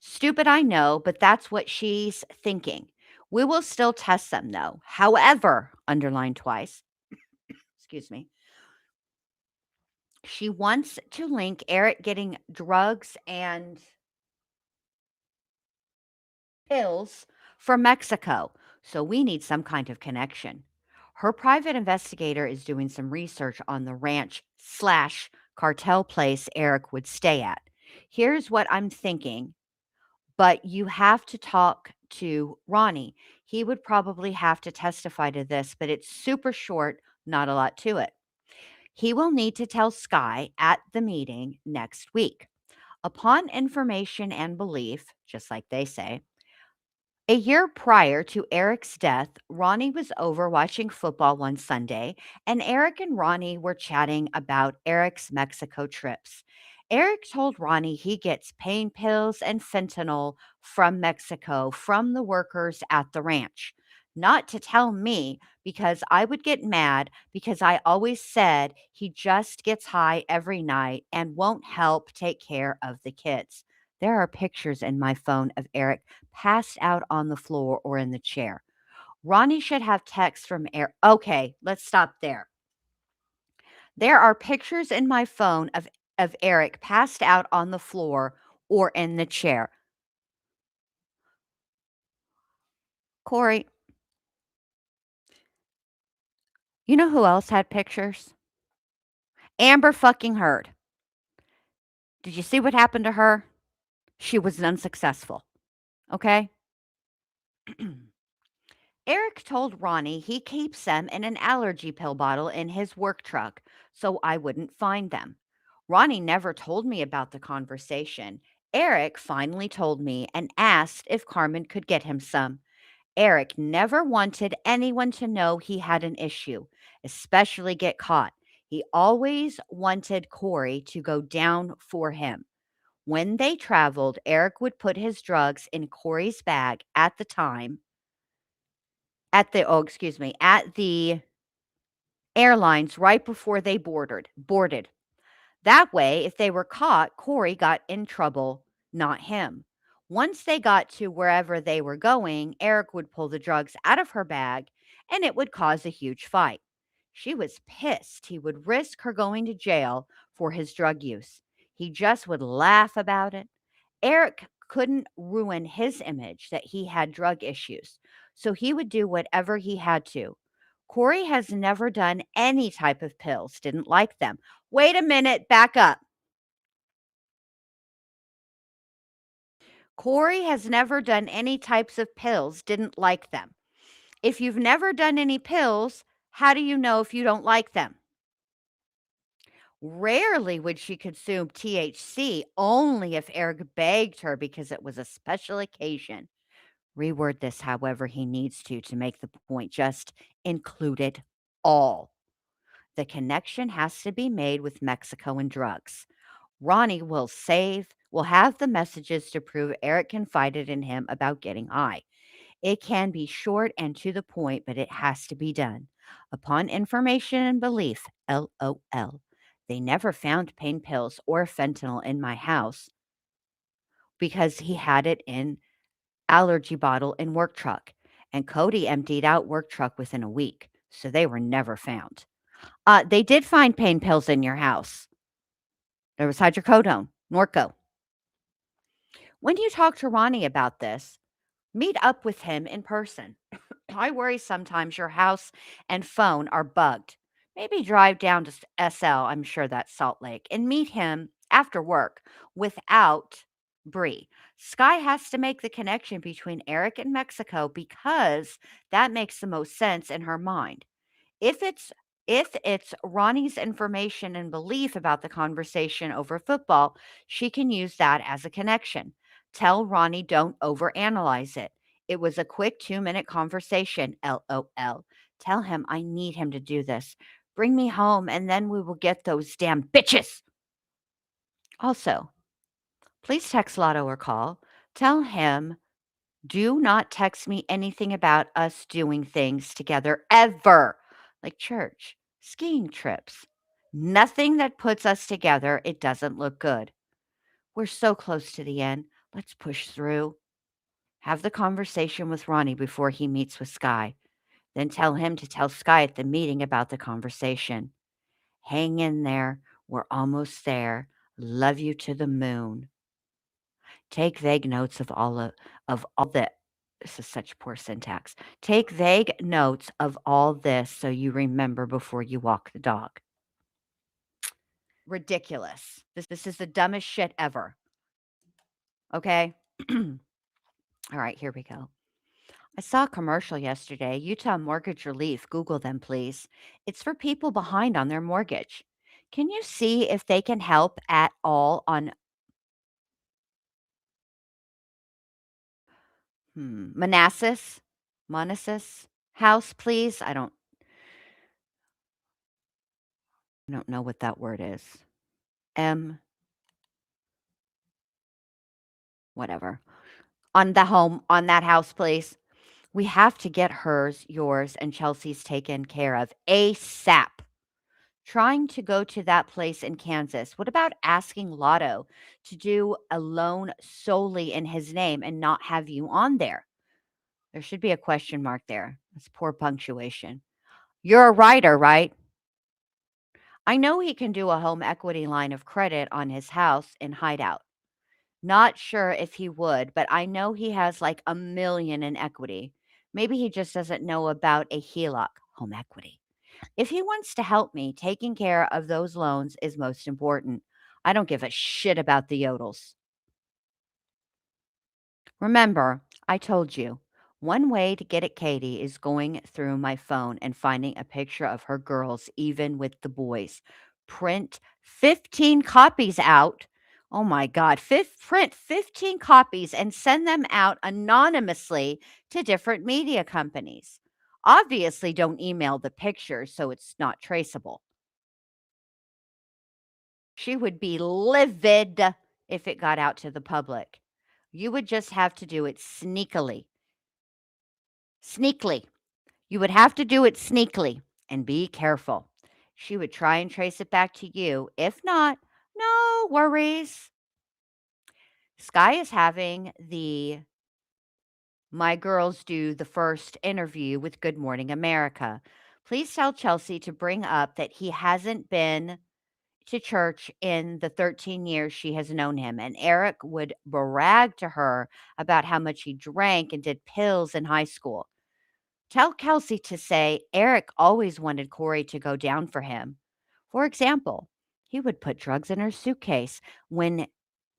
Stupid, I know, but that's what she's thinking. We will still test them, though. However, underlined twice, excuse me, she wants to link Eric getting drugs and pills from Mexico, so we need some kind of connection. Her private investigator is doing some research on the ranch/cartel place Eric would stay at. Here's what I'm thinking, but you have to talk to Ronnie. He would probably have to testify to this, but it's super short, not a lot to it. He will need to tell Sky at the meeting next week. Upon information and belief, just like they say, a year prior to Eric's death, Ronnie was over watching football one Sunday, and Eric and Ronnie were chatting about Eric's Mexico trips. Eric told Ronnie he gets pain pills and fentanyl from Mexico from the workers at the ranch. Not to tell me, because I would get mad, because I always said he just gets high every night and won't help take care of the kids. There are pictures in my phone of Eric passed out on the floor or in the chair. Ronnie should have text from Eric. Okay, let's stop there. There are pictures in my phone of Eric passed out on the floor or in the chair. Kouri, you know who else had pictures? Amber fucking Heard. Did you see what happened to her? She was unsuccessful. Okay? Eric told Ronnie he keeps them in an allergy pill bottle in his work truck so I wouldn't find them. Ronnie never told me about the conversation. Eric finally told me and asked if Carmen could get him some. Eric never wanted anyone to know he had an issue, especially get caught. He always wanted Kouri to go down for him. When they traveled, Eric would put his drugs in Kouri's bag at the time, at the airlines right before they boarded. That way, if they were caught, Kouri got in trouble, not him. Once they got to wherever they were going, Eric would pull the drugs out of her bag and it would cause a huge fight. She was pissed he would risk her going to jail for his drug use. He just would laugh about it. Eric couldn't ruin his image that he had drug issues, so he would do whatever he had to. Kouri has never done any type of pills, didn't like them. Wait a minute, back up. Kouri has never done any types of pills, didn't like them. If you've never done any pills, how do you know if you don't like them? Rarely would she consume THC, only if Eric begged her because it was a special occasion. Reword this however he needs to make the point. Just include it all. The connection has to be made with Mexico and drugs. Ronnie will have the messages to prove Eric confided in him about getting high. It can be short and to the point, but it has to be done. Upon information and belief, LOL. They never found pain pills or fentanyl in my house because he had it in allergy bottle in work truck, and Cody emptied out work truck within a week, so they were never found. They did find pain pills in your house. There was hydrocodone, Norco. When you talk to Ronnie about this, meet up with him in person. I worry sometimes your house and phone are bugged. Maybe drive down to SL, I'm sure that's Salt Lake, and meet him after work without Bree. Sky has to make the connection between Eric and Mexico because that makes the most sense in her mind. If it's Ronnie's information and belief about the conversation over football, she can use that as a connection. Tell Ronnie don't overanalyze it. It was a quick 2-minute conversation, LOL. Tell him I need him to do this. Bring me home and then we will get those damn bitches. Also, please text Lotto or call. Tell him do not text me anything about us doing things together ever, like church, skiing trips. Nothing that puts us together. It doesn't look good. We're so close to the end. Let's push through. Have the conversation with Ronnie before he meets with Sky. Then tell him to tell Sky at the meeting about the conversation. Hang in there. We're almost there. Love you to the moon. Take vague notes of all the this is such poor syntax. Take vague notes of all this so you remember before you walk the dog. Ridiculous. This is the dumbest shit ever. Okay? All right, here we go. I saw a commercial yesterday. Utah Mortgage Relief. Google them, please. It's for people behind on their mortgage. Can you see if they can help at all on Manassas house, please? I don't know what that word is. Whatever. On that house, please. We have to get hers, yours, and Chelsea's taken care of ASAP. Trying to go to that place in Kansas. What about asking Lotto to do a loan solely in his name and not have you on there? There should be a question mark there. That's poor punctuation. You're a writer, right? I know he can do a home equity line of credit on his house in Hideout. Not sure if he would, but I know he has like $1 million in equity. Maybe he just doesn't know about a HELOC, home equity. If he wants to help me, taking care of those loans is most important. I don't give a shit about the yodels. Remember, I told you, one way to get at Katie is going through my phone and finding a picture of her girls, even with the boys. Print 15 copies out. Oh my God, print 15 copies and send them out anonymously to different media companies. Obviously, don't email the pictures so it's not traceable. She would be livid if it got out to the public. You would just have to do it sneakily. Sneakily. You would have to do it sneakily and be careful. She would try and trace it back to you. If not, no worries. Sky is having my girls do the first interview with Good Morning America. Please tell Chelsea to bring up that he hasn't been to church in the 13 years she has known him. And Eric would brag to her about how much he drank and did pills in high school. Tell Kelsey to say Eric always wanted Kouri to go down for him. For example, he would put drugs in her suitcase when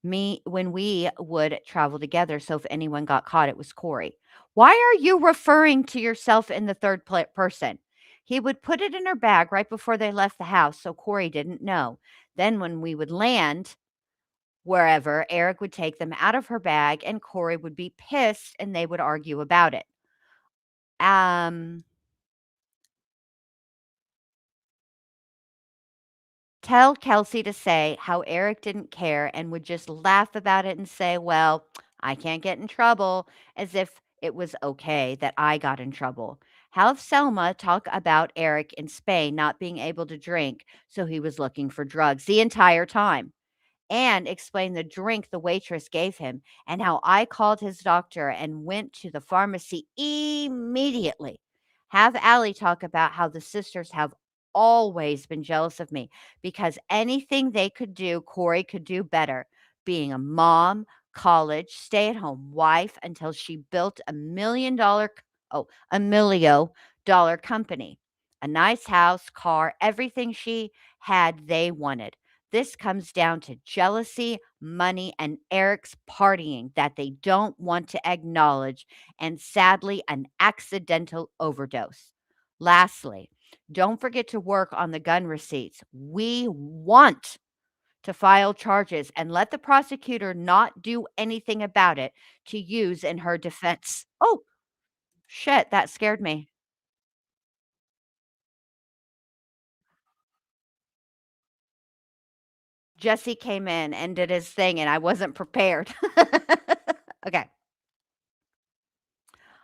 we would travel together, so if anyone got caught, it was Kouri. Why are you referring to yourself in the third person? He would put it in her bag right before they left the house, so Kouri didn't know. Then when we would land wherever, Eric would take them out of her bag and Kouri would be pissed and they would argue about it. Tell Kelsey to say how Eric didn't care and would just laugh about it and say, well, I can't get in trouble, as if it was okay that I got in trouble. Have Selma talk about Eric in Spain not being able to drink, so he was looking for drugs the entire time. And explain the drink the waitress gave him and how I called his doctor and went to the pharmacy immediately. Have Allie talk about how the sisters have always been jealous of me because anything they could do, Kouri could do better. Being a mom, college, stay-at-home wife until she built $1 million company. A nice house, car, everything she had, they wanted. This comes down to jealousy, money, and Eric's partying that they don't want to acknowledge, and sadly, an accidental overdose. Lastly, don't forget to work on the gun receipts. We want to file charges and let the prosecutor not do anything about it to use in her defense. Oh, shit, that scared me. Jesse came in and did his thing, and I wasn't prepared. Okay.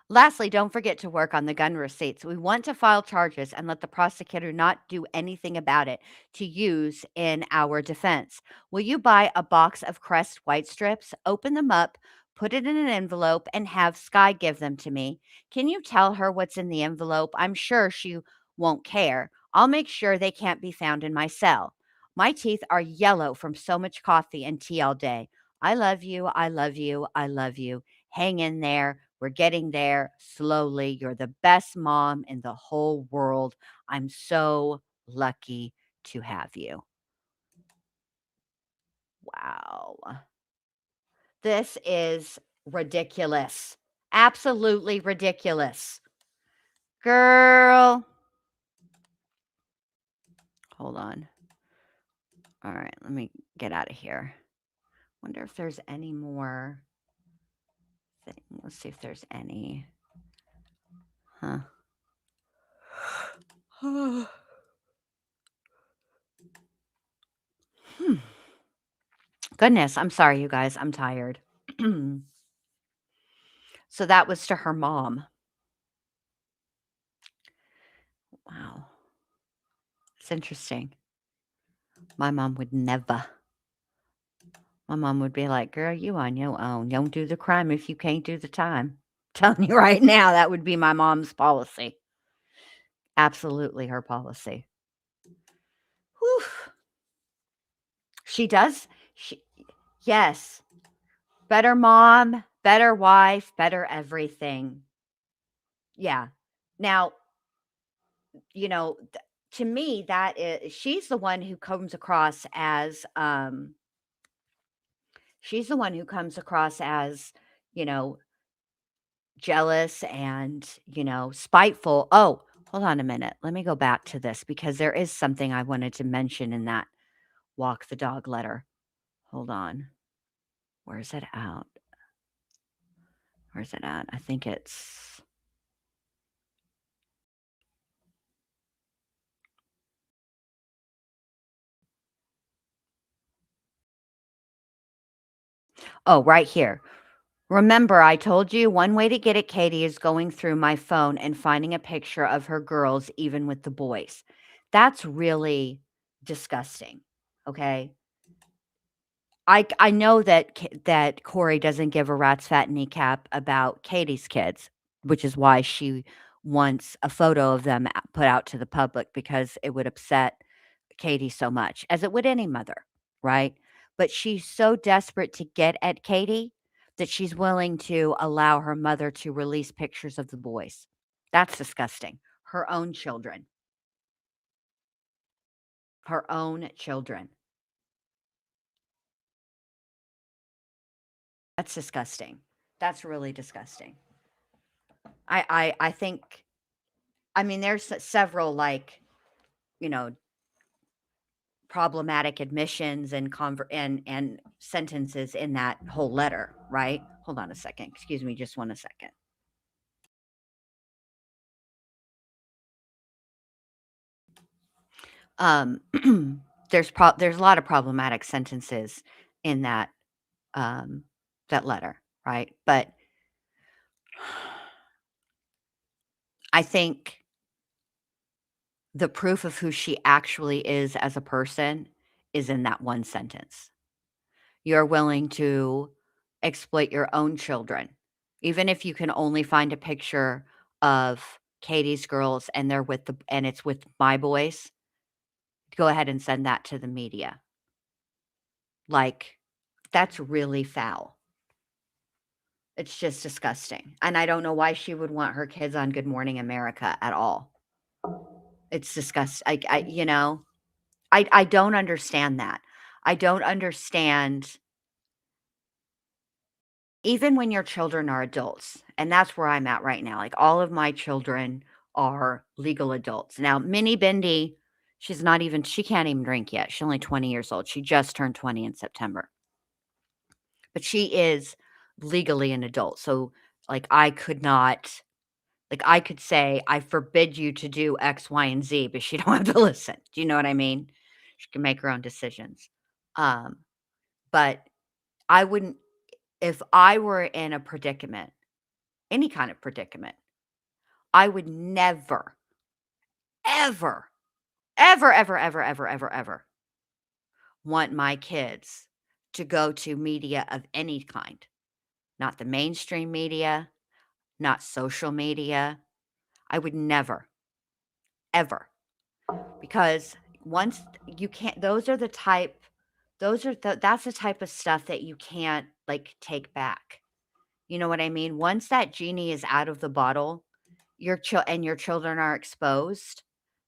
Lastly, don't forget to work on the gun receipts. We want to file charges and let the prosecutor not do anything about it to use in our defense. Will you buy a box of Crest white strips, open them up, put it in an envelope, and have Sky give them to me? Can you tell her what's in the envelope? I'm sure she won't care. I'll make sure they can't be found in my cell. My teeth are yellow from so much coffee and tea all day. I love you. I love you. I love you. Hang in there. We're getting there slowly. You're the best mom in the whole world. I'm so lucky to have you. Wow. This is ridiculous. Absolutely ridiculous. Girl. Hold on. All right, let me get out of here. Wonder if there's any more thing. Let's see if there's any. Huh. Goodness, I'm sorry, you guys. I'm tired. So that was to her mom. Wow. It's interesting. My mom would never. My mom would be like, girl, you on your own. Don't do the crime if you can't do the time. I'm telling you right now, that would be my mom's policy. Absolutely her policy. Whew. She does. Yes. Better mom, better wife, better everything. Yeah. Now, you know, to me, that is, she's the one who comes across as, you know, jealous and, spiteful. Oh, hold on a minute. Let me go back to this because there is something I wanted to mention in that walk the dog letter. Hold on. Where's it at? Where's it at? I think it's. Oh, right here. Remember, I told you one way to get at Katie is going through my phone and finding a picture of her girls, even with the boys. That's really disgusting. Okay. I know that Kouri doesn't give a rat's fat kneecap about Katie's kids, which is why she wants a photo of them put out to the public because it would upset Katie so much, as it would any mother, right? But she's so desperate to get at Katie that she's willing to allow her mother to release pictures of the boys. That's disgusting. Her own children. Her own children. That's disgusting. That's really disgusting. I think, I mean, there's several, like, you know, problematic admissions and and sentences in that whole letter, right? Hold on a second. Excuse me, just 1 second. There's a lot of problematic sentences in that that letter, right? But I think the proof of who she actually is as a person is in that one sentence. You're willing to exploit your own children, even if you can only find a picture of Katie's girls and it's with my boys. Go ahead and send that to the media. Like, that's really foul. It's just disgusting. And I don't know why she would want her kids on Good Morning America at all. It's disgusting. I don't understand that. I don't understand, even when your children are adults, and that's where I'm at right now. Like, all of my children are legal adults. Now, Minnie Bindi, she can't even drink yet. She's only 20 years old. She just turned 20 in September. But she is legally an adult. So, like, I could say, I forbid you to do X, Y, and Z, but she don't have to listen. Do you know what I mean? She can make her own decisions. But I wouldn't, if I were in a predicament, any kind of predicament, I would never, ever, ever, ever, ever, ever, ever, ever want my kids to go to media of any kind. Not the mainstream media, not social media. I would never, ever. Because once you can't, that's the type of stuff that you can't, like, take back. You know what I mean? Once that genie is out of the bottle, your children are exposed,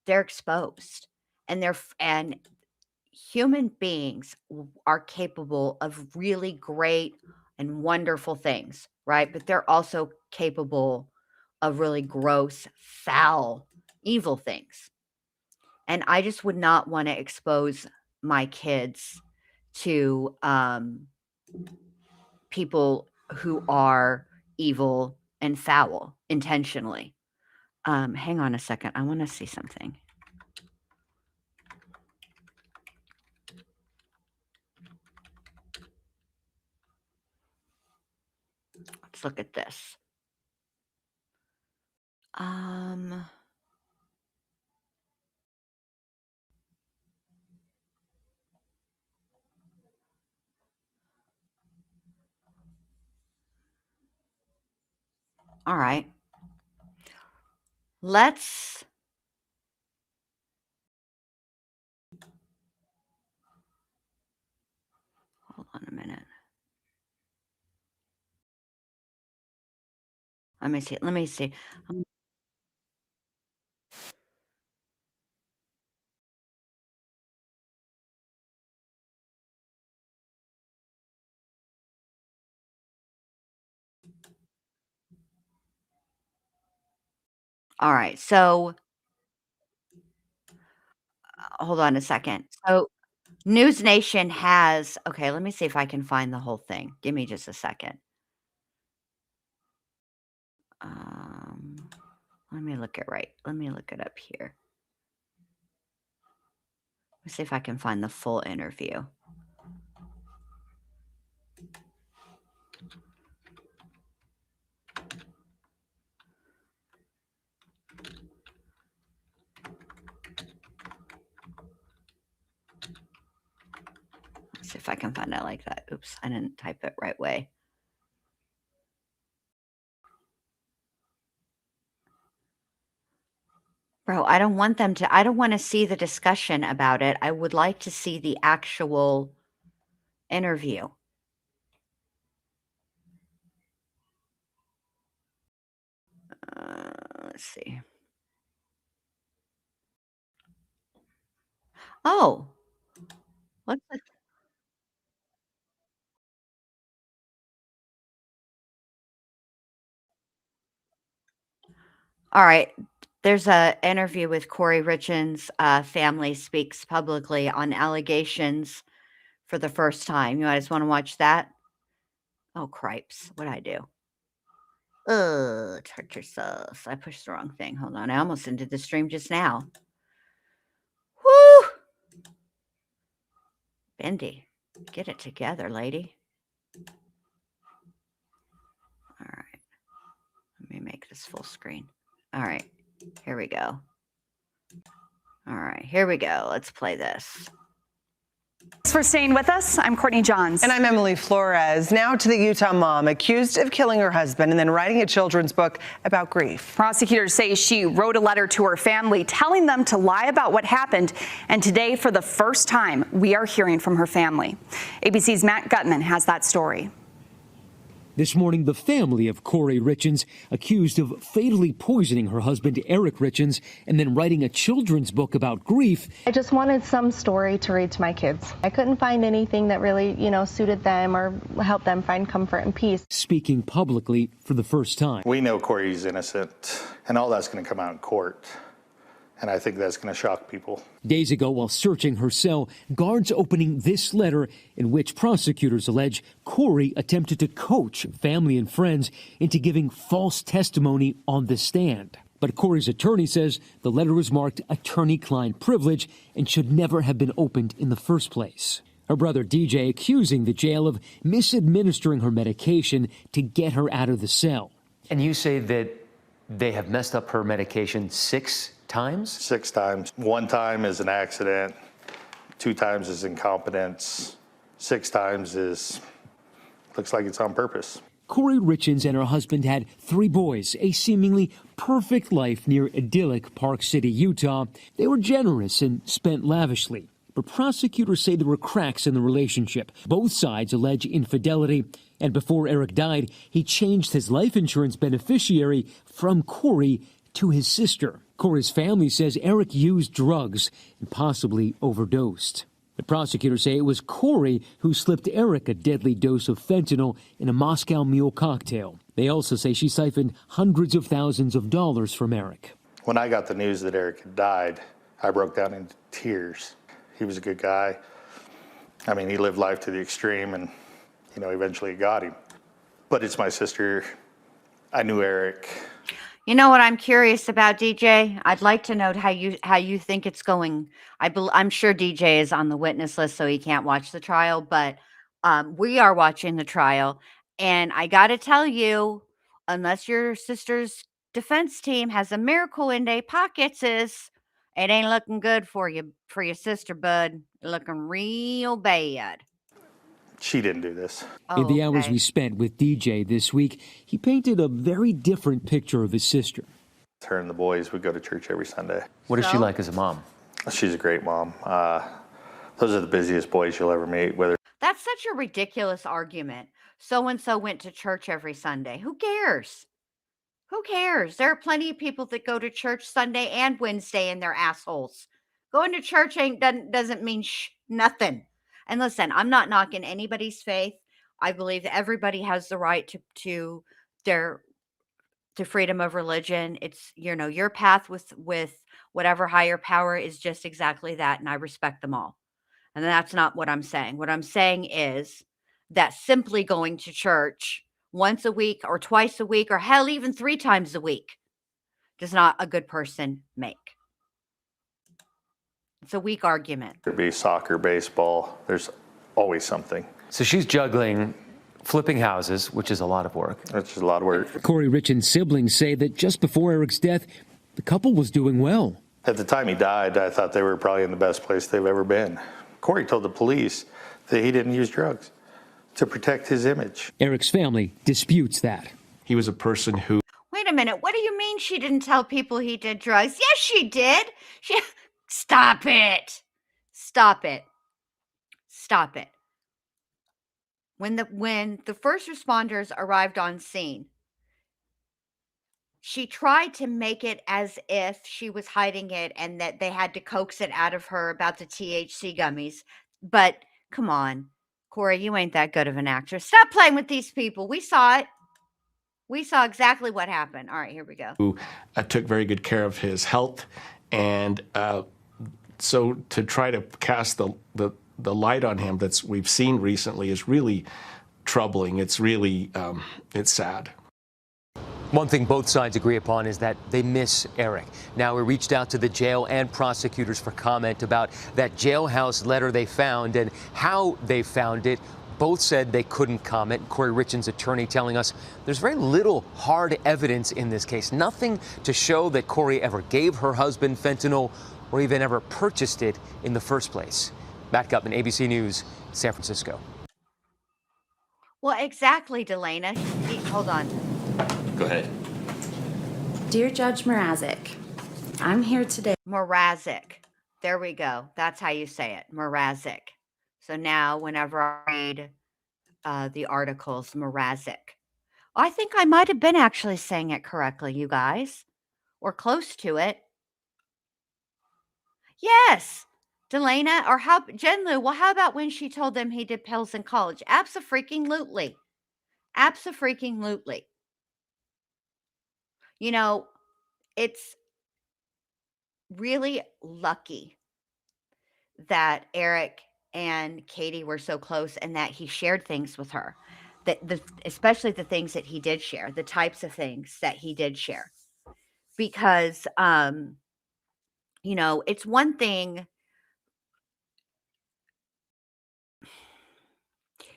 they're exposed. And human beings are capable of really great and wonderful things, right? But they're also capable of really gross, foul, evil things. And I just would not want to expose my kids to people who are evil and foul intentionally. Hang on a second. I want to see something. Let's look at this. All right. Let's hold on a minute. Let me see. All right. So hold on a second. So News Nation has, okay, let me see if I can find the whole thing. Give me just a second. Let me look it up here. Let's see if I can find the full interview. if I can find it like that. Oops, I didn't type it right way. Bro, I don't want to see the discussion about it. I would like to see the actual interview. Let's see. Oh, what's the All right. There's a interview with Kouri Richins. Family speaks publicly on allegations for the first time. You guys want to watch that? Oh, cripes. What'd I do? Torture sauce. I pushed the wrong thing. Hold on. I almost ended the stream just now. Woo! Bendy, get it together, lady. All right. Let me make this full screen. All right. Here we go. All right. Here we go. Let's play this. Thanks for staying with us. I'm Courtney Johns. And I'm Emily Flores. Now to the Utah mom accused of killing her husband and then writing a children's book about grief. Prosecutors say she wrote a letter to her family telling them to lie about what happened. And today, for the first time, we are hearing from her family. ABC's Matt Gutman has that story. This morning, the family of Kouri Richins, accused of fatally poisoning her husband, Eric Richins, and then writing a children's book about grief. I just wanted some story to read to my kids. I couldn't find anything that really, suited them or helped them find comfort and peace. Speaking publicly for the first time. We know Kouri's innocent, and all that's going to come out in court. And I think that's going to shock people. Days ago, while searching her cell, guards opening this letter in which prosecutors allege Kouri attempted to coach family and friends into giving false testimony on the stand. But Kouri's attorney says the letter was marked attorney-client privilege and should never have been opened in the first place. Her brother DJ accusing the jail of misadministering her medication to get her out of the cell. And you say that they have messed up her medication 6 times? 6 times. 1 time is an accident. 2 times is incompetence. 6 times looks like it's on purpose. Kouri Richins and her husband had 3 boys, a seemingly perfect life near idyllic Park City, Utah. They were generous and spent lavishly. But prosecutors say there were cracks in the relationship. Both sides allege infidelity. And before Eric died, he changed his life insurance beneficiary from Kouri to his sister. Kouri's family says Eric used drugs and possibly overdosed. The prosecutors say it was Kouri who slipped Eric a deadly dose of fentanyl in a Moscow Mule cocktail. They also say she siphoned hundreds of thousands of dollars from Eric. When I got the news that Eric had died, I broke down into tears. He was a good guy. I mean, he lived life to the extreme and, eventually got him. But it's my sister. I knew Eric. You know what I'm curious about, DJ? I'd like to know how you think it's going. I'm sure DJ is on the witness list, so he can't watch the trial, but we are watching the trial. And I got to tell you, unless your sister's defense team has a miracle in their pockets, it ain't looking good for your sister, bud. Looking real bad. She didn't do this. In the hours we spent with DJ this week, he painted a very different picture of his sister. Her and the boys would go to church every Sunday. What is she like as a mom? She's a great mom. Those are the busiest boys you'll ever meet. That's such a ridiculous argument. So-and-so went to church every Sunday. Who cares? Who cares? There are plenty of people that go to church Sunday and Wednesday and they're assholes. Going to church doesn't mean nothing. And listen, I'm not knocking anybody's faith. I believe that everybody has the right to freedom of religion. It's, your path with whatever higher power is just exactly that. And I respect them all. And that's not what I'm saying. What I'm saying is that simply going to church once a week or twice a week, or hell, even 3 times a week, does not a good person make. It's a weak argument. There'd be soccer, baseball. There's always something. So she's juggling flipping houses, which is a lot of work. That's just a lot of work. Kouri Richins' siblings say that just before Eric's death, the couple was doing well. At the time he died, I thought they were probably in the best place they've ever been. Kouri told the police that he didn't use drugs to protect his image. Eric's family disputes that. He was a person who... Wait a minute. What do you mean she didn't tell people he did drugs? Yes, she did. Stop it. Stop it. Stop it. When the first responders arrived on scene, she tried to make it as if she was hiding it and that they had to coax it out of her about the THC gummies. But come on, Kouri, you ain't that good of an actress. Stop playing with these people. We saw it. We saw exactly what happened. All right, here we go. Who took very good care of his health. And so to try to cast the light on him that we've seen recently is really troubling. It's really, it's sad. One thing both sides agree upon is that they miss Eric. Now, we reached out to the jail and prosecutors for comment about that jailhouse letter they found and how they found it. Both said they couldn't comment. Kouri Richins' attorney telling us there's very little hard evidence in this case. Nothing to show that Kouri ever gave her husband fentanyl or even ever purchased it in the first place. Matt Gutman, ABC News, San Francisco. Well, exactly, Delana. Hold on. Go ahead. Dear Judge Mrazek, I'm here today. Mrazek. There we go. That's how you say it. Mrazek. So now whenever I read the articles, Mrazek. I think I might have been actually saying it correctly, you guys. Or close to it. Yes. Delana, or how Jen-Lu, well, how about when she told them he did pills in college? Abso-freaking-lutely. Abso-freaking-lutely. You know, it's really lucky that Eric and Katie were so close and that he shared things with her. Especially the things that he did share, the types of things that he did share. Because, you know, it's one thing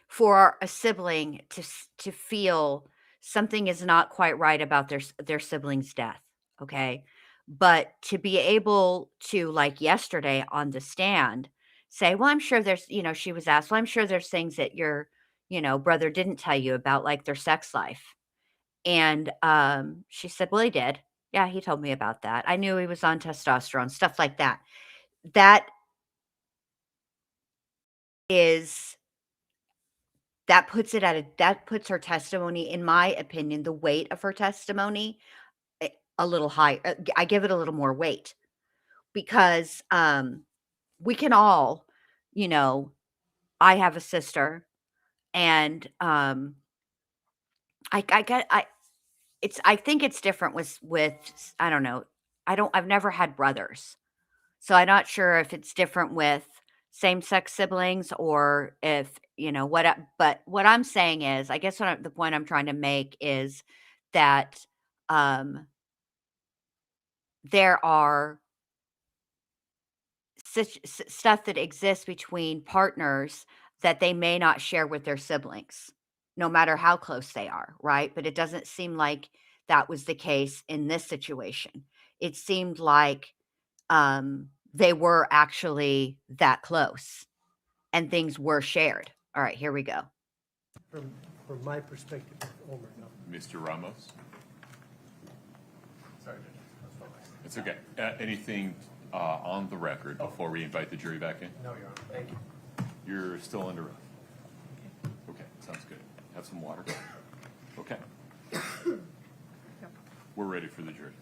for a sibling to feel something is not quite right about their sibling's death, okay? But to be able to, like yesterday on the stand, say, well, I'm sure there's, you know, she was asked, well, I'm sure there's things that your, you know, brother didn't tell you about, like their sex life. And she said, well, he did. Yeah, he told me about that. I knew he was on testosterone, stuff like that. That puts her testimony, in my opinion, the weight of her testimony a little higher. I give it a little more weight because we can all, you know, I have a sister and I think it's different with I don't know. I've never had brothers. So I'm not sure if it's different with same-sex siblings or if, you know, but what I'm saying is, I guess the point I'm trying to make is that there are stuff that exists between partners that they may not share with their siblings, no matter how close they are, right? But it doesn't seem like that was the case in this situation. It seemed like they were actually that close and things were shared. All right, here we go. From my perspective, Ulmer, no. Mr. Ramos? Sorry, Judge. It's okay. Anything on the record before we invite the jury back in? No, Your Honor. Thank you. You're still under oath. Okay, sounds good. Have some water. Okay. We're ready for the jury.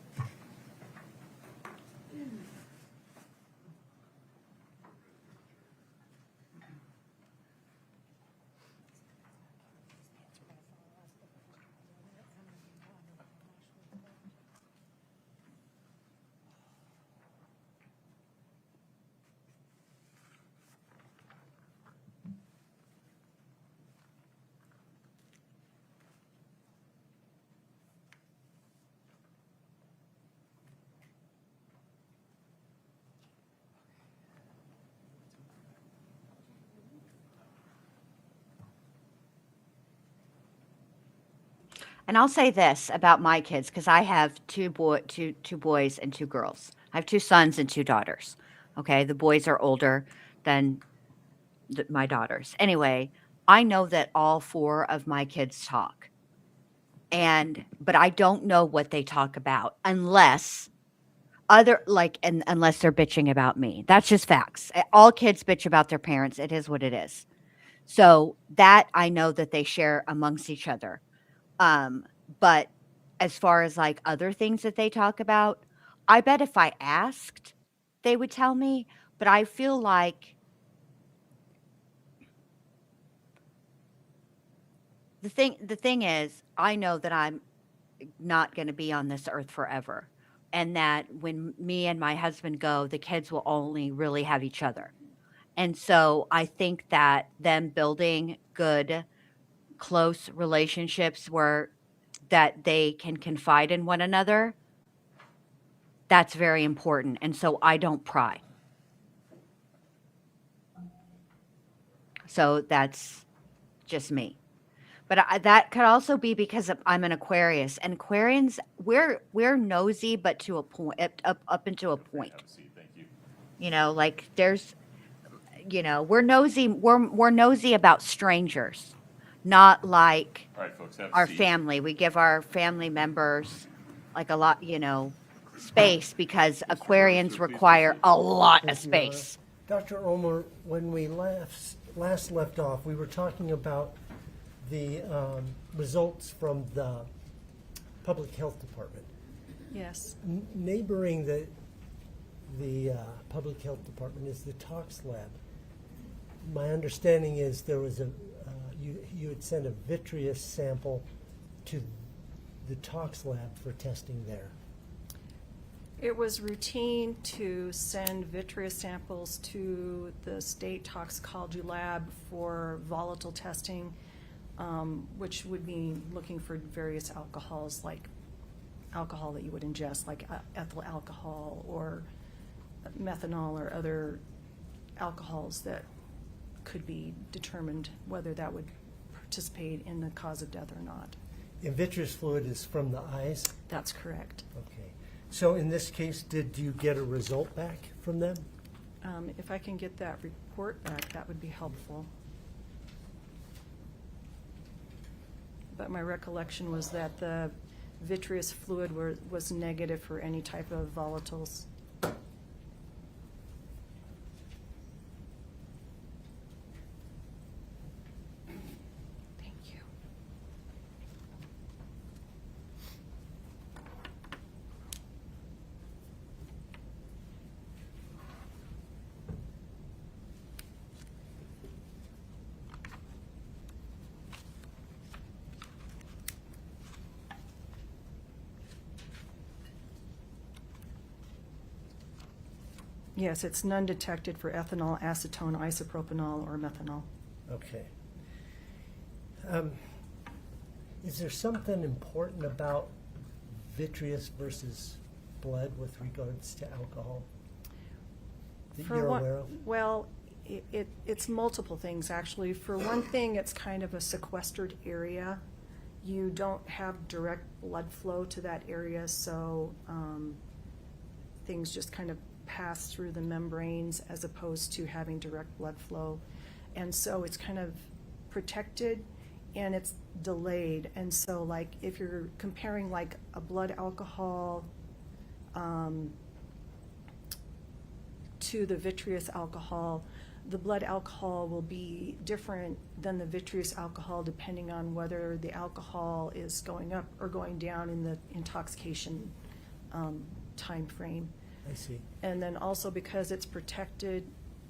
And I'll say this about my kids, because I have two boys and two girls. I have two sons and two daughters. Okay, the boys are older than my daughters. Anyway, I know that all 4 of my kids talk. But I don't know what they talk about unless unless they're bitching about me. That's just facts. All kids bitch about their parents. It is what it is. So that I know that they share amongst each other. But as far as like other things that they talk about, I bet if I asked, they would tell me. But I feel like the thing is, I know that I'm not going to be on this earth forever. And that when me and my husband go, the kids will only really have each other. And so I think that them building good, close relationships where that they can confide in one another, that's very important. And so I don't pry. So that's just me. But that could also be because I'm an Aquarius, and Aquarians, we're nosy, but to a point, up into a point. You know, like there's, you know, we're nosy. We're nosy about strangers, not like All right, folks, have a our seat. family. We give our family members like a lot, you know, space because Aquarians require a lot of space. Dr. Ulmer, when we last left off, we were talking about the results from the Public Health Department. Yes. Neighboring the Public Health Department is the Tox Lab. My understanding is there was you had sent a vitreous sample to the Tox Lab for testing there. It was routine to send vitreous samples to the state toxicology lab for volatile testing, which would mean looking for various alcohols, like alcohol that you would ingest, like ethyl alcohol or methanol or other alcohols that could be determined whether that would participate in the cause of death or not. And vitreous fluid is from the eyes? That's correct. Okay. So in this case, did you get a result back from them? If I can get that report back, that would be helpful. But my recollection was that the vitreous fluid was negative for any type of volatiles. Thank you. Yes, it's none detected for ethanol, acetone, isopropanol, or methanol. Okay. Is there something important about vitreous versus blood with regards to alcohol that you're aware of? Well, it's multiple things, actually. For one thing, it's kind of a sequestered area. You don't have direct blood flow to that area, so things just kind of pass through the membranes as opposed to having direct blood flow. And so it's kind of protected and it's delayed. And so like if you're comparing like a blood alcohol to the vitreous alcohol, the blood alcohol will be different than the vitreous alcohol depending on whether the alcohol is going up or going down in the intoxication time frame. I see. And then also because it's protected,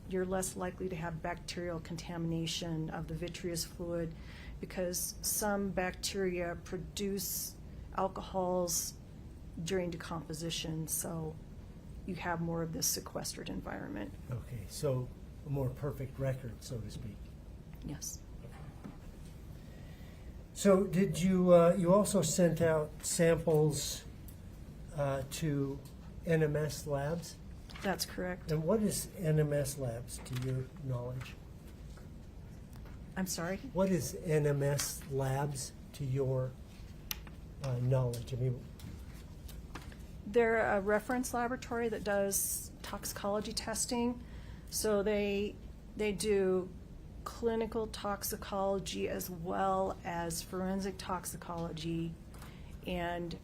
you're less likely to have bacterial contamination of the vitreous fluid because some bacteria produce alcohols during decomposition, so you have more of this sequestered environment. Okay, so a more perfect record, so to speak. Yes. So did you, you also sent out samples to NMS Labs? That's correct. And what is NMS Labs, to your knowledge? I'm sorry? What is NMS Labs, to your knowledge? I mean, They're a reference laboratory that does toxicology testing. So they do clinical toxicology as well as forensic toxicology, and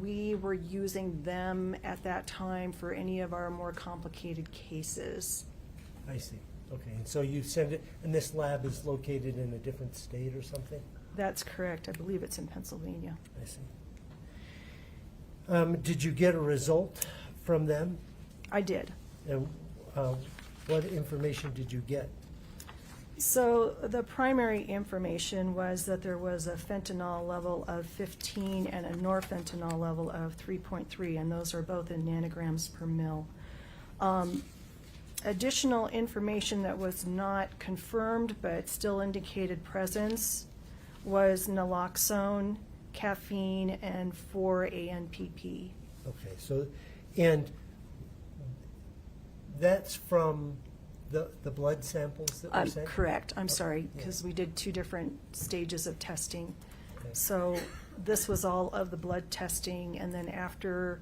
we were using them at that time for any of our more complicated cases. I see. Okay, and so you send it, and this lab is located in a different state or something? That's correct. I believe it's in Pennsylvania. I see. Did you get a result from them? I did. And what information did you get? So the primary information was that there was a fentanyl level of 15 and a norfentanyl level of 3.3, and those are both in nanograms per mil. Additional information that was not confirmed but still indicated presence was naloxone, caffeine, and 4-ANPP. Okay, so, and that's from the blood samples that were sent? Correct. I'm sorry, yeah. because we did 2 different stages of testing. Okay. So this was all of the blood testing, and then after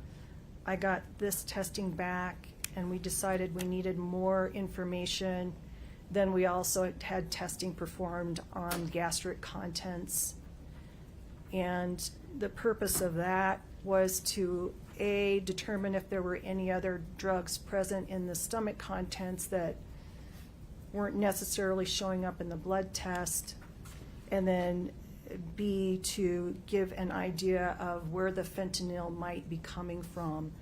I got this testing back and we decided we needed more information, then we also had testing performed on gastric contents. And the purpose of that was to, A, determine if there were any other drugs present in the stomach contents that weren't necessarily showing up in the blood test, and then B, to give an idea of where the fentanyl might be coming from,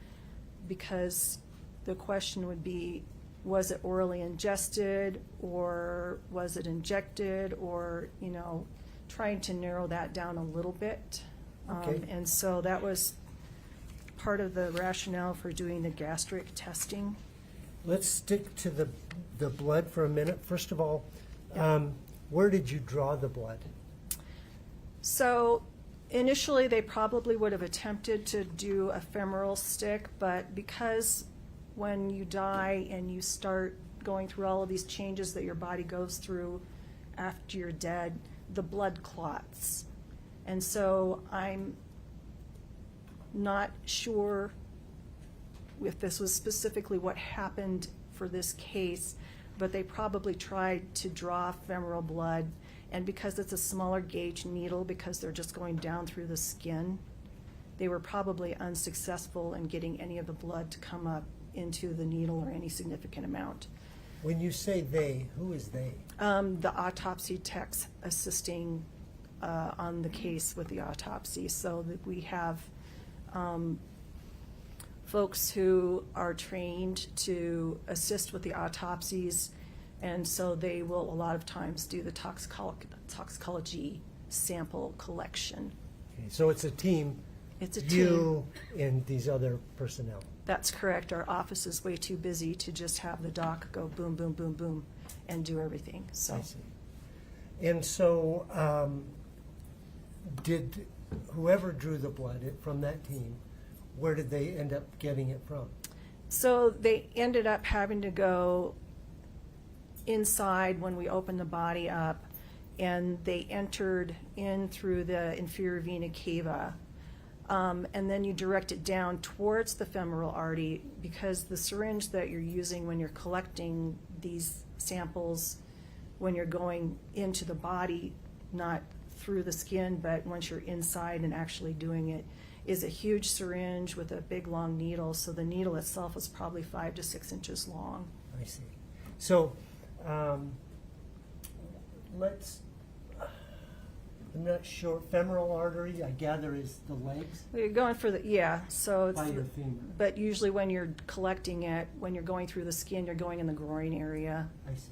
because the question would be, was it orally ingested, or was it injected, or, you know, trying to narrow that down a little bit. Okay. And so that was part of the rationale for doing the gastric testing. Let's stick to the blood for a minute. First of all, where did you draw the blood? So initially they probably would have attempted to do a femoral stick, but because when you die and you start going through all of these changes that your body goes through after you're dead, the blood clots. And so I'm not sure if this was specifically what happened for this case, but they probably tried to draw femoral blood, and because it's a smaller gauge needle, because they're just going down through the skin, they were probably unsuccessful in getting any of the blood to come up into the needle or any significant amount. When you say they, who is they? The autopsy techs assisting on the case with the autopsy, so that we have folks who are trained to assist with the autopsies, and so they will a lot of times do the toxicology sample collection. Okay, so it's a team. It's a you and these other personnel. That's correct. Our office is way too busy to just have the doc go boom, boom, boom, boom, and do everything. So. I see. And so, did whoever drew the blood from that team, where did they end up getting it from? So they ended up having to go inside when we opened the body up, and they entered in through the inferior vena cava. And then you direct it down towards the femoral artery, because the syringe that you're using when you're collecting these samples, when you're going into the body, not through the skin, but once you're inside and actually doing it, is a huge syringe with a big long needle. So the needle itself is probably 5 to 6 inches long. I see. So I'm not sure, femoral artery, I gather, is the legs? You're going for so it's By the femur. but usually when you're collecting it, when you're going through the skin, you're going in the groin area. I see.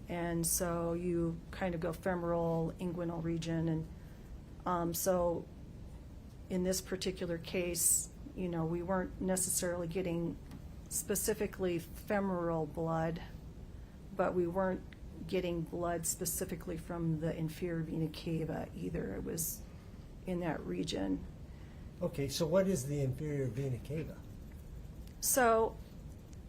And so you kind of go femoral, inguinal region, and so in this particular case, you know, we weren't necessarily getting specifically femoral blood, but we weren't getting blood specifically from the inferior vena cava either. It was in that region. Okay, so what is the inferior vena cava? So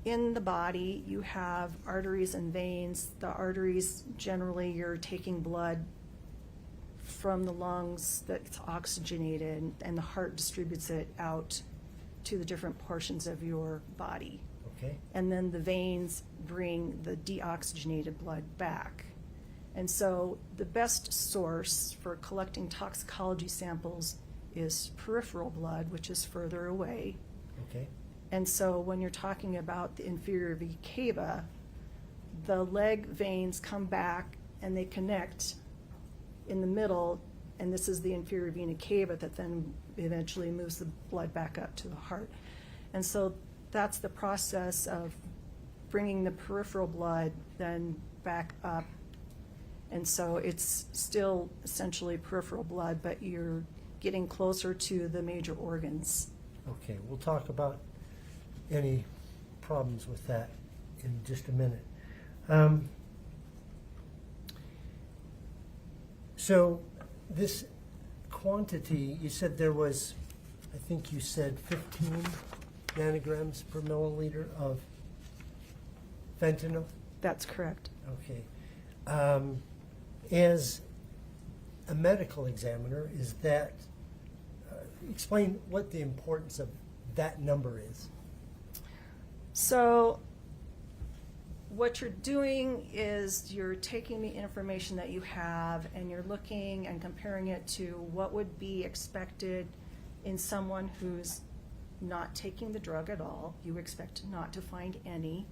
in the body, you have arteries and veins. The arteries, generally, you're taking blood from the lungs that's oxygenated, and the heart distributes it out to the different portions of your body. Okay. And then the veins bring the deoxygenated blood back. And so the best source for collecting toxicology samples is peripheral blood, which is further away. Okay. And so when you're talking about the inferior vena cava, the leg veins come back and they connect in the middle, and this is the inferior vena cava that then eventually moves the blood back up to the heart. And so that's the process of bringing the peripheral blood then back up. And so it's still essentially peripheral blood, but you're getting closer to the major organs. Okay, we'll talk about any problems with that in just a minute. So this quantity, you said there was, I think you said 15 nanograms per milliliter of fentanyl? That's correct. Okay. As a medical examiner, is that, explain what the importance of that number is. So what you're doing is you're taking the information that you have and you're looking and comparing it to what would be expected in someone who's not taking the drug at all. You expect not to find any.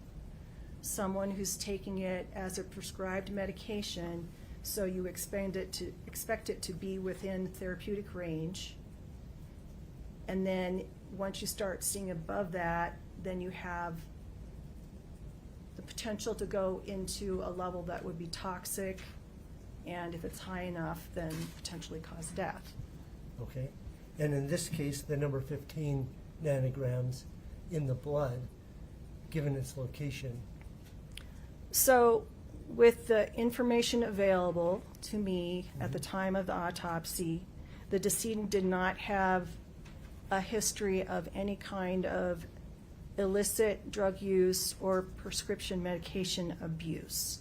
Someone who's taking it as a prescribed medication, so you expect it to be within therapeutic range. And then once you start seeing above that, then you have the potential to go into a level that would be toxic, and if it's high enough, then potentially cause death. Okay. And in this case, the number 15 nanograms in the blood, given its location. So with the information available to me at the time of the autopsy, the decedent did not have a history of any kind of illicit drug use or prescription medication abuse.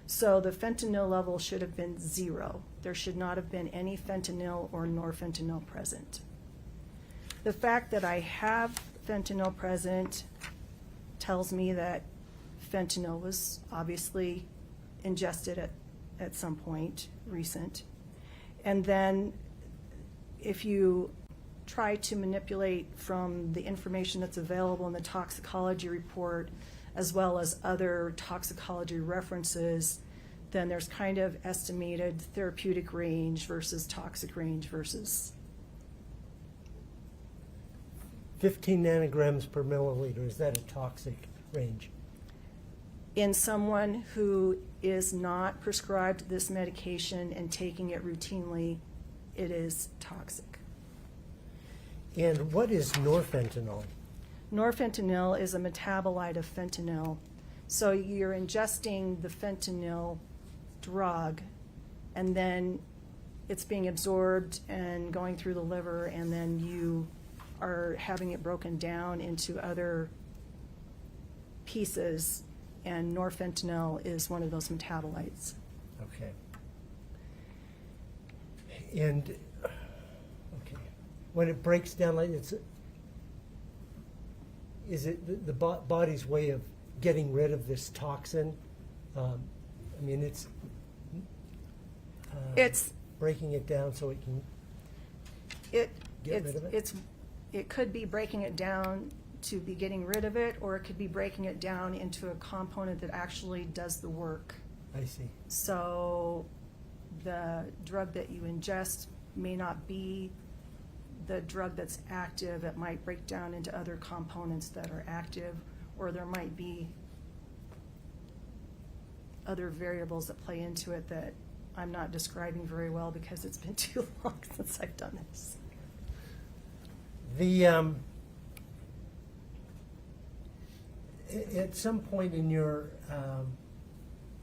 So the fentanyl level should have been 0. There should not have been any fentanyl or norfentanyl present. The fact that I have fentanyl present tells me that fentanyl was obviously ingested at some point recent. And then if you try to manipulate from the information that's available in the toxicology report as well as other toxicology references, then there's kind of estimated therapeutic range versus toxic range versus 15 nanograms per milliliter, is that a toxic range? in someone who is not prescribed this medication and taking it routinely, it is toxic. And what is norfentanyl? Norfentanyl is a metabolite of fentanyl. So you're ingesting the fentanyl drug, and then it's being absorbed and going through the liver, and then you are having it broken down into other pieces, and norfentanyl is one of those metabolites. Okay. And, okay, when it breaks down, like is it the body's way of getting rid of this toxin? I mean, it's breaking it down so it can get rid of it? It could be breaking it down to be getting rid of it, or it could be breaking it down into a component that actually does the work. I see. So the drug that you ingest may not be the drug that's active. It might break down into other components that are active, or there might be other variables that play into it that I'm not describing very well because it's been too long since I've done this. At some point in your,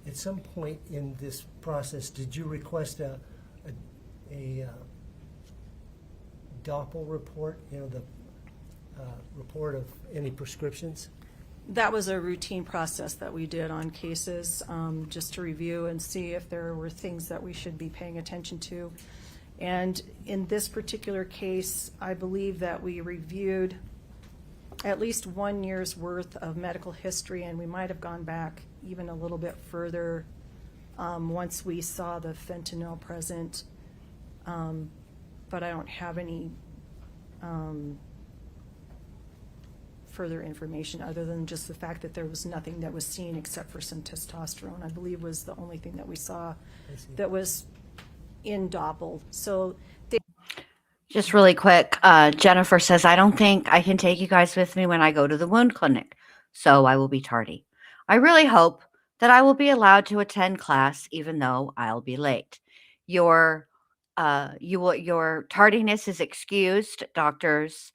at some point in this process, did you request a Doppel report? You know, the report of any prescriptions? That was a routine process that we did on cases, just to review and see if there were things that we should be paying attention to. And in this particular case, I believe that we reviewed at least 1 year's worth of medical history, and we might have gone back even a little bit further once we saw the fentanyl present. But I don't have any further information other than just the fact that there was nothing that was seen except for some testosterone, I believe was the only thing that we saw that was in Doppel. So Just really quick, Jennifer says, I don't think I can take you guys with me when I go to the wound clinic, so I will be tardy. I really hope that I will be allowed to attend class, even though I'll be late. Your tardiness is excused. Doctors'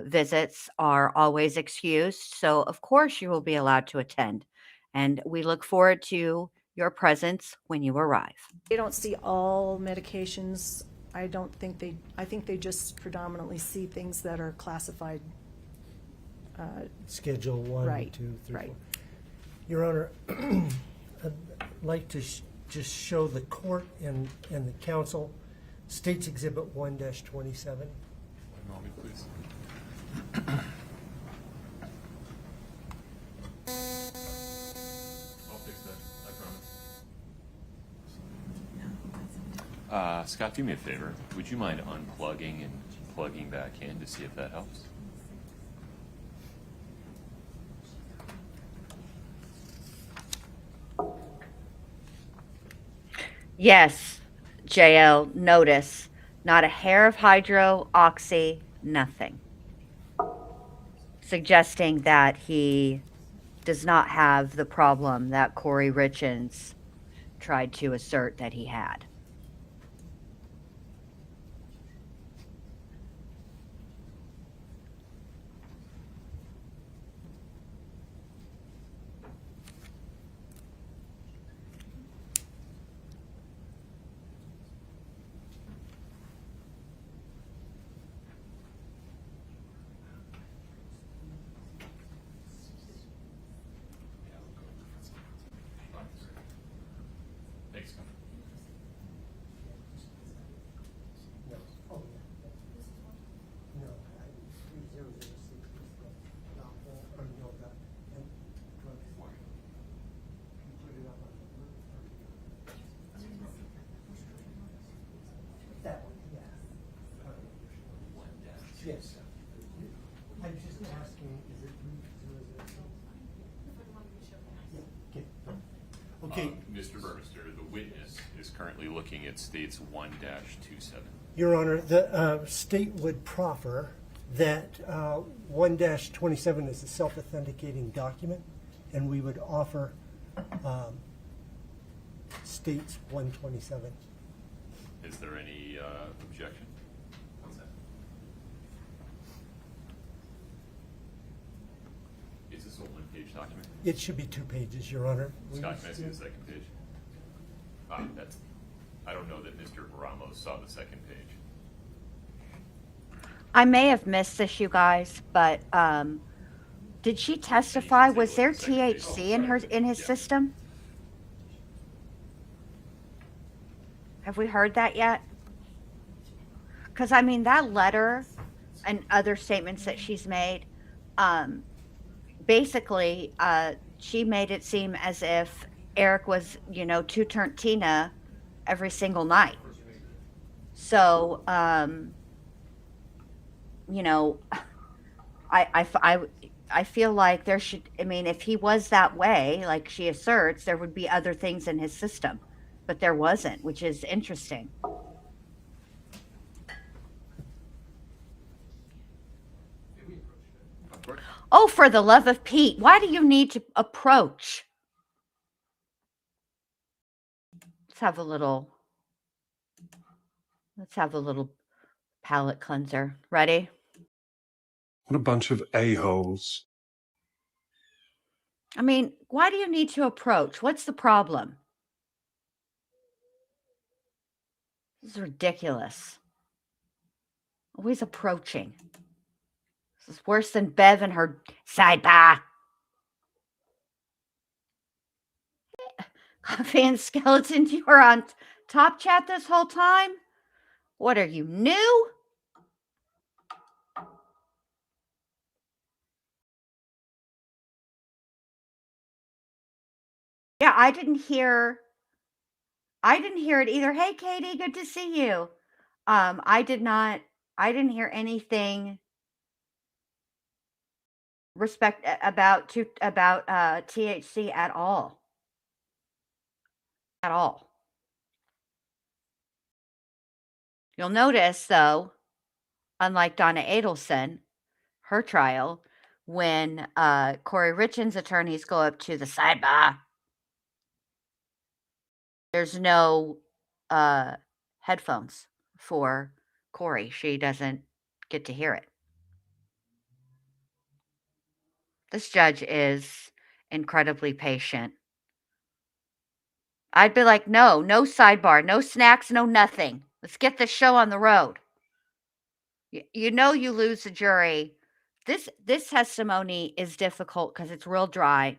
visits are always excused, so of course you will be allowed to attend. And we look forward to your presence when you arrive. they don't see all medications. I think they just predominantly see things that are classified. Schedule 1, Right, 2, 3, right. 4. Your Honor, I'd like to just show the court and the council State's Exhibit 1-27. One moment, please. I'll fix that, I promise. Scott, do me a favor. Would you mind unplugging and plugging back in to see if that helps? Yes, JL, notice, not a hair of hydro, oxy, nothing. Suggesting that he does not have the problem that Kouri Richins tried to assert that he had. Thanks, Scott. That one, yeah. Yes. I'm just asking, is it 3006? Okay. Mr. Burmester, the witness is currently looking at states 1-27. Your Honor, the state would proffer that 1-27 is a self-authenticating document, and we would offer states 127. Is there any objection? What's that? Is this a one-page document? It should be 2 pages, Your Honor. Scott, can I see the second page? I don't know that Mr. Ramos saw the second page. I may have missed this, you guys, but did she testify? Was there THC in his system? Have we heard that yet? Because I mean, that letter and other statements that she's made, basically, she made it seem as if Eric was, two-turn Tina every single night. So, I feel like there should, if he was that way, like she asserts, there would be other things in his system, but there wasn't, which is interesting. Oh, for the love of Pete, why do you need to approach? Let's have a little palate cleanser. Ready? What a bunch of a-holes. Why do you need to approach? What's the problem? This is ridiculous. Always approaching. This is worse than Bev and her sidebar. Coffee and Skeletons, you were on Top Chat this whole time? What are you, new? Yeah, I didn't hear it either. Hey, Katie, good to see you. I didn't hear anything about THC at all. At all. You'll notice, though, unlike Donna Adelson, her trial, when Kouri Richins' attorneys go up to the sidebar, there's no headphones for Kouri. She doesn't get to hear it. This judge is incredibly patient. I'd be like, no sidebar, no snacks, no nothing. Let's get this show on the road. You know you lose the jury. This testimony is difficult because it's real dry,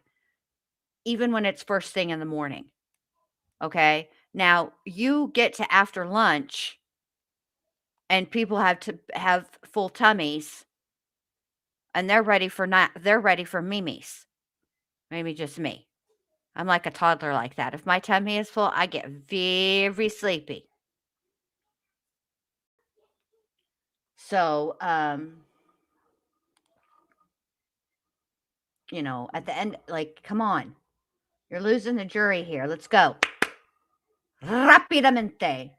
even when it's first thing in the morning. Okay? Now, you get to after lunch, and people have to have full tummies, and they're ready for Mimi's. Maybe just me. I'm like a toddler like that. If my tummy is full, I get very sleepy. So, you know, at the end, like, come on. You're losing the jury here. Let's go. Rapidamente.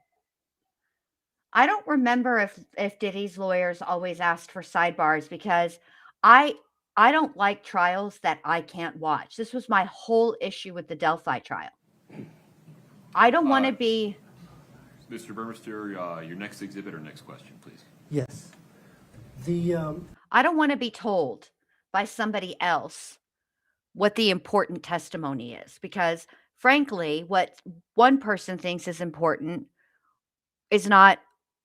I don't remember if Diddy's lawyers always asked for sidebars, because I don't like trials that I can't watch. This was my whole issue with the Delphi trial. I don't want to be... Mr. Burmester, your next exhibit or next question, please. Yes. I don't want to be told by somebody else what the important testimony is, because frankly, what one person thinks is important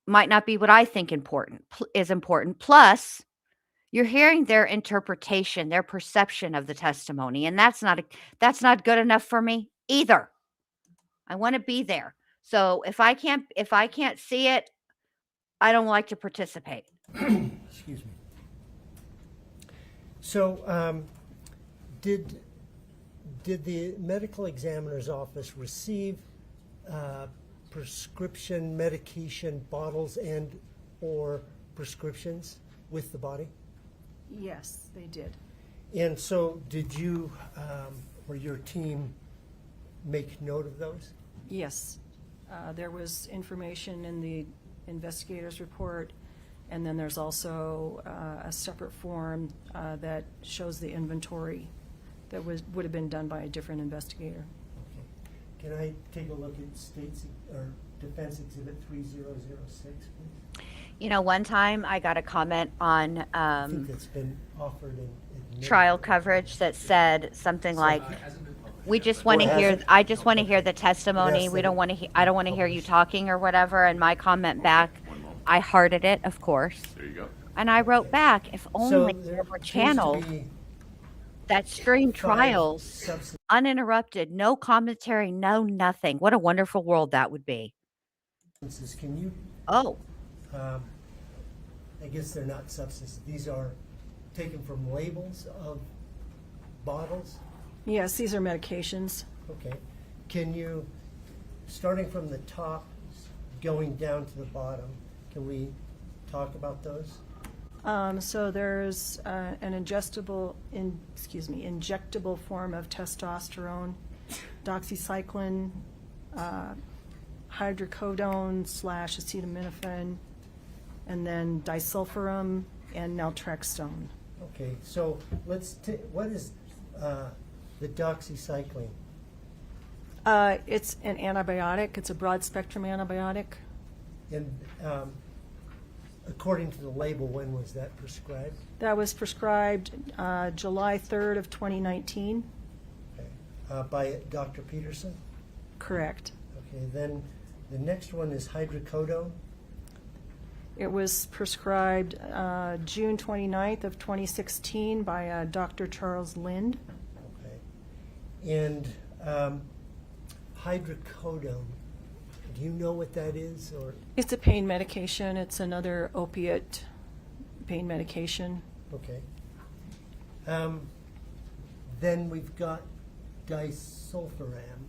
might not be what I think is important. Plus, you're hearing their interpretation, their perception of the testimony, and that's not good enough for me either. I want to be there. So if I can't see it, I don't like to participate. Excuse me. So, did the medical examiner's office receive prescription medication bottles and or prescriptions with the body? Yes, they did. And so did you or your team make note of those? Yes. There was information in the investigator's report, and then there's also a separate form that shows the inventory that would have been done by a different investigator. Okay. Can I take a look at State's or Defense Exhibit 3006, please? You know, one time I got a comment on I think that's been offered in trial coverage that said something like, "We just want to hear. I just want to hear the testimony. We don't want to. I don't want to hear you talking or whatever." And my comment back, I hearted it, of course. There you go. And I wrote back, "If only there were channels that stream trials uninterrupted, no commentary, no nothing. What a wonderful world that would be." Can you? Oh. I guess they're not substances. These are taken from labels of bottles? Yes, these are medications. Okay. Can you, starting from the top, going down to the bottom, can we talk about those? So there's an injectable form of testosterone, doxycycline, hydrocodone/acetaminophen, and then disulfiram and naltrexone. Okay, so let's what is the doxycycline? It's an antibiotic. It's a broad spectrum antibiotic. And according to the label, when was that prescribed? That was prescribed July 3rd of 2019. Okay. By Dr. Peterson? Correct. Okay, then the next one is hydrocodone. It was prescribed June 29th of 2016 by Dr. Charles Lind. Okay. And hydrocodone, do you know what that is? Or it's a pain medication. It's another opiate pain medication. Okay. Then we've got disulfiram?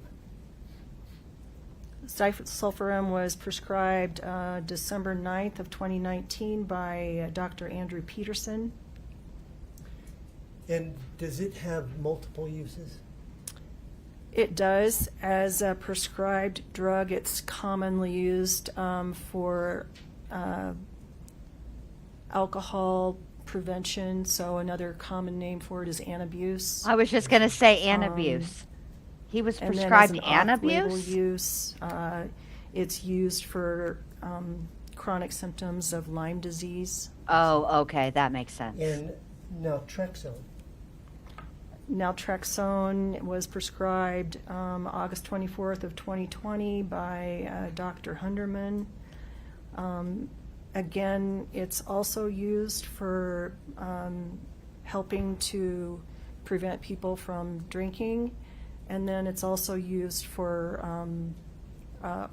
Disulfiram was prescribed December 9th of 2019 by Dr. Andrew Peterson. And does it have multiple uses? It does. As a prescribed drug, it's commonly used for alcohol prevention. So another common name for it is anabuse. I was just going to say anabuse. He was And then prescribed as an off-label anabuse? use, it's used for chronic symptoms of Lyme disease. Oh, okay. That makes sense. And naltrexone? Naltrexone was prescribed August 24th of 2020 by Dr. Hunderman. Again, it's also used for helping to prevent people from drinking, and then it's also used for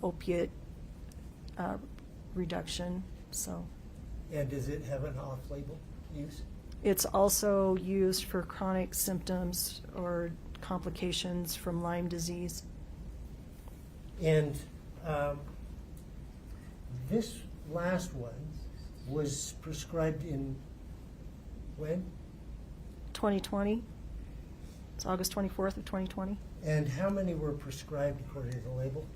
opiate reduction. So, And does it have an off-label use? it's also used for chronic symptoms or complications from Lyme disease. And this last one was prescribed in when? 2020. It's August 24th of 2020. And how many were prescribed according to the label?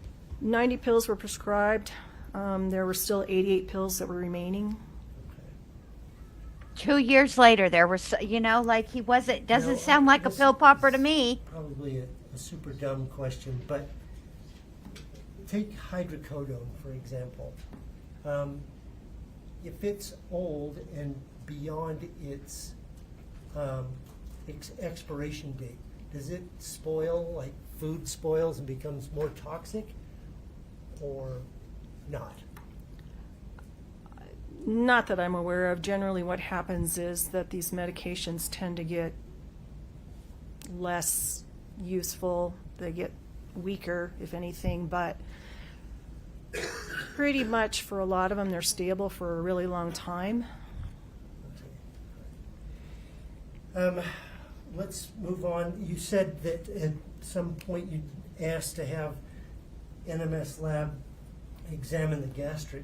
90 pills were prescribed. There were still 88 pills that were remaining. 2 years later, there was, like he wasn't, doesn't No, sound like a this pill popper to me. Probably a super dumb question, but take hydrocodone, for example. If it's old and beyond its expiration date, does it spoil like food spoils and becomes more toxic or not? Not that I'm aware of. Generally what happens is that these medications tend to get less useful. They get weaker, if anything, but pretty much for a lot of them, they're stable for a really long time. Let's move on. You said that at some point you asked to have NMS lab examine the gastric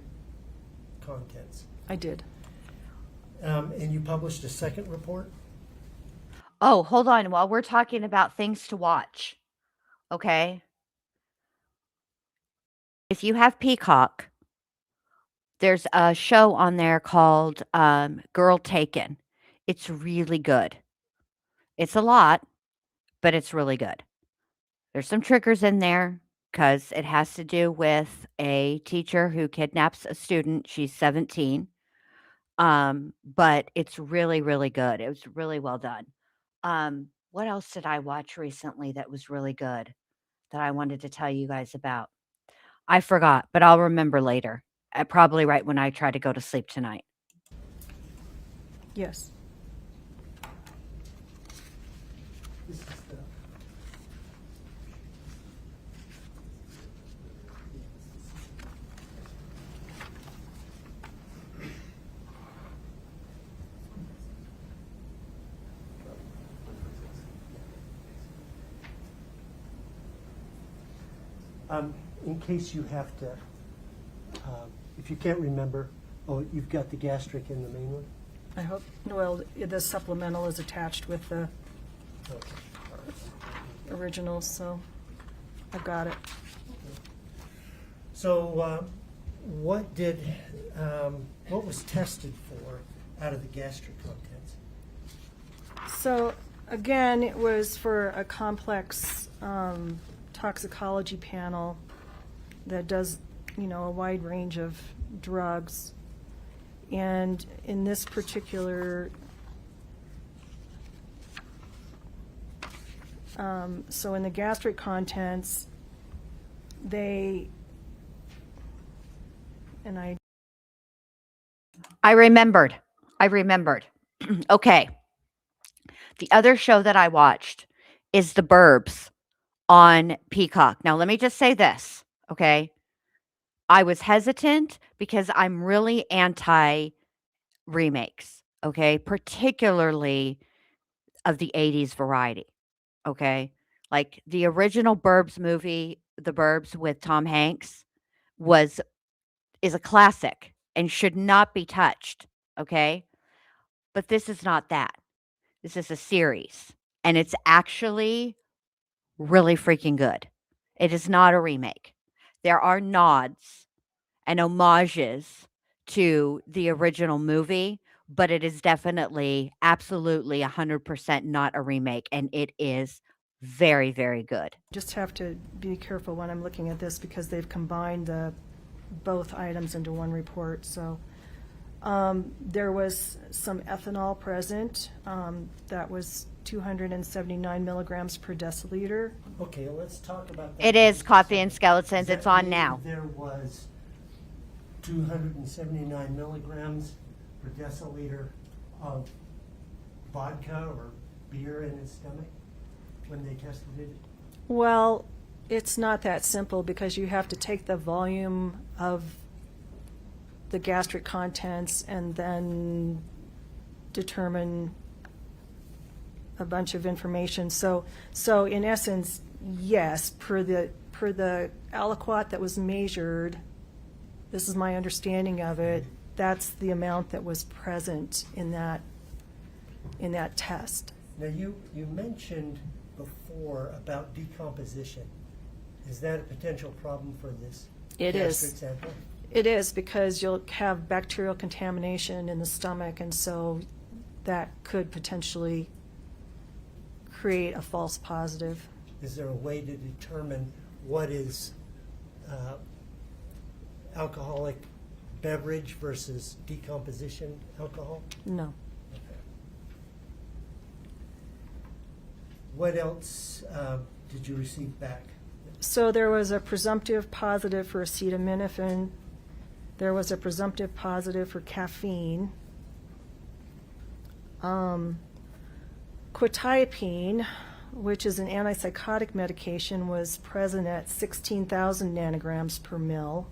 contents. I did. And you published a second report? Oh, hold on. While we're talking about things to watch, okay? If you have Peacock, there's a show on there called Girl Taken. It's really good. It's a lot, but it's really good. There's some triggers in there because it has to do with a teacher who kidnaps a student. She's 17. But it's really, really good. It was really well done. What else did I watch recently that was really good that I wanted to tell you guys about? I forgot, but I'll remember later. Probably right when I try to go to sleep tonight. Yes. This is the in case you have to, if you can't remember, you've got the gastric in the main one? I hope, well, the supplemental is attached with the original, so I've got it. So what was tested for out of the gastric contents? So again, it was for a complex toxicology panel that does, a wide range of drugs. And in this particular, so in the gastric contents, I remembered. Okay. The other show that I watched is The Burbs on Peacock. Now, let me just say this, okay? I was hesitant because I'm really anti remakes, okay? Particularly of the 80s variety, okay? Like the original Burbs movie, The Burbs with Tom Hanks is a classic and should not be touched, okay? But this is not that. This is a series, and it's actually really freaking good. It is not a remake. There are nods and homages to the original movie, but it is definitely, absolutely 100% not a remake, and it is very, very good. Just have to be careful when I'm looking at this because they've combined both items into one report. So there was some ethanol present. That was 279 milligrams per deciliter. Okay, let's talk about that. It is Coffee and Skeletons. It's on now. There was 279 milligrams per deciliter of vodka or beer in his stomach when they tested it? Well, it's not that simple because you have to take the volume of the gastric contents and then determine a bunch of information. So in essence, yes, per the aliquot that was measured, this is my understanding of it, that's the amount that was present in that test. Now you mentioned before about decomposition. Is that a potential problem for this gastric sample? It is because you'll have bacterial contamination in the stomach, and so that could potentially create a false positive. Is there a way to determine what is alcoholic beverage versus decomposition alcohol? No. What else did you receive back? So there was a presumptive positive for acetaminophen. There was a presumptive positive for caffeine. Quetiapine, which is an antipsychotic medication, was present at 16,000 nanograms per mil.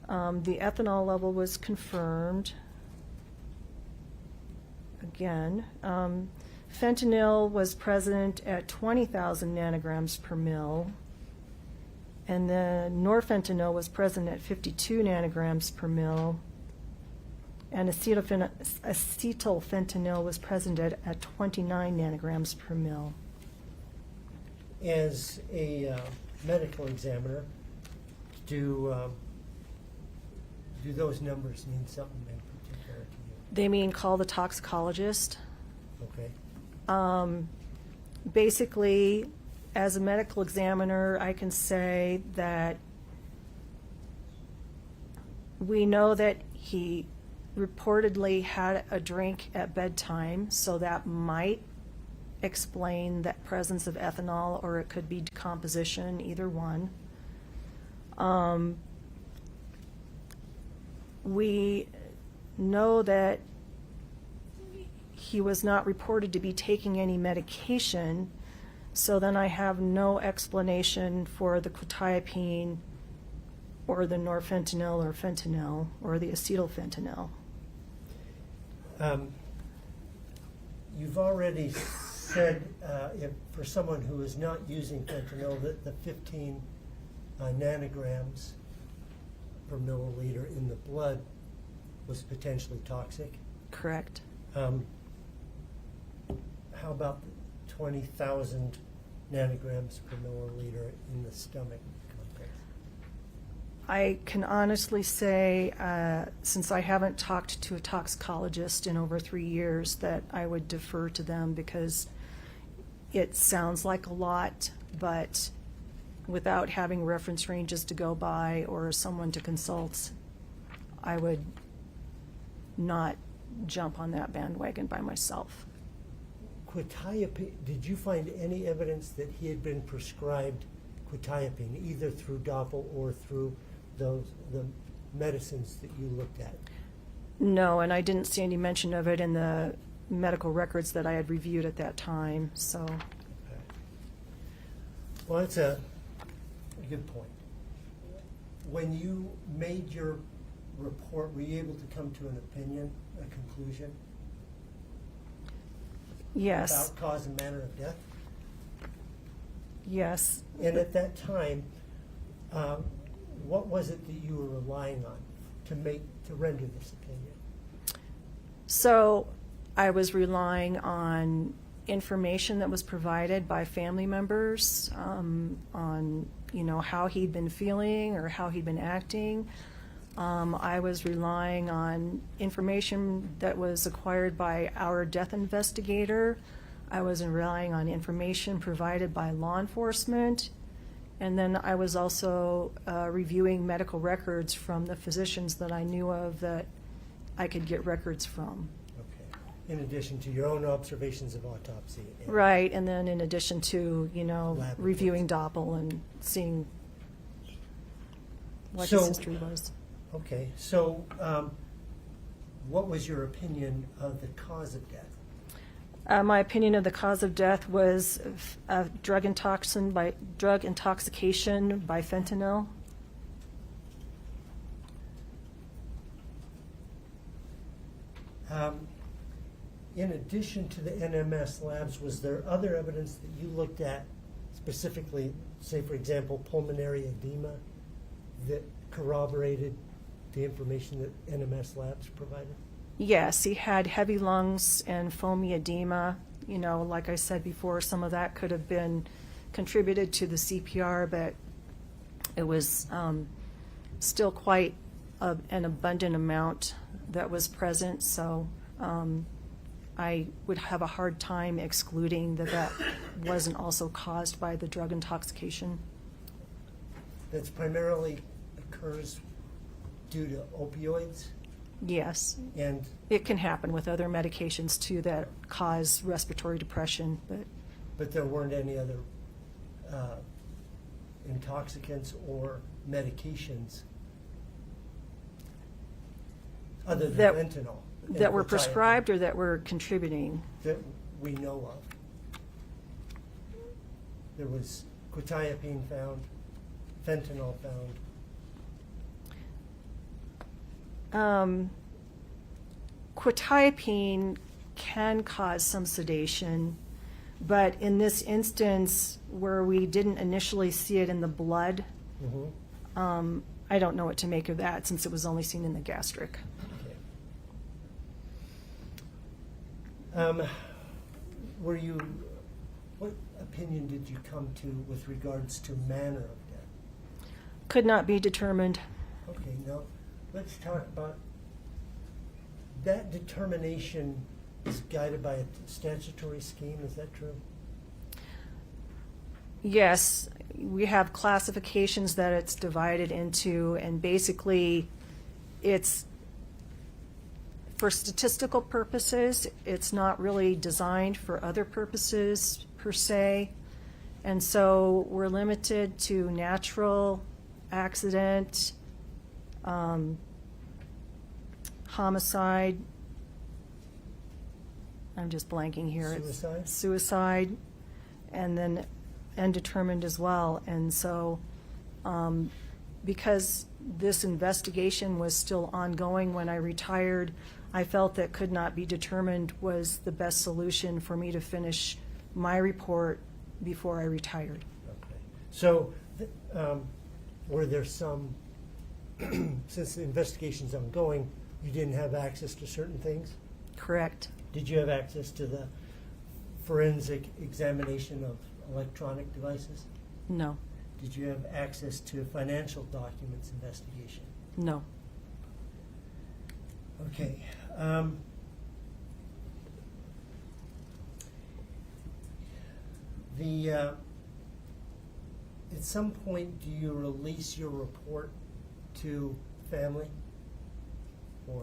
The ethanol level was confirmed. Again, fentanyl was present at 20,000 nanograms per mil, and then norfentanyl was present at 52 nanograms per mil, and acetylfentanyl was present at 29 nanograms per mil. As a medical examiner, do those numbers mean something in particular to you? They mean call the toxicologist. Okay. Basically, as a medical examiner, I can say that we know that he reportedly had a drink at bedtime, so that might explain that presence of ethanol, or it could be decomposition, either one. We know that he was not reported to be taking any medication, so then I have no explanation for the quetiapine or the norfentanyl or fentanyl or the acetylfentanyl. You've already said if for someone who is not using fentanyl that the 15 nanograms per milliliter in the blood was potentially toxic. Correct. How about 20,000 nanograms per milliliter in the stomach contents? I can honestly say, since I haven't talked to a toxicologist in over 3 years, that I would defer to them because it sounds like a lot, but without having reference ranges to go by or someone to consult, I would not jump on that bandwagon by myself. Quetiapine, did you find any evidence that he had been prescribed quetiapine, either through Doppel or through the medicines that you looked at? No, and I didn't see any mention of it in the medical records that I had reviewed at that time, so. Okay. Well, that's a good point. When you made your report, were you able to come to an opinion, a conclusion? Yes. About cause and manner of death? Yes. And at that time, what was it that you were relying on to render this opinion? So I was relying on information that was provided by family members on, you know, how he'd been feeling or how he'd been acting. I was relying on information that was acquired by our death investigator. I was relying on information provided by law enforcement. And then I was also reviewing medical records from the physicians that I knew of that I could get records from. In addition to your own observations of autopsy. Right, and then in addition to, you know, Lab reviewing Doppel and seeing what his history was. Okay, so what was your opinion of the cause of death? My opinion of the cause of death was drug intoxication by fentanyl. In addition to the NMS labs, was there other evidence that you looked at, specifically, say for example, pulmonary edema, that corroborated the information that NMS labs provided? Yes, he had heavy lungs and foamy edema. You know, like I said before, some of that could have been contributed to the CPR, but it was still quite an abundant amount that was present. So I would have a hard time excluding that wasn't also caused by the drug intoxication. That's primarily occurs due to opioids? Yes. And it can happen with other medications too that cause respiratory depression, but there weren't any other intoxicants or medications other than fentanyl that were prescribed or that were contributing that we know of. There was quetiapine found, fentanyl found. Quetiapine can cause some sedation, but in this instance where we didn't initially see it in the blood, I don't know what to make of that since it was only seen in the gastric. What opinion did you come to with regards to manner of death? Could not be determined. Okay, now let's talk about that determination is guided by a statutory scheme, is that true? Yes, we have classifications that it's divided into, and basically it's for statistical purposes. It's not really designed for other purposes per se, and so we're limited to natural, accident, homicide. I'm just blanking here. Suicide? It's suicide, and then undetermined as well. And so because this investigation was still ongoing when I retired, I felt that could not be determined was the best solution for me to finish my report before I retired. Okay. So were there some, since the investigation's ongoing, you didn't have access to certain things? Correct. Did you have access to the forensic examination of electronic devices? No. Did you have access to financial documents investigation? No. Okay. At some point, do you release your report to family? Or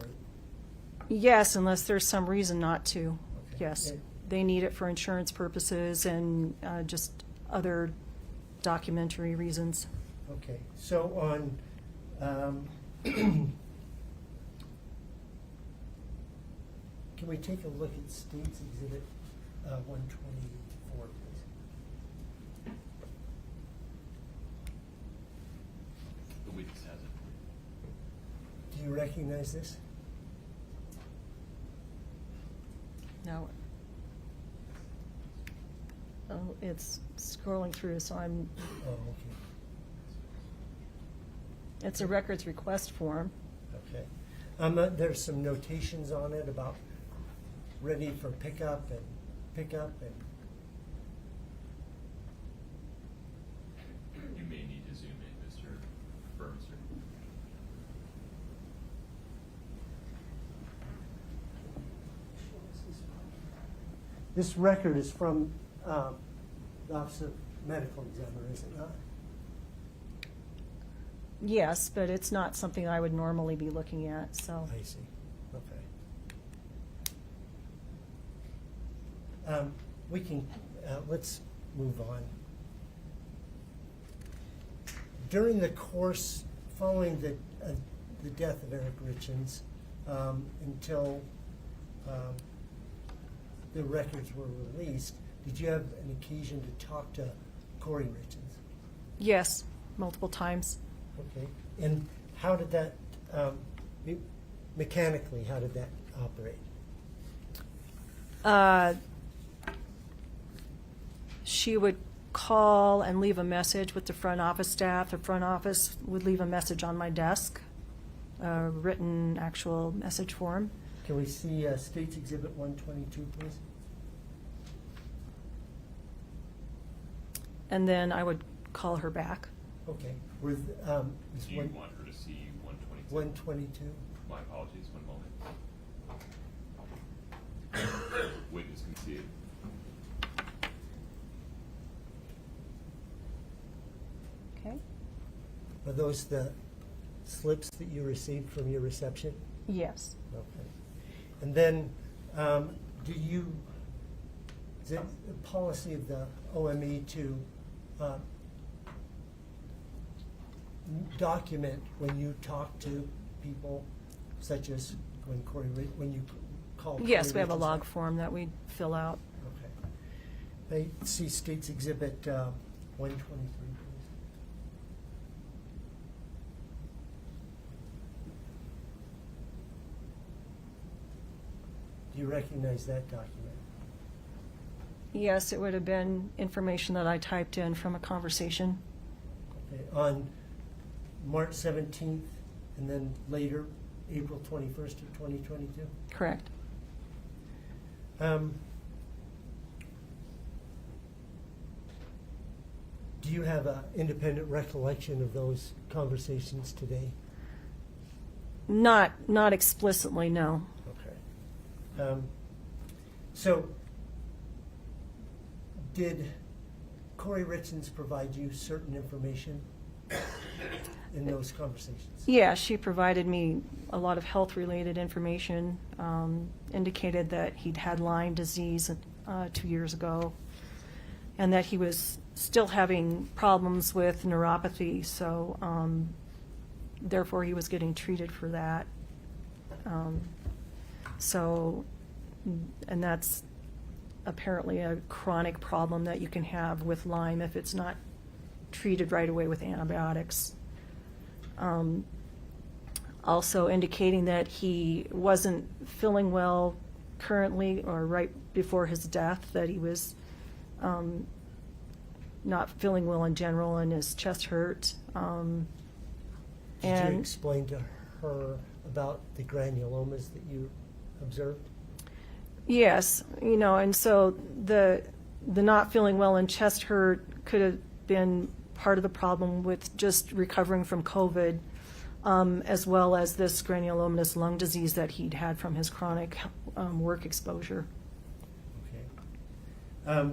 yes, unless there's some reason not to. Okay. Yes. They need it for insurance purposes and just other documentary reasons. okay. So on can we take a look at State's Exhibit 124, please? The witness has it. Do you recognize this? No. Oh, it's scrolling through, so I'm, Oh, okay. it's a records request form. Okay. There's some notations on it about ready for pickup and You may need to zoom in, Mr. Burmester. this record is from the Office of Medical Examiner, is it not? Yes, but it's not something I would normally be looking at, so. I see. Okay. We can, let's move on. During the course following the death of Eric Richins, until the records were released, did you have an occasion to talk to Kouri Richins? Yes, multiple times. Okay. And how did that, mechanically, how did that operate? She would call and leave a message with the front office staff. The front office would leave a message on my desk, a written actual message form. Can we see States Exhibit 122, please? And then I would call her back. Okay. Do you want her to see 122? 122. My apologies, one moment. Witness can see it. Okay. Are those the slips that you received from your reception? Yes. Okay. And then, is it the policy of the OME to document when you talk to people, such as when you call? Yes, Kouri we have a Richins? log form that we fill out. Okay. I see States Exhibit 123, please. Do you recognize that document? Yes, it would have been information that I typed in from a conversation. Okay. On March 17th and then later, April 21st of 2022? Correct. Do you have an independent recollection of those conversations today? Not explicitly, no. Okay. So, did Kouri Richins provide you certain information in those conversations? Yeah, she provided me a lot of health-related information, indicated that he'd had Lyme disease 2 years ago, and that he was still having problems with neuropathy, so therefore he was getting treated for that. And that's apparently a chronic problem that you can have with Lyme if it's not treated right away with antibiotics. Also indicating that he wasn't feeling well currently or right before his death, that he was not feeling well in general and his chest hurt. Did you explain to her about the granulomas that you observed? Yes, and so the not feeling well and chest hurt could have been part of the problem with just recovering from COVID, as well as this granulomatous lung disease that he'd had from his chronic work exposure. Okay.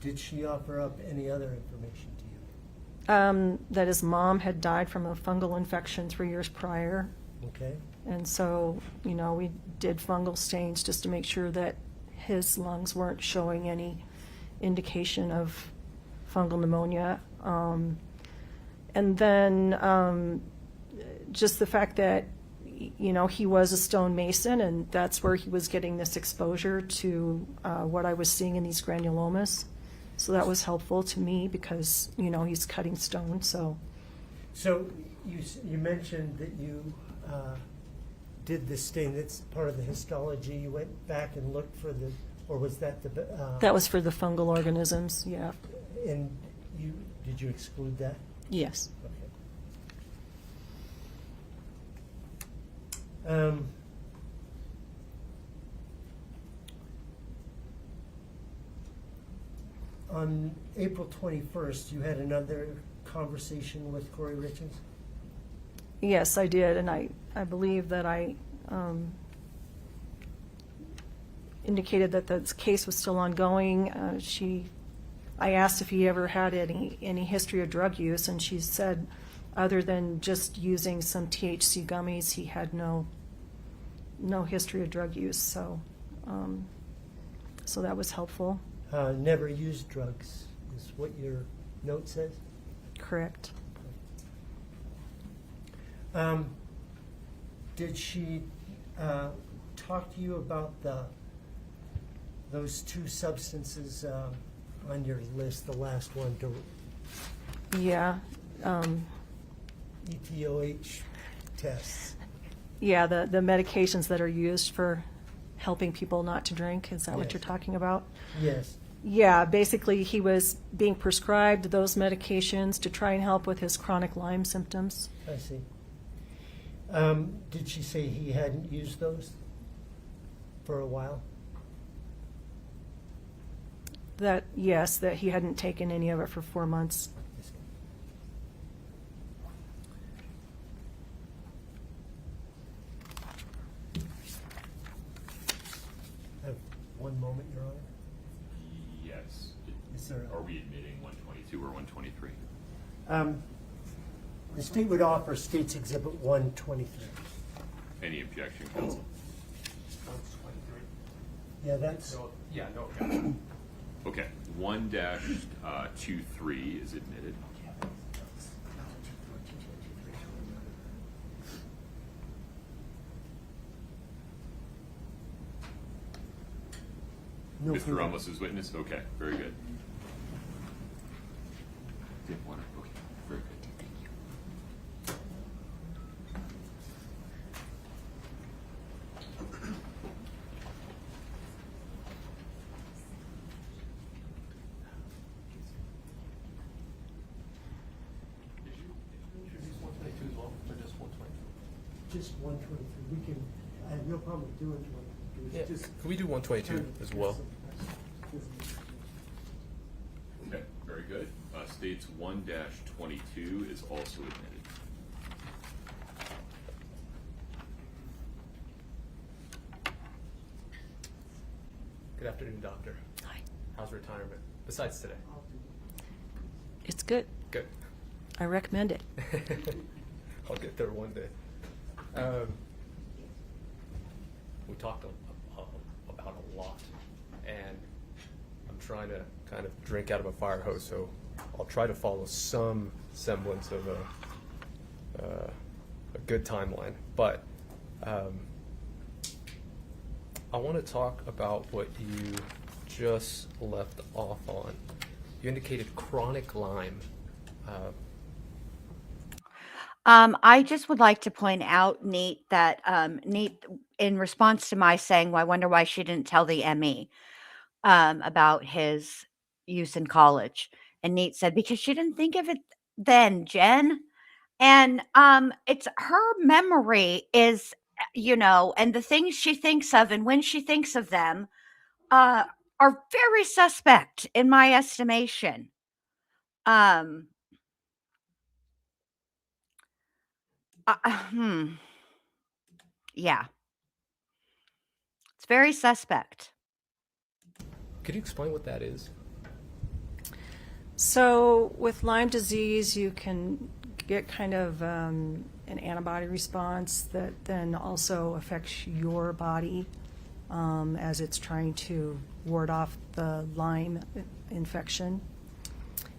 Did she offer up any other information to you? That his mom had died from a fungal infection 3 years prior. Okay. And so, we did fungal stains just to make sure that his lungs weren't showing any indication of fungal pneumonia. And then just the fact that, he was a stonemason, and that's where he was getting this exposure to what I was seeing in these granulomas. So that was helpful to me because, he's cutting stone, so. So you mentioned that you did this stain. That's part of the histology. You went back and looked for the Or was that the? That was for the fungal organisms, yeah. And did you exclude that? Yes. Okay. On April 21st, you had another conversation with Kouri Richins? Yes, I did, and I believe that I indicated that the case was still ongoing. I asked if he ever had any history of drug use, and she said, other than just using some THC gummies, he had no history of drug use. So, so that was helpful. Never used drugs is what your note says? Correct. Did she talk to you about those two substances on your list, the last one, Yeah. EPOH tests? Yeah, the medications that are used for helping people not to drink. Is that what Yes. you're talking about? Yes. Yeah, basically he was being prescribed those medications to try and help with his chronic Lyme symptoms. I see. Did she say he hadn't used those for a while? Yes, that he hadn't taken any of it for 4 months. I have one moment, Your Honor. Yes. Is there Are we admitting 122 or 123? The state would offer State's Exhibit 123. Any objection, counsel? Yeah, that's. Yeah, no objection. Okay, 1-23 is admitted. No Mr. further. Ramos is witness? Okay, very good. Did water? Okay, very good. Thank you. Just 123. We can. I have no problem with doing 123. Yeah. Just Can we do 122 as well? Okay, very good. States 1-22 is also admitted. Good afternoon, doctor. Hi. How's retirement? Besides today. It's good. Good. I recommend it. I'll get there one day. We talked about a lot, and I'm trying to kind of drink out of a fire hose, so I'll try to follow some semblance of a good timeline. But I want to talk about what you just left off on. You indicated chronic Lyme. I just would like to point out, Nate, that Nate, in response to my saying, well, I wonder why she didn't tell the ME about his use in college. And Nate said, because she didn't think of it then, Jen. And it's her memory is, and the things she thinks of and when she thinks of them are very suspect in my estimation. Yeah. It's very suspect. Could you explain what that is? So with Lyme disease, you can get kind of an antibody response that then also affects your body as it's trying to ward off the Lyme infection.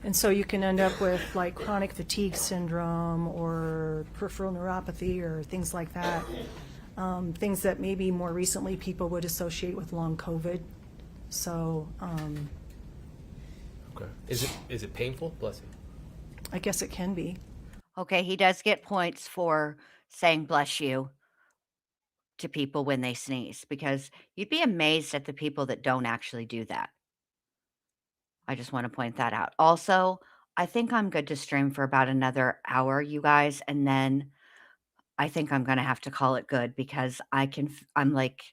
And so you can end up with like chronic fatigue syndrome or peripheral neuropathy or things like that. Things that maybe more recently people would associate with long COVID. So Okay. Is it painful? Bless you. I guess it can be. Okay, he does get points for saying bless you to people when they sneeze, because you'd be amazed at the people that don't actually do that. I just want to point that out. Also, I think I'm good to stream for about another hour, you guys, and then I think I'm going to have to call it good because I'm like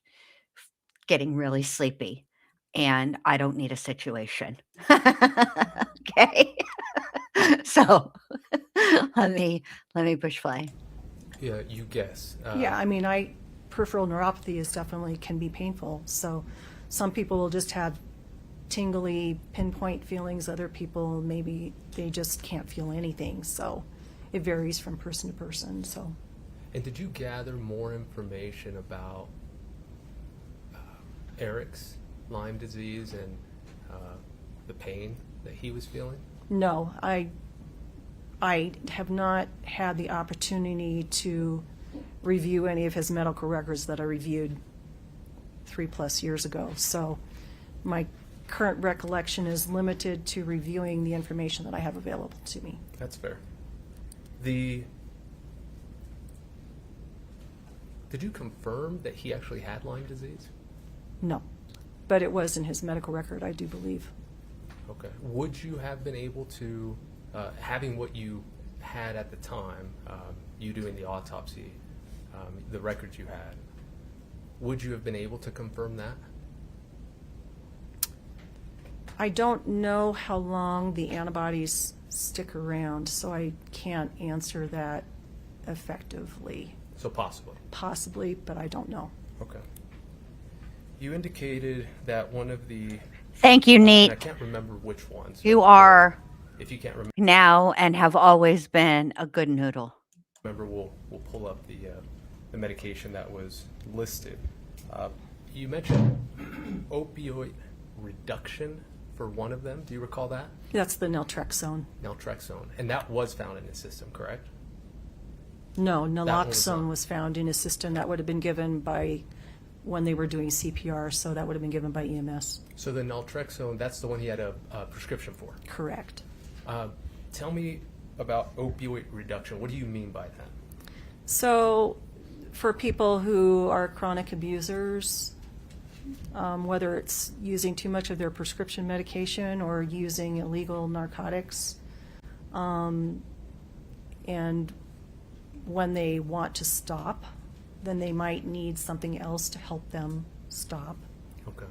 getting really sleepy and I don't need a situation. Okay. So let me push play. Yeah, you guess. Yeah, I mean, peripheral neuropathy is definitely can be painful. So some people will just have tingly pinpoint feelings. Other people, maybe they just can't feel anything. So it varies from person to person. So. And did you gather more information about Eric's Lyme disease and the pain that he was feeling? No, I have not had the opportunity to review any of his medical records that I reviewed 3+ years ago. So my current recollection is limited to reviewing the information that I have available to me. That's fair. Did you confirm that he actually had Lyme disease? No, but it was in his medical record, I do believe. Okay. Would you have been able to, having what you had at the time, you doing the autopsy, the records you had, would you have been able to confirm that? I don't know how long the antibodies stick around, so I can't answer that effectively. So possibly. Possibly, but I don't know. Okay. You indicated that one of the... Thank you, Neat. I can't remember which ones. You are If you can't remember now and have always been a good noodle. we'll pull up the medication that was listed. You mentioned opioid reduction for one of them. Do you recall that? That's the naltrexone. Naltrexone. And that was found in his system, correct? No, one was naloxone not. was found in his system. That would have been given by when they were doing CPR, so that would have been given by EMS. So the naltrexone, that's the one he had a prescription for? Correct. Tell me about opioid reduction. What do you mean by that? So for people who are chronic abusers, whether it's using too much of their prescription medication or using illegal narcotics, and when they want to stop, then they might need something else to help them stop. Okay.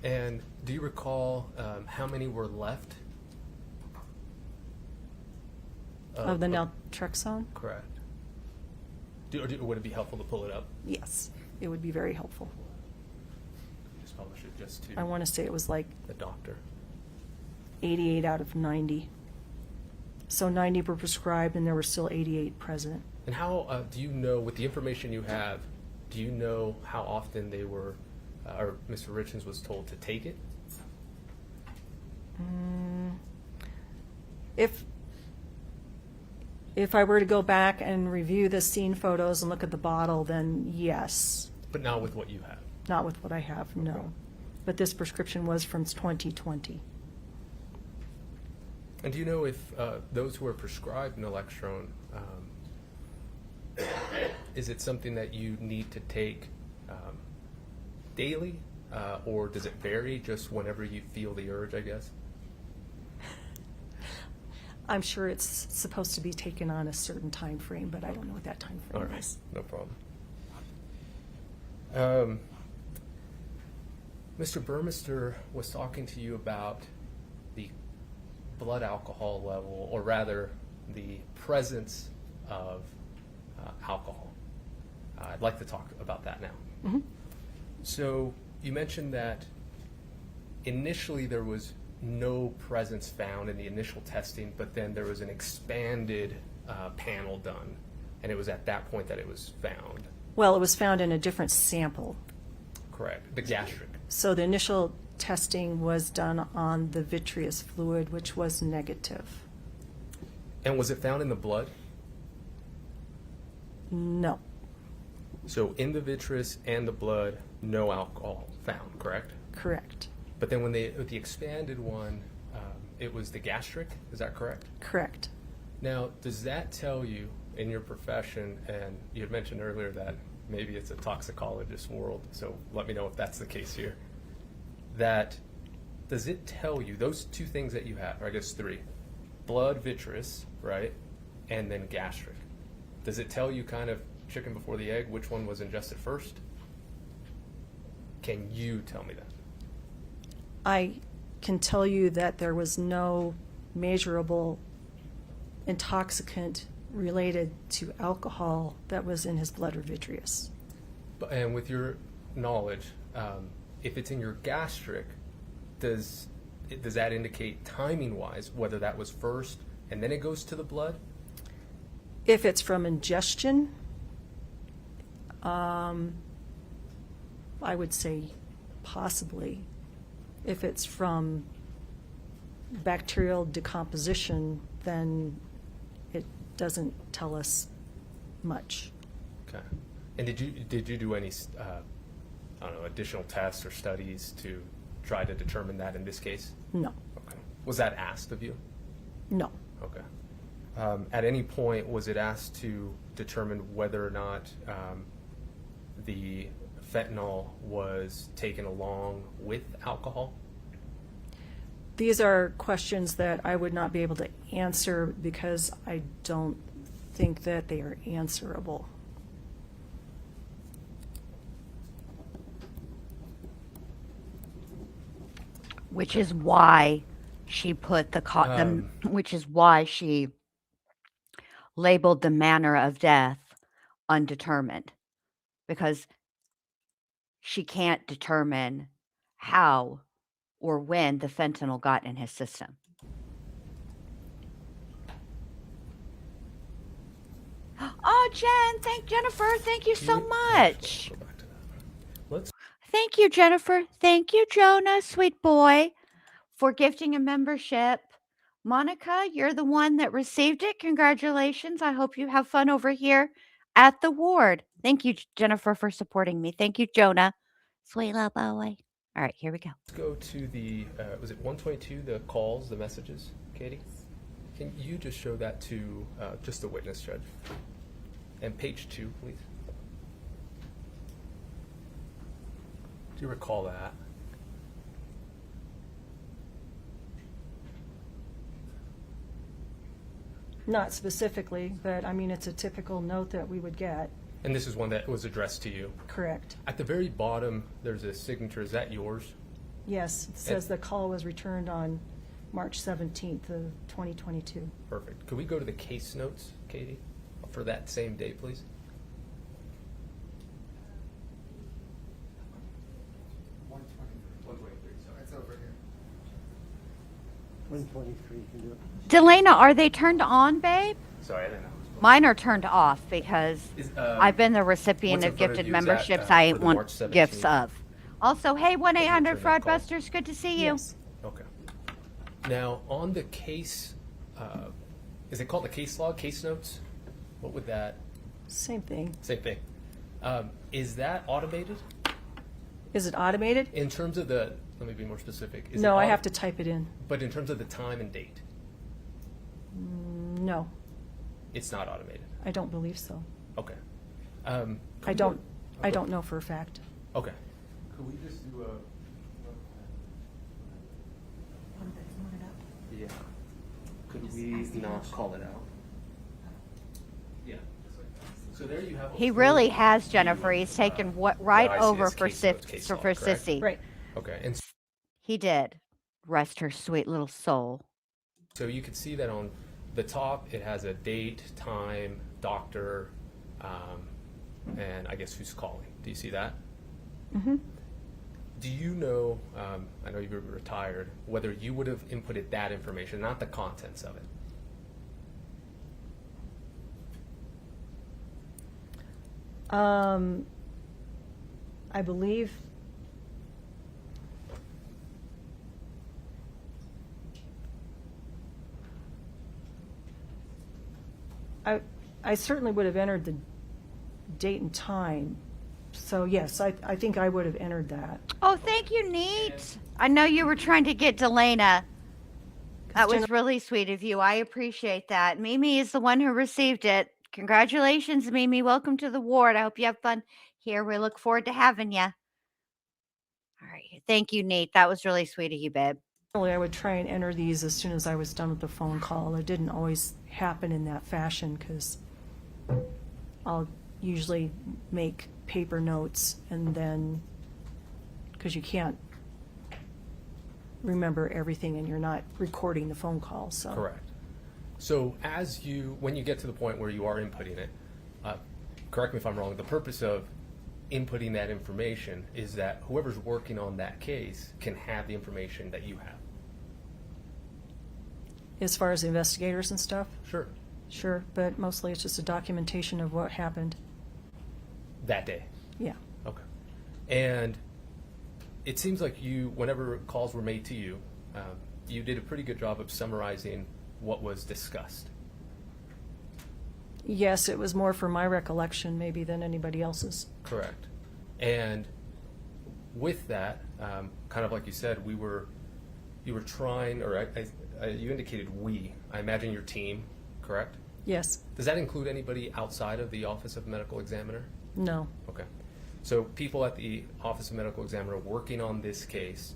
And do you recall how many were left? Of the naltrexone? Correct. Would it be helpful to pull it up? Yes, it would be very helpful. Just publish it just to I want to say it was like the doctor. 88 out of 90. So 90 were prescribed and there were still 88 present. And how do you know, with the information you have, do you know how often they were, or Mr. Richins was told to take it? If I were to go back and review the scene photos and look at the bottle, then yes. But not with what you have? Not with what I have, no. But this prescription was from 2020. And do you know if those who are prescribed naloxone, is it something that you need to take daily, or does it vary just whenever you feel the urge, I guess? I'm sure it's supposed to be taken on a certain time frame, but I don't know what that time frame is. No problem. Mr. Burmester was talking to you about the blood alcohol level, or rather the presence of alcohol. I'd like to talk about that now. Mm-hmm. So you mentioned that initially there was no presence found in the initial testing, but then there was an expanded panel done, and it was at that point that it was found. Well, it was found in a different sample. Correct, the gastric. So the initial testing was done on the vitreous fluid, which was negative. And was it found in the blood? No. So in the vitreous and the blood, no alcohol found, correct? Correct. But then when with the expanded one, it was the gastric, is that correct? Correct. Now, does that tell you in your profession, and you had mentioned earlier that maybe it's a toxicologist world, so let me know if that's the case here. That, does it tell you, those two things that you have, or I guess three, blood, vitreous, right, and then gastric, does it tell you kind of chicken before the egg, which one was ingested first? Can you tell me that? I can tell you that there was no measurable intoxicant related to alcohol that was in his blood or vitreous. And with your knowledge, if it's in your gastric, does that indicate timing-wise whether that was first and then it goes to the blood? If it's from ingestion, I would say possibly. If it's from bacterial decomposition, then it doesn't tell us much. Okay. And did you do any I don't know, additional tests or studies to try to determine that in this case? No. Okay. Was that asked of you? No. Okay. At any point, was it asked to determine whether or not the fentanyl was taken along with alcohol? These are questions that I would not be able to answer because I don't think that they are answerable. Which is why she put which is why she labeled the manner of death undetermined, because she can't determine how or when the fentanyl got in his system. Oh, Jennifer, thank you so much. Thank you, Jennifer. Thank you, Jonah, sweet boy, for gifting a membership. Monica, you're the one that received it. Congratulations. I hope you have fun over here at the ward. Thank you, Jennifer, for supporting me. Thank you, Jonah. Sweet little boy. All right, here we go. Let's go to the, was it 122, the calls, the messages, Katie? Can you just show that to just the witness judge? And page 2, please. Do you recall that? Not specifically, but I mean, it's a typical note that we would get. And this is one that was addressed to you? Correct. At the very bottom, there's a signature. Is that yours? Yes, it says the call was returned on March 17th of 2022. Perfect. Could we go to the case notes, Katie, for that same day, please? It's over here. 123, you can do it. Delana, are they turned on, babe? Sorry, I didn't know. Mine are turned off because I've been the recipient what's of in front of gifted you? Is that, memberships for I the want March 17th? gifts of. Also, hey, 1-800 Return that call. Fraudbusters, good to see you. Yes. Okay. Now, on the case, is it called the case log, case notes? What would that? Same thing. Same thing. Is that automated? Is it automated? In terms of the, let me be more specific. Is No, it I have to type it in. But in terms of the time and date, No, it's not automated. I don't believe so. Okay. I don't know for a fact. Okay. Could we just do a? Yeah. Could we not call it out? Yeah. So there you have. He really has, Jennifer. He's taken right I see over is for case notes, case log, correct? Sissy. Right. Okay. And He did. Rest her sweet little soul. so you can see that on the top, it has a date, time, doctor, and I guess who's calling. Do you see that? Mm-hmm. Do you know, I know you're retired, whether you would have inputted that information, not the contents of it? I believe I certainly would have entered the date and time. So yes, I think I would have entered that. Oh, thank you, Neat. I know you were trying to get Delana. That was really sweet of you. I appreciate that. Mimi is the one who received it. Congratulations, Mimi. Welcome to the ward. I hope you have fun here. We look forward to having you. All right. Thank you, Nate. That was really sweet of you, babe. Normally, I would try and enter these as soon as I was done with the phone call. It didn't always happen in that fashion because I'll usually make paper notes and then, because you can't remember everything and you're not recording the phone call, so. Correct. So when you get to the point where you are inputting it, correct me if I'm wrong, the purpose of inputting that information is that whoever's working on that case can have the information that you have. As far as the investigators and stuff? Sure. Sure, but mostly it's just a documentation of what happened. That day? Yeah. Okay. And it seems like whenever calls were made to you, you did a pretty good job of summarizing what was discussed. Yes, it was more for my recollection maybe than anybody else's. Correct. And with that, kind of like you said, you were trying, or you indicated we. I imagine your team, correct? Yes. Does that include anybody outside of the Office of Medical Examiner? No. Okay. So people at the Office of Medical Examiner working on this case,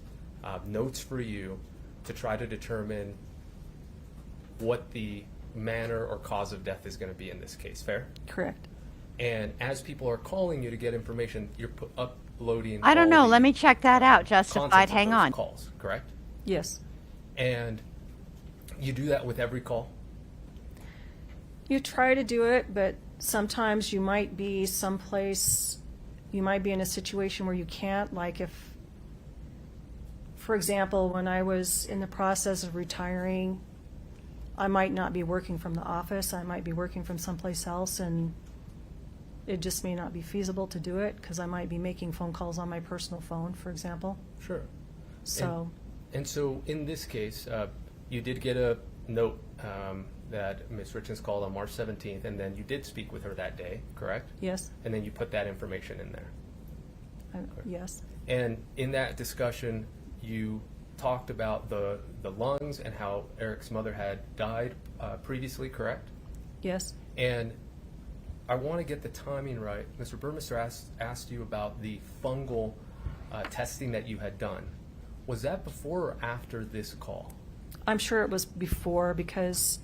notes for you to try to determine what the manner or cause of death is going to be in this case. Fair? Correct. And as people are calling you to get information, you're uploading. I don't know. all the Let me check that out. Justified. contents of Hang those on. calls, correct? Yes. And you do that with every call? You try to do it, but sometimes you might be someplace, you might be in a situation where you can't, like if, for example, when I was in the process of retiring, I might not be working from the office, I might be working from someplace else, and it just may not be feasible to do it because I might be making phone calls on my personal phone, for example. Sure. So. And so in this case, you did get a note that Ms. Richins called on March 17th, and then you did speak with her that day, correct? Yes. And then you put that information in there. Yes. And in that discussion, you talked about the lungs and how Eric's mother had died previously, correct? Yes. And I want to get the timing right. Mr. Burmester asked you about the fungal testing that you had done. Was that before or after this call? I'm sure it was before because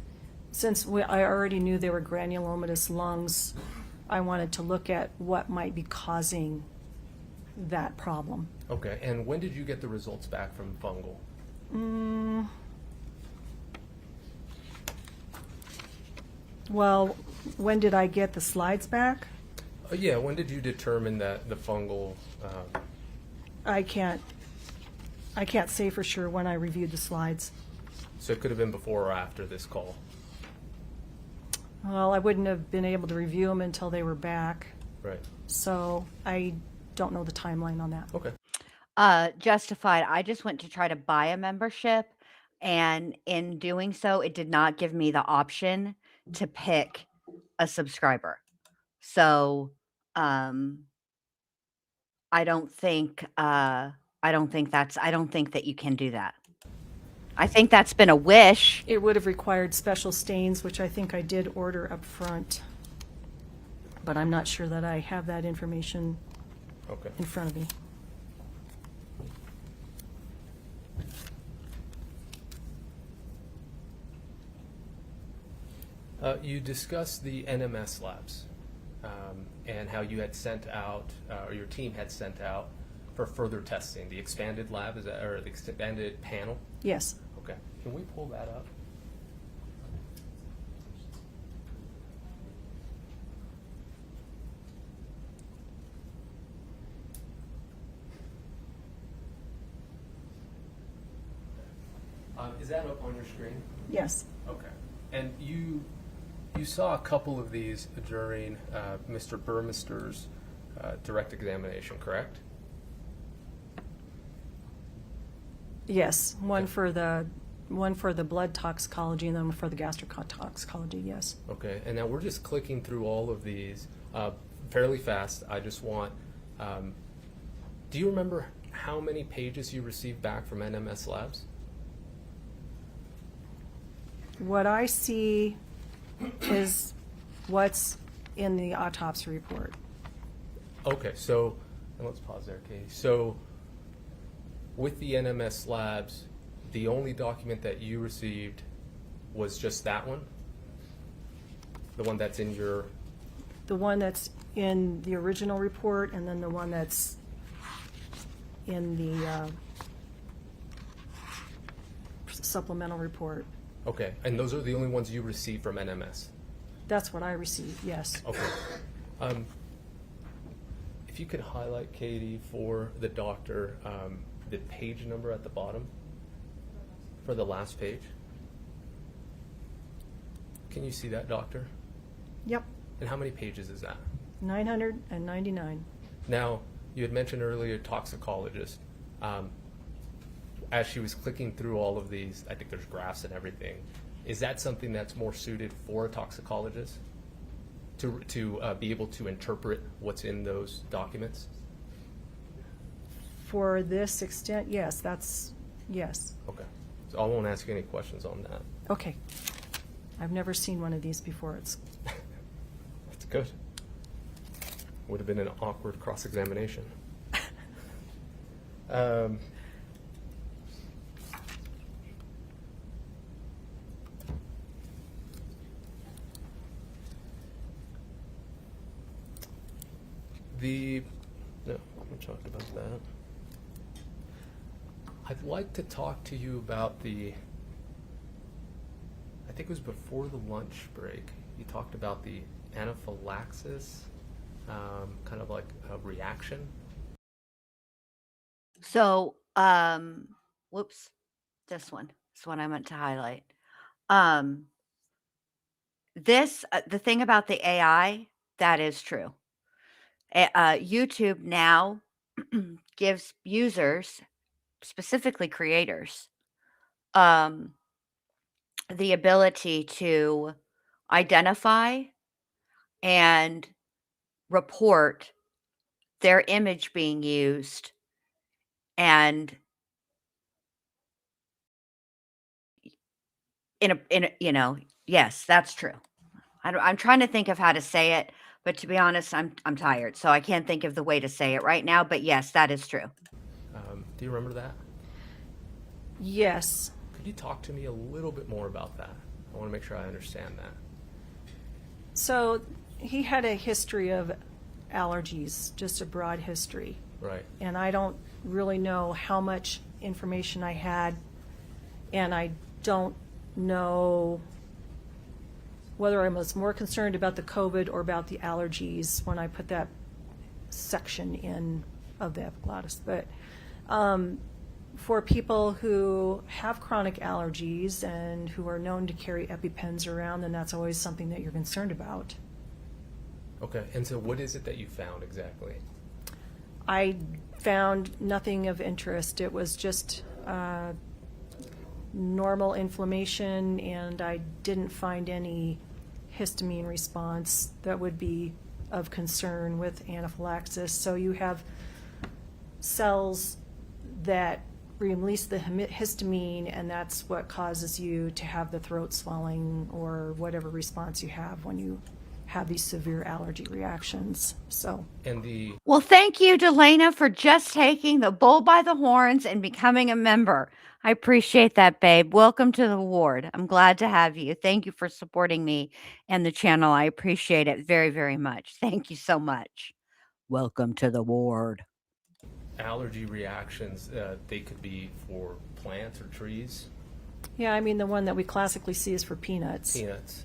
since I already knew they were granulomatous lungs, I wanted to look at what might be causing that problem. Okay, and when did you get the results back from fungal? Well, when did I get the slides back? Yeah, when did you determine that the fungal? I can't say for sure when I reviewed the slides. So it could have been before or after this call? Well, I wouldn't have been able to review them until they were back. Right. So I don't know the timeline on that. Okay. Justified. I just went to try to buy a membership, and in doing so, it did not give me the option to pick a subscriber. So, I don't think that you can do that. I think that's been a wish. It would have required special stains, which I think I did order up front. But I'm not sure that I have that information in front of me. You discussed the NMS labs and how you had sent out, or your team had sent out for further testing. The expanded lab, or the expanded panel? Yes. Okay. Can we pull that up? Is that up on your screen? Yes. Okay. And you saw a couple of these during Mr. Burmester's direct examination, correct? Yes. One for the blood toxicology and then one for the gastric toxicology. Yes. Okay. And now we're just clicking through all of these fairly fast. I just want. Do you remember how many pages you received back from NMS Labs? What I see is what's in the autopsy report. Okay, so, and let's pause there, Katie. So, with the NMS labs, the only document that you received was just that one? The one that's in your... The one that's in the original report, and then the one that's in the supplemental report. Okay, and those are the only ones you received from NMS? That's what I received, yes. Okay. If you could highlight, Katie, for the doctor, the page number at the bottom for the last page. Can you see that, doctor? Yep. And how many pages is that? 999. Now, you had mentioned earlier toxicologist. As she was clicking through all of these, I think there's graphs and everything. Is that something that's more suited for a toxicologist to be able to interpret what's in those documents? For this extent, yes, yes. Okay. So I won't ask you any questions on that. Okay. I've never seen one of these before. It's That's good. Would have been an awkward cross-examination. No, I'm going to talk about that. I'd like to talk to you about I think it was before the lunch break, you talked about the anaphylaxis, kind of like a reaction. So, whoops, this one is what I meant to highlight. The thing about the AI, that is true. YouTube now gives users, specifically creators, the ability to identify and report their image being used, and yes, that's true. I'm trying to think of how to say it, but to be honest, I'm tired, so I can't think of the way to say it right now. But yes, that is true. Do you remember that? yes. Could you talk to me a little bit more about that? I want to make sure I understand that. So he had a history of allergies, just a broad history. Right. And I don't really know how much information I had, and I don't know whether I was more concerned about the COVID or about the allergies when I put that section in of the epiglottis. But for people who have chronic allergies and who are known to carry EpiPens around, then that's always something that you're concerned about. Okay, and so what is it that you found exactly? I found nothing of interest. It was just normal inflammation, and I didn't find any histamine response that would be of concern with anaphylaxis. So you have cells that release the histamine, and that's what causes you to have the throat swelling or whatever response you have when you have these severe allergy reactions. So, Well, thank you, Delana, for just taking the bull by the horns and becoming a member. I appreciate that, babe. Welcome to the ward. I'm glad to have you. Thank you for supporting me and the channel. I appreciate it very, very much. Thank you so much. Welcome to the ward. Allergy reactions, they could be for plants or trees. yeah, I mean, the one that we classically see is for peanuts. Peanuts.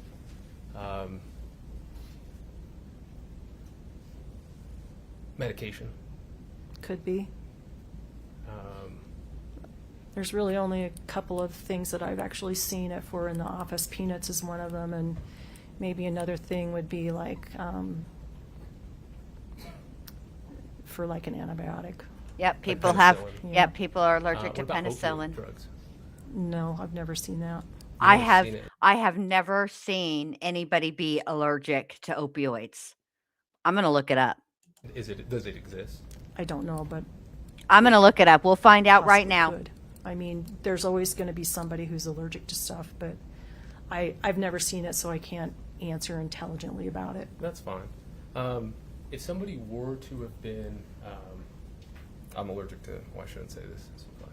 Medication. Could be. There's really only a couple of things that I've actually seen it for in the office. Peanuts is one of them, and maybe another thing would be like for like an antibiotic. Yep, people have. penicillin. Yep, people are allergic What to about opioid penicillin. drugs? No, I've never seen that. I never have. seen it. I have never seen anybody be allergic to opioids. I'm gonna look it up. Does it exist? I don't know, but I'm gonna look it up. We'll find out right possibly now. could. I mean, there's always going to be somebody who's allergic to stuff, but I've never seen it, so I can't answer intelligently about it. That's fine. If somebody were to have been, I'm allergic to, well, I shouldn't say this. This is fine.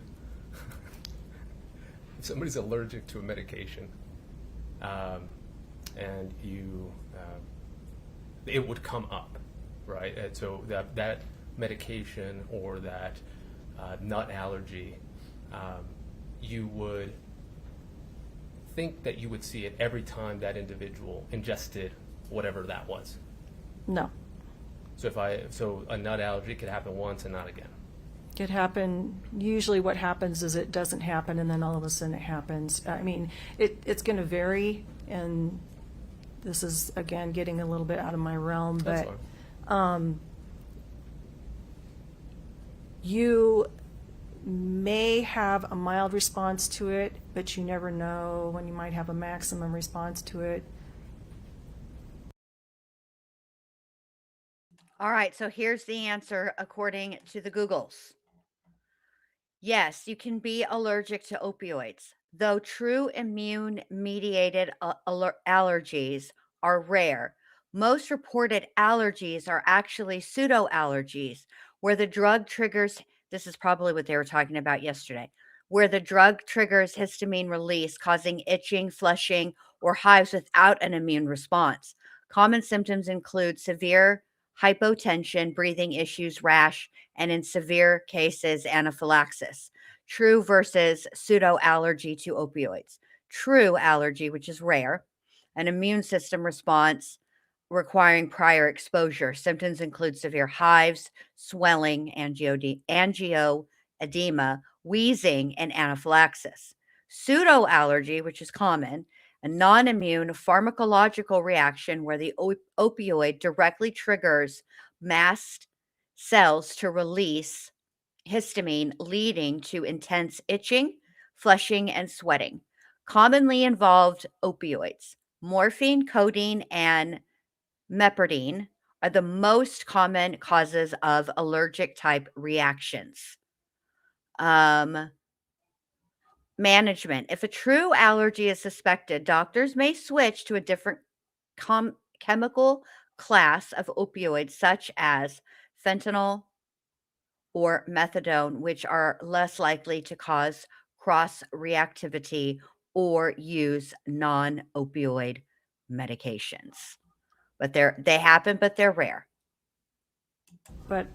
If somebody's allergic to a medication, and you, it would come up, right? And so that medication or that nut allergy, you would think that you would see it every time that individual ingested whatever that was. No. So a nut allergy could happen once and not again. Could happen. Usually what happens is it doesn't happen and then all of a sudden it happens. I mean, it's going to vary, and this is, again, getting a little bit out of my realm, That's but you may have a mild response to it, but you never know when you might have a maximum response to it. All right, so here's the answer according to the Googles. Yes, you can be allergic to opioids, though true immune-mediated allergies are rare. Most reported allergies are actually pseudo-allergies, where the drug triggers, this is probably what they were talking about yesterday, where the drug triggers histamine release, causing itching, flushing, or hives without an immune response. Common symptoms include severe hypotension, breathing issues, rash, and in severe cases, anaphylaxis. True versus pseudo allergy to opioids. True allergy, which is rare, an immune system response requiring prior exposure. Symptoms include severe hives, swelling, angioedema, wheezing, and anaphylaxis. Pseudo allergy, which is common, a non-immune pharmacological reaction where the opioid directly triggers mast cells to release histamine, leading to intense itching, flushing, and sweating. Commonly involved opioids, morphine, codeine, and mepridine are the most common causes of allergic type reactions. Management. If a true allergy is suspected, doctors may switch to a different chemical class of opioids, such as fentanyl or methadone, which are less likely to cause cross-reactivity or use non-opioid medications. But they happen, but they're rare. But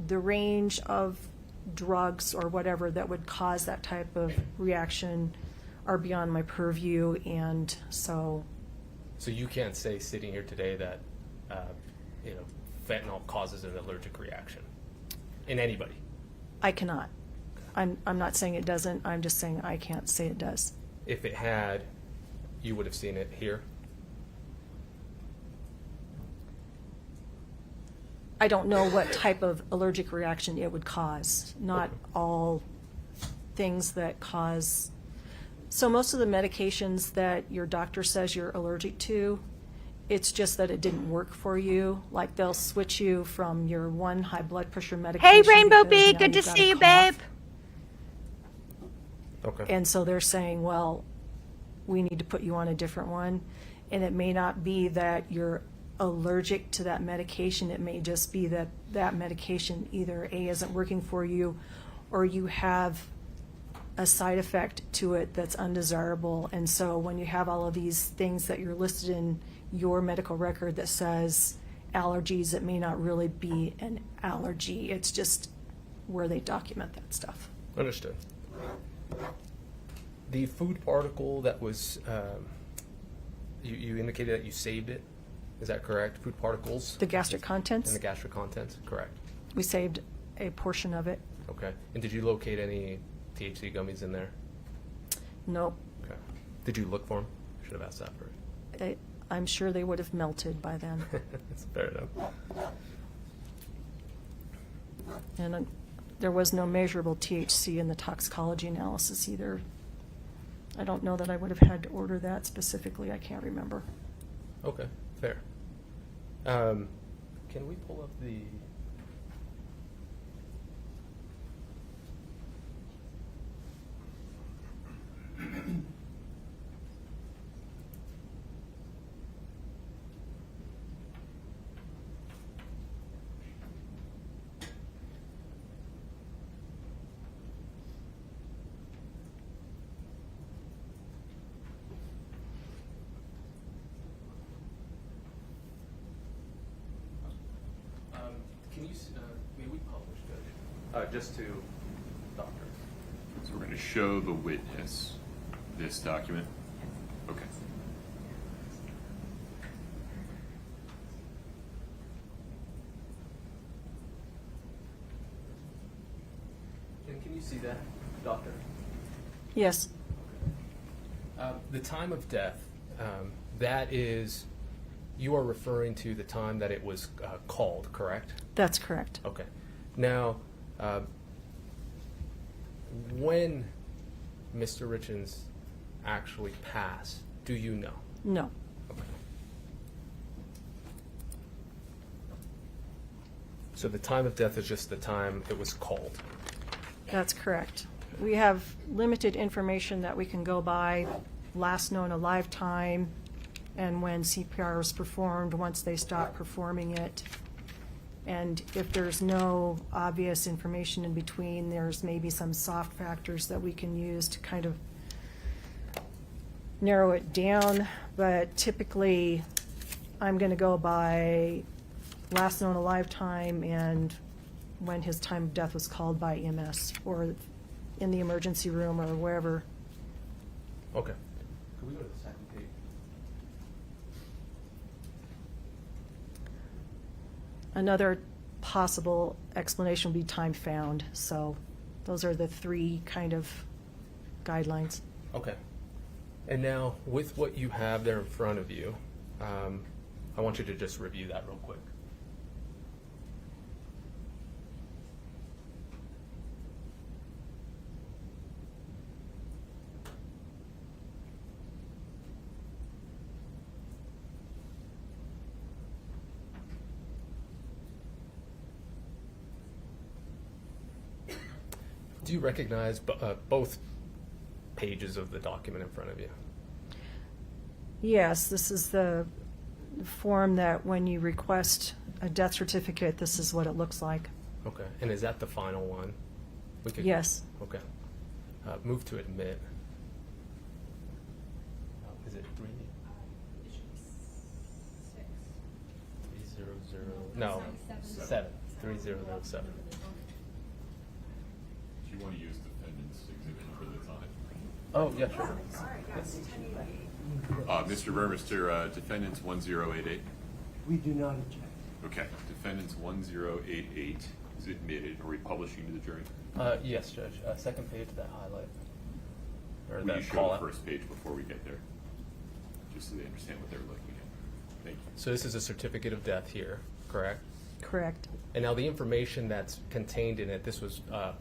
the range of drugs or whatever that would cause that type of reaction are beyond my purview, and so you can't say sitting here today that fentanyl causes an allergic reaction in anybody. I cannot. I'm not saying it doesn't. I'm just saying I can't say it does. If it had, you would have seen it here. I don't know what type of allergic reaction it would cause. Not all things that cause. So most of the medications that your doctor says you're allergic to, it's just that it didn't work for you. Like they'll switch you from your one high blood pressure medication. Hey, Rainbow because Bee, now good to you've got see a you, cough. babe. Okay. And so they're saying, well, we need to put you on a different one. And it may not be that you're allergic to that medication. It may just be that that medication either A, isn't working for you, or you have a side effect to it that's undesirable. And so when you have all of these things that you're listed in your medical record that says allergies, it may not really be an allergy. It's just where they document that stuff. Understood. The food particle that was, you indicated that you saved it. Is that correct? Food particles? The gastric contents? And the gastric contents, correct. We saved a portion of it. Okay. And did you locate any THC gummies in there? Nope. Okay. Did you look for them? I should have asked that first. I'm sure they would have melted by then. That's fair enough. And there was no measurable THC in the toxicology analysis either. I don't know that I would have had to order that specifically. I can't remember. Okay, fair. Can we pull up the... Just to doctor. So we're going to show the witness this document? Okay. Can you see that, doctor? Yes. The time of death, that is, you are referring to the time that it was called, correct? That's correct. Okay. Now, when Mr. Richins actually passed, do you know? No. Okay. So the time of death is just the time it was called? That's correct. We have limited information that we can go by, last known alive time, and when CPR was performed, once they stopped performing it. And if there's no obvious information in between, there's maybe some soft factors that we can use to kind of narrow it down. But typically, I'm going to go by last known alive time and when his time of death was called by EMS or in the emergency room or wherever. Okay. Could we go to the second page? Another possible explanation would be time found. So those are the three kind of guidelines. Okay. And now, with what you have there in front of you, I want you to just review that real quick. Do you recognize both pages of the document in front of you? Yes, this is the form that when you request a death certificate, this is what it looks like. Okay. And is that the final one? We could, Yes. Okay. Move to admit. Is it 3? 300? No, 7. 3007. Do you want to use defendant's exhibit for the time? Oh, yeah, sure. Yes. Mr. Burmester, defendant's 1088. We do not object. Okay. Defendant's 1088 is admitted. Are we publishing to the jury? Yes, Judge. Second page of that highlight. Or Will that you show call the out. first page before we get there? Just so they understand what they're looking at. Thank you. So this is a certificate of death here, correct? Correct. And now the information that's contained in it, this was, I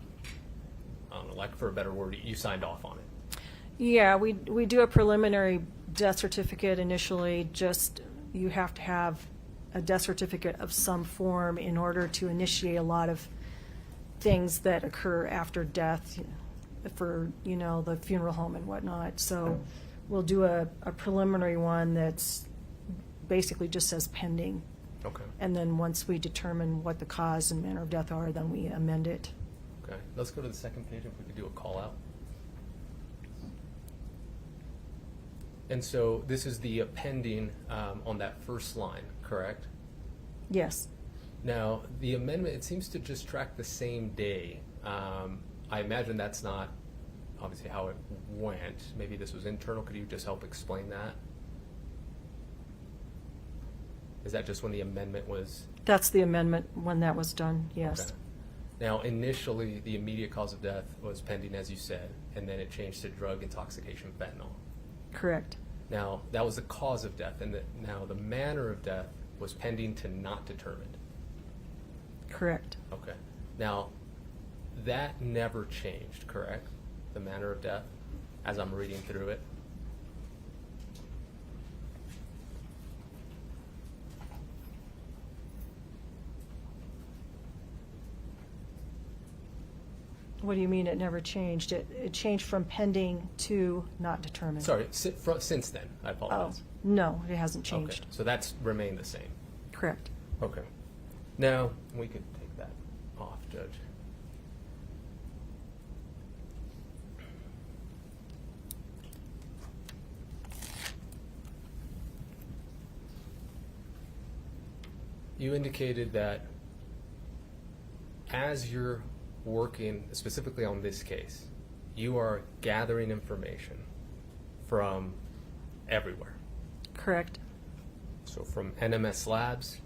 don't know, like for a better word, you signed off on it. Yeah, we do a preliminary death certificate initially. Just you have to have a death certificate of some form in order to initiate a lot of things that occur after death for, you know, the funeral home and whatnot. So we'll do a preliminary one that's basically just says pending. Okay. And then once we determine what the cause and manner of death are, then we amend it. Okay. Let's go to the second page if we could do a call out. And so this is the pending on that first line, correct? Yes. Now, the amendment, it seems to just track the same day. I imagine that's not obviously how it went. Maybe this was internal. Could you just help explain that? Is that just when the amendment was? That's the amendment when that was done, yes. Okay. Now, initially, the immediate cause of death was pending, as you said, and then it changed to drug intoxication, fentanyl. Correct. Now, that was the cause of death, and now the manner of death was pending to not determined. Correct. Okay. Now, that never changed, correct? The manner of death, as I'm reading through it. What do you mean it never changed? It changed from pending to not determined. Sorry, since then, I apologize. Oh, no, it hasn't changed. Okay. So that's remained the same. Correct. Okay. Now, we could take that off, Judge. You indicated that as you're working specifically on this case, you are gathering information from everywhere. Correct. So from NMS labs,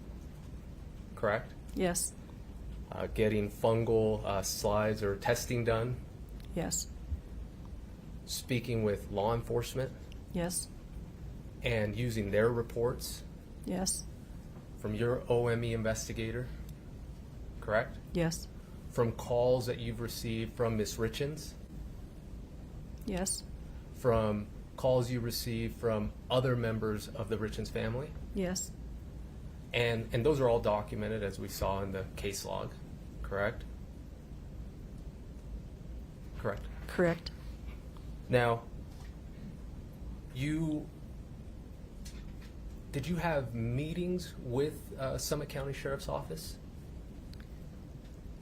correct? Yes. Getting fungal slides or testing done, Yes. speaking with law enforcement, Yes. and using their reports Yes. from your OME investigator, correct? Yes. From calls that you've received from Ms. Richins, Yes. from calls you received from other members of the Richins family, Yes. and those are all documented as we saw in the case log, correct? Correct. Correct. Now, did you have meetings with Summit County Sheriff's Office?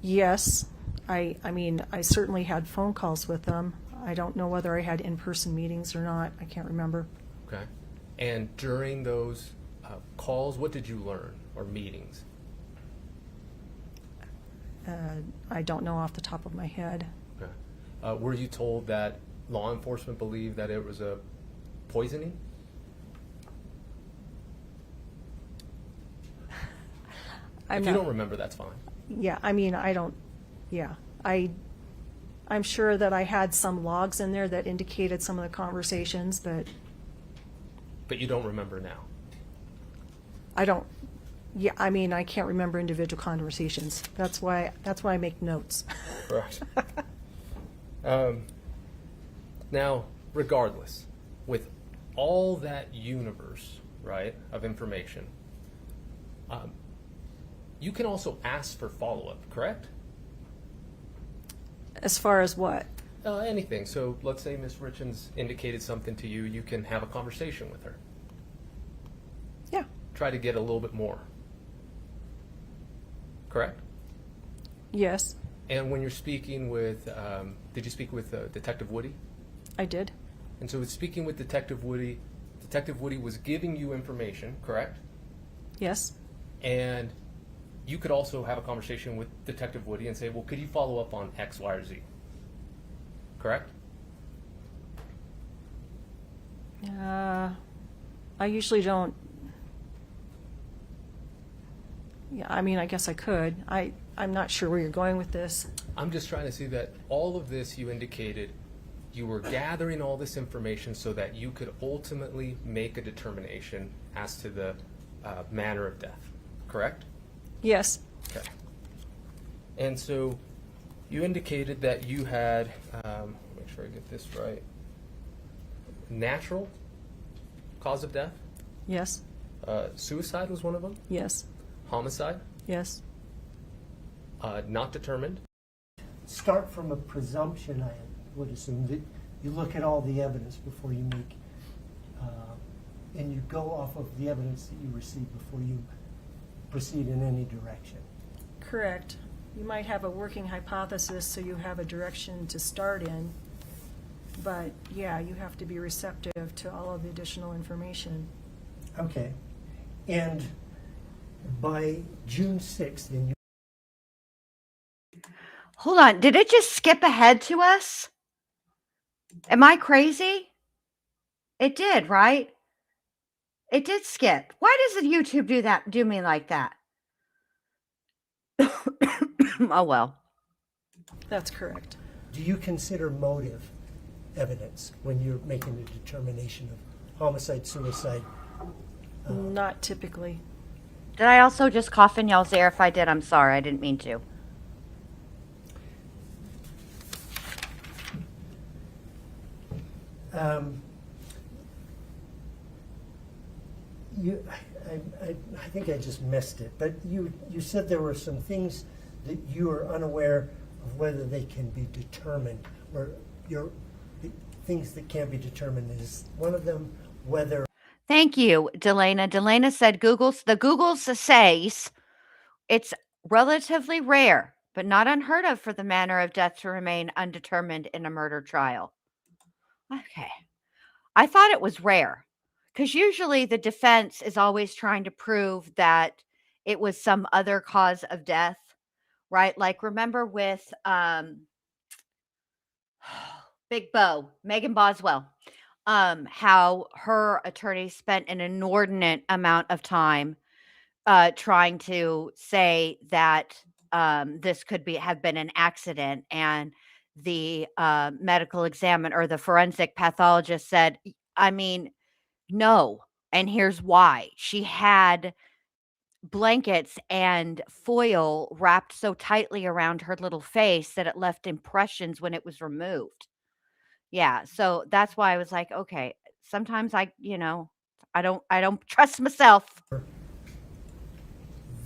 Yes. I mean, I certainly had phone calls with them. I don't know whether I had in-person meetings or not. I can't remember. Okay. And during those calls, what did you learn, or meetings? I don't know off the top of my head. Okay. Were you told that law enforcement believed that it was a poisoning? If you don't remember, that's fine. Yeah, I mean, I don't, yeah. I'm sure that I had some logs in there that indicated some of the conversations, but But you don't remember now? I don't, yeah, I mean, I can't remember individual conversations. That's why I make notes. Right. Now, regardless, with all that universe, right, of information, you can also ask for follow-up, correct? As far as what? Anything. So let's say Ms. Richins indicated something to you, you can have a conversation with her. Yeah. Try to get a little bit more. Correct? Yes, And when you're speaking with, did you speak with Detective Woody? I did. And so with speaking with Detective Woody was giving you information, correct? Yes. And you could also have a conversation with Detective Woody and say, well, could you follow up on X, Y, or Z? Correct? I usually don't. Yeah, I mean, I guess I could. I'm not sure where you're going with this. I'm just trying to see that all of this you indicated, you were gathering all this information so that you could ultimately make a determination as to the manner of death, correct? Yes. Okay. And so you indicated that you had, make sure I get this right, natural cause of death? Yes. Suicide was one of them? Yes. Homicide? Yes. Not determined? Start from a presumption, I would assume, that you look at all the evidence before you make, and you go off of the evidence that you receive before you proceed in any direction. Correct. You might have a working hypothesis, so you have a direction to start in. But yeah, you have to be receptive to all of the additional information. Okay. And by June 6th, then you. Hold on. Did it just skip ahead to us? Am I crazy? It did, right? It did skip. Why does the YouTube do me like that? Oh, well. That's correct. Do you consider motive evidence when you're making a determination of homicide, suicide? Not typically. Did I also just cough in y'all's ear? If I did, I'm sorry. I didn't mean to. I think I just missed it, but you said there were some things that you are unaware of whether they can be determined, or the things that can be determined. Is one of them whether. Thank you, Delana. Delana said the Googles says it's relatively rare, but not unheard of for the manner of death to remain undetermined in a murder trial. Okay. I thought it was rare because usually the defense is always trying to prove that it was some other cause of death right? Like, remember with Big Bo, Megan Boswell, how her attorney spent an inordinate amount of time trying to say that this could have been an accident, and the medical examiner or the forensic pathologist said, I mean, no, and here's why. She had blankets and foil wrapped so tightly around her little face that it left impressions when it was removed. Yeah, so that's why I was like, okay, sometimes I don't trust myself.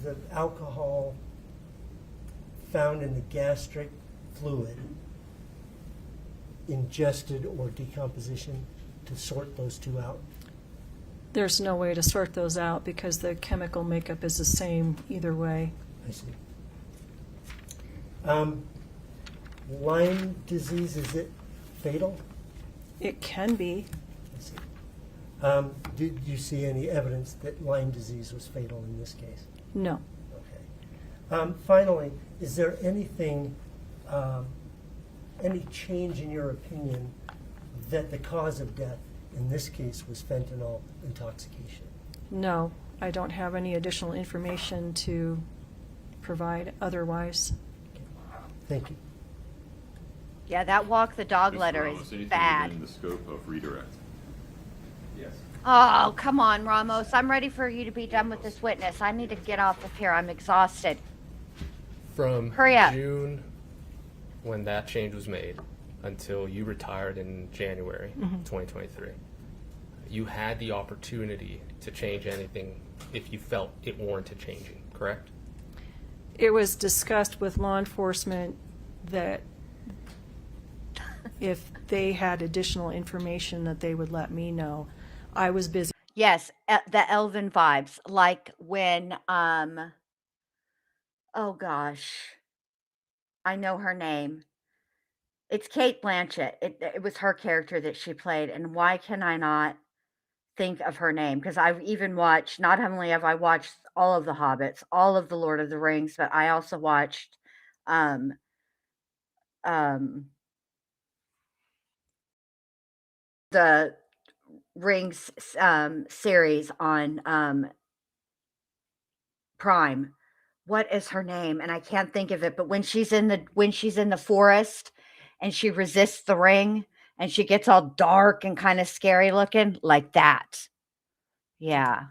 The alcohol found in the gastric fluid, ingested or decomposition, to sort those two out? There's no way to sort those out because the chemical makeup is the same either way. I see. Lyme disease, is it fatal? It can be. I see. Did you see any evidence that Lyme disease was fatal in this case? No. Okay. Finally, is there anything, any change in your opinion that the cause of death in this case was fentanyl intoxication? No, I don't have any additional information to provide otherwise. Thank you. Yeah, that walk the dog letter Ramos, is anything bad. within the scope of redirect? Yes. Oh, come on, Ramos. I'm ready for you to be done with this witness. I need to get off of here. I'm exhausted. From Hurry up. June, when that change was made, until you retired in January 2023, you had the opportunity to change anything if you felt it warranted changing, correct? It was discussed with law enforcement that if they had additional information that they would let me know. I was busy. Yes, the Elvin vibes, like when oh gosh, I know her name. It's Kate Blanchett. It was her character that she played, and why can I not think of her name? Because I've even watched, not only have I watched all of the Hobbits, all of the Lord of the Rings, but I also watched the Rings series on Prime. What is her name? And I can't think of it. But when she's in the forest and she resists the ring and she gets all dark and kind of scary looking, like that. Yeah.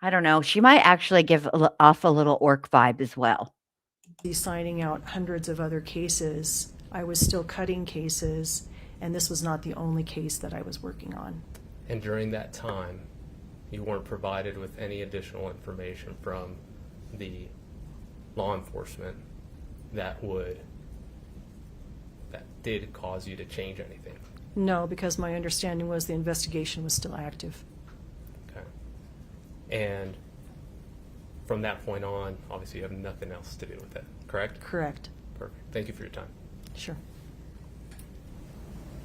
I don't know. She might actually give off a little orc vibe as well. Signing out hundreds of other cases. I was still cutting cases, and this was not the only case that I was working on. And during that time, you weren't provided with any additional information from the law enforcement that did cause you to change anything? No, because my understanding was the investigation was still active. Okay. And from that point on, obviously you have nothing else to do with it, correct? Correct. Perfect. Thank you for your time. Sure.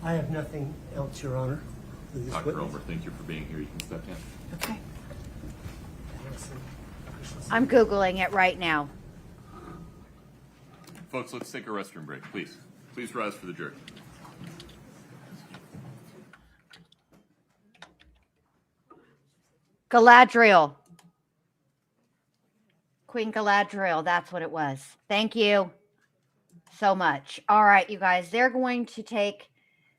I have nothing else, Your Honor. for this Dr. witness. Ulmer, thank you for being here. You can step down. Okay. I'm Googling it right now. Folks, let's take a restroom break, please. Please rise for the jury. Galadriel. Queen Galadriel, that's what it was. Thank you so much. All right, you guys, they're going to take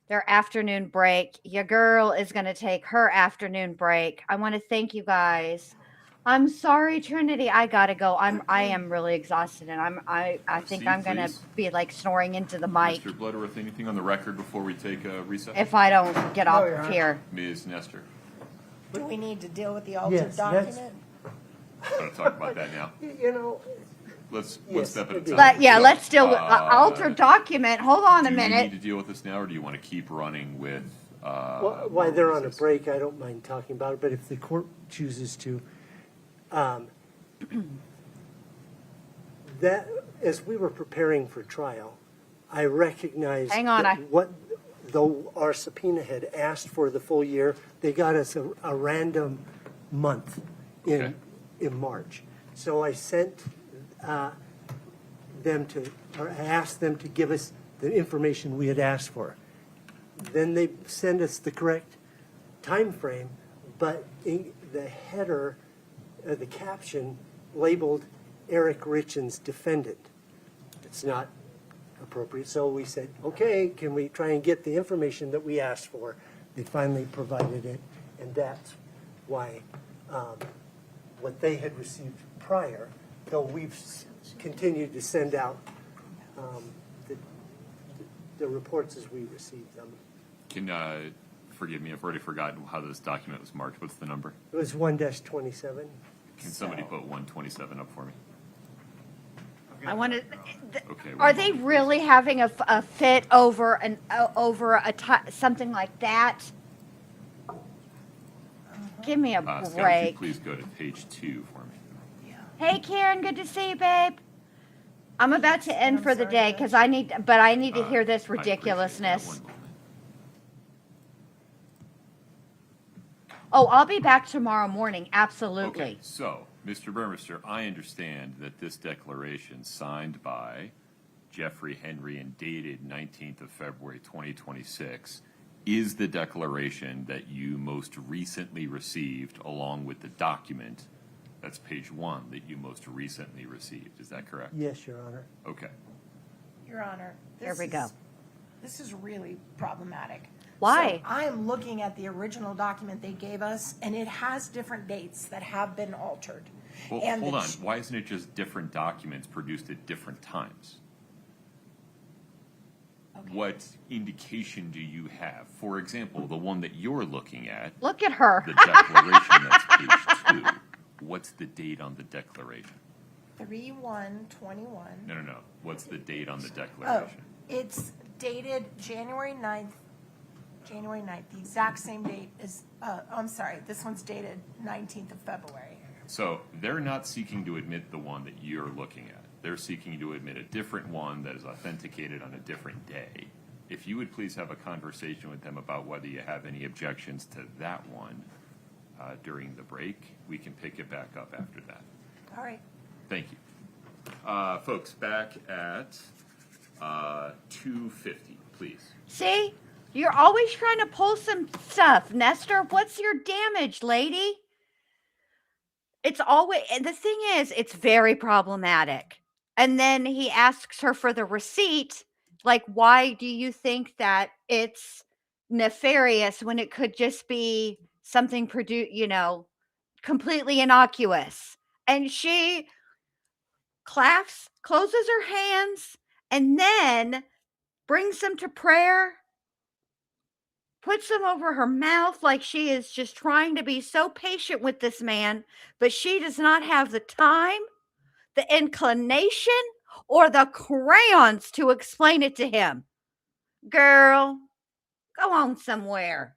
their afternoon break. Your girl is going to take her afternoon break. I want to thank you guys. I'm sorry, Trinity. I gotta go. I am really exhausted, and I think I'm gonna be like snoring into the mic Mr. Bloodworth, anything on the record before we take a recess? if I don't get off of here. Ms. Nestor, Do we need to deal with the altered Yes, that's- document? I'm going to talk about that now. You know, Let's Yes, step at a time. But yeah, So, let's deal with altered document. Hold on a Do we minute. need to deal with this now, or do you want to keep running with? while they're on a break, I don't mind talking about it, but if the court chooses to, that, as we were preparing for trial, I recognized Hang on, that though our subpoena had asked for the full year, they got us a random month in March. So I sent them to, or I asked them to give us the information we had asked for. Then they send us the correct time frame, but in the header, the caption labeled Eric Richins defendant. It's not appropriate. So we said, okay, can we try and get the information that we asked for? They finally provided it, and that's why what they had received prior, though we've continued to send out the reports as we receive them. Can, forgive me, I've already forgotten how this document was marked. What's the number? It was 1-27. Can somebody put 127 up for me? I want to. Okay. Are they really having a fit over something like that? Give me a Scott, if you break. please go to page 2 for me. Hey, Karen, good to see you, babe. I'm about to end for the day because I need to hear this ridiculousness. Oh, I'll be back tomorrow morning. Absolutely. Okay, so, Mr. Burmester, I understand that this declaration signed by Jeffrey Henry and dated 19th of February 2026 is the declaration that you most recently received along with the document, that's page 1, that you most recently received. Is that correct? Yes, Your Honor. Okay. Your Honor, There we go. This is really problematic. Why? So I am looking at the original document they gave us, and it has different dates that have been altered. Well, And hold on. Why isn't it just different documents produced at different times? What indication do you have? For example, the one that you're looking at. Look at her. The declaration that's page 2. What's the date on the declaration? 3/1/21. No. What's the date on the Oh, declaration? it's dated January 9th. January 9th, the exact same date as, I'm sorry, this one's dated 19th of February. So they're not seeking to admit the one that you're looking at. They're seeking to admit a different one that is authenticated on a different day. If you would please have a conversation with them about whether you have any objections to that one during the break, we can pick it back up after that. All right. Thank you. Folks, back at 2:50, please. See? You're always trying to pull some stuff. Nestor, what's your damage, lady? It's always, the thing is, it's very problematic. And then he asks her for the receipt. Like, why do you think that it's nefarious when it could just be something completely innocuous? And she closes her hands and then brings them to prayer, puts them over her mouth like she is just trying to be so patient with this man, but she does not have the time, the inclination, or the crayons to explain it to him. Girl, go on somewhere.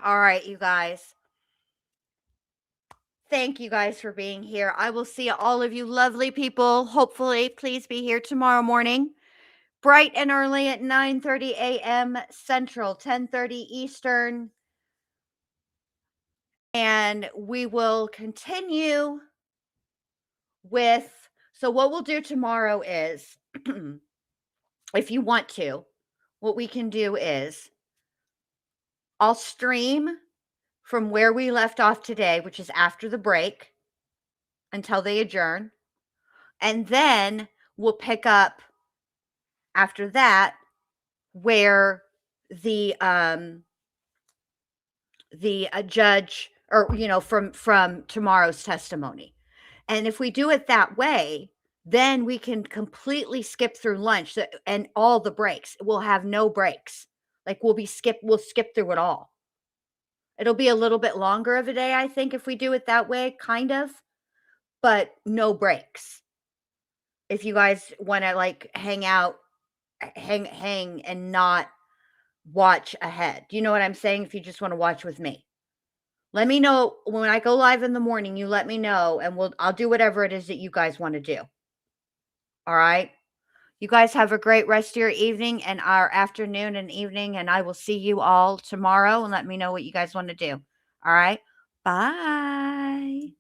All right, you guys. Thank you guys for being here. I will see all of you lovely people. Hopefully, please be here tomorrow morning. Bright and early at 9:30 a.m. Central, 10:30 Eastern. And we will continue with, so what we'll do tomorrow is, if you want to, what we can do is, I'll stream from where we left off today, which is after the break, until they adjourn. And then we'll pick up after that where the judge, or from tomorrow's testimony. And if we do it that way, then we can completely skip through lunch and all the breaks. We'll have no breaks. Like we'll skip through it all. It'll be a little bit longer of a day, I think, if we do it that way, kind of, but no breaks. If you guys want to hang out, hang and not watch ahead. Do you know what I'm saying? If you just want to watch with me, let me know when I go live in the morning. You let me know, and I'll do whatever it is that you guys want to do. All right. You guys have a great rest of your evening and our afternoon and evening, and I will see you all tomorrow, and let me know what you guys want to do. All right. Bye.